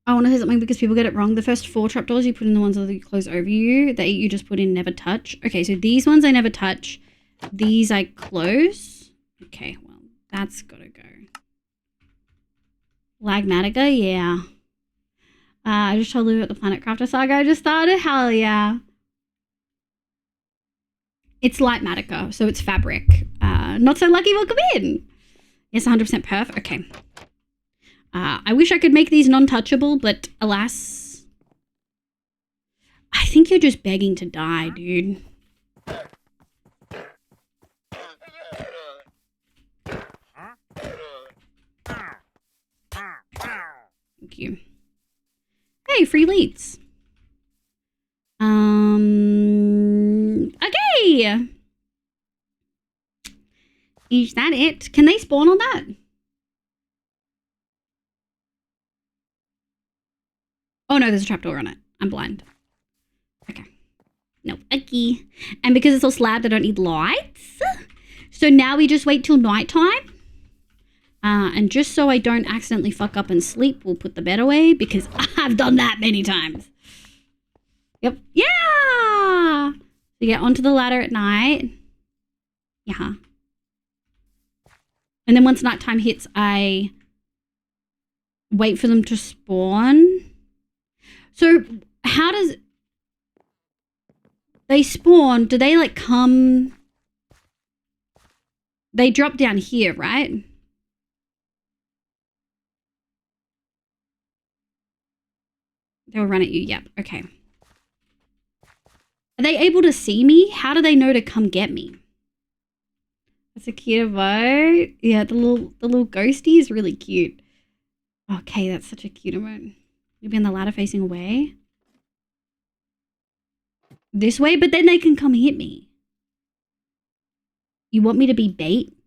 I want to say something because people get it wrong. The first 4 trapdoors you put in the ones that you close over you. The 8 you just put in never touch. Okay, so these ones I never touch. These I close. Okay, well, that's got to go. Lagmatica, yeah. I just told you about the Planet Crafter saga I just started. Hell yeah. It's Lightmatica, so it's fabric. Not so lucky, welcome in. Yes, 100% perf. Okay. I wish I could make these non-touchable, but alas. I think you're just begging to die, dude. Thank you. Hey, free leads. Okay. Is that it? Can they spawn on that? Oh no, there's a trapdoor on it. I'm blind. Okay. No, okay. And because it's all slabbed, I don't need lights. So now we just wait till nighttime. And just so I don't accidentally fuck up and sleep, we'll put the bed away because I've done that many times. Yep. Yeah! So get onto the ladder at night. Yeah. And then once nighttime hits, I wait for them to spawn. So how does they spawn? Do they like come? They drop down here, right? They'll run at you. Yep. Okay. Are they able to see me? How do they know to come get me? That's a cute emote. Yeah, the little ghosty is really cute. Okay, that's such a cute emote. You'll be on the ladder facing away. This way, but then they can come hit me. You want me to be bait?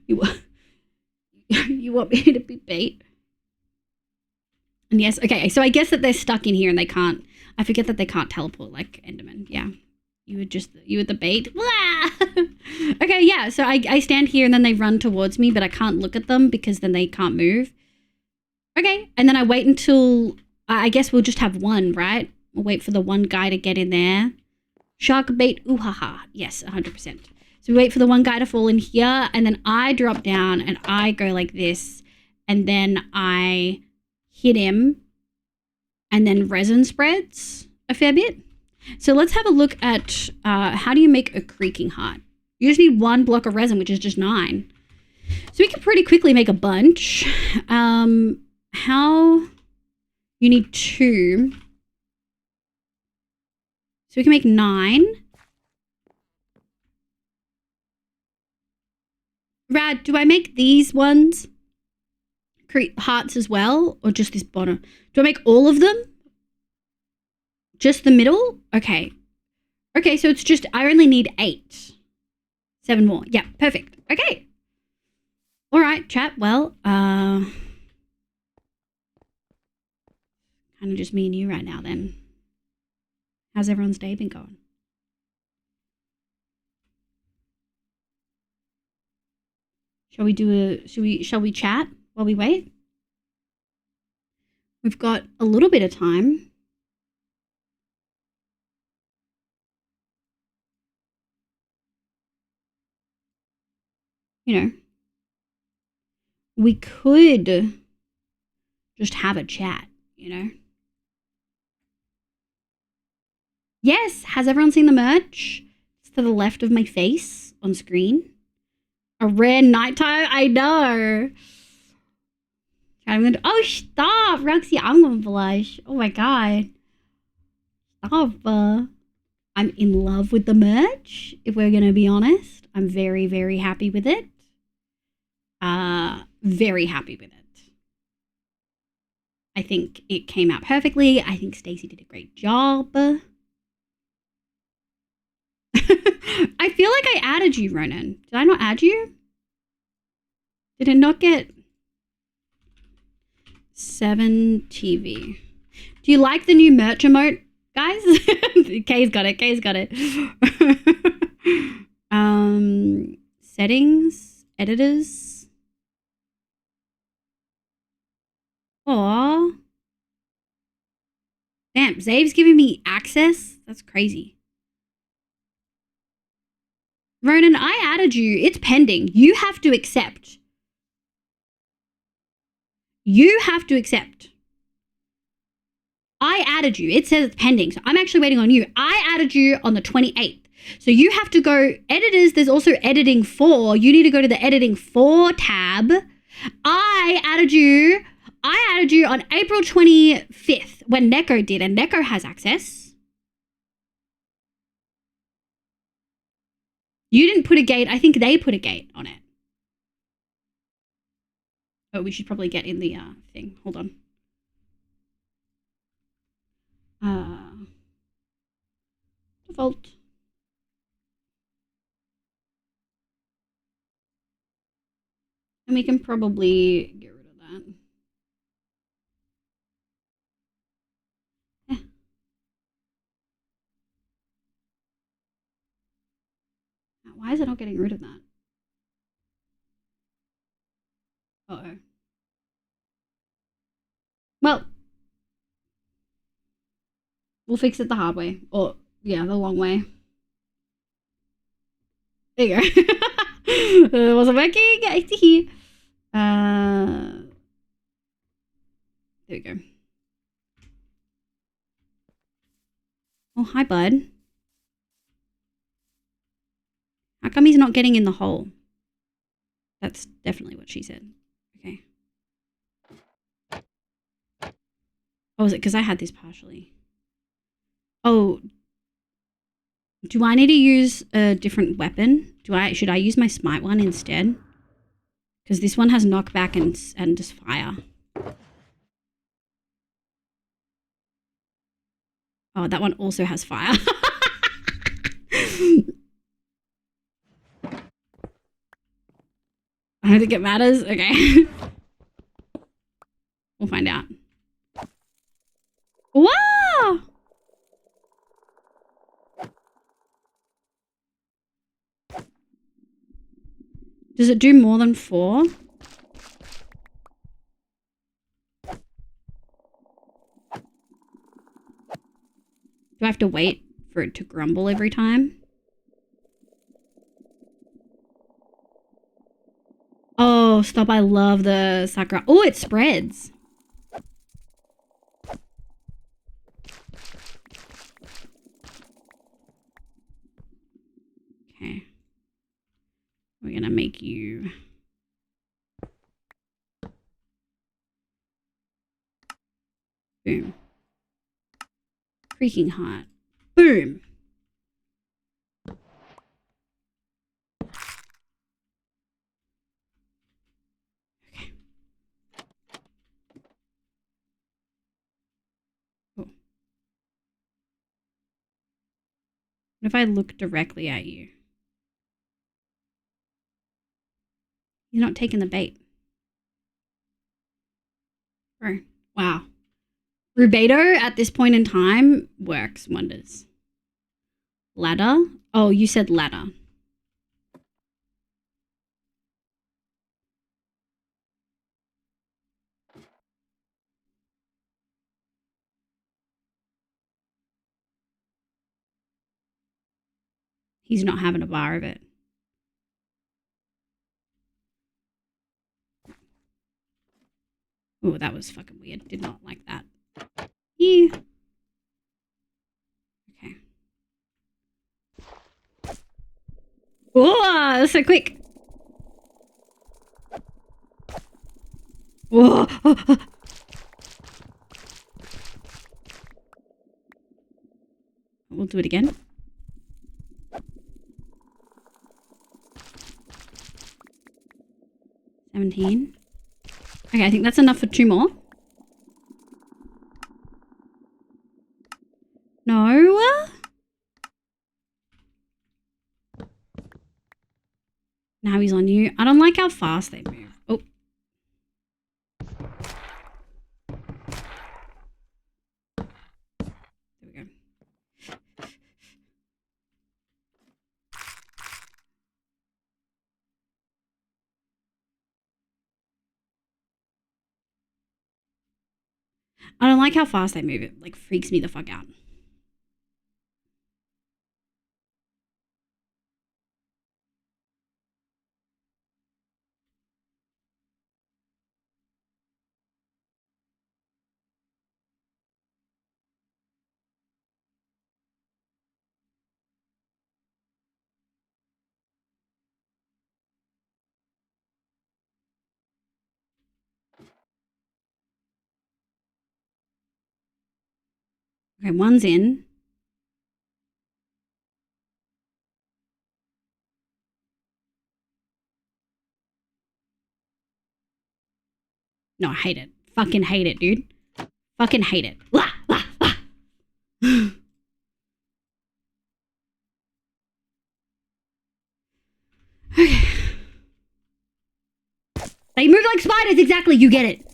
you want me to be bait? And yes, okay, so I guess that they're stuck in here and they can't. I forget that they can't teleport like Enderman. Yeah. You were the bait. Okay, yeah, so I stand here and then they run towards me, but I can't look at them because then they can't move. Okay, and then I wait until, I guess we'll just have one, right? We'll wait for the one guy to get in there. Shark bait, ooh ha ha. Yes, 100%. So we wait for the one guy to fall in here, and then I drop down and I go like this, and then I hit him, and then resin spreads a fair bit. So let's have a look at how do you make a creaking heart? You just need 1 block of resin, which is just 9. So we can pretty quickly make a bunch. How? You need 2. So we can make 9. Rad, do I make these ones create hearts as well, or just this bottom? Do I make all of them? Just the middle? Okay. Okay, so it's just, I only need 8. 7 more. Yeah, perfect. Okay. All right, chat. Well, kind of just me and you right now then. How's everyone's day been going? Shall we chat while we wait? We've got a little bit of time. You know, we could just have a chat, you know? Yes, has everyone seen the merch? It's to the left of my face on screen. A rare nighttime? I know. Oh, stop, Roxy. I'm gonna blush. Oh my god. Stop. I'm in love with the merch, if we're gonna be honest. I'm very, very happy with it. Very happy with it. I think it came out perfectly. I think Stacey did a great job. I feel like I added you, Ronan. Did I not add you? Did it not get 7 TV? Do you like the new merch emote, guys? Kay's got it. Kay's got it. Settings, editors. Aw. Damn, Zave's giving me access? That's crazy. Ronan, I added you. It's pending. You have to accept. You have to accept. I added you. It says it's pending. So I'm actually waiting on you. I added you on the 28th. So you have to go editors. There's also editing for. You need to go to the editing for tab. I added you on April 25th when Neko did, and Neko has access. You didn't put a gate. I think they put a gate on it. Oh, we should probably get in the thing. Hold on. Default. And we can probably get rid of that. Why is it not getting rid of that? Uh-oh. Well, we'll fix it the hard way. Or, yeah, the long way. There you go. It wasn't working. I see. There we go. Oh, hi, bud. How come he's not getting in the hole? That's definitely what she said. Okay. Oh, is it because I had this partially? Oh. Do I need to use a different weapon? Should I use my smite one instead? Because this one has knockback and just fire. Oh, that one also has fire. I don't think it matters. Okay. We'll find out. Wow! Does it do more than 4? Do I have to wait for it to grumble every time? Oh, stop. I love the sakura. Oh, it spreads. Okay. We're going to make you... Boom. Creaking heart. Boom. Okay. Cool. What if I look directly at you? He's not taking the bait. Bro, wow. Rubedo at this point in time works wonders. Ladder? Oh, you said ladder. He's not having a bar of it. Oh, that was fucking weird. Did not like that. Yeah. Okay. Oh, that's so quick. Whoa. We'll do it again. $17. Okay, I think that's enough for 2 more. No. Now he's on you. I don't like how fast they move. Oh. There we go. I don't like how fast they move. It like freaks me the fuck out. Okay, one's in. No, I hate it. Fucking hate it, dude. Fucking hate it. Blah, blah, blah. Okay. They move like spiders, exactly. You get it.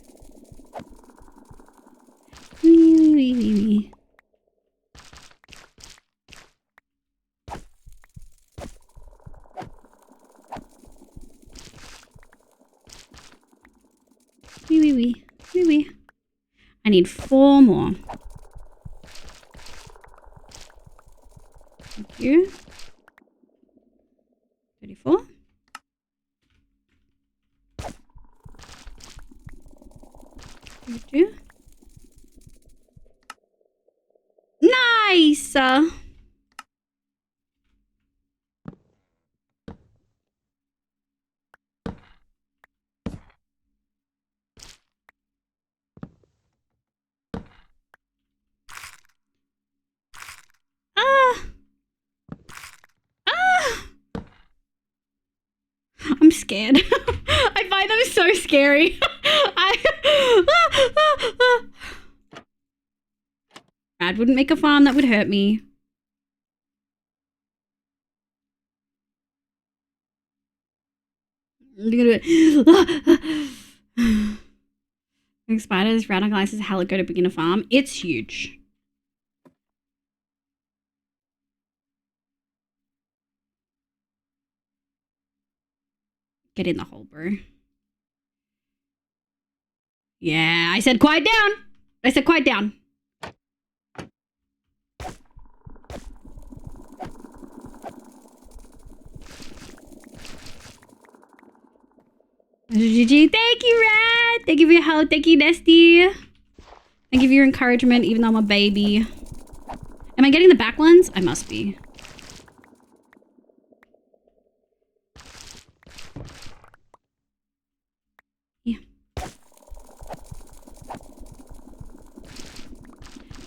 Wee, wee, wee, wee. Wee, wee, wee. Wee, wee. I need 4 more. Thank you. 34. Thank you. Nice! I'm scared. I find them so scary. Brad wouldn't make a farm that would hurt me. Spiders, radar glasses, how it go to begin a farm. It's huge. Get in the hole, bro. Yeah, I said quiet down. I said quiet down. GG. Thank you, Rad. Thank you for your help. Thank you, Nesty. Thank you for your encouragement, even though I'm a baby. Am I getting the back ones? I must be. Yeah.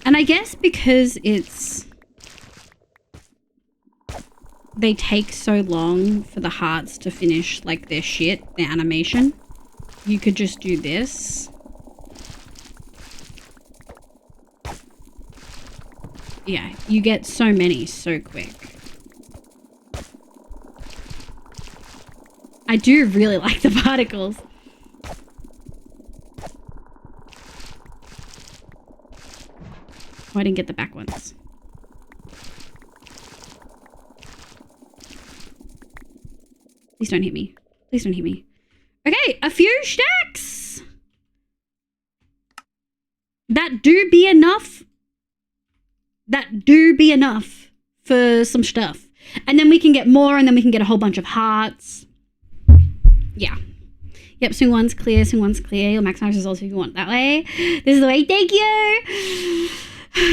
And I guess because it's... they take so long for the hearts to finish like their shit, their animation. You could just do this. Yeah, you get so many so quick. I do really like the particles. Oh, I didn't get the back ones. Please don't hit me. Please don't hit me. Okay, a few stacks. That do be enough. That do be enough for some stuff. And then we can get more, and then we can get a whole bunch of hearts. Yeah. Yep, swing one's clear, swing one's clear. You'll maximize results if you want that way. This is the way. Thank you.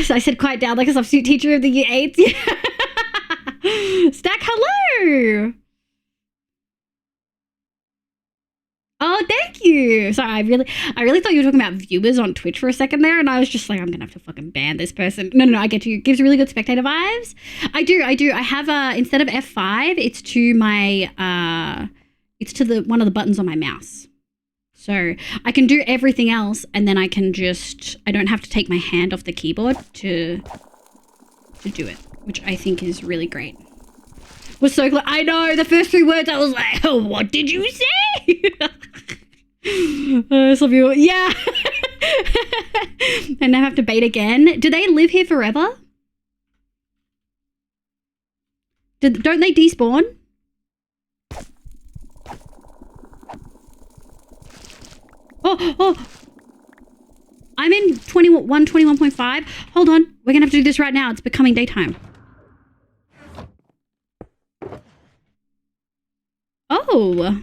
So I said quiet down like a substitute teacher of the year 8. Stack, hello. Oh, thank you. Sorry, I really thought you were talking about viewers on Twitch for a second there, and I was just like, I'm gonna have to fucking ban this person. No, I get you. It gives really good spectator vibes. I do. I have instead of F5, it's to my it's to the one of the buttons on my mouse. So I can do everything else, and then I don't have to take my hand off the keyboard to do it, which I think is really great. Was so glad. I know the first 3 words I was like, oh, what did you say? Some people, yeah. And I have to bait again. Do they live here forever? Don't they despawn? Oh. I'm in 21.5. Hold on. We're gonna have to do this right now. It's becoming daytime. Oh,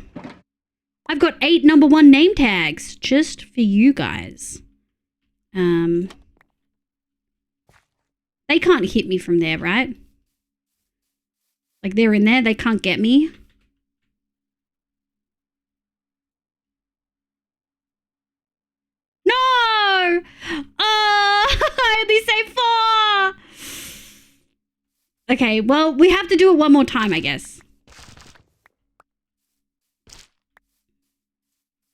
I've got 8 number 1 name tags just for you guys. They can't hit me from there, right? Like they're in there, they can't get me. No! I only say 4. Okay, well, we have to do it one more time, I guess.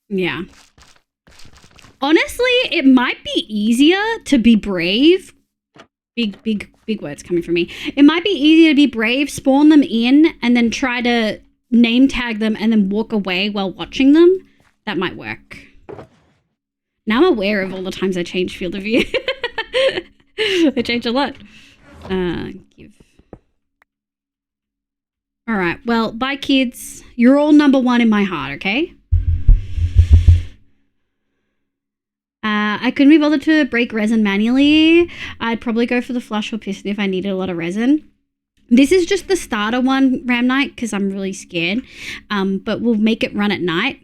Yeah. Honestly, it might be easier to be brave. Big words coming from me. It might be easier to be brave, spawn them in, and then try to name tag them and then walk away while watching them. That might work. Now I'm aware of all the times I changed field of view. I changed a lot. Give. All right. Well, bye, kids. You're all number 1 in my heart, okay? I couldn't be bothered to break resin manually. I'd probably go for the flush or piston if I needed a lot of resin. This is just the starter one, Ram Knight, because I'm really scared. But we'll make it run at night.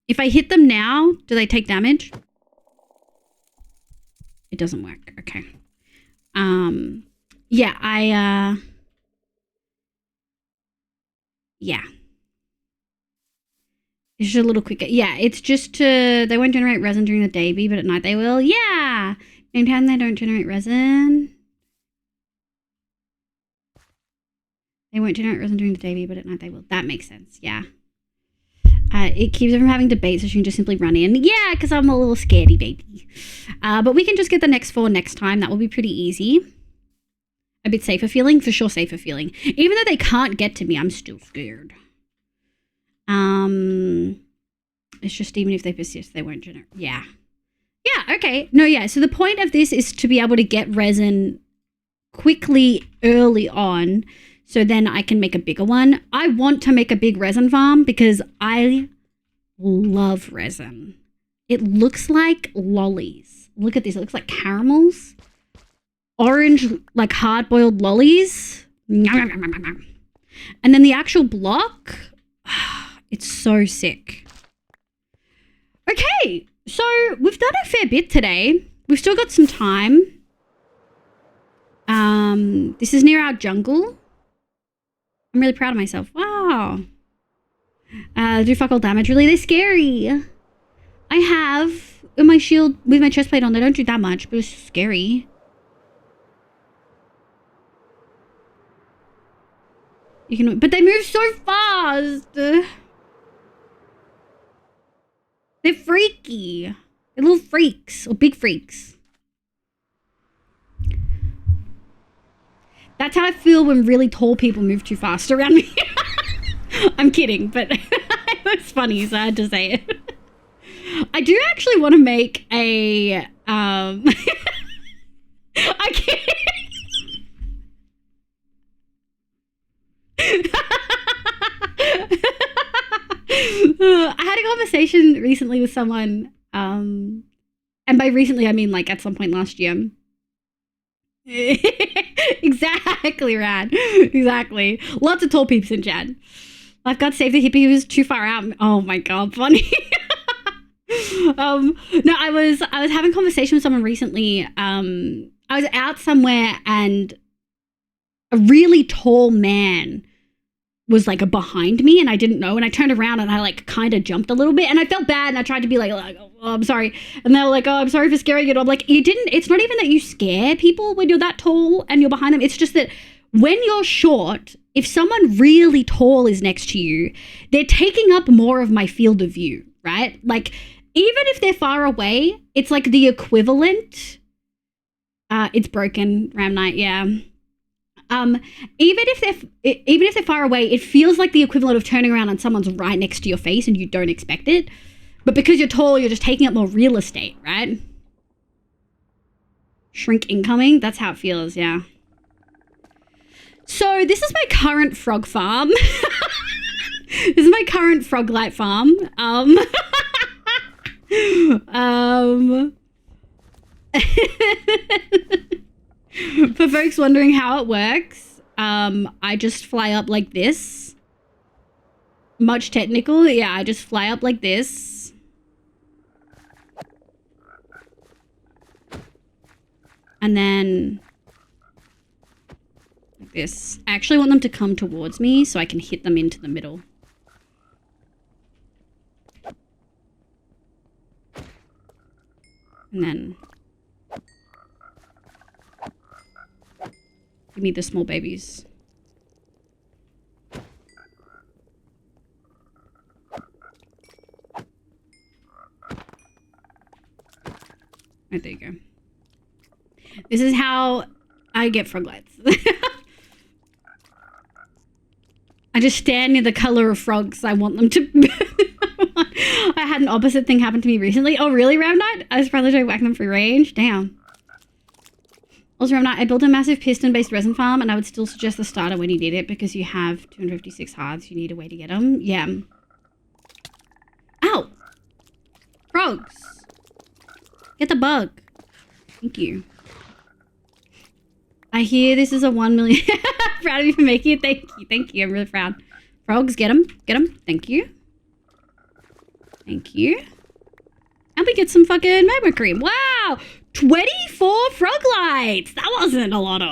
If I hit them now, do they take damage? It doesn't work. Okay. Yeah, yeah. It's just a little quicker. Yeah, it's just they won't generate resin during the day, but at night they will. Yeah! Anytime they don't generate resin. They won't generate resin during the day, but at night they will. That makes sense, yeah. It keeps them from having debate, so you can just simply run in. Yeah, because I'm a little scaredy baby. But we can just get the next 4 next time. That will be pretty easy. A bit safer feeling? For sure safer feeling. Even though they can't get to me, I'm still scared. It's just even if they persist, they won't generate. Yeah. Yeah, okay. No, yeah. So the point of this is to be able to get resin quickly early on, so then I can make a bigger one. I want to make a big resin farm because I love resin. It looks like lollies. Look at this. It looks like caramels. Orange, like hard-boiled lollies. And then the actual block, it's so sick. Okay, so we've done a fair bit today. We've still got some time. This is near our jungle. I'm really proud of myself. Wow. Do fuck all damage. Really, they're scary. I have in my shield with my chest plate on. They don't do that much, but it's scary. You can, but they move so fast. They're freaky. They're little freaks or big freaks. That's how I feel when really tall people move too fast around me. I'm kidding, but it was funny, so I had to say it. I do actually want to make a I can't. I had a conversation recently with someone, and by recently I mean like at some point last year. Exactly, Rad. Exactly. Lots of tall peeps in chat. I've got to save the hippie who was too far out. Oh my god, funny. No, I was having a conversation with someone recently. I was out somewhere and a really tall man was like behind me and I didn't know, and I turned around and I like kind of jumped a little bit and I felt bad and I tried to be like oh, I'm sorry, and they were like, oh, I'm sorry for scaring you. I'm like, you didn't. It's not even that you scare people when you're that tall and you're behind them. It's just that when you're short, if someone really tall is next to you, they're taking up more of my field of view, right? Like even if they're far away, it's like the equivalent. It's broken, Ram Knight, yeah. Even if they're far away, it feels like the equivalent of turning around and someone's right next to your face and you don't expect it. But because you're tall, you're just taking up more real estate, right? Shrink incoming, that's how it feels, yeah. So this is my current frog farm. This is my current frog light farm. For folks wondering how it works, I just fly up like this. Much technical, yeah, I just fly up like this. And then like this. I actually want them to come towards me so I can hit them into the middle. And then give me the small babies. Right, there you go. This is how I get frog lights. I just stand near the color of frogs I want them to. I had an opposite thing happen to me recently. Oh, really, Ram Knight? I was probably trying to whack them free range. Damn. Also, Ram Knight, I built a massive piston-based resin farm, and I would still suggest the starter when you did it because you have 256 hearts. You need a way to get them. Yeah. Ow! Frogs. Get the bug. Thank you. I hear this is a 1 million. Proud of you for making it. Thank you. Thank you. I'm really proud. Frogs, get them. Get them. Thank you. Thank you. And we get some fucking magma cream. Wow. 24 frog lights. That wasn't a lot of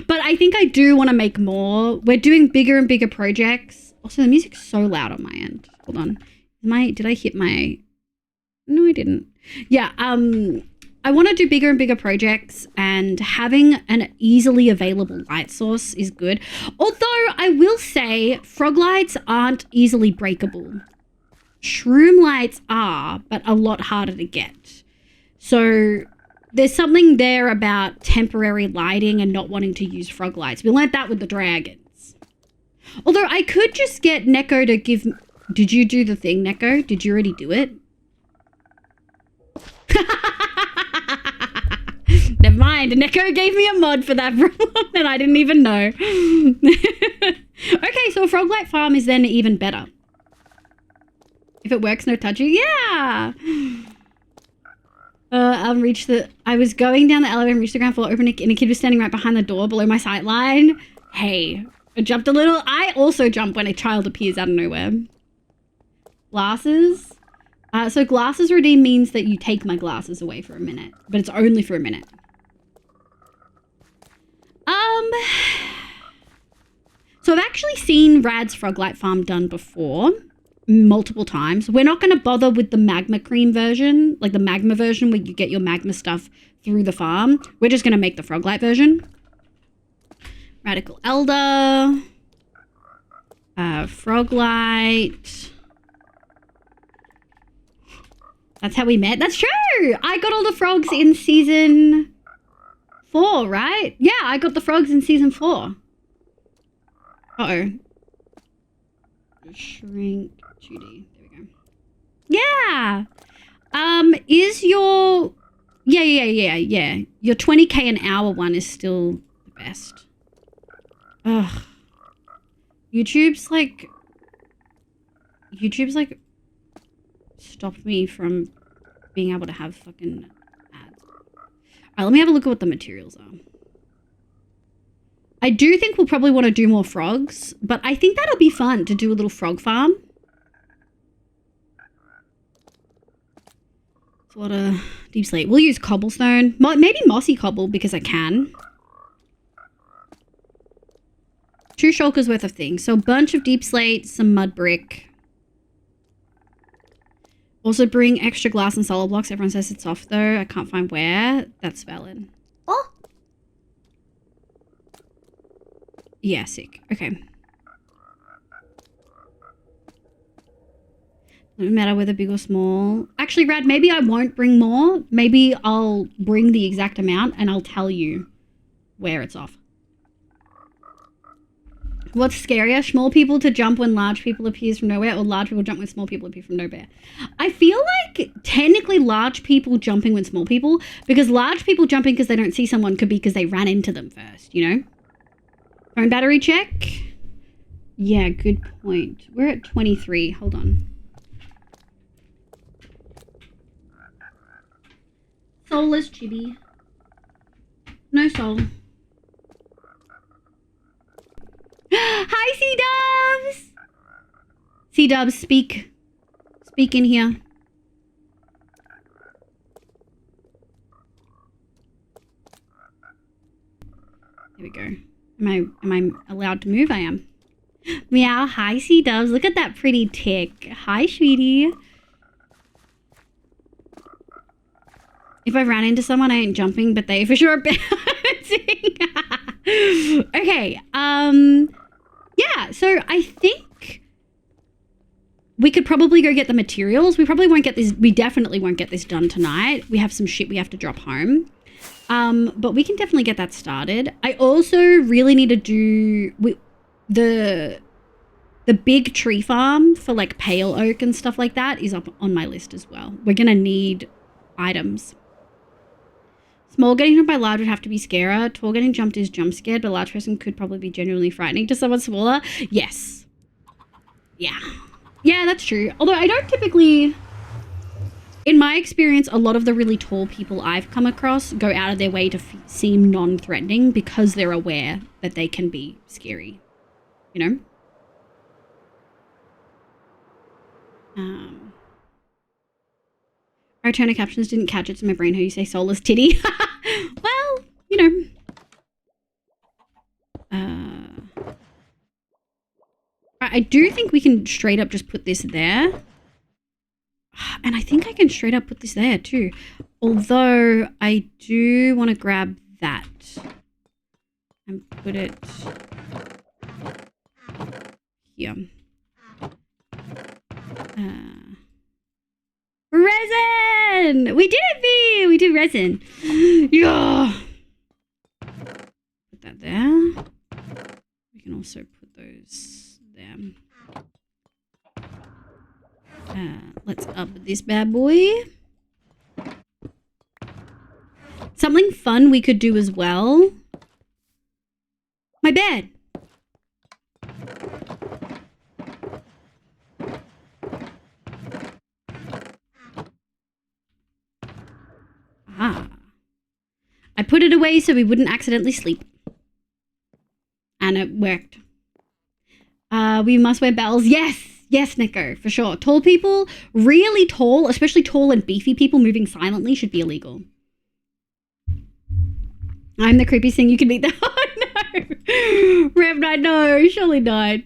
but I think I do want to make more. We're doing bigger and bigger projects. Also, the music's so loud on my end. Hold on. Did I hit my... No, I didn't. Yeah, I want to do bigger and bigger projects, and having an easily available light source is good. Although I will say frog lights aren't easily breakable. Shroom lights are, but a lot harder to get. So there's something there about temporary lighting and not wanting to use frog lights. We learned that with the dragons. Although I could just get Neko to give... Did you do the thing, Neko? Did you already do it? Never mind. Neko gave me a mod for that problem and I didn't even know. Okay, so a frog light farm is then even better. If it works, no touchy. Yeah. I was going down the elevator and reached the ground floor, opened it, and a kid was standing right behind the door below my sight line. Hey, I jumped a little. I also jump when a child appears out of nowhere. Glasses. So glasses redeem means that you take my glasses away for a minute, but it's only for a minute. So I've actually seen Rad's Froglight Farm done before, multiple times. We're not going to bother with the magma cream version, like the magma version where you get your magma stuff through the farm. We're just going to make the Froglight version. Radical Elder. Froglight. That's how we met. That's true. I got all the frogs in season 4, right? Yeah, I got the frogs in season 4. Uh-oh. Shrink 2D. There we go. Yeah. Is your yeah. Your 20k an hour one is still the best. Ugh. YouTube's like stopped me from being able to have fucking ads. Alright, let me have a look at what the materials are. I do think we'll probably want to do more frogs, but I think that'll be fun to do a little frog farm. It's a lot of deep slate. We'll use cobblestone. Maybe mossy cobble because I can. 2 shulkers worth of things. So a bunch of deep slate, some mud brick. Also bring extra glass and solid blocks. Everyone says it's off though. I can't find where. That's valid. Oh, Yeah, sick. Okay. No matter whether big or small. Actually, Rad, maybe I won't bring more. Maybe I'll bring the exact amount and I'll tell you where it's off. What's scarier? Small people to jump when large people appears from nowhere, or large people jump when small people appear from nowhere? I feel like technically large people jumping when small people, because large people jumping because they don't see someone could be because they ran into them first, you know? Phone battery check. Yeah, good point. We're at 23. Hold on. Soulless chibi. No soul. Hi, C-dubs! C-dubs, speak. Speak in here. There we go. Am I allowed to move? I am. Meow. Hi, C-dubs. Look at that pretty tick. Hi, sweetie. If I ran into someone, I ain't jumping, but they for sure are bouncing. Okay. Yeah, so I think we could probably go get the materials. We probably won't get this. We definitely won't get this done tonight. We have some shit we have to drop home. But we can definitely get that started. I also really need to do the big tree farm for like pale oak and stuff like that is up on my list as well. We're going to need items. Small getting jumped by large would have to be scarier. Tall getting jumped is jump scared, but a large person could probably be genuinely frightening to someone smaller. Yes. Yeah. Yeah, that's true. Although I don't typically... In my experience, a lot of the really tall people I've come across go out of their way to seem non-threatening because they're aware that they can be scary. You know? Our Turner captions didn't catch it, so my brain heard you say soulless titty. Well, you know. I do think we can straight up just put this there. And I think I can straight up put this there too. Although I do want to grab that and put it here. Resin! We did it, V! We did resin. Yeah. Put that there. We can also put those there. Let's up this bad boy. Something fun we could do as well. My bed. I put it away so we wouldn't accidentally sleep. And it worked. We must wear bells. Yes! Yes, Nico, for sure. Tall people, really tall, especially tall and beefy people moving silently should be illegal. I'm the creepiest thing you can meet. Oh, no! Rev Knight, no, surely not.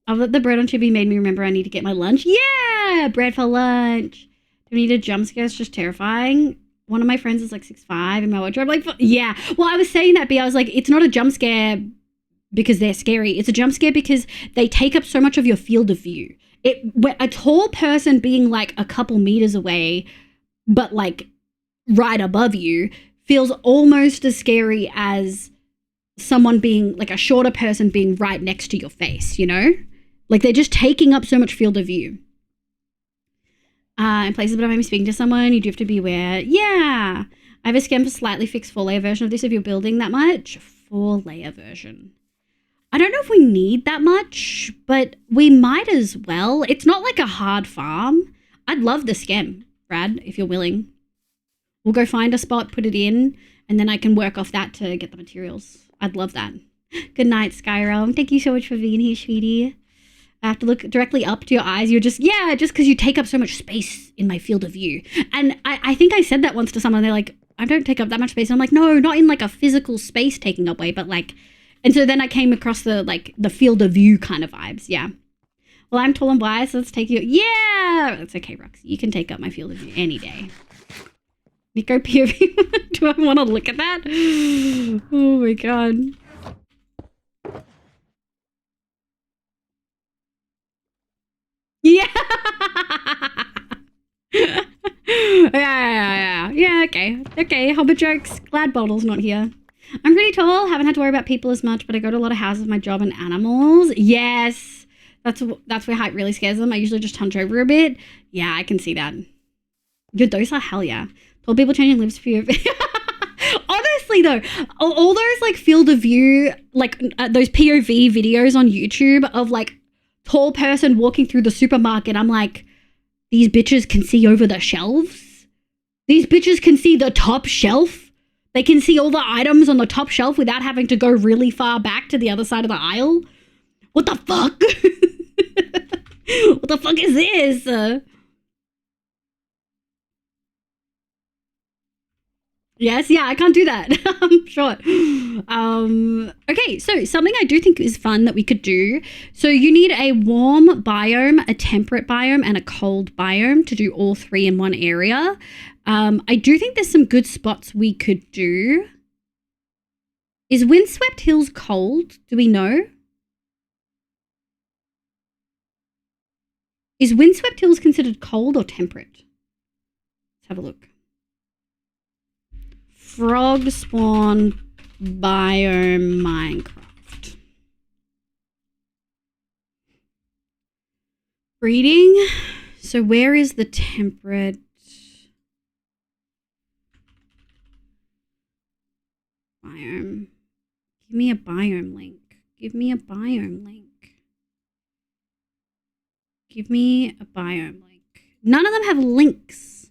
I've let the bread on chibi made me remember I need to get my lunch. Yeah! Bread for lunch. Do we need a jump scare? It's just terrifying. One of my friends is like 6'5" in my wardrobe. Like, yeah. Well, I was saying that, but I was like, it's not a jump scare because they're scary. It's a jump scare because they take up so much of your field of view. A tall person being like a couple meters away, but like right above you, feels almost as scary as someone being like a shorter person being right next to your face, you know? Like they're just taking up so much field of view. In places but I'm speaking to someone, you do have to be aware. Yeah. I have a scan for slightly fixed 4-layer version of this if you're building that much. 4-layer version. I don't know if we need that much, but we might as well. It's not like a hard farm. I'd love the scam, Brad, if you're willing. We'll go find a spot, put it in, and then I can work off that to get the materials. I'd love that. Good night, Skyrim. Thank you so much for being here, sweetie. I have to look directly up to your eyes. You're just because you take up so much space in my field of view. And I think I said that once to someone. They're like, I don't take up that much space. And I'm like, no, not in like a physical space taking up way, but like, and so then I came across the field of view kind of vibes. Yeah. Well, I'm tall and wise, so let's take you. Yeah. That's okay, Roxy. You can take up my field of view any day. Nico POV. Do I want to look at that? Oh my God. Yeah. Yeah, okay. Hobbit jokes. Glad Bottle's not here. I'm pretty tall. Haven't had to worry about people as much, but I go to a lot of houses with my job and animals. Yes. That's where height really scares them. I usually just hunch over a bit. Yeah, I can see that. Your those are hell yeah. Tall people changing lips for you. Honestly though, all those like field of view, like those POV videos on YouTube of like tall person walking through the supermarket, I'm like, these bitches can see over the shelves. These bitches can see the top shelf. They can see all the items on the top shelf without having to go really far back to the other side of the aisle. What the fuck? What the fuck is this? Yes, yeah, I can't do that. I'm sure. Okay, so something I do think is fun that we could do. So you need a warm biome, a temperate biome, and a cold biome to do all three in one area. I do think there's some good spots we could do. Is Windswept Hills cold? Do we know? Is Windswept Hills considered cold or temperate? Let's have a look. Frog spawn biome Minecraft. Breeding. So where is the temperate? Biome. Give me a biome link. Give me a biome link. Give me a biome link. None of them have links.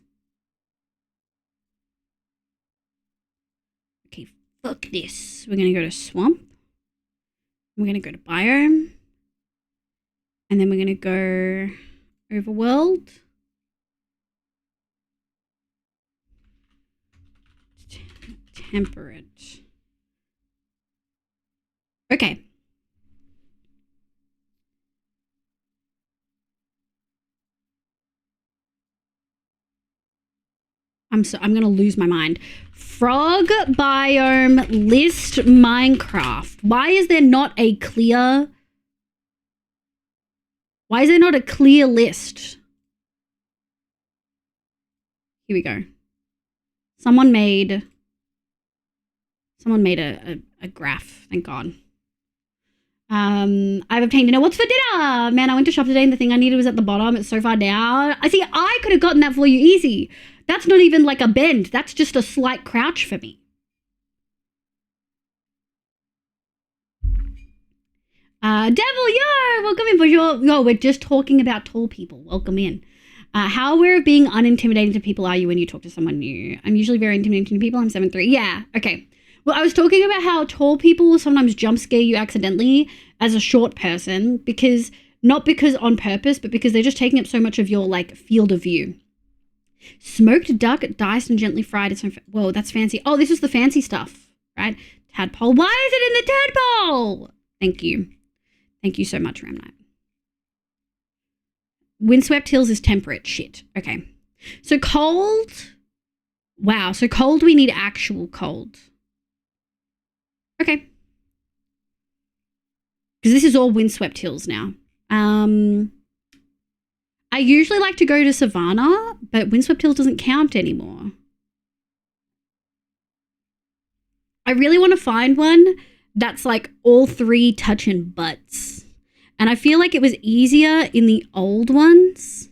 Okay, fuck this. We're going to go to swamp. We're going to go to biome. And then we're going to go overworld. Temperate. Okay. I'm going to lose my mind. Frog biome list Minecraft. Why is there not a clear list? Here we go. Someone made a graph, thank God. I've obtained dinner. What's for dinner? Man, I went to shop today and the thing I needed was at the bottom. It's so far down. I see, I could have gotten that for you easy. That's not even like a bend. That's just a slight crouch for me. Devil, yo, welcome in for your, yo, we're just talking about tall people. Welcome in. How aware of being unintimidating to people are you when you talk to someone new? I'm usually very intimidating to people. I'm 7'3". Yeah, okay. Well, I was talking about how tall people will sometimes jump scare you accidentally as a short person because, not because on purpose, but because they're just taking up so much of your like field of view. Smoked duck, diced and gently fried. It's whoa, that's fancy. Oh, this is the fancy stuff, right? Tadpole. Why is it in the tadpole? Thank you. Thank you so much, Ram Knight. Windswept Hills is temperate. Shit. Okay. So cold. Wow. So cold, we need actual cold. Okay. Because this is all Windswept Hills now. I usually like to go to Savannah, but Windswept Hills doesn't count anymore. I really want to find one that's like all three touching butts. And I feel like it was easier in the old ones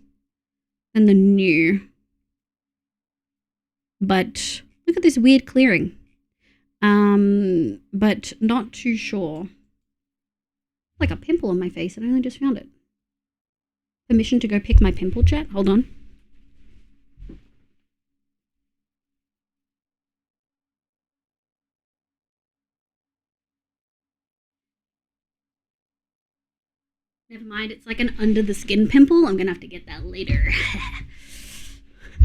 than the new. But look at this weird clearing. But not too sure. Like a pimple on my face and I only just found it. Permission to go pick my pimple, chat? Hold on. Never mind, it's like an under the skin pimple. I'm gonna have to get that later.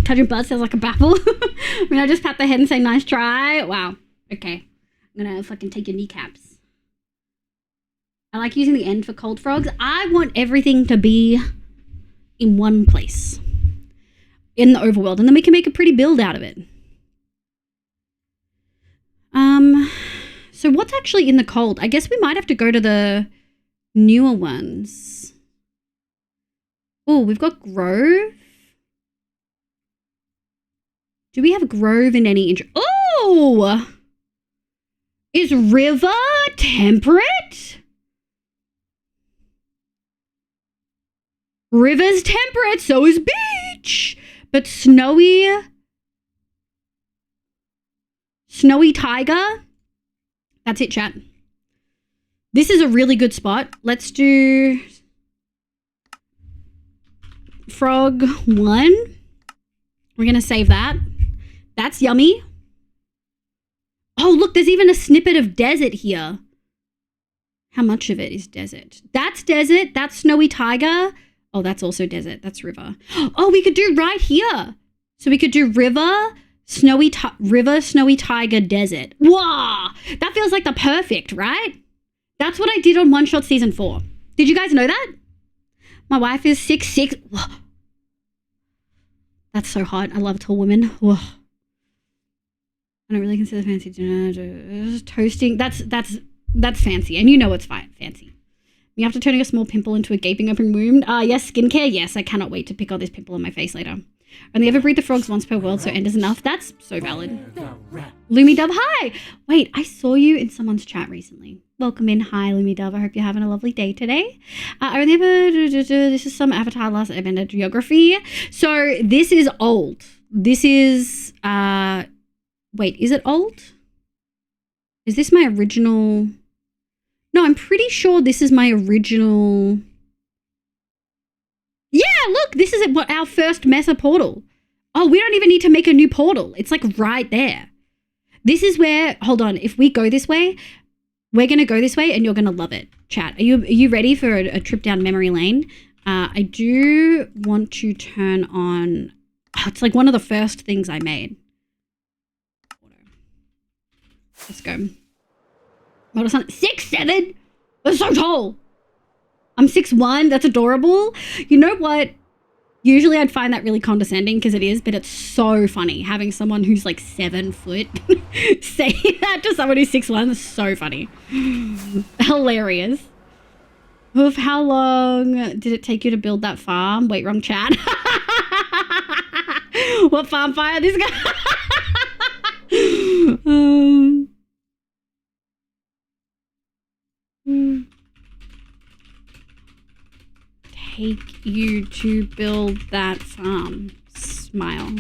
Touching butt sounds like a baffle. I mean, I just pat the head and say, nice try. Wow. Okay. I'm gonna fucking take your kneecaps. I like using the end for cold frogs. I want everything to be in one place in the overworld, and then we can make a pretty build out of it. So what's actually in the cold? I guess we might have to go to the newer ones. Oh, we've got Grove. Do we have Grove in any intro? Oh! Is River temperate? River's temperate, so is Beach. But Snowy Tiger? That's it, chat. This is a really good spot. Let's do Frog 1. We're going to save that. That's yummy. Oh, look, there's even a snippet of desert here. How much of it is desert? That's desert. That's Snowy Tiger. Oh, that's also desert. That's river. Oh, we could do right here. So we could do river, Snowy Tiger, desert. Wow. That feels like the perfect, right? That's what I did on One Shot Season 4. Did you guys know that? My wife is 6'6". Whoa. That's so hot. I love tall women. Whoa. I don't really consider fancy dinner. Toasting. That's fancy. And you know it's fancy. You have to turning a small pimple into a gaping open wound. Yes, skincare. Yes, I cannot wait to pick out this pimple on my face later. Only ever breed the frogs once per world, so end is enough. That's so valid. Lumi Dove, hi! Wait, I saw you in someone's chat recently. Welcome in. Hi, Lumi Dove. I hope you're having a lovely day today. I only ever... This is some Avatar Last Airbender geography. So this is old. This is... Wait, is it old? Is this my original... No, I'm pretty sure this is my original... Yeah, look, this is what our first Mesa portal. Oh, we don't even need to make a new portal. It's like right there. This is where, hold on, if we go this way, we're going to go this way and you're going to love it. Chat, are you ready for a trip down memory lane? I do want to turn on, it's like one of the first things I made. Let's go. 6'7"? That's so tall. I'm 6'1", that's adorable. You know what? Usually I'd find that really condescending because it is, but it's so funny having someone who's like 7 foot say that to someone who's 6'1". That's so funny. Hilarious. Oof, how long did it take you to build that farm? Wait, wrong chat. What farm fire this guy? Take you to build that farm. Smile.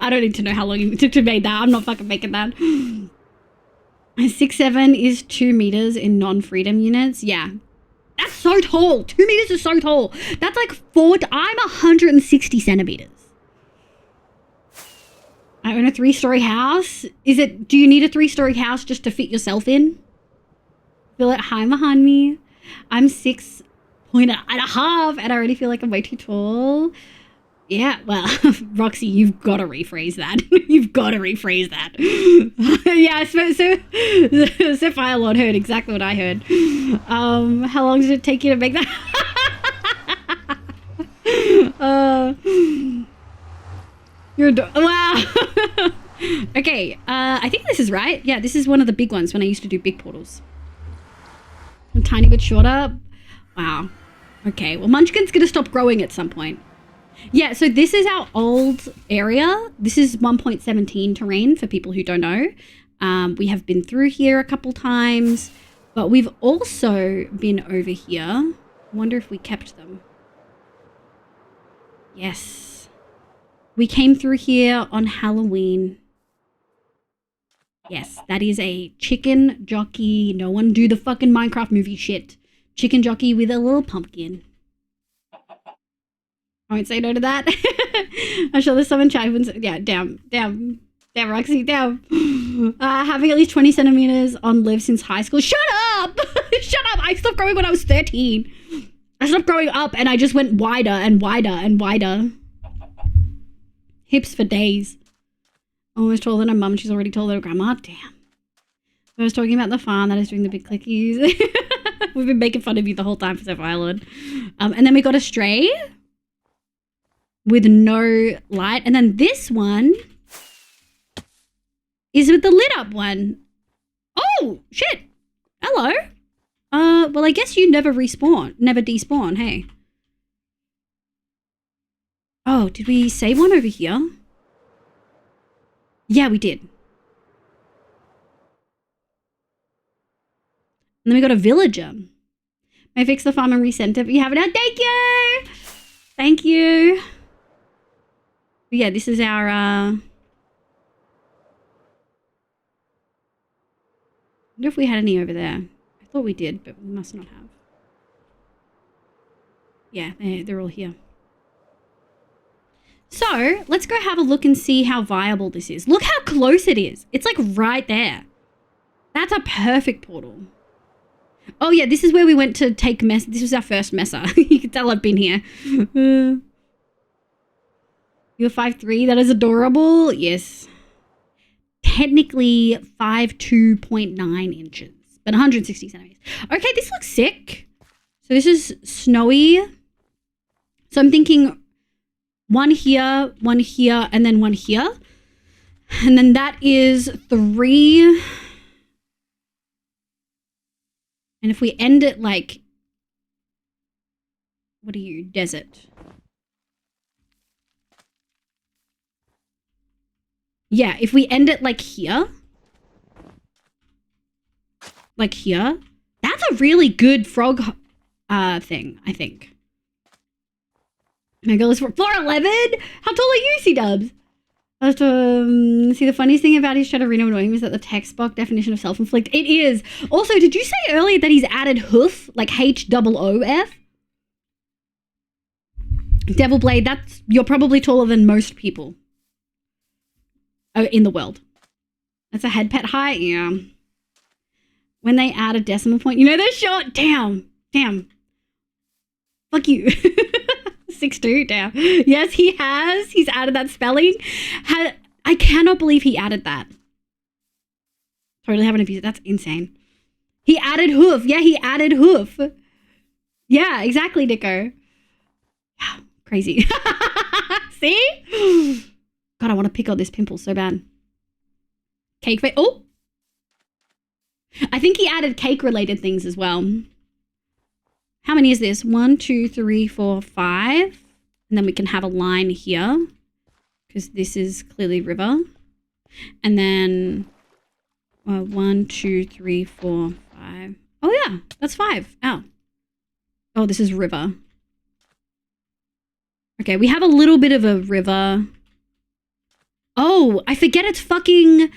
I don't need to know how long it took to make that. I'm not fucking making that. 6'7" is 2 meters in non-freedom units. Yeah. That's so tall. 2 meters is so tall. That's like I'm 160 centimeters. I own a 3-story house. Do you need a 3-story house just to fit yourself in? Feel it high behind me. I'm 6.5 and I already feel like I'm way too tall. Yeah, well, Roxy, you've got to rephrase that. You've got to rephrase that. Yeah, so Sapphire Lord heard exactly what I heard. How long did it take you to make that? Wow. Okay, I think this is right. Yeah, this is one of the big ones when I used to do big portals. A tiny bit shorter. Wow. Okay, well, Munchkin's going to stop growing at some point. Yeah, so this is our old area. This is 1.17 terrain for people who don't know. We have been through here a couple times, but we've also been over here. I wonder if we kept them. Yes. We came through here on Halloween. Yes, that is a chicken jockey. No one do the fucking Minecraft movie shit. Chicken jockey with a little pumpkin. I won't say no to that. I'm sure there's someone chatting. Yeah, damn, Roxy, damn. Having at least 20 centimeters on live since high school. Shut up! Shut up! I stopped growing when I was 13. I stopped growing up and I just went wider and wider and wider. Hips for days. Almost taller than her mum. She's already taller than her grandma. Damn. I was talking about the farm that is doing the big clickies. We've been making fun of you the whole time for Surf Island. And then we got a stray with no light. And then this one is with the lit up one. Oh, shit. Hello. Well, I guess you never respawn. Never despawn, hey. Oh, did we save one over here? Yeah, we did. And then we got a villager. May I fix the farm and resend it if you haven't? Thank you! Thank you. But yeah, this is our... I wonder if we had any over there. I thought we did, but we must not have. Yeah, they're all here. So, let's go have a look and see how viable this is. Look how close it is. It's like right there. That's a perfect portal. Oh yeah, this is where we went to take mess. This was our first messer. You can tell I've been here. You're 5'3", that is adorable. Yes. Technically 5'2.9 inches, but 160 centimeters. Okay, this looks sick. So this is snowy. So I'm thinking one here, and then one here. And then that is 3. And if we end it like, what are you, desert? Yeah, if we end it like here, that's a really good frog thing, I think. My girl is 4'11". How tall are you, C-dubs? See, the funniest thing about his Shadowrino annoying is that the text box definition of self-inflict. It is. Also, did you say earlier that he's added hoof, like H-O-O-F? Devil Blade, you're probably taller than most people in the world. That's a head pet height, yeah. When they add a decimal point, you know they're short. Damn. Fuck you. 6'2", damn. Yes, he has. He's added that spelling. I cannot believe he added that. Totally haven't abused it. That's insane. He added hoof. Yeah, he added hoof. Yeah, exactly, Nico. Yeah, crazy. See? God, I want to pick out this pimple so bad. Cake face. Oh! I think he added cake-related things as well. How many is this? 1, 2, 3, 4, 5. And then we can have a line here because this is clearly river. And then 1, 2, 3, 4, 5. Oh yeah, that's 5. Ow. Oh, this is river. Okay, we have a little bit of a river. Oh, I forget it's fucking...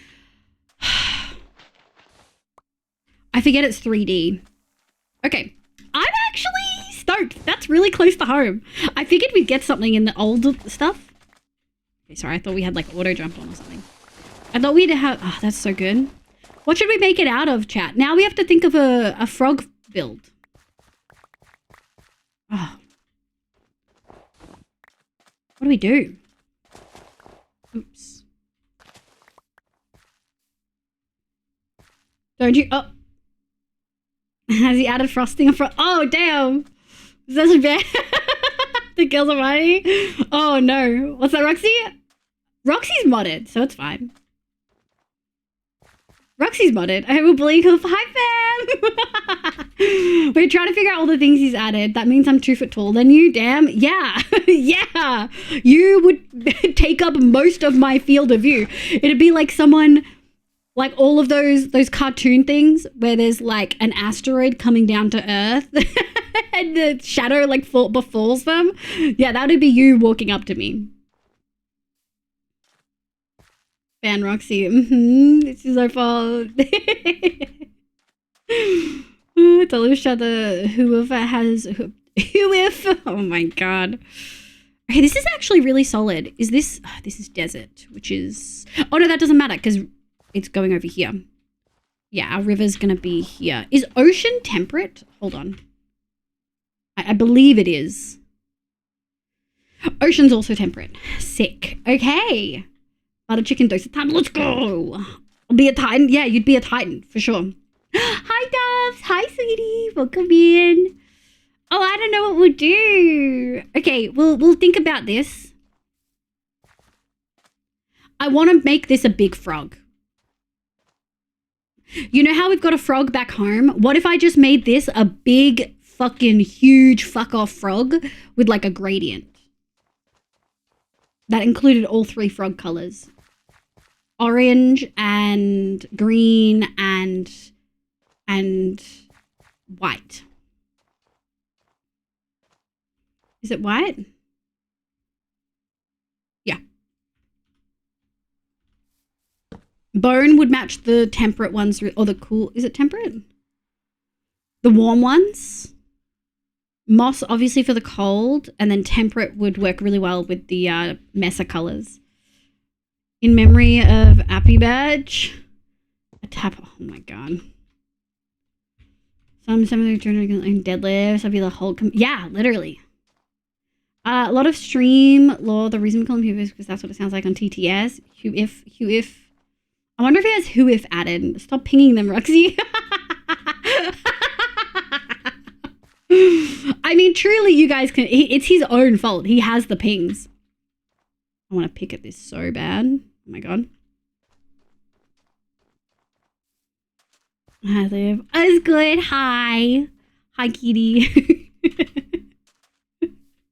I forget it's 3D. Okay. I'm actually stoked. That's really close to home. I figured we'd get something in the old stuff. Okay, sorry. I thought we had like auto jump on or something. I thought we'd have... Oh, that's so good. What should we make it out of, chat? Now we have to think of a frog build. Oh. What do we do? Oops. Don't you... Oh. Has he added frosting on front? Oh, damn. Is that so bad? The girls are money? Oh, no. What's that, Roxy? Roxy's modded, so it's fine. Roxy's modded. I will believe hoof. Hi, fam. We're trying to figure out all the things he's added. That means I'm 2 foot taller than you. Damn. Yeah. Yeah. You would take up most of my field of view. It'd be like someone, like all of those cartoon things where there's like an asteroid coming down to Earth and the shadow like befalls them. Yeah, that would be you walking up to me. Fan Roxy. This is our fault. Tell each other whoever has who if. Oh my god. Okay, this is actually really solid. Is this? Oh, this is desert, which is. Oh no, that doesn't matter because it's going over here. Yeah, our river's gonna be here. Is ocean temperate? Hold on. I believe it is. Ocean's also temperate. Sick. Okay. Butter chicken dose of time. Let's go. I'll be a Titan. Yeah, you'd be a Titan for sure. Hi, Doves. Hi, sweetie. Welcome in. Oh, I don't know what we'll do. Okay, we'll think about this. I want to make this a big frog. You know how we've got a frog back home? What if I just made this a big fucking huge fuck off frog with like a gradient? That included all 3 frog colors. Orange and green and white. Is it white? Yeah. Bone would match the temperate ones or the cool. Is it temperate? The warm ones. Moss, obviously, for the cold. And then temperate would work really well with the Mesa colors. In memory of Appy Badge. A tap. Oh my god. Some of the deadlifts. I'll be the whole. Yeah, literally. A lot of stream law. The reason we call him who if because that's what it sounds like on TTS. Who if. I wonder if he has who if added. Stop pinging them, Roxy. I mean, truly, you guys can. It's his own fault. He has the pings. I want to pick at this so bad. Oh my god. Hi, Liv. I was good. Hi. Hi, Kitty.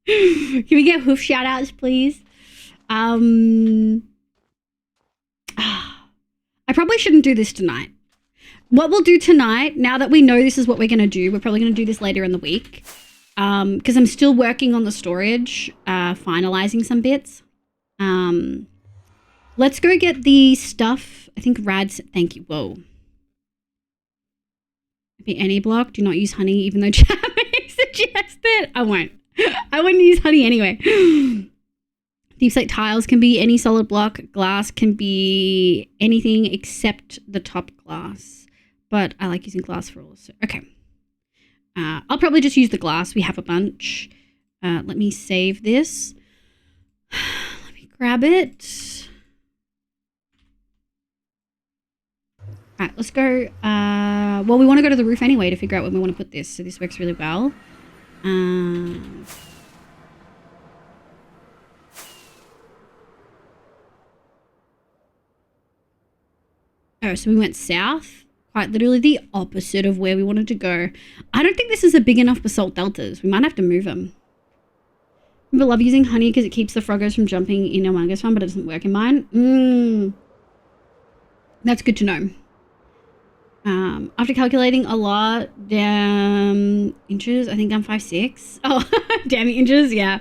Can we get hoof shout outs, please? I probably shouldn't do this tonight. What we'll do tonight, now that we know this is what we're going to do, we're probably going to do this later in the week. Because I'm still working on the storage, finalizing some bits. Let's go get the stuff. I think Rad's, thank you. Whoa. Be any block. Do not use honey, even though Chad suggested. I won't. I wouldn't use honey anyway. Deep slate tiles can be any solid block. Glass can be anything except the top glass. But I like using glass for all. So, okay. I'll probably just use the glass. We have a bunch. Let me save this. Let me grab it. All right, let's go. Well, we want to go to the roof anyway to figure out when we want to put this. So this works really well. Oh, so we went south. Quite literally the opposite of where we wanted to go. I don't think this is a big enough basalt deltas. We might have to move them. I love using honey because it keeps the froggos from jumping in Among Us one, but it doesn't work in mine. That's good to know. After calculating a lot, damn inches, I think I'm 5'6". Oh, damn inches, yeah.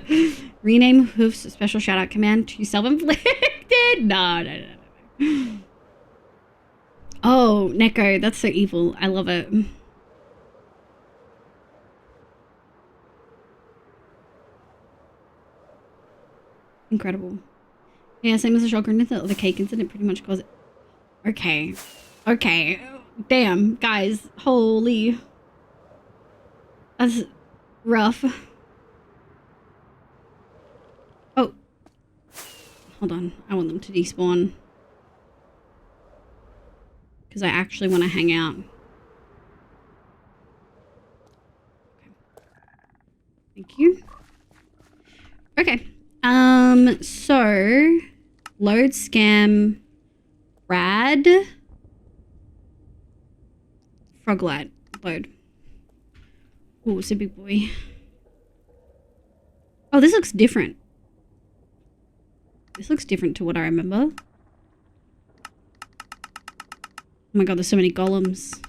Rename hoofs, special shout out command to self-inflicted. No. Oh, Neko, that's so evil. I love it. Incredible. Yeah, same as the shotgun incident, the cake incident pretty much caused it. Okay. Damn, guys. Holy. That's rough. Oh. Hold on. I want them to despawn. Because I actually want to hang out. Okay. Thank you. Okay. So load scam Rad. Frog light. Load. Oh, it's a big boy. Oh, this looks different. This looks different to what I remember. Oh my god, there's so many golems.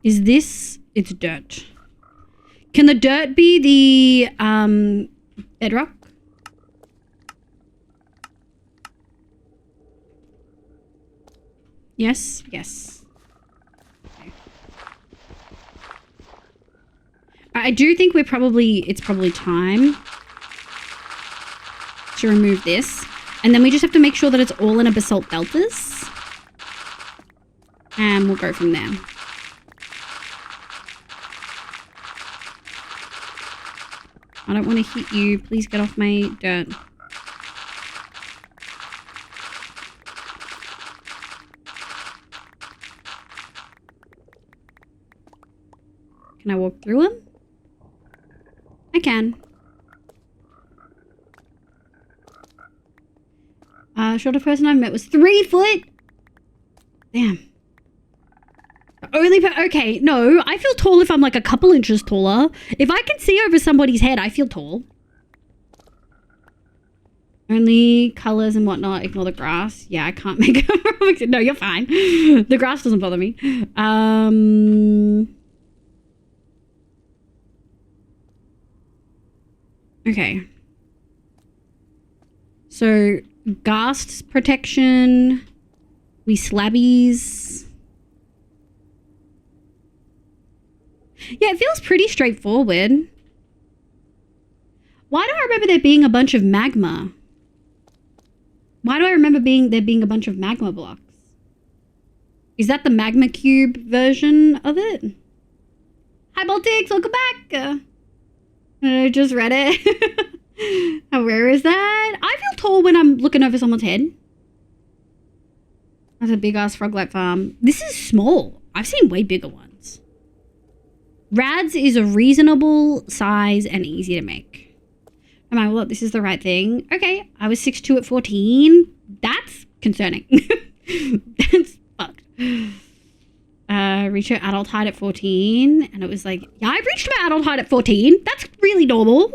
Is this... It's dirt. Can the dirt be the bedrock? Yes, yes. Okay. I do think it's probably time to remove this. And then we just have to make sure that it's all in a basalt deltas. And we'll go from there. I don't want to hit you. Please get off my dirt. Can I walk through them? I can. Shortest person I've met was 3 foot. Damn. Okay, no, I feel tall if I'm like a couple inches taller. If I can see over somebody's head, I feel tall. Only colors and whatnot. Ignore the grass. Yeah, I can't make it. No, you're fine. The grass doesn't bother me. Okay. So, ghast protection. We slabbies. Yeah, it feels pretty straightforward. Why do I remember there being a bunch of magma? Why do I remember there being a bunch of magma blocks? Is that the magma cube version of it? Hi, Baltics, welcome back. I just read it. How rare is that? I feel tall when I'm looking over someone's head. That's a big ass frog-like farm. This is small. I've seen way bigger ones. Rads is a reasonable size and easy to make. Am I, look, this is the right thing. Okay, I was 6'2" at 14. That's concerning. That's fucked. Reached her adult height at 14, and it was like, yeah, I reached my adult height at 14. That's really normal.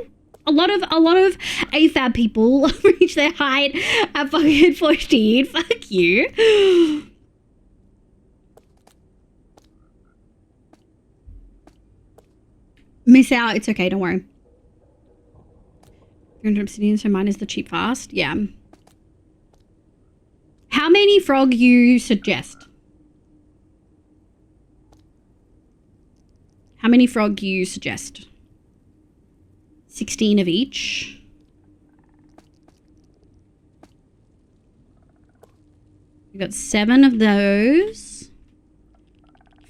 A lot of AFAB people reach their height at fucking 14. Fuck you. Miss out. It's okay. Don't worry. 300 obsidian, so mine is the cheap fast. Yeah. How many frog you suggest? How many frog you suggest? 16 of each. We got 7 of those.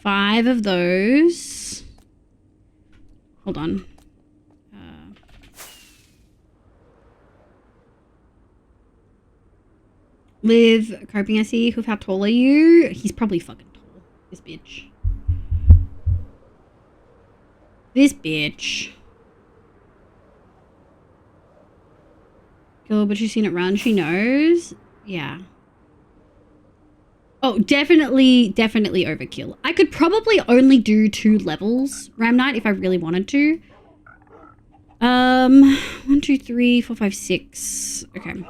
5 of those. Hold on. Liv, coping, I see. Hoof, how tall are you? He's probably fucking tall. This bitch. This bitch. Cool, but she's seen it run. She knows. Yeah. Oh, definitely overkill. I could probably only do 2 levels, Ram Knight, if I really wanted to. 1, 2, 3, 4, 5, 6. Okay.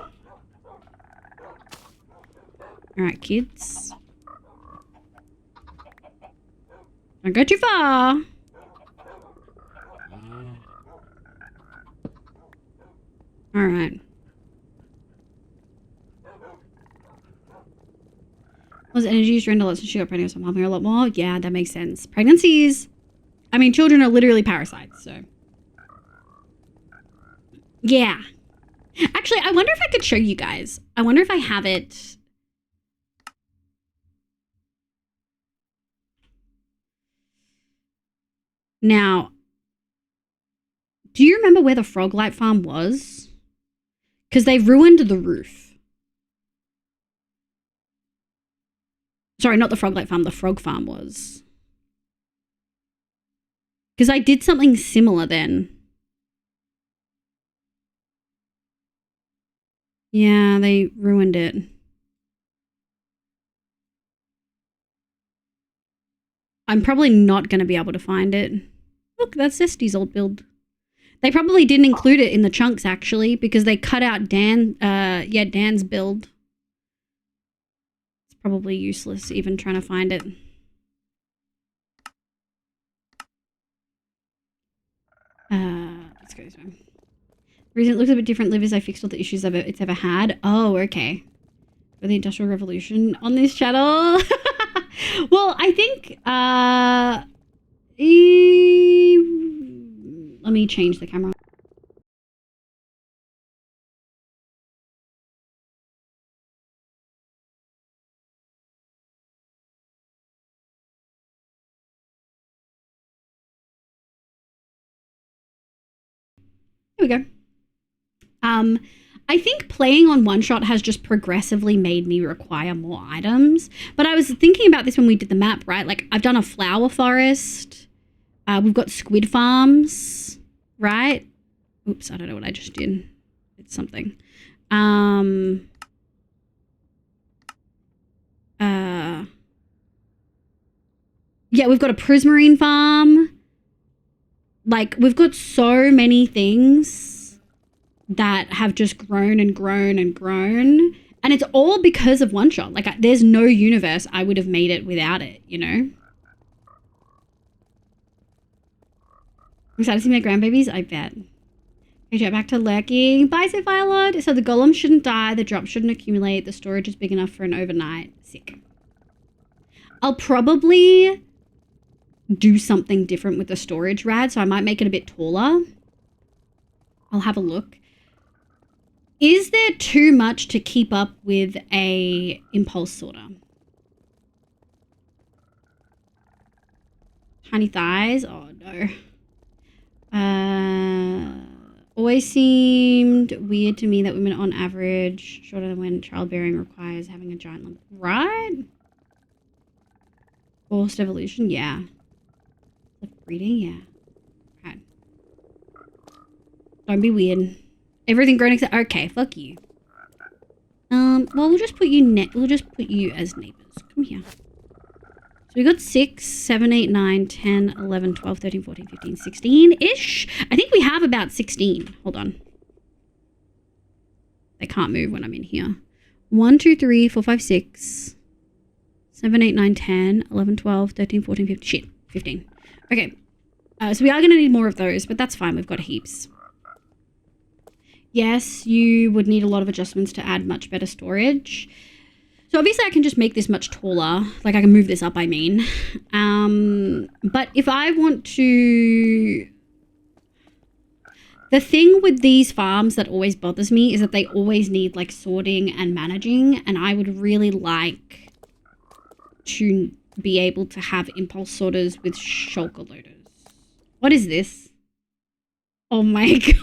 Alright, kids. Don't go too far. Alright. Was energy is drained a lot since she got pregnant, so I'm helping her a lot more. Yeah, that makes sense. Pregnancies, I mean, children are literally parasites, so. Yeah. Actually, I wonder if I could show you guys. I wonder if I have it. Now, do you remember where the frog light farm was? Because they ruined the roof. Sorry, not the frog light farm, the frog farm was. Because I did something similar then. Yeah, they ruined it. I'm probably not going to be able to find it. Look, that's Zesty's old build. They probably didn't include it in the chunks, actually, because they cut out Dan's build. It's probably useless even trying to find it. Let's go this way. The reason it looks a bit different, Liv, is I fixed all the issues it's ever had. Oh, okay. For the Industrial Revolution on this channel. Well, I think, let me change the camera. Here we go. I think playing on one shot has just progressively made me require more items. But I was thinking about this when we did the map, right? Like, I've done a flower forest. We've got squid farms, right? Oops, I don't know what I just did. It's something. Yeah, we've got a prismarine farm. Like, we've got so many things that have just grown and grown and grown. And it's all because of one shot. Like, there's no universe I would have made it without it, you know? I'm excited to see my grandbabies, I bet. Okay, back to lurking. Bye, Sophia Lord. So the golem shouldn't die, the drop shouldn't accumulate, the storage is big enough for an overnight. Sick. I'll probably do something different with the storage rad, so I might make it a bit taller. I'll have a look. Is there too much to keep up with a impulse sorter? Tiny thighs? Oh no. Always seemed weird to me that women on average shorter than when childbearing requires having a giant lump. Right? Forced evolution? Yeah. Breeding? Yeah. Right. Don't be weird. Everything grown except... Okay, fuck you. Well, we'll just put you as neighbors. Come here. So we got 6, 7, 8, 9, 10, 11, 12, 13, 14, 15, 16-ish. I think we have about 16. Hold on. They can't move when I'm in here. 1, 2, 3, 4, 5, 6, 7, 8, 9, 10, 11, 12, 13, 14, 15. Shit, 15. Okay. So we are going to need more of those, but that's fine. We've got heaps. Yes, you would need a lot of adjustments to add much better storage. So obviously I can just make this much taller. Like, I can move this up, I mean. But if I want to... The thing with these farms that always bothers me is that they always need, like, sorting and managing. And I would really like to be able to have impulse sorters with shulker loaders. What is this? Oh my god.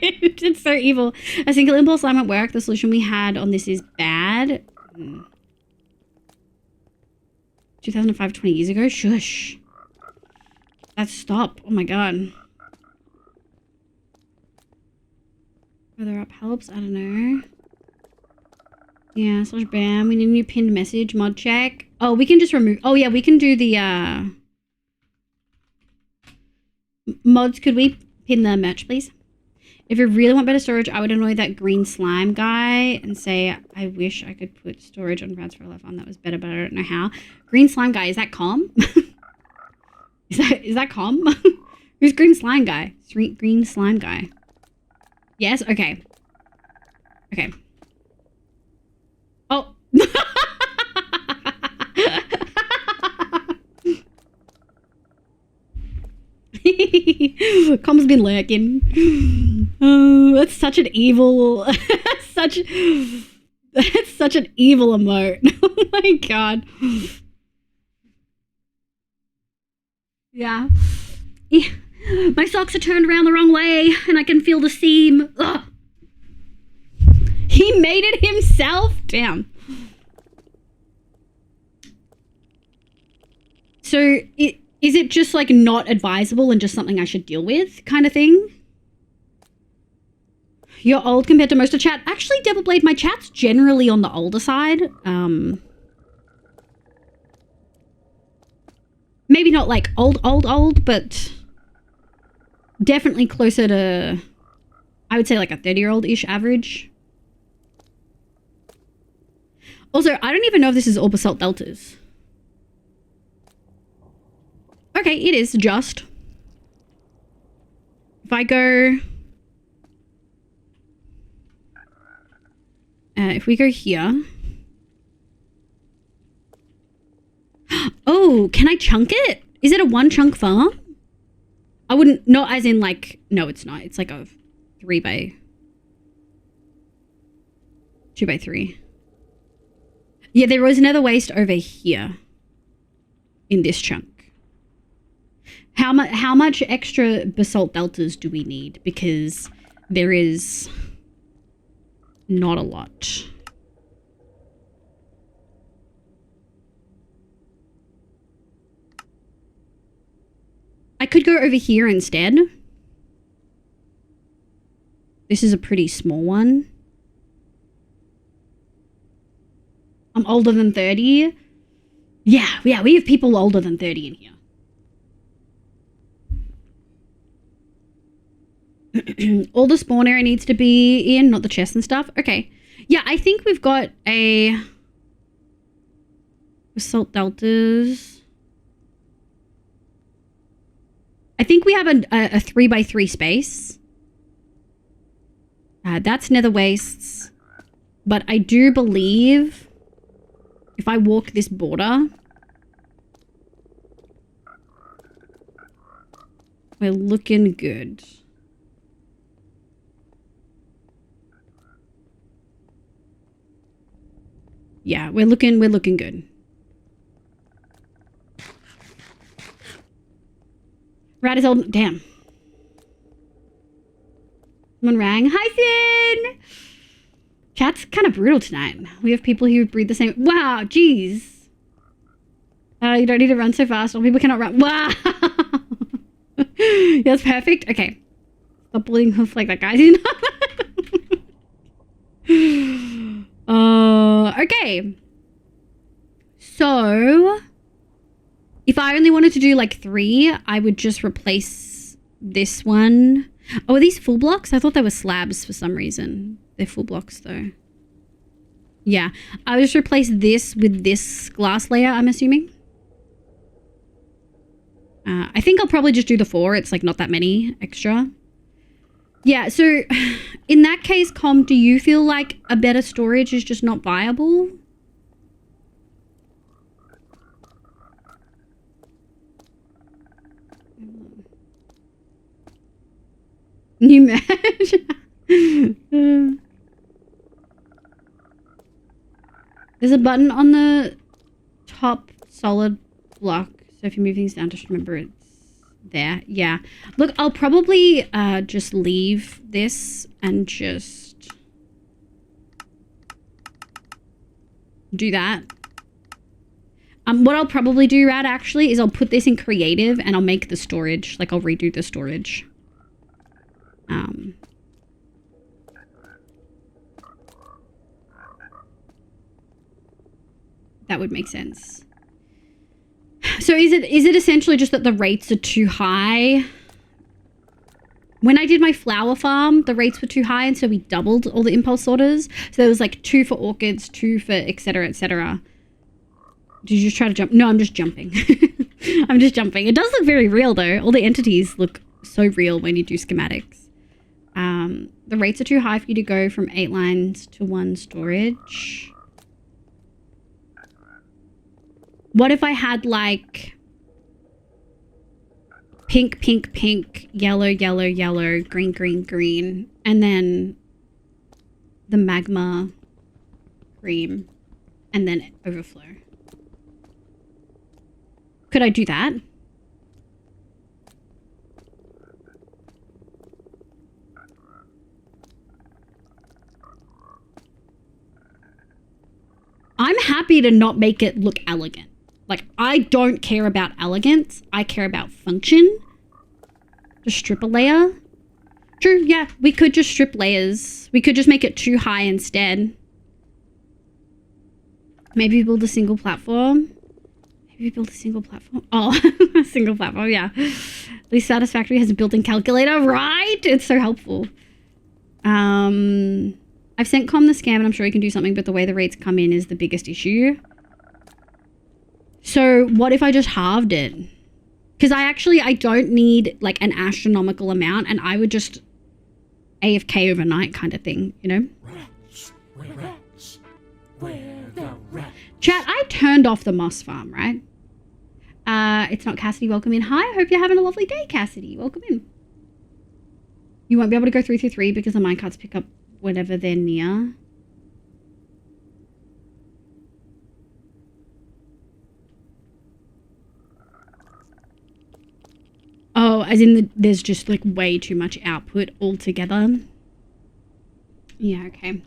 It's so evil. A single impulse line won't work. The solution we had on this is bad. 2005, 20 years ago? Shush. Let's stop. Oh my god. Further up helps? I don't know. Yeah, slash bam. We need a new pinned message. Mod check. Oh, we can just remove... Oh yeah, we can do the... Mods, could we pin the merch, please? If you really want better storage, I would annoy that green slime guy and say, I wish I could put storage on Rats for Life on that was better, but I don't know how. Green slime guy, is that calm? is that calm? Who's green slime guy? Green slime guy. Yes? Okay. Okay. Oh. Com's been lurking. Oh, that's such an evil... that's such an evil emote. Oh my god. Yeah. My socks are turned around the wrong way and I can feel the seam. Ugh. He made it himself? Damn. So, is it just like not advisable and just something I should deal with kind of thing? You're old compared to most of chat. Actually, Devil Blade, my chat's generally on the older side. Maybe not like old, but definitely closer to, I would say like a 30-year-old-ish average. Also, I don't even know if this is all basalt deltas. Okay, it is just. If I go... if we go here... Oh, can I chunk it? Is it a one chunk farm? I wouldn't, not as in like, no, it's not. It's like a 2x3. Yeah, there was another waste over here in this chunk. How much extra basalt deltas do we need? Because there is not a lot. I could go over here instead. This is a pretty small one. I'm older than 30. Yeah, we have people older than 30 in here. All the spawn area needs to be in, not the chests and stuff. Okay. Yeah, I think we've got a... Basalt deltas. I think we have a 3x3 space. That's nether wastes. But I do believe if I walk this border, we're looking good. Yeah, we're looking good. Rat is old. Damn. Someone rang. Hi, Sin! Chat's kind of brutal tonight. We have people who breathe the same. Wow, jeez. You don't need to run so fast. All people cannot run. Wow. That's perfect. Okay. Stop bullying hoof like that, guys. Okay. So... if I only wanted to do like 3, I would just replace this one. Oh, are these full blocks? I thought they were slabs for some reason. They're full blocks though. Yeah, I would just replace this with this glass layer, I'm assuming. I think I'll probably just do the 4. It's like not that many extra. Yeah, so in that case, Com, do you feel like a better storage is just not viable? New match. There's a button on the top solid block. So if you move things down, just remember it's there. Yeah. Look, I'll probably just leave this and just do that. What I'll probably do, Rad, actually, is I'll put this in creative and I'll make the storage. Like, I'll redo the storage. That would make sense. So is it essentially just that the rates are too high? When I did my flower farm, the rates were too high, and so we doubled all the impulse sorters. So there was like 2 for orchids, 2 for etc, etc. Did you just try to jump? No, I'm just jumping. I'm just jumping. It does look very real though. All the entities look so real when you do schematics. The rates are too high for you to go from 8 lines to 1 storage. What if I had like pink, pink, pink, yellow, yellow, yellow, green, green, green, and then the magma cream, and then overflow? Could I do that? I'm happy to not make it look elegant. Like, I don't care about elegance. I care about function. Just strip a layer. True, yeah. We could just strip layers. We could just make it too high instead. Maybe build a single platform. Maybe build a single platform. Oh, a single platform, yeah. At least Satisfactory has a built-in calculator, right? It's so helpful. I've sent Com the scam and I'm sure he can do something, but the way the rates come in is the biggest issue. So what if I just halved it? Because I don't need like an astronomical amount and I would just AFK overnight kind of thing, you know? Rats, we're rats, we're the rats. Chat, I turned off the moss farm, right? It's not Cassidy, welcome in. Hi, I hope you're having a lovely day, Cassidy. Welcome in. You won't be able to go 3 through 3 because the minecarts pick up whenever they're near. Oh, as in there's just like way too much output altogether. Yeah, okay.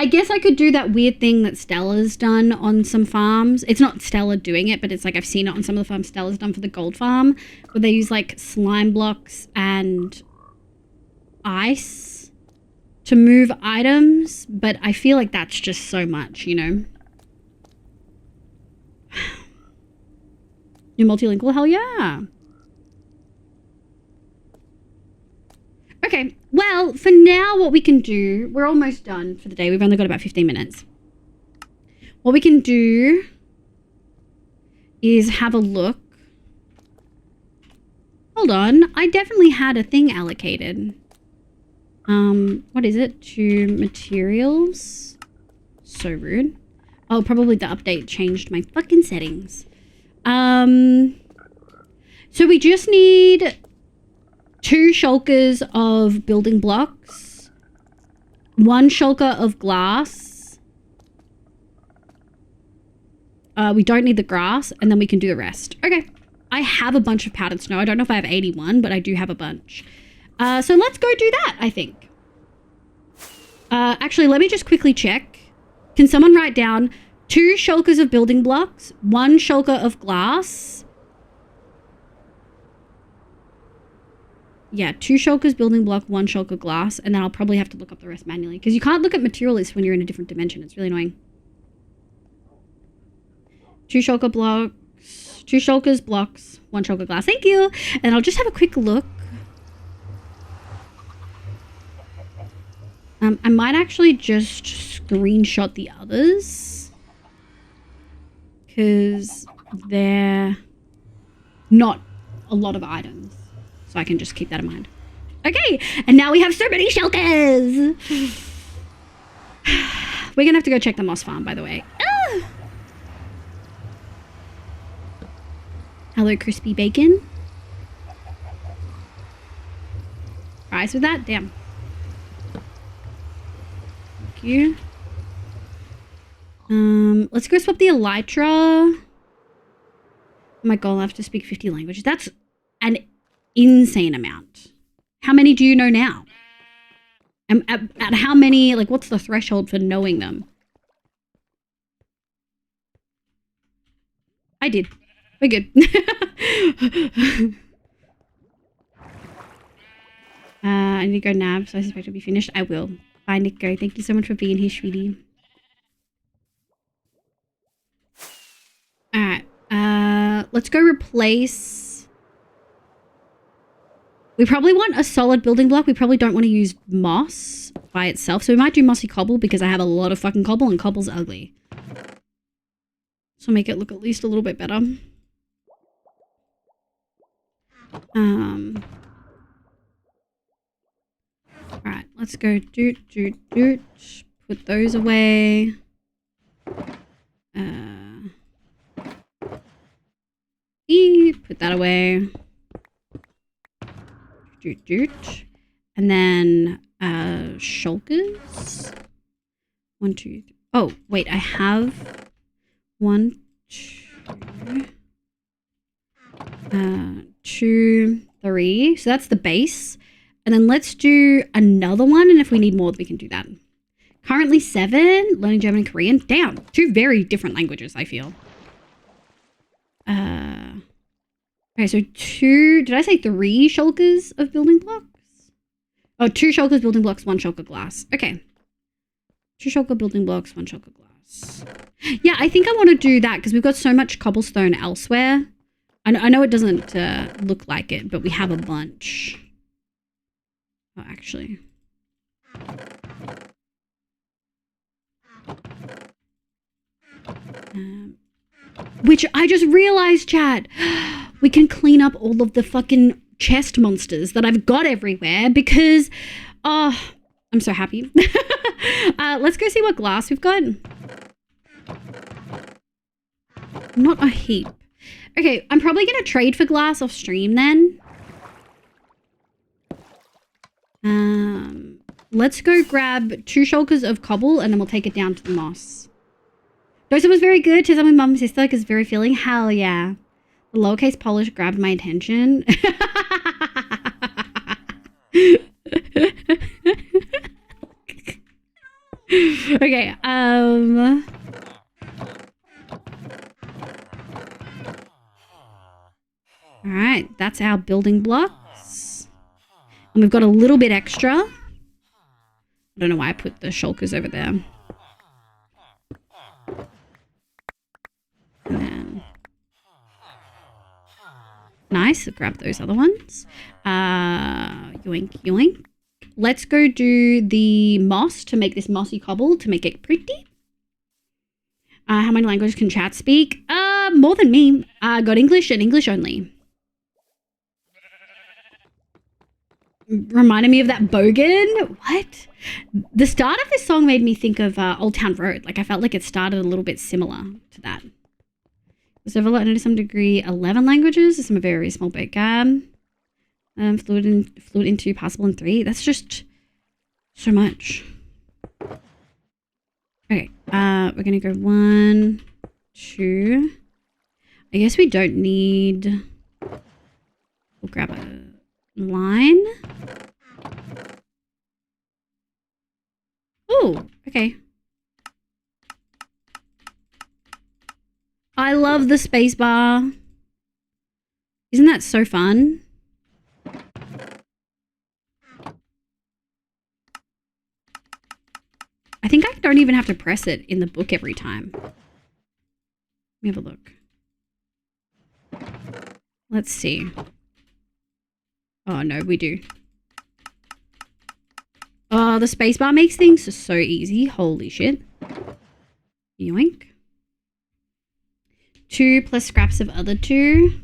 I guess I could do that weird thing that Stella's done on some farms. It's not Stella doing it, but it's like I've seen it on some of the farms Stella's done for the gold farm, where they use like slime blocks and ice to move items, but I feel like that's just so much, you know? You're multilingual? Hell yeah. Okay, well, for now, what we can do, we're almost done for the day. We've only got about 15 minutes. What we can do is have a look. Hold on, I definitely had a thing allocated. What is it? To materials? So rude. Oh, probably the update changed my fucking settings. So we just need 2 shulkers of building blocks, 1 shulker of glass. We don't need the grass, and then we can do the rest. Okay. I have a bunch of powdered snow. I don't know if I have 81, but I do have a bunch. So let's go do that, I think. Actually, let me just quickly check. Can someone write down 2 shulkers of building blocks, 1 shulker of glass. Yeah, 2 shulkers building block, 1 shulker glass, and then I'll probably have to look up the rest manually because you can't look at material lists when you're in a different dimension. It's really annoying. 2 shulker blocks, 2 shulkers blocks, 1 shulker glass. Thank you. And I'll just have a quick look. I might actually just screenshot the others because they're not a lot of items. So I can just keep that in mind. Okay, and now we have so many shulkers. We're gonna have to go check the moss farm, by the way. Ah! Hello, crispy bacon. Fries with that? Damn. Thank you. Let's go swap the elytra. Oh my god, I'll have to speak 50 languages. That's an insane amount. How many do you know now? And at how many, like, what's the threshold for knowing them? I did. We're good. I need to go nap, so I suspect I'll be finished. I will. Bye, Nico. Thank you so much for being here, sweetie. Alright. Let's go replace... We probably want a solid building block. We probably don't want to use moss by itself. So we might do mossy cobble because I have a lot of fucking cobble and cobble's ugly. So make it look at least a little bit better. Alright, let's go doot. Put those away. Put that away. Doot. And then shulkers. 1, 2, 3. Oh, wait, I have 1, 2, 2, 3. So that's the base. And then let's do another one. And if we need more, we can do that. Currently 7. Learning German and Korean. Damn. 2 very different languages, I feel. Okay, so 2. Did I say 3 shulkers of building blocks? Oh, 2 shulkers, building blocks, 1 shulker glass. Okay. 2 shulker building blocks, 1 shulker glass. Yeah, I think I want to do that because we've got so much cobblestone elsewhere. I know it doesn't look like it, but we have a bunch. Oh, actually. Which I just realized, chat. We can clean up all of the fucking chest monsters that I've got everywhere because, oh, I'm so happy. Let's go see what glass we've got. Not a heap. Okay, I'm probably going to trade for glass off stream then. Let's go grab 2 shulkers of cobble and then we'll take it down to the moss. Dosa was very good. Chisholm with mum and sister because very feeling. Hell yeah. The lowercase polish grabbed my attention. Okay, all right, that's our building blocks. And we've got a little bit extra. I don't know why I put the shulkers over there. And then... Nice, grab those other ones. Yoink, yoink. Let's go do the moss to make this mossy cobble to make it pretty. How many languages can chat speak? More than me. Got English and English only. Reminded me of that bogan. What? The start of this song made me think of Old Town Road. Like I felt like it started a little bit similar to that. Was developed to some degree 11 languages. Some very small bit. Fluent in 2, possible in 3. That's just so much. Okay, we're gonna go 1, 2. I guess we don't need. We'll grab a line. Oh, okay. I love the space bar. Isn't that so fun? I think I don't even have to press it in the book every time. Let me have a look. Let's see. Oh, no, we do. Oh, the spacebar makes things so easy. Holy shit. Yoink. 2 plus scraps of other 2.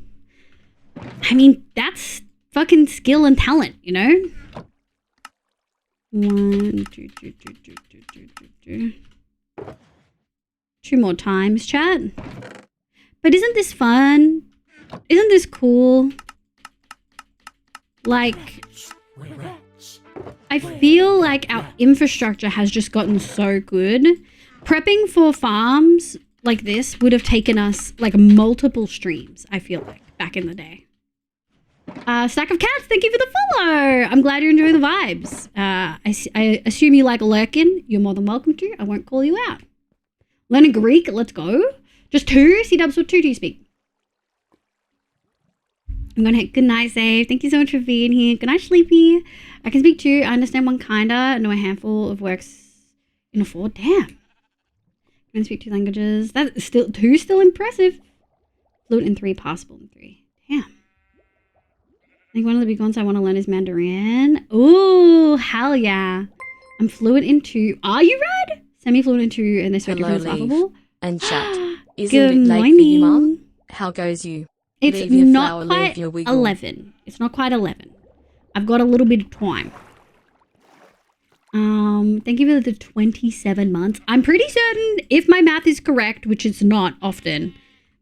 I mean, that's fucking skill and talent, you know? 1, 2, 2, 2, 2, 2, 2, 2, 2. 2 more times, chat. But isn't this fun? Isn't this cool? Like, I feel like our infrastructure has just gotten so good. Prepping for farms like this would have taken us like multiple streams, I feel like, back in the day. Stack of Cats, thank you for the follow. I'm glad you're enjoying the vibes. I assume you like lurking. You're more than welcome to. I won't call you out. Learning Greek, let's go. Just 2? C-dubs, what 2 do you speak? I'm going to hit good night, Save. Thank you so much for being here. Good night, Sleepy. I can speak 2. I understand 1 kinda. I know a handful of works in a 4. Damn. I can speak 2 languages. That's still 2 still impressive. Fluent in 3, possible in 3. Damn. I think one of the big ones I want to learn is Mandarin. Ooh, hell yeah. I'm fluent in 2. Are you, Rad? Semi-fluent in 2 and this Hello, is laughable. And chat. Isn't Good it late morning. for you, Mum? How goes you? It's Leave your not flower, quite leave your wiggle. 11. It's not quite 11. I've got a little bit of time. Thank you for the 27 months. I'm pretty certain, if my math is correct, which it's not often,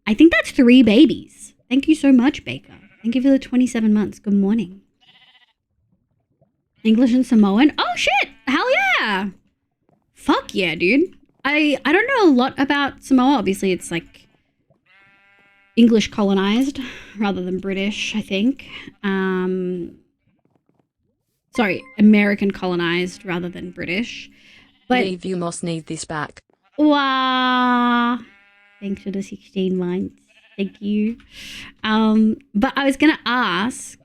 I think that's 3 babies. Thank you so much, Baker. Thank you for the 27 months. Good morning. English and Samoan. Oh, shit. Hell yeah. Fuck yeah, dude. I don't know a lot about Samoa. Obviously, it's like English colonized rather than British, I think. Sorry, American colonized rather than British. But Leave, you must need this back. wow. Thanks for the 16 months. Thank you. But I was gonna ask,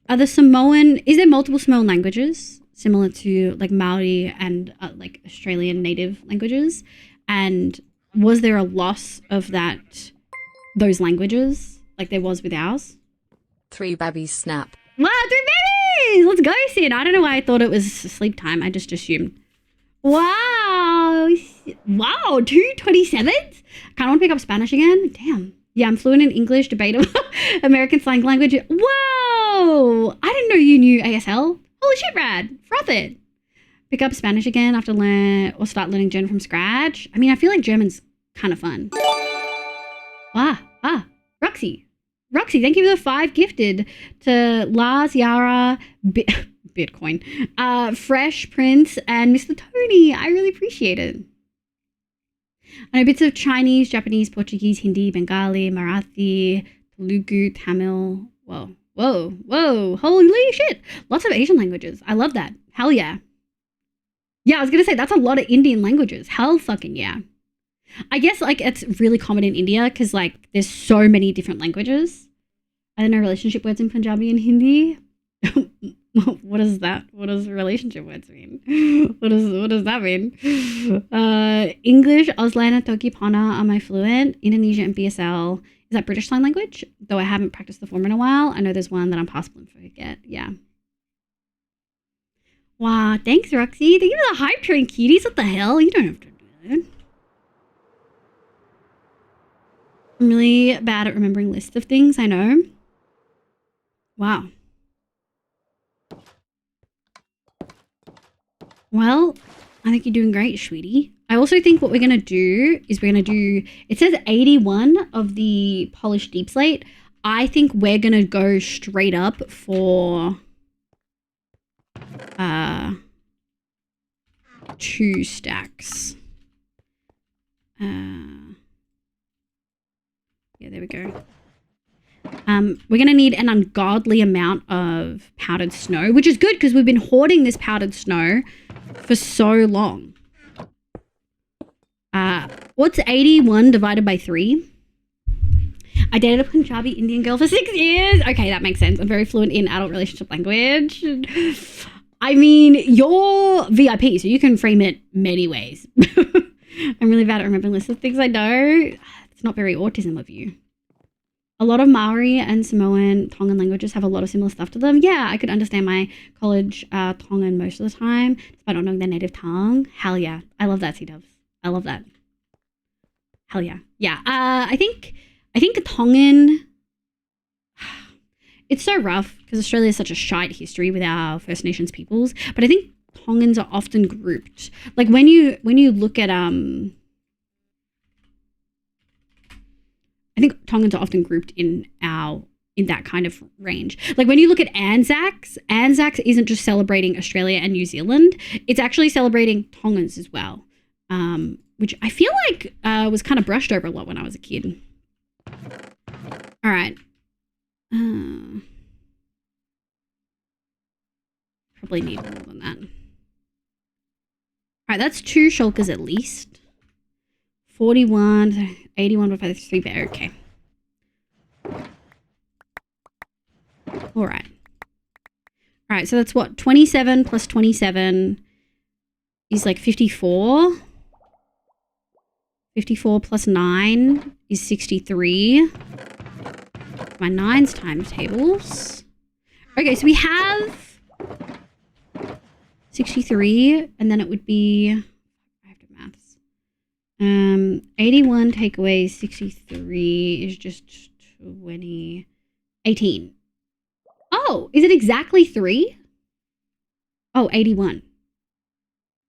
are the Samoan, is there multiple Samoan languages similar to like Maori and like Australian native languages? And was there a loss of those languages like there was with ours? 3 babies snap. Wow, 3 babies! Let's go, Sid. I don't know why I thought it was sleep time. I just assumed. Wow. Wow, 2 27s? I kind of want to pick up Spanish again. Damn. Yeah, I'm fluent in English, debatable, American slang language. Whoa! I didn't know you knew ASL. Holy shit, Rad. Froth it. Pick up Spanish again after start learning German from scratch. I mean, I feel like German's kind of fun. Roxy, thank you for the 5 gifted to Lars, Yara, Bitcoin, Fresh, Prince, and Mr. Tony. I really appreciate it. I know bits of Chinese, Japanese, Portuguese, Hindi, Bengali, Marathi, Telugu, Tamil. Whoa. Holy shit. Lots of Asian languages. I love that. Hell yeah. Yeah, I was going to say, that's a lot of Indian languages. Hell fucking yeah. I guess, like, it's really common in India because, like, there's so many different languages. I don't know relationship words in Punjabi and Hindi. What is that? What does relationship words mean? What does that mean? English, Auslan, and Toki Pana are my fluent. Indonesia and BSL. Is that British Sign Language? Though I haven't practiced the form in a while. I know there's one that I'm possible to forget. Yeah. Wow, thanks, Roxy. Thank you for the hype train, cuties. What the hell? You don't have to do that. I'm really bad at remembering lists of things, I know. Wow. Well, I think you're doing great, sweetie. I also think what we're going to do is it says 81 of the polished deep slate. I think we're going to go straight up for 2 stacks. Yeah, there we go. We're going to need an ungodly amount of powdered snow, which is good because we've been hoarding this powdered snow for so long. What's 81 divided by 3? I dated a Punjabi Indian girl for 6 years. Okay, that makes sense. I'm very fluent in adult relationship language. I mean, you're VIP, so you can frame it many ways. I'm really bad at remembering lists of things I know. It's not very autism of you. A lot of Maori and Samoan Tongan languages have a lot of similar stuff to them. Yeah, I could understand my college Tongan most of the time, despite not knowing their native tongue. Hell yeah. I love that, C-dubs. I love that. Hell yeah. Yeah, I think the Tongan... It's so rough because Australia has such a shite history with our First Nations peoples, but I think Tongans are often grouped. Like when you look at I think Tongans are often grouped in that kind of range. Like when you look at Anzacs isn't just celebrating Australia and New Zealand, it's actually celebrating Tongans as well. Which I feel like was kind of brushed over a lot when I was a kid. All right. Probably need more than that. All right, that's 2 shulkers at least. 41, 81 divided by 3 bear. Okay. All right. All right, so that's what? 27 plus 27 is like 54. 54 plus 9 is 63. My 9's times tables. Okay, so we have 63, and then it would be, I have to maths. 81 take away 63 is just 18. Oh, is it exactly 3? Oh, 81.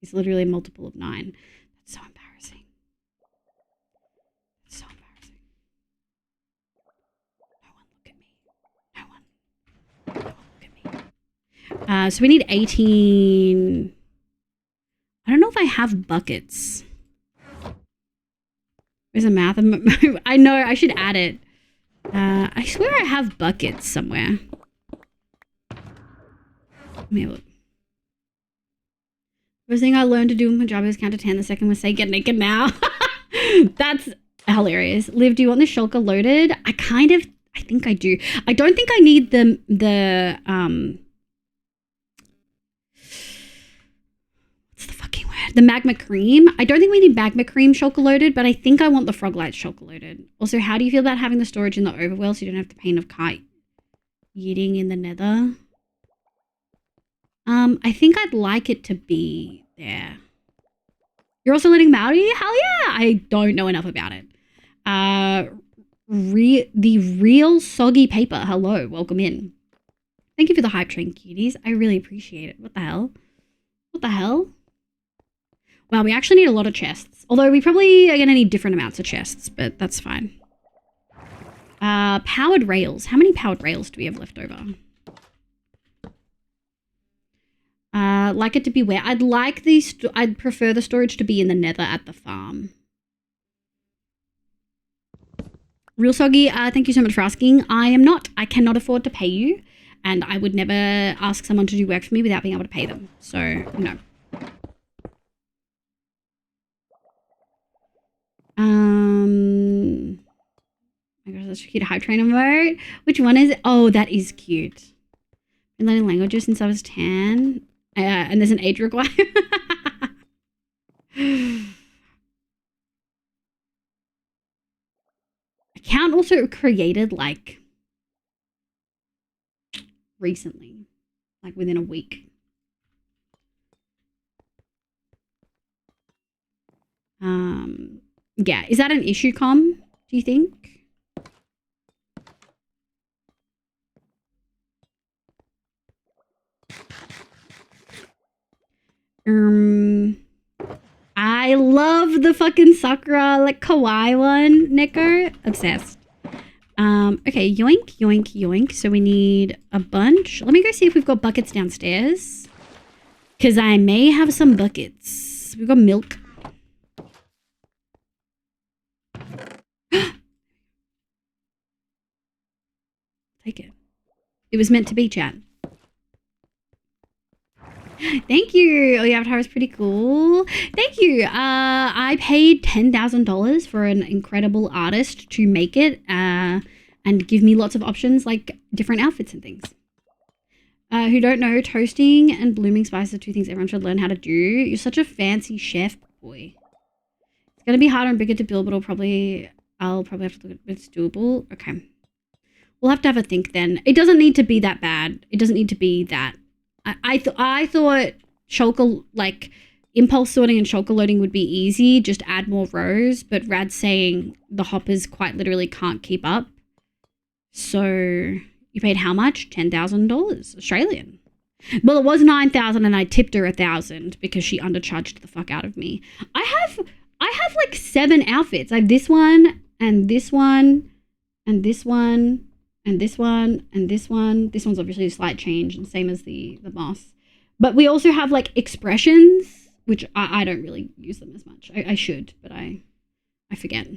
It's literally a multiple of 9. That's so embarrassing. That's so embarrassing. No one look at me. No one look at me. So we need 18. I don't know if I have buckets. There's a math. I know, I should add it. I swear I have buckets somewhere. Let me have a look. First thing I learned to do in Punjabi was count to 10. The second was say get naked now. That's hilarious. Liv, do you want the shulker loaded? I kind of I think I do. I don't think I need the what's the fucking word? The magma cream. I don't think we need magma cream shulker loaded, but I think I want the frog lights shulker loaded. Also, how do you feel about having the storage in the overworld so you don't have the pain of kite yeeting in the nether? I think I'd like it to be there. You're also learning Maori? Hell yeah! I don't know enough about it. The real soggy paper. Hello, welcome in. Thank you for the hype train, cuties. I really appreciate it. What the hell? What the hell? Wow, we actually need a lot of chests. Although we probably are going to need different amounts of chests, but that's fine. Powered rails. How many powered rails do we have left over? Like it to be where? I'd like I'd prefer the storage to be in the nether at the farm. Real Soggy, thank you so much for asking. I am not. I cannot afford to pay you, and I would never ask someone to do work for me without being able to pay them. So, no. My gosh, that's a cute hype train emote. Which one is it? Oh, that is cute. Been learning languages since I was 10. And there's an age requirement. Account also created like recently, like within a week. Yeah, is that an issue, Com? Do you think? I love the fucking Sakura, like, kawaii one, Neko. Obsessed. Okay, yoink, yoink, yoink. So we need a bunch. Let me go see if we've got buckets downstairs. Because I may have some buckets. We've got milk. Take it. It was meant to be, chat. Thank you. Oh, your avatar is pretty cool. Thank you. I paid $10,000 for an incredible artist to make it and give me lots of options, like different outfits and things. Who don't know, toasting and blooming spices are two things everyone should learn how to do. You're such a fancy chef, boy. It's going to be harder and bigger to build, but I'll probably have to look at it. It's doable. Okay. We'll have to have a think then. It doesn't need to be that bad. It doesn't need to be that. I thought shulker, like impulse sorting and shulker loading would be easy. Just add more rows. But Rad's saying the hoppers quite literally can't keep up. So you paid how much? $10,000 Australian. Well, it was 9,000 and I tipped her 1,000 because she undercharged the fuck out of me. I have like 7 outfits. I have this one and this one and this one. And this one, and this one. This one's obviously a slight change, and same as the moss. But we also have, like, expressions, which I don't really use them as much. I should, but I forget.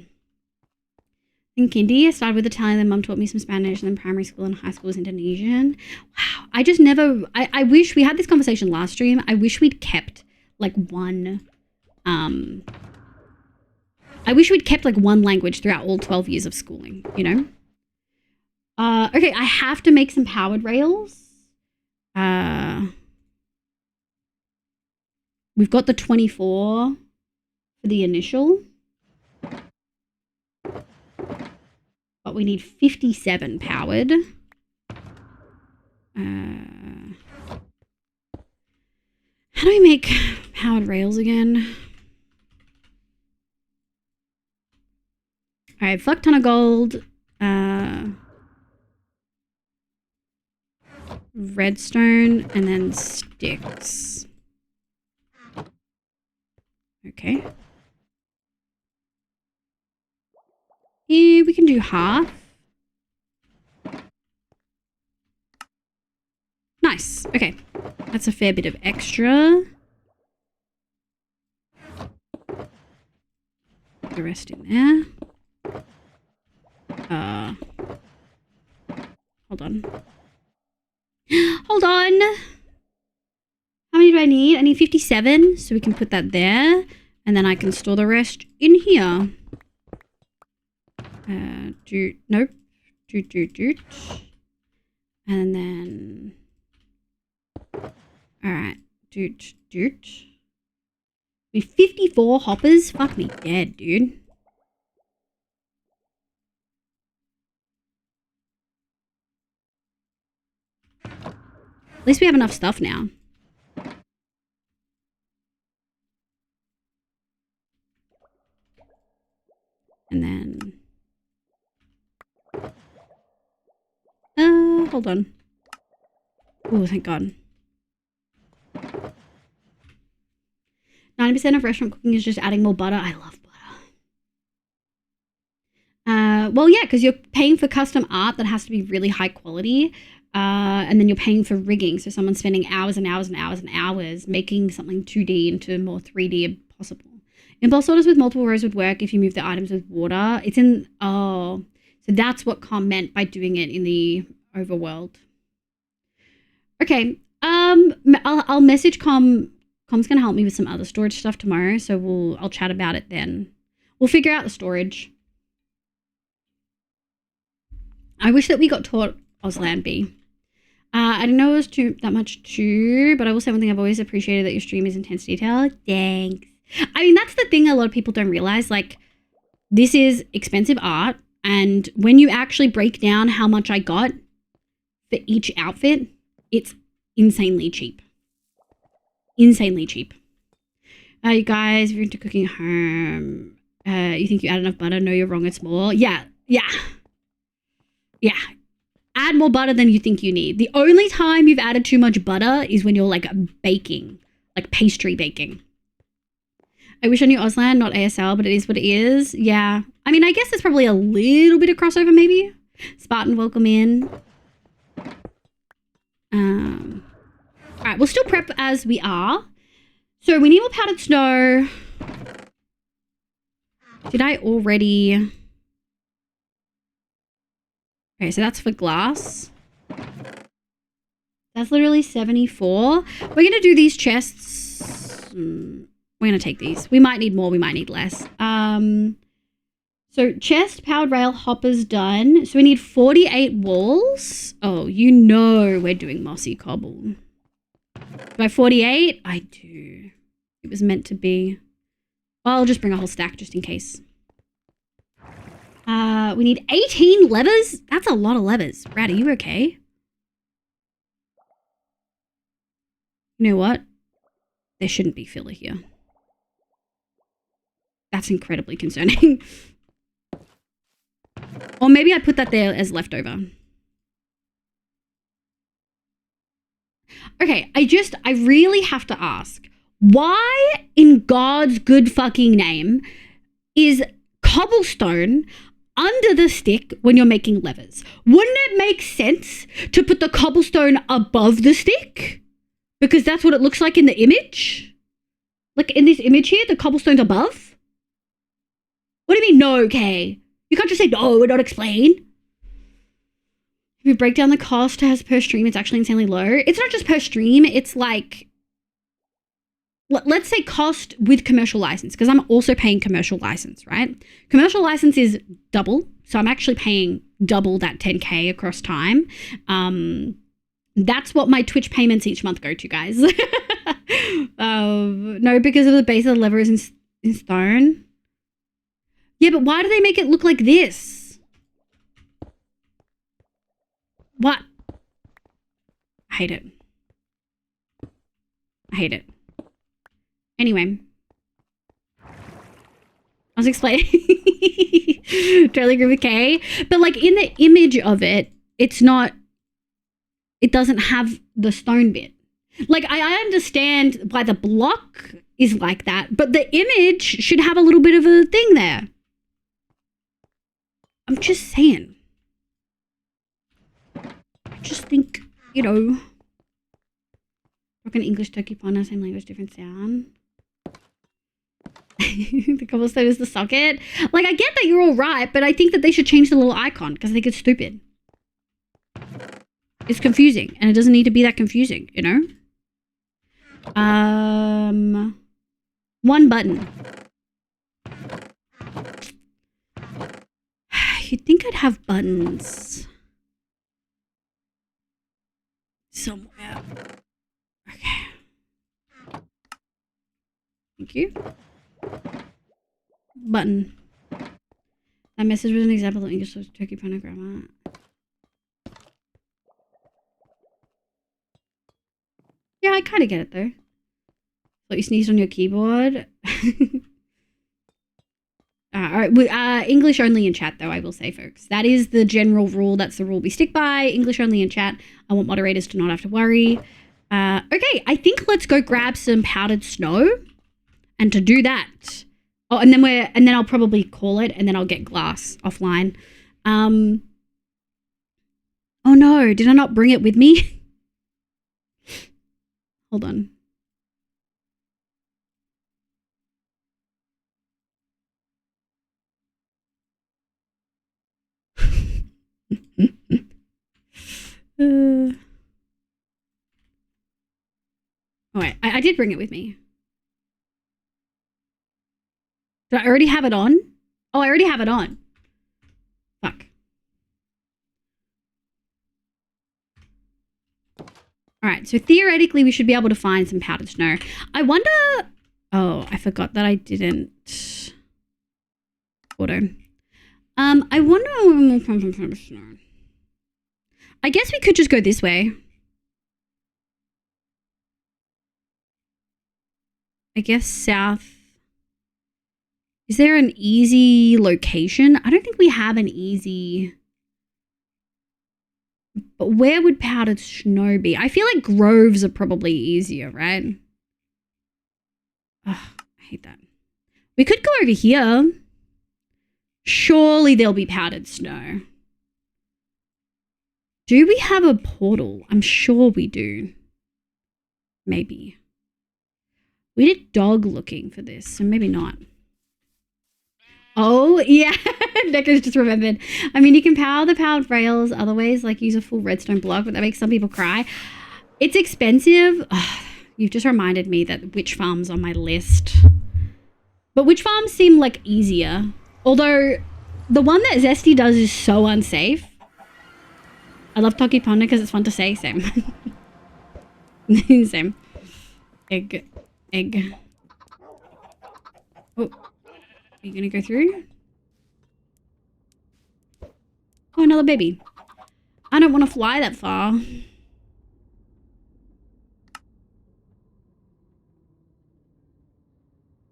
In kindy, I started with Italian, then Mum taught me some Spanish, and then primary school and high school was Indonesian. Wow, I just never... I wish... We had this conversation last stream. I wish we'd kept, like, one... I wish we'd kept, like, one language throughout all 12 years of schooling, you know? Okay, I have to make some powered rails. We've got the 24 for the initial. But we need 57 powered. How do we make powered rails again? Alright, fuck ton of gold. Redstone and then sticks. Okay. Yeah, we can do half. Nice. Okay. That's a fair bit of extra. Put the rest in there. Hold on. Hold on. How many do I need? I need 57, so we can put that there. And then I can store the rest in here. Nope. And then... Alright. With 54 hoppers? Fuck me dead, dude. At least we have enough stuff now. And then... hold on. Oh, thank God. 90% of restaurant cooking is just adding more butter. I love butter. Well, yeah, because you're paying for custom art that has to be really high quality. And then you're paying for rigging. So someone's spending hours and hours and hours and hours making something 2D into more 3D if possible. Impulse orders with multiple rows would work if you move the items with water. It's in... Oh... So that's what Com meant by doing it in the overworld. Okay. I'll message Com. Com's gonna help me with some other storage stuff tomorrow, so I'll chat about it then. We'll figure out the storage. I wish that we got taught Auslan B. I didn't know it was that much too, but I will say one thing I've always appreciated that your stream is intense detail. Thanks. I mean, that's the thing a lot of people don't realize. Like, this is expensive art. And when you actually break down how much I got for each outfit, it's insanely cheap. Insanely cheap. You guys, if you're into cooking at home, you think you add enough butter? No, you're wrong. It's more. Yeah. Add more butter than you think you need. The only time you've added too much butter is when you're like baking, like pastry baking. I wish I knew Auslan, not ASL, but it is what it is. Yeah. I mean, I guess there's probably a little bit of crossover, maybe. Spartan, welcome in. All right, we'll still prep as we are. So we need more powdered snow. Did I already... Okay, so that's for glass. That's literally 74. We're going to do these chests... We're going to take these. We might need more. We might need less. So chest, powered rail, hoppers done. So we need 48 walls. Oh, you know we're doing mossy cobble. Do I 48? I do. It was meant to be. Well, I'll just bring a whole stack just in case. We need 18 levers. That's a lot of levers. Brad, are you okay? You know what? There shouldn't be filler here. That's incredibly concerning. Or maybe I put that there as leftover. Okay, I really have to ask, why in God's good fucking name is cobblestone under the stick when you're making levers? Wouldn't it make sense to put the cobblestone above the stick? Because that's what it looks like in the image. Like in this image here, the cobblestone's above. What do you mean, no, okay? You can't just say no and not explain. If you break down the cost as per stream, it's actually insanely low. It's not just per stream. It's like, let's say cost with commercial license, because I'm also paying commercial license, right? Commercial license is double. So I'm actually paying double that 10K across time. That's what my Twitch payments each month go to, guys. No, because of the base of the lever is in stone. Yeah, but why do they make it look like this? What? I hate it. I hate it. Anyway. I was explaining. Totally agree with Kay. But like in the image of it, it's not, it doesn't have the stone bit. Like I understand why the block is like that, but the image should have a little bit of a thing there. I'm just saying. I just think, you know, broken English, turkey, panda, same language, different sound. The cobblestone is the socket. Like, I get that you're all right, but I think that they should change the little icon because I think it's stupid. It's confusing, and it doesn't need to be that confusing, you know? One button. You'd think I'd have buttons. somewhere. Okay. Thank you. Button. That message was an example of English turkey panagrama. Yeah, I kind of get it though. Thought you sneezed on your keyboard. Alright, English only in chat though, I will say, folks. That is the general rule. That's the rule we stick by. English only in chat. I want moderators to not have to worry. Okay, I think let's go grab some powdered snow. And to do that... Oh, and then I'll probably call it, and then I'll get glass offline. Oh no, did I not bring it with me? Hold on. Oh wait, I did bring it with me. Did I already have it on? Oh, I already have it on. Fuck. Alright, so theoretically we should be able to find some powdered snow. I wonder... Oh, I forgot that I didn't... Auto. I wonder where we'll come from powdered snow. I guess we could just go this way. I guess south... Is there an easy location? I don't think we have an easy... But where would powdered snow be? I feel like groves are probably easier, right? Ugh, I hate that. We could go over here. Surely there'll be powdered snow. Do we have a portal? I'm sure we do. Maybe. We did dog looking for this, so maybe not. Oh, yeah. Necro's just remembered. I mean, you can power the powered rails other ways, like use a full redstone block, but that makes some people cry. It's expensive. Ugh, you've just reminded me that witch farm's on my list. But witch farms seem like easier. Although, the one that Zesty does is so unsafe. I love Toki Ponder because it's fun to say. Same. Same. Egg. Oh. Are you gonna go through? Oh, another baby. I don't want to fly that far.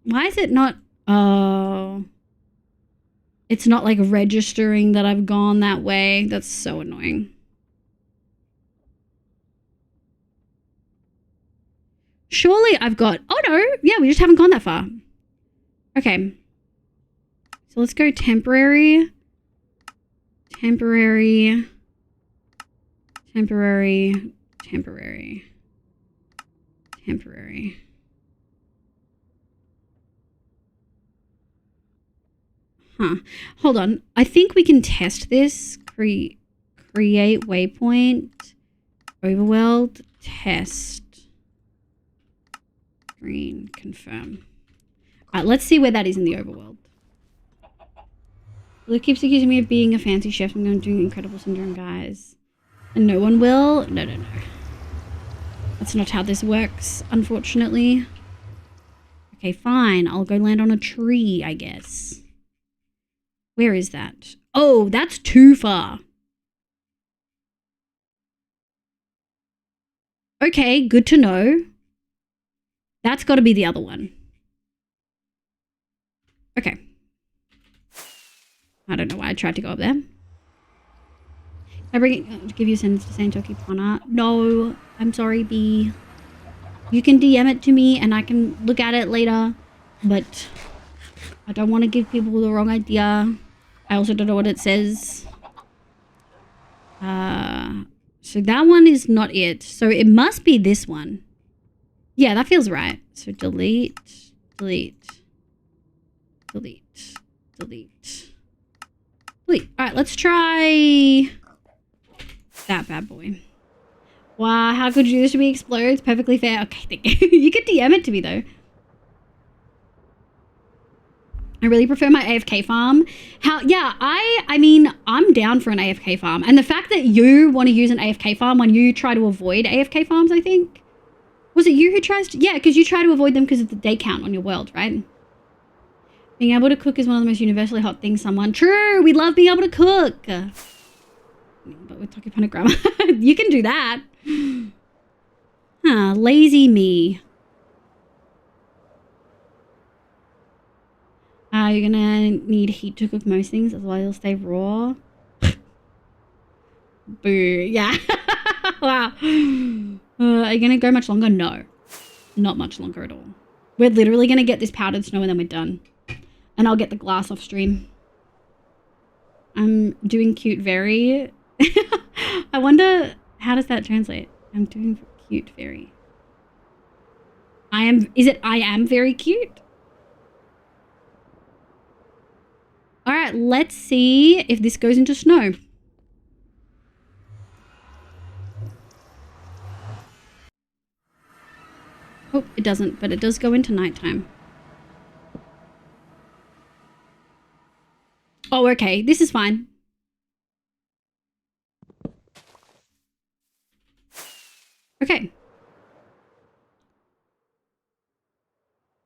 Why is it not... Oh. It's not like registering that I've gone that way. That's so annoying. Surely I've got... Oh no, yeah, we just haven't gone that far. Okay. So let's go temporary. Temporary. Temporary. Temporary. Temporary. Huh. Hold on. I think we can test this. Create waypoint. Overworld. Test. Green. Confirm. Alright, let's see where that is in the overworld. Luke keeps accusing me of being a fancy chef. I'm going to do Incredible Syndrome, guys. And no one will? No. That's not how this works, unfortunately. Okay, fine. I'll go land on a tree, I guess. Where is that? Oh, that's too far. Okay, good to know. That's got to be the other one. Okay. I don't know why I tried to go up there. I bring it, give you a sentence to say in Toki Pana. No, I'm sorry, B. You can DM it to me and I can look at it later, but I don't want to give people the wrong idea. I also don't know what it says. So that one is not it. So it must be this one. Yeah, that feels right. So delete. Alright, let's try that bad boy. Wow, how could you do this to me? Explodes? Perfectly fair. Okay, thank you. You could DM it to me though. I really prefer my AFK farm. I mean, I'm down for an AFK farm. And the fact that you want to use an AFK farm when you try to avoid AFK farms, I think. Was it you who tries to? Yeah, because you try to avoid them because of the day count on your world, right? Being able to cook is one of the most universally hot things someone... True, we love being able to cook. But we're talking kind of grammar. You can do that. Huh, lazy me. You're gonna need heat to cook most things, otherwise it'll stay raw. Boo, yeah. Wow. Are you gonna go much longer? No. Not much longer at all. We're literally gonna get this powdered snow and then we're done. And I'll get the glass off stream. I'm doing cute very. I wonder, how does that translate? I'm doing cute very. I am very cute? All right, let's see if this goes into snow. Oh, it doesn't, but it does go into nighttime. Oh, okay, this is fine. Okay.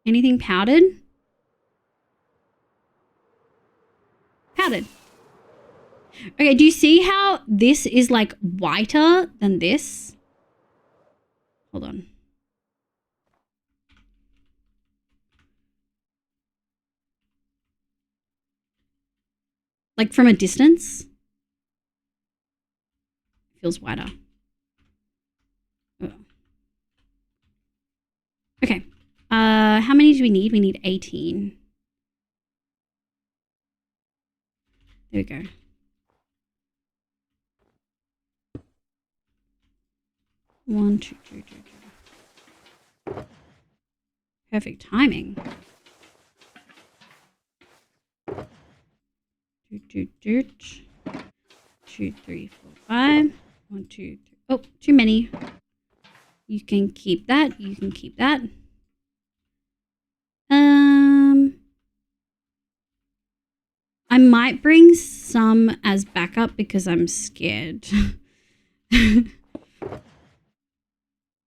Anything powdered? Powdered. Okay, do you see how this is like whiter than this? Hold on. Like from a distance? Feels whiter. Oh. Okay. How many do we need? We need 18. There we go. One, two, two, two, two. Perfect timing. Two, two, two. 2, 3, 4, 5. 1, 2, 3. Oh, too many. You can keep that. You can keep that. I might bring some as backup because I'm scared. And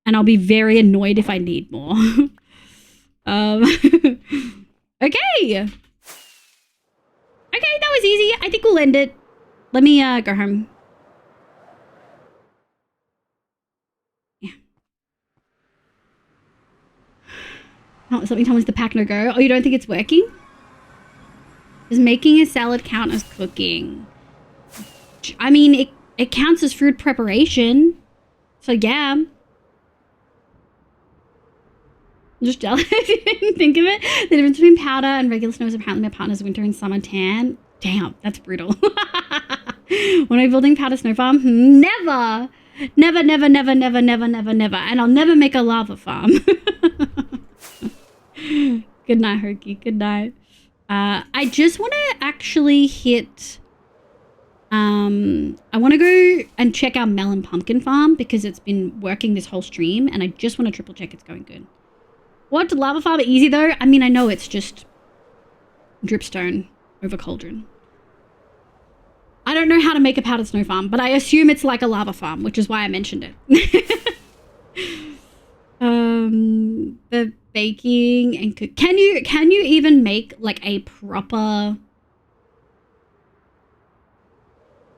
I'll be very annoyed if I need more. Okay. Okay, that was easy. I think we'll end it. Let me go home. Yeah. Oh, something tells me the pack no go. Oh, you don't think it's working? Does making a salad count as cooking? I mean, it counts as food preparation. So yeah. I'm just jealous if you didn't think of it. The difference between powder and regular snow is apparently my partner's winter and summer tan. Damn, that's brutal. When I'm building powder snow farm, never. Never, never, never, never, never, never, never. And I'll never make a lava farm. Good night, Hokie. Good night. I just want to actually hit... I want to go and check our melon pumpkin farm because it's been working this whole stream and I just want to triple check it's going good. What? Lava farm easy though? I mean, I know it's just dripstone over cauldron. I don't know how to make a powdered snow farm, but I assume it's like a lava farm, which is why I mentioned it. The baking and cook. Can you even make like a proper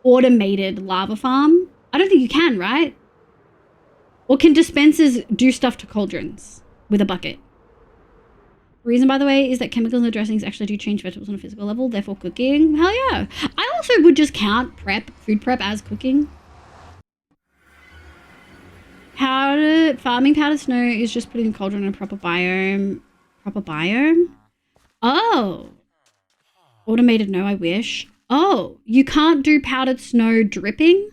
automated lava farm? I don't think you can, right? Or can dispensers do stuff to cauldrons with a bucket? The reason, by the way, is that chemicals in the dressings actually do change vegetables on a physical level, therefore cooking. Hell yeah. I also would just count food prep as cooking. Farming powdered snow is just putting the cauldron in a proper biome. Proper biome? Oh. Automated, no, I wish. Oh, you can't do powdered snow dripping?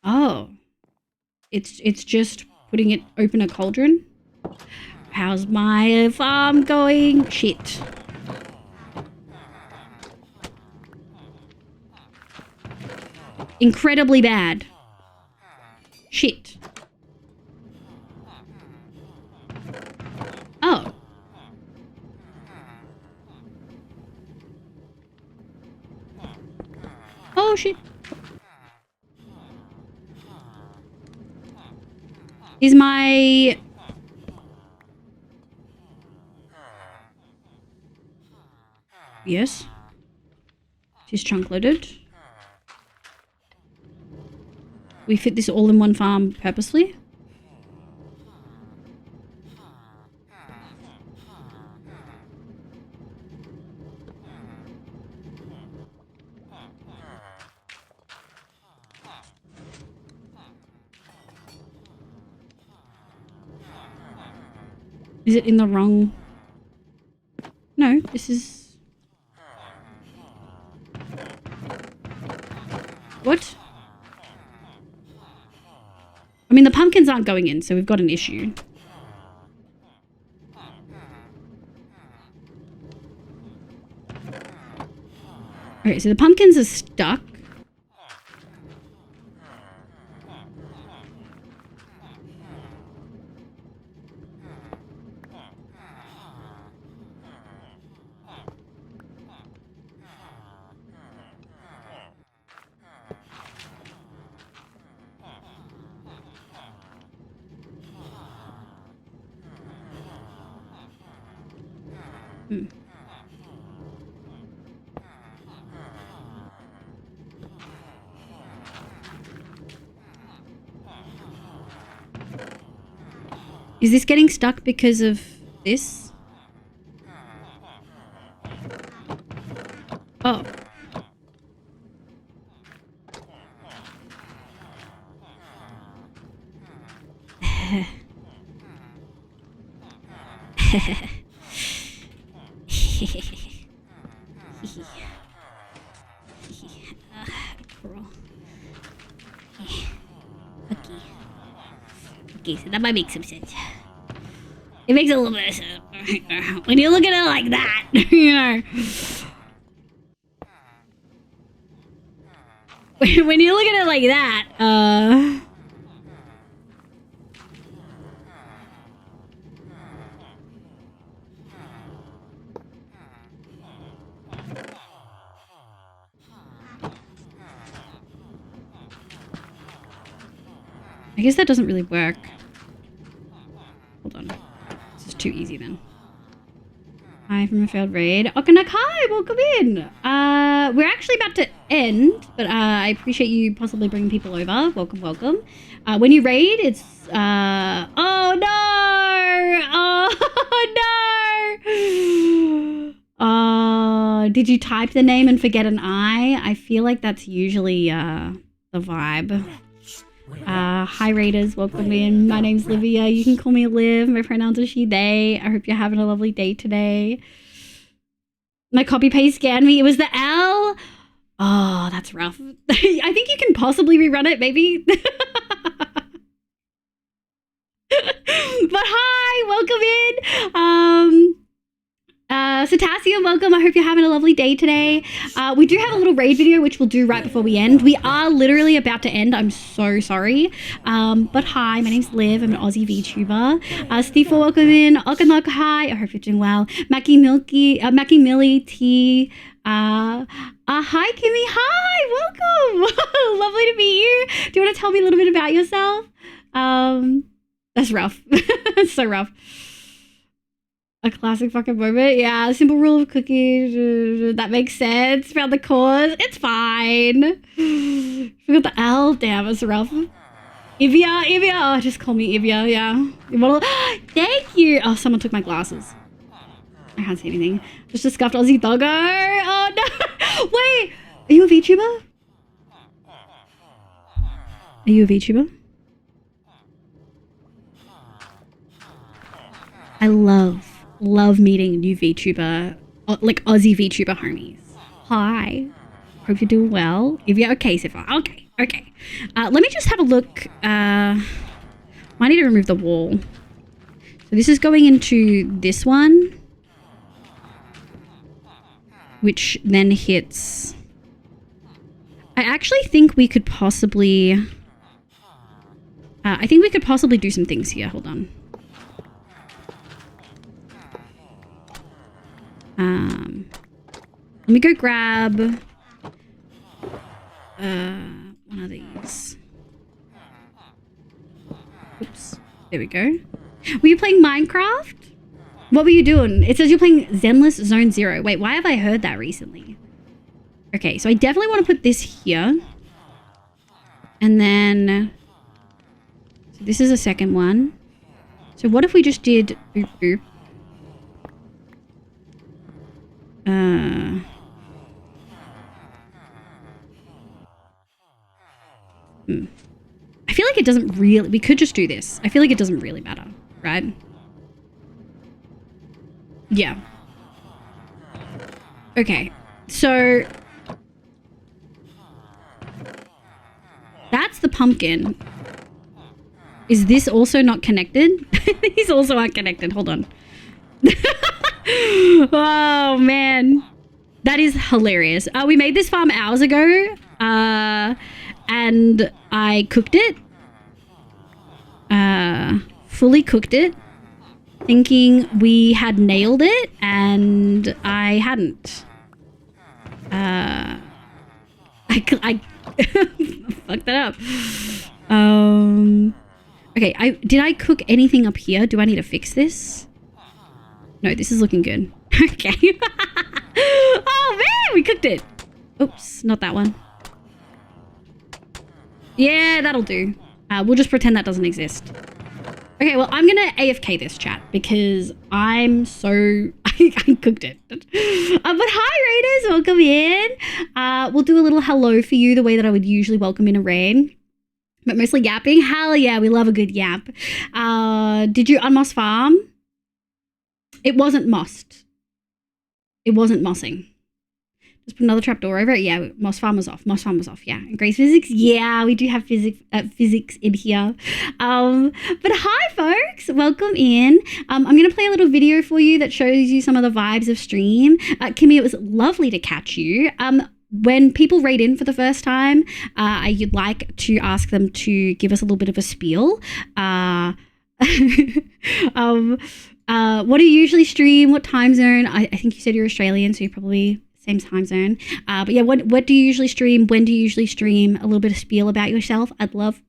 Oh. It's just putting it open a cauldron? How's my farm going? Shit. Incredibly bad. Shit. Oh. Oh, shit. Is my... Yes. She's chunk loaded. We fit this all in one farm purposely. Is it in the wrong? No, this is... What? I mean, the pumpkins aren't going in, so we've got an issue. Okay, so the pumpkins are stuck. Is this getting stuck because of this? Oh. Okay, so that might make some sense. It makes a little bit of sense. When you look at it like that, you know. When you look at it like that, I guess that doesn't really work. Hold on. This is too easy then. Hi from a failed raid. Okanak, hi! Welcome in! We're actually about to end, but I appreciate you possibly bringing people over. Welcome, welcome. When you raid, it's... oh no! Oh no! Did you type the name and forget an I? I feel like that's usually the vibe. Hi Raiders, welcome in. My name's Livia. You can call me Liv. My pronouns are she, they. I hope you're having a lovely day today. My copy paste scanned me. It was the L. Oh, that's rough. I think you can possibly rerun it, maybe. But hi, welcome in. Cetacean, welcome. I hope you're having a lovely day today. We do have a little raid video, which we'll do right before we end. We are literally about to end. I'm so sorry. But hi, my name's Liv. I'm an Aussie VTuber. Steve, welcome in. Okanak, hi. I hope you're doing well. Mackie Millie T. Hi, Kimmy. Hi, welcome. Lovely to meet you. Do you want to tell me a little bit about yourself? That's rough. That's so rough. A classic fucking moment. Yeah, simple rule of cookies. That makes sense. Found the cause. It's fine. Forgot the L. Damn, it's rough. Ivia. Oh, just call me Ivia. Yeah. Thank you. Oh, someone took my glasses. I can't see anything. Just a scuffed Aussie doggo. Oh no. Wait. Are you a VTuber? Are you a VTuber? I love meeting new VTuber, like Aussie VTuber homies. Hi. Hope you're doing well. If you're okay so far. Okay. Let me just have a look. Might need to remove the wall. So this is going into this one, which then hits... I actually think we could possibly... do some things here. Hold on. Let me go grab... one of these. Oops. There we go. Were you playing Minecraft? What were you doing? It says you're playing Zenless Zone Zero. Wait, why have I heard that recently? Okay, so I definitely want to put this here. And then... So this is a second one. So what if we just did... Boop, boop. I feel like it doesn't really... We could just do this. I feel like it doesn't really matter, right? Yeah. Okay. So... That's the pumpkin. Is this also not connected? These also aren't connected. Hold on. Oh, man. That is hilarious. We made this farm hours ago. And I cooked it. Fully cooked it. Thinking we had nailed it. And I hadn't. I fucked that up. Okay, did I cook anything up here? Do I need to fix this? No, this is looking good. Okay. Oh man, we cooked it. Oops, not that one. Yeah, that'll do. We'll just pretend that doesn't exist. Okay, well, I'm gonna AFK this chat because I'm so... I cooked it. But hi, raiders, welcome in. We'll do a little hello for you the way that I would usually welcome in a raid. But mostly yapping. Hell yeah, we love a good yap. Did you unmoss farm? It wasn't mossed. It wasn't mossing. Just put another trapdoor over it. Yeah, moss farm was off. Moss farm was off, yeah. And Grace Physics? Yeah, we do have physics in here. But hi, folks. Welcome in. I'm going to play a little video for you that shows you some of the vibes of stream. Kimmy, it was lovely to catch you. When people raid in for the first time, you'd like to ask them to give us a little bit of a spiel. What do you usually stream? What time zone? I think you said you're Australian, so you're probably same time zone. But yeah, what do you usually stream? When do you usually stream? A little bit of spiel about yourself. I'd love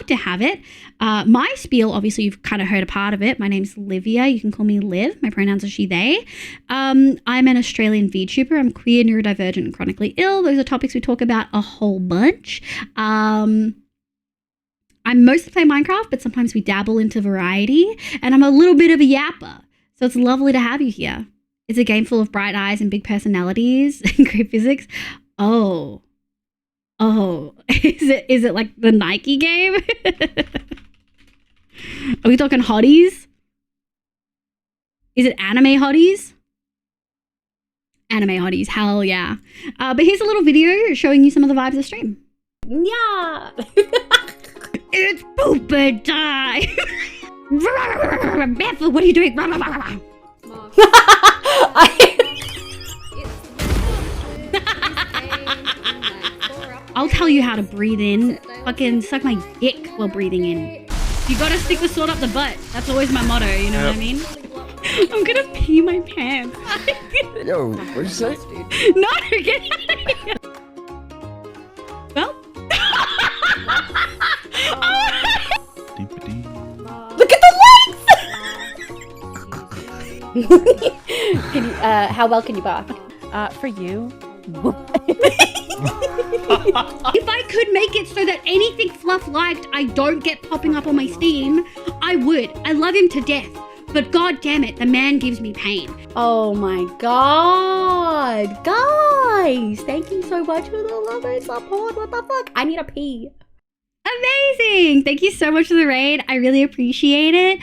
to have it. My spiel, obviously, you've kind of heard a part of it. My name's Livia. You can call me Liv. My pronouns are she, they. I'm an Australian VTuber. I'm queer, neurodivergent, and chronically ill. Those are topics we talk about a whole bunch. I mostly play Minecraft, but sometimes we dabble into variety. And I'm a little bit of a yapper. So it's lovely to have you here. It's a game full of bright eyes and big personalities and great physics. Oh, is it like the Nike game? Are we talking hotties? Is it anime hotties? Anime hotties, hell yeah. But here's a little video showing you some of the vibes of stream. Yeah. It's pooper time. Barefoot, what are you doing? I'll tell you how to breathe in. Fucking suck my dick while breathing in. You gotta stick the sword up the butt. That's always my motto, you know what I mean? I'm gonna pee my pants. Yo, what'd you say? No, get out of here. Well. Look at the legs! Can you, how well can you bark? For you. If I could make it so that anything Fluff liked I don't get popping up on my Steam, I would. I love him to death. But god damn it, the man gives me pain. Oh my god. Guys, thank you so much for the love and support. What the fuck? I need a pee. Amazing! Thank you so much for the raid. I really appreciate it.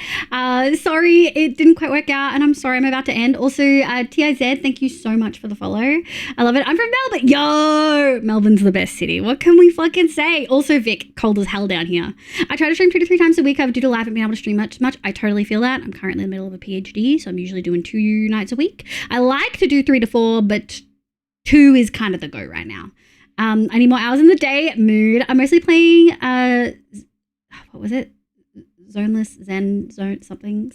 Sorry it didn't quite work out, and I'm sorry I'm about to end. Also, TIZ, thank you so much for the follow. I love it. I'm from Melbourne. Yo! Melbourne's the best city. What can we fucking say? Also, Vic, cold as hell down here. I try to stream 2 to 3 times a week. I've due to life and being able to stream much. I totally feel that. I'm currently in the middle of a PhD, so I'm usually doing 2 nights a week. I like to do 3 to 4, but 2 is kind of the go right now. I need more hours in the day. Mood. I'm mostly playing, what was it? Zoneless, Zen, Zone, something.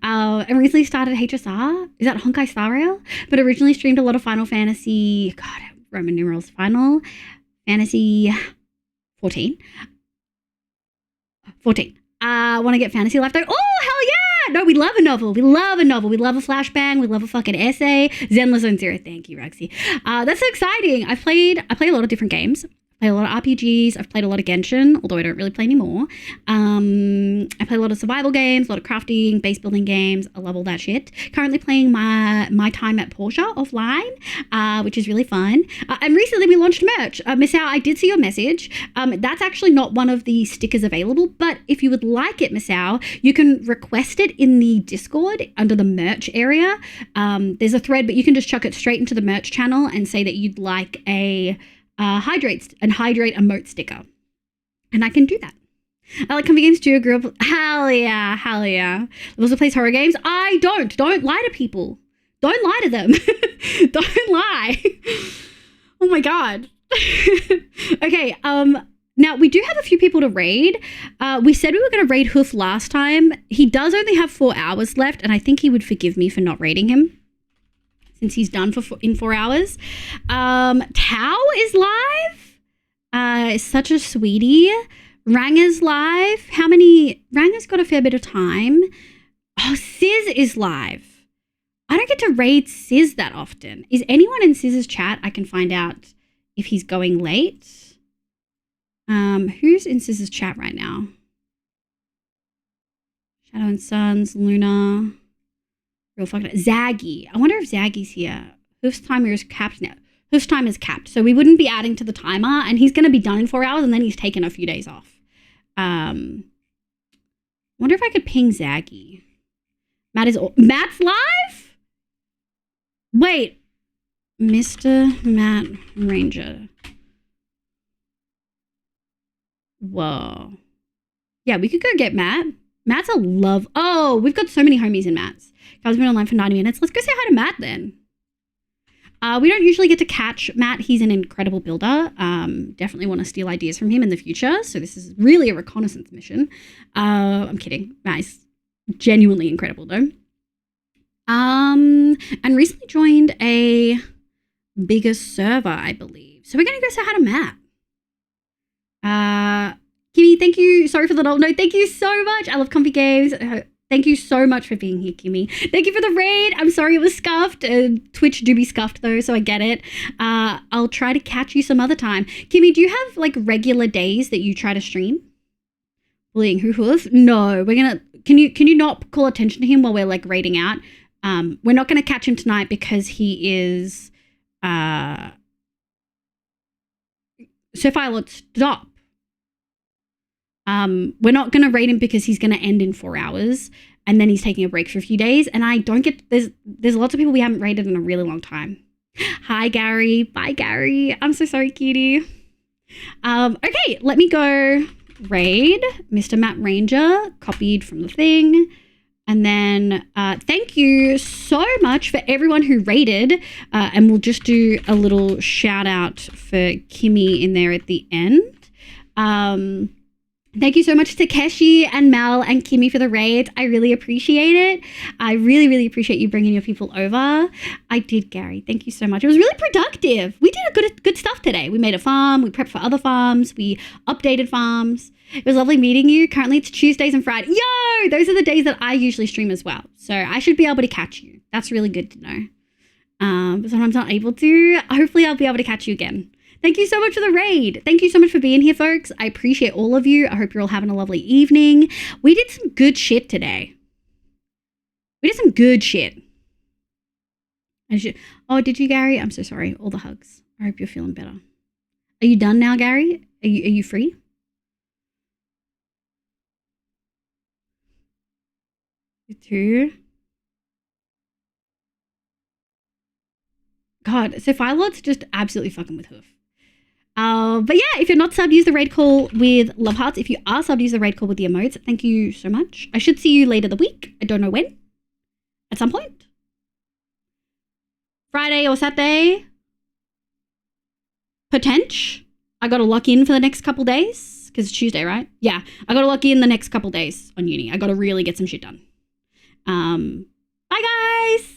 I recently started HSR. Is that Honkai Star Rail? But originally streamed a lot of Final Fantasy, God, Roman numerals, Final Fantasy 14. 14. Want to get Fantasy Life though? Oh, hell yeah! No, we love a novel. We love a novel. We love a flashbang. We love a fucking essay. Zenless Zone Zero. Thank you, Roxy. That's so exciting. I play a lot of different games. I play a lot of RPGs. I've played a lot of Genshin, although I don't really play anymore. I play a lot of survival games, a lot of crafting, base building games. I love all that shit. Currently playing my time at Porsche offline, which is really fun. And recently we launched merch. Miss Al, I did see your message. That's actually not one of the stickers available, but if you would like it, Miss Al, you can request it in the Discord under the merch area. There's a thread, but you can just chuck it straight into the merch channel and say that you'd like a hydrate emote sticker, and I can do that. I like comfy games too. I grew up. Hell yeah. Also plays horror games. I don't lie to people. Don't lie to them. Don't lie. Oh my god. Okay. Now we do have a few people to raid. We said we were going to raid Hoof last time. He does only have 4 hours left, and I think he would forgive me for not raiding him, since he's done in 4 hours. Tao is live. Such a sweetie. Ranga's live. Ranga's got a fair bit of time. Oh, Sis is live. I don't get to raid Sis that often. Is anyone in Sis's chat? I can find out if he's going late. Who's in Sis's chat right now? Shadow and Sons, Luna. Real fucking Zaggy. I wonder if Zaggy's here. Hoof's timer is capped now. Hoof's time is capped, so we wouldn't be adding to the timer, and he's going to be done in 4 hours, and then he's taken a few days off. Wonder if I could ping Zaggy. Matt's live? Wait. Mr. Matt Ranger. Whoa. Yeah, we could go get Matt. Matt's a love. Oh, we've got so many homies in Matt's. Guys, been online for 90 minutes. Let's go say hi to Matt then. We don't usually get to catch Matt. He's an incredible builder. Definitely want to steal ideas from him in the future. So this is really a reconnaissance mission. I'm kidding. Matt is genuinely incredible though. And recently joined a bigger server, I believe. So we're going to go say hi to Matt. Kimmy, thank you. Sorry for the no. Thank you so much. I love comfy games. Thank you so much for being here, Kimmy. Thank you for the raid. I'm sorry it was scuffed. Twitch do be scuffed though, so I get it. I'll try to catch you some other time. Kimmy, do you have like regular days that you try to stream? Bullying Hoof? No, we're gonna. Can you not call attention to him while we're like raiding out? We're not gonna catch him tonight because he is. Sophia, let's stop. We're not going to raid him because he's going to end in 4 hours and then he's taking a break for a few days. And I don't get, there's lots of people we haven't raided in a really long time. Hi, Gary. Bye, Gary. I'm so sorry, cutie. Okay, let me go raid Mr. Matt Ranger, copied from the thing. And then thank you so much for everyone who raided. And we'll just do a little shout out for Kimmy in there at the end. Thank you so much to Takeshi and Mel and Kimmy for the raid. I really appreciate it. I really, really appreciate you bringing your people over. I did, Gary. Thank you so much. It was really productive. We did good stuff today. We made a farm. We prepped for other farms. We updated farms. It was lovely meeting you. Currently, it's Tuesdays and Fridays. Yo! Those are the days that I usually stream as well. So I should be able to catch you. That's really good to know. But sometimes not able to. Hopefully, I'll be able to catch you again. Thank you so much for the raid. Thank you so much for being here, folks. I appreciate all of you. I hope you're all having a lovely evening. We did some good shit today. We did some good shit. Oh, did you, Gary? I'm so sorry. All the hugs. I hope you're feeling better. Are you done now, Gary? Are you free? You too. God, so Firelord's just absolutely fucking with Hoof. But yeah, if you're not subbed, use the raid call with love hearts. If you are subbed, use the raid call with the emotes. Thank you so much. I should see you later the week. I don't know when. At some point. Friday or Saturday. Potential. I got to lock in for the next couple days. Because it's Tuesday, right? Yeah. I got to lock in the next couple days on uni. I got to really get some shit done. Bye, guys.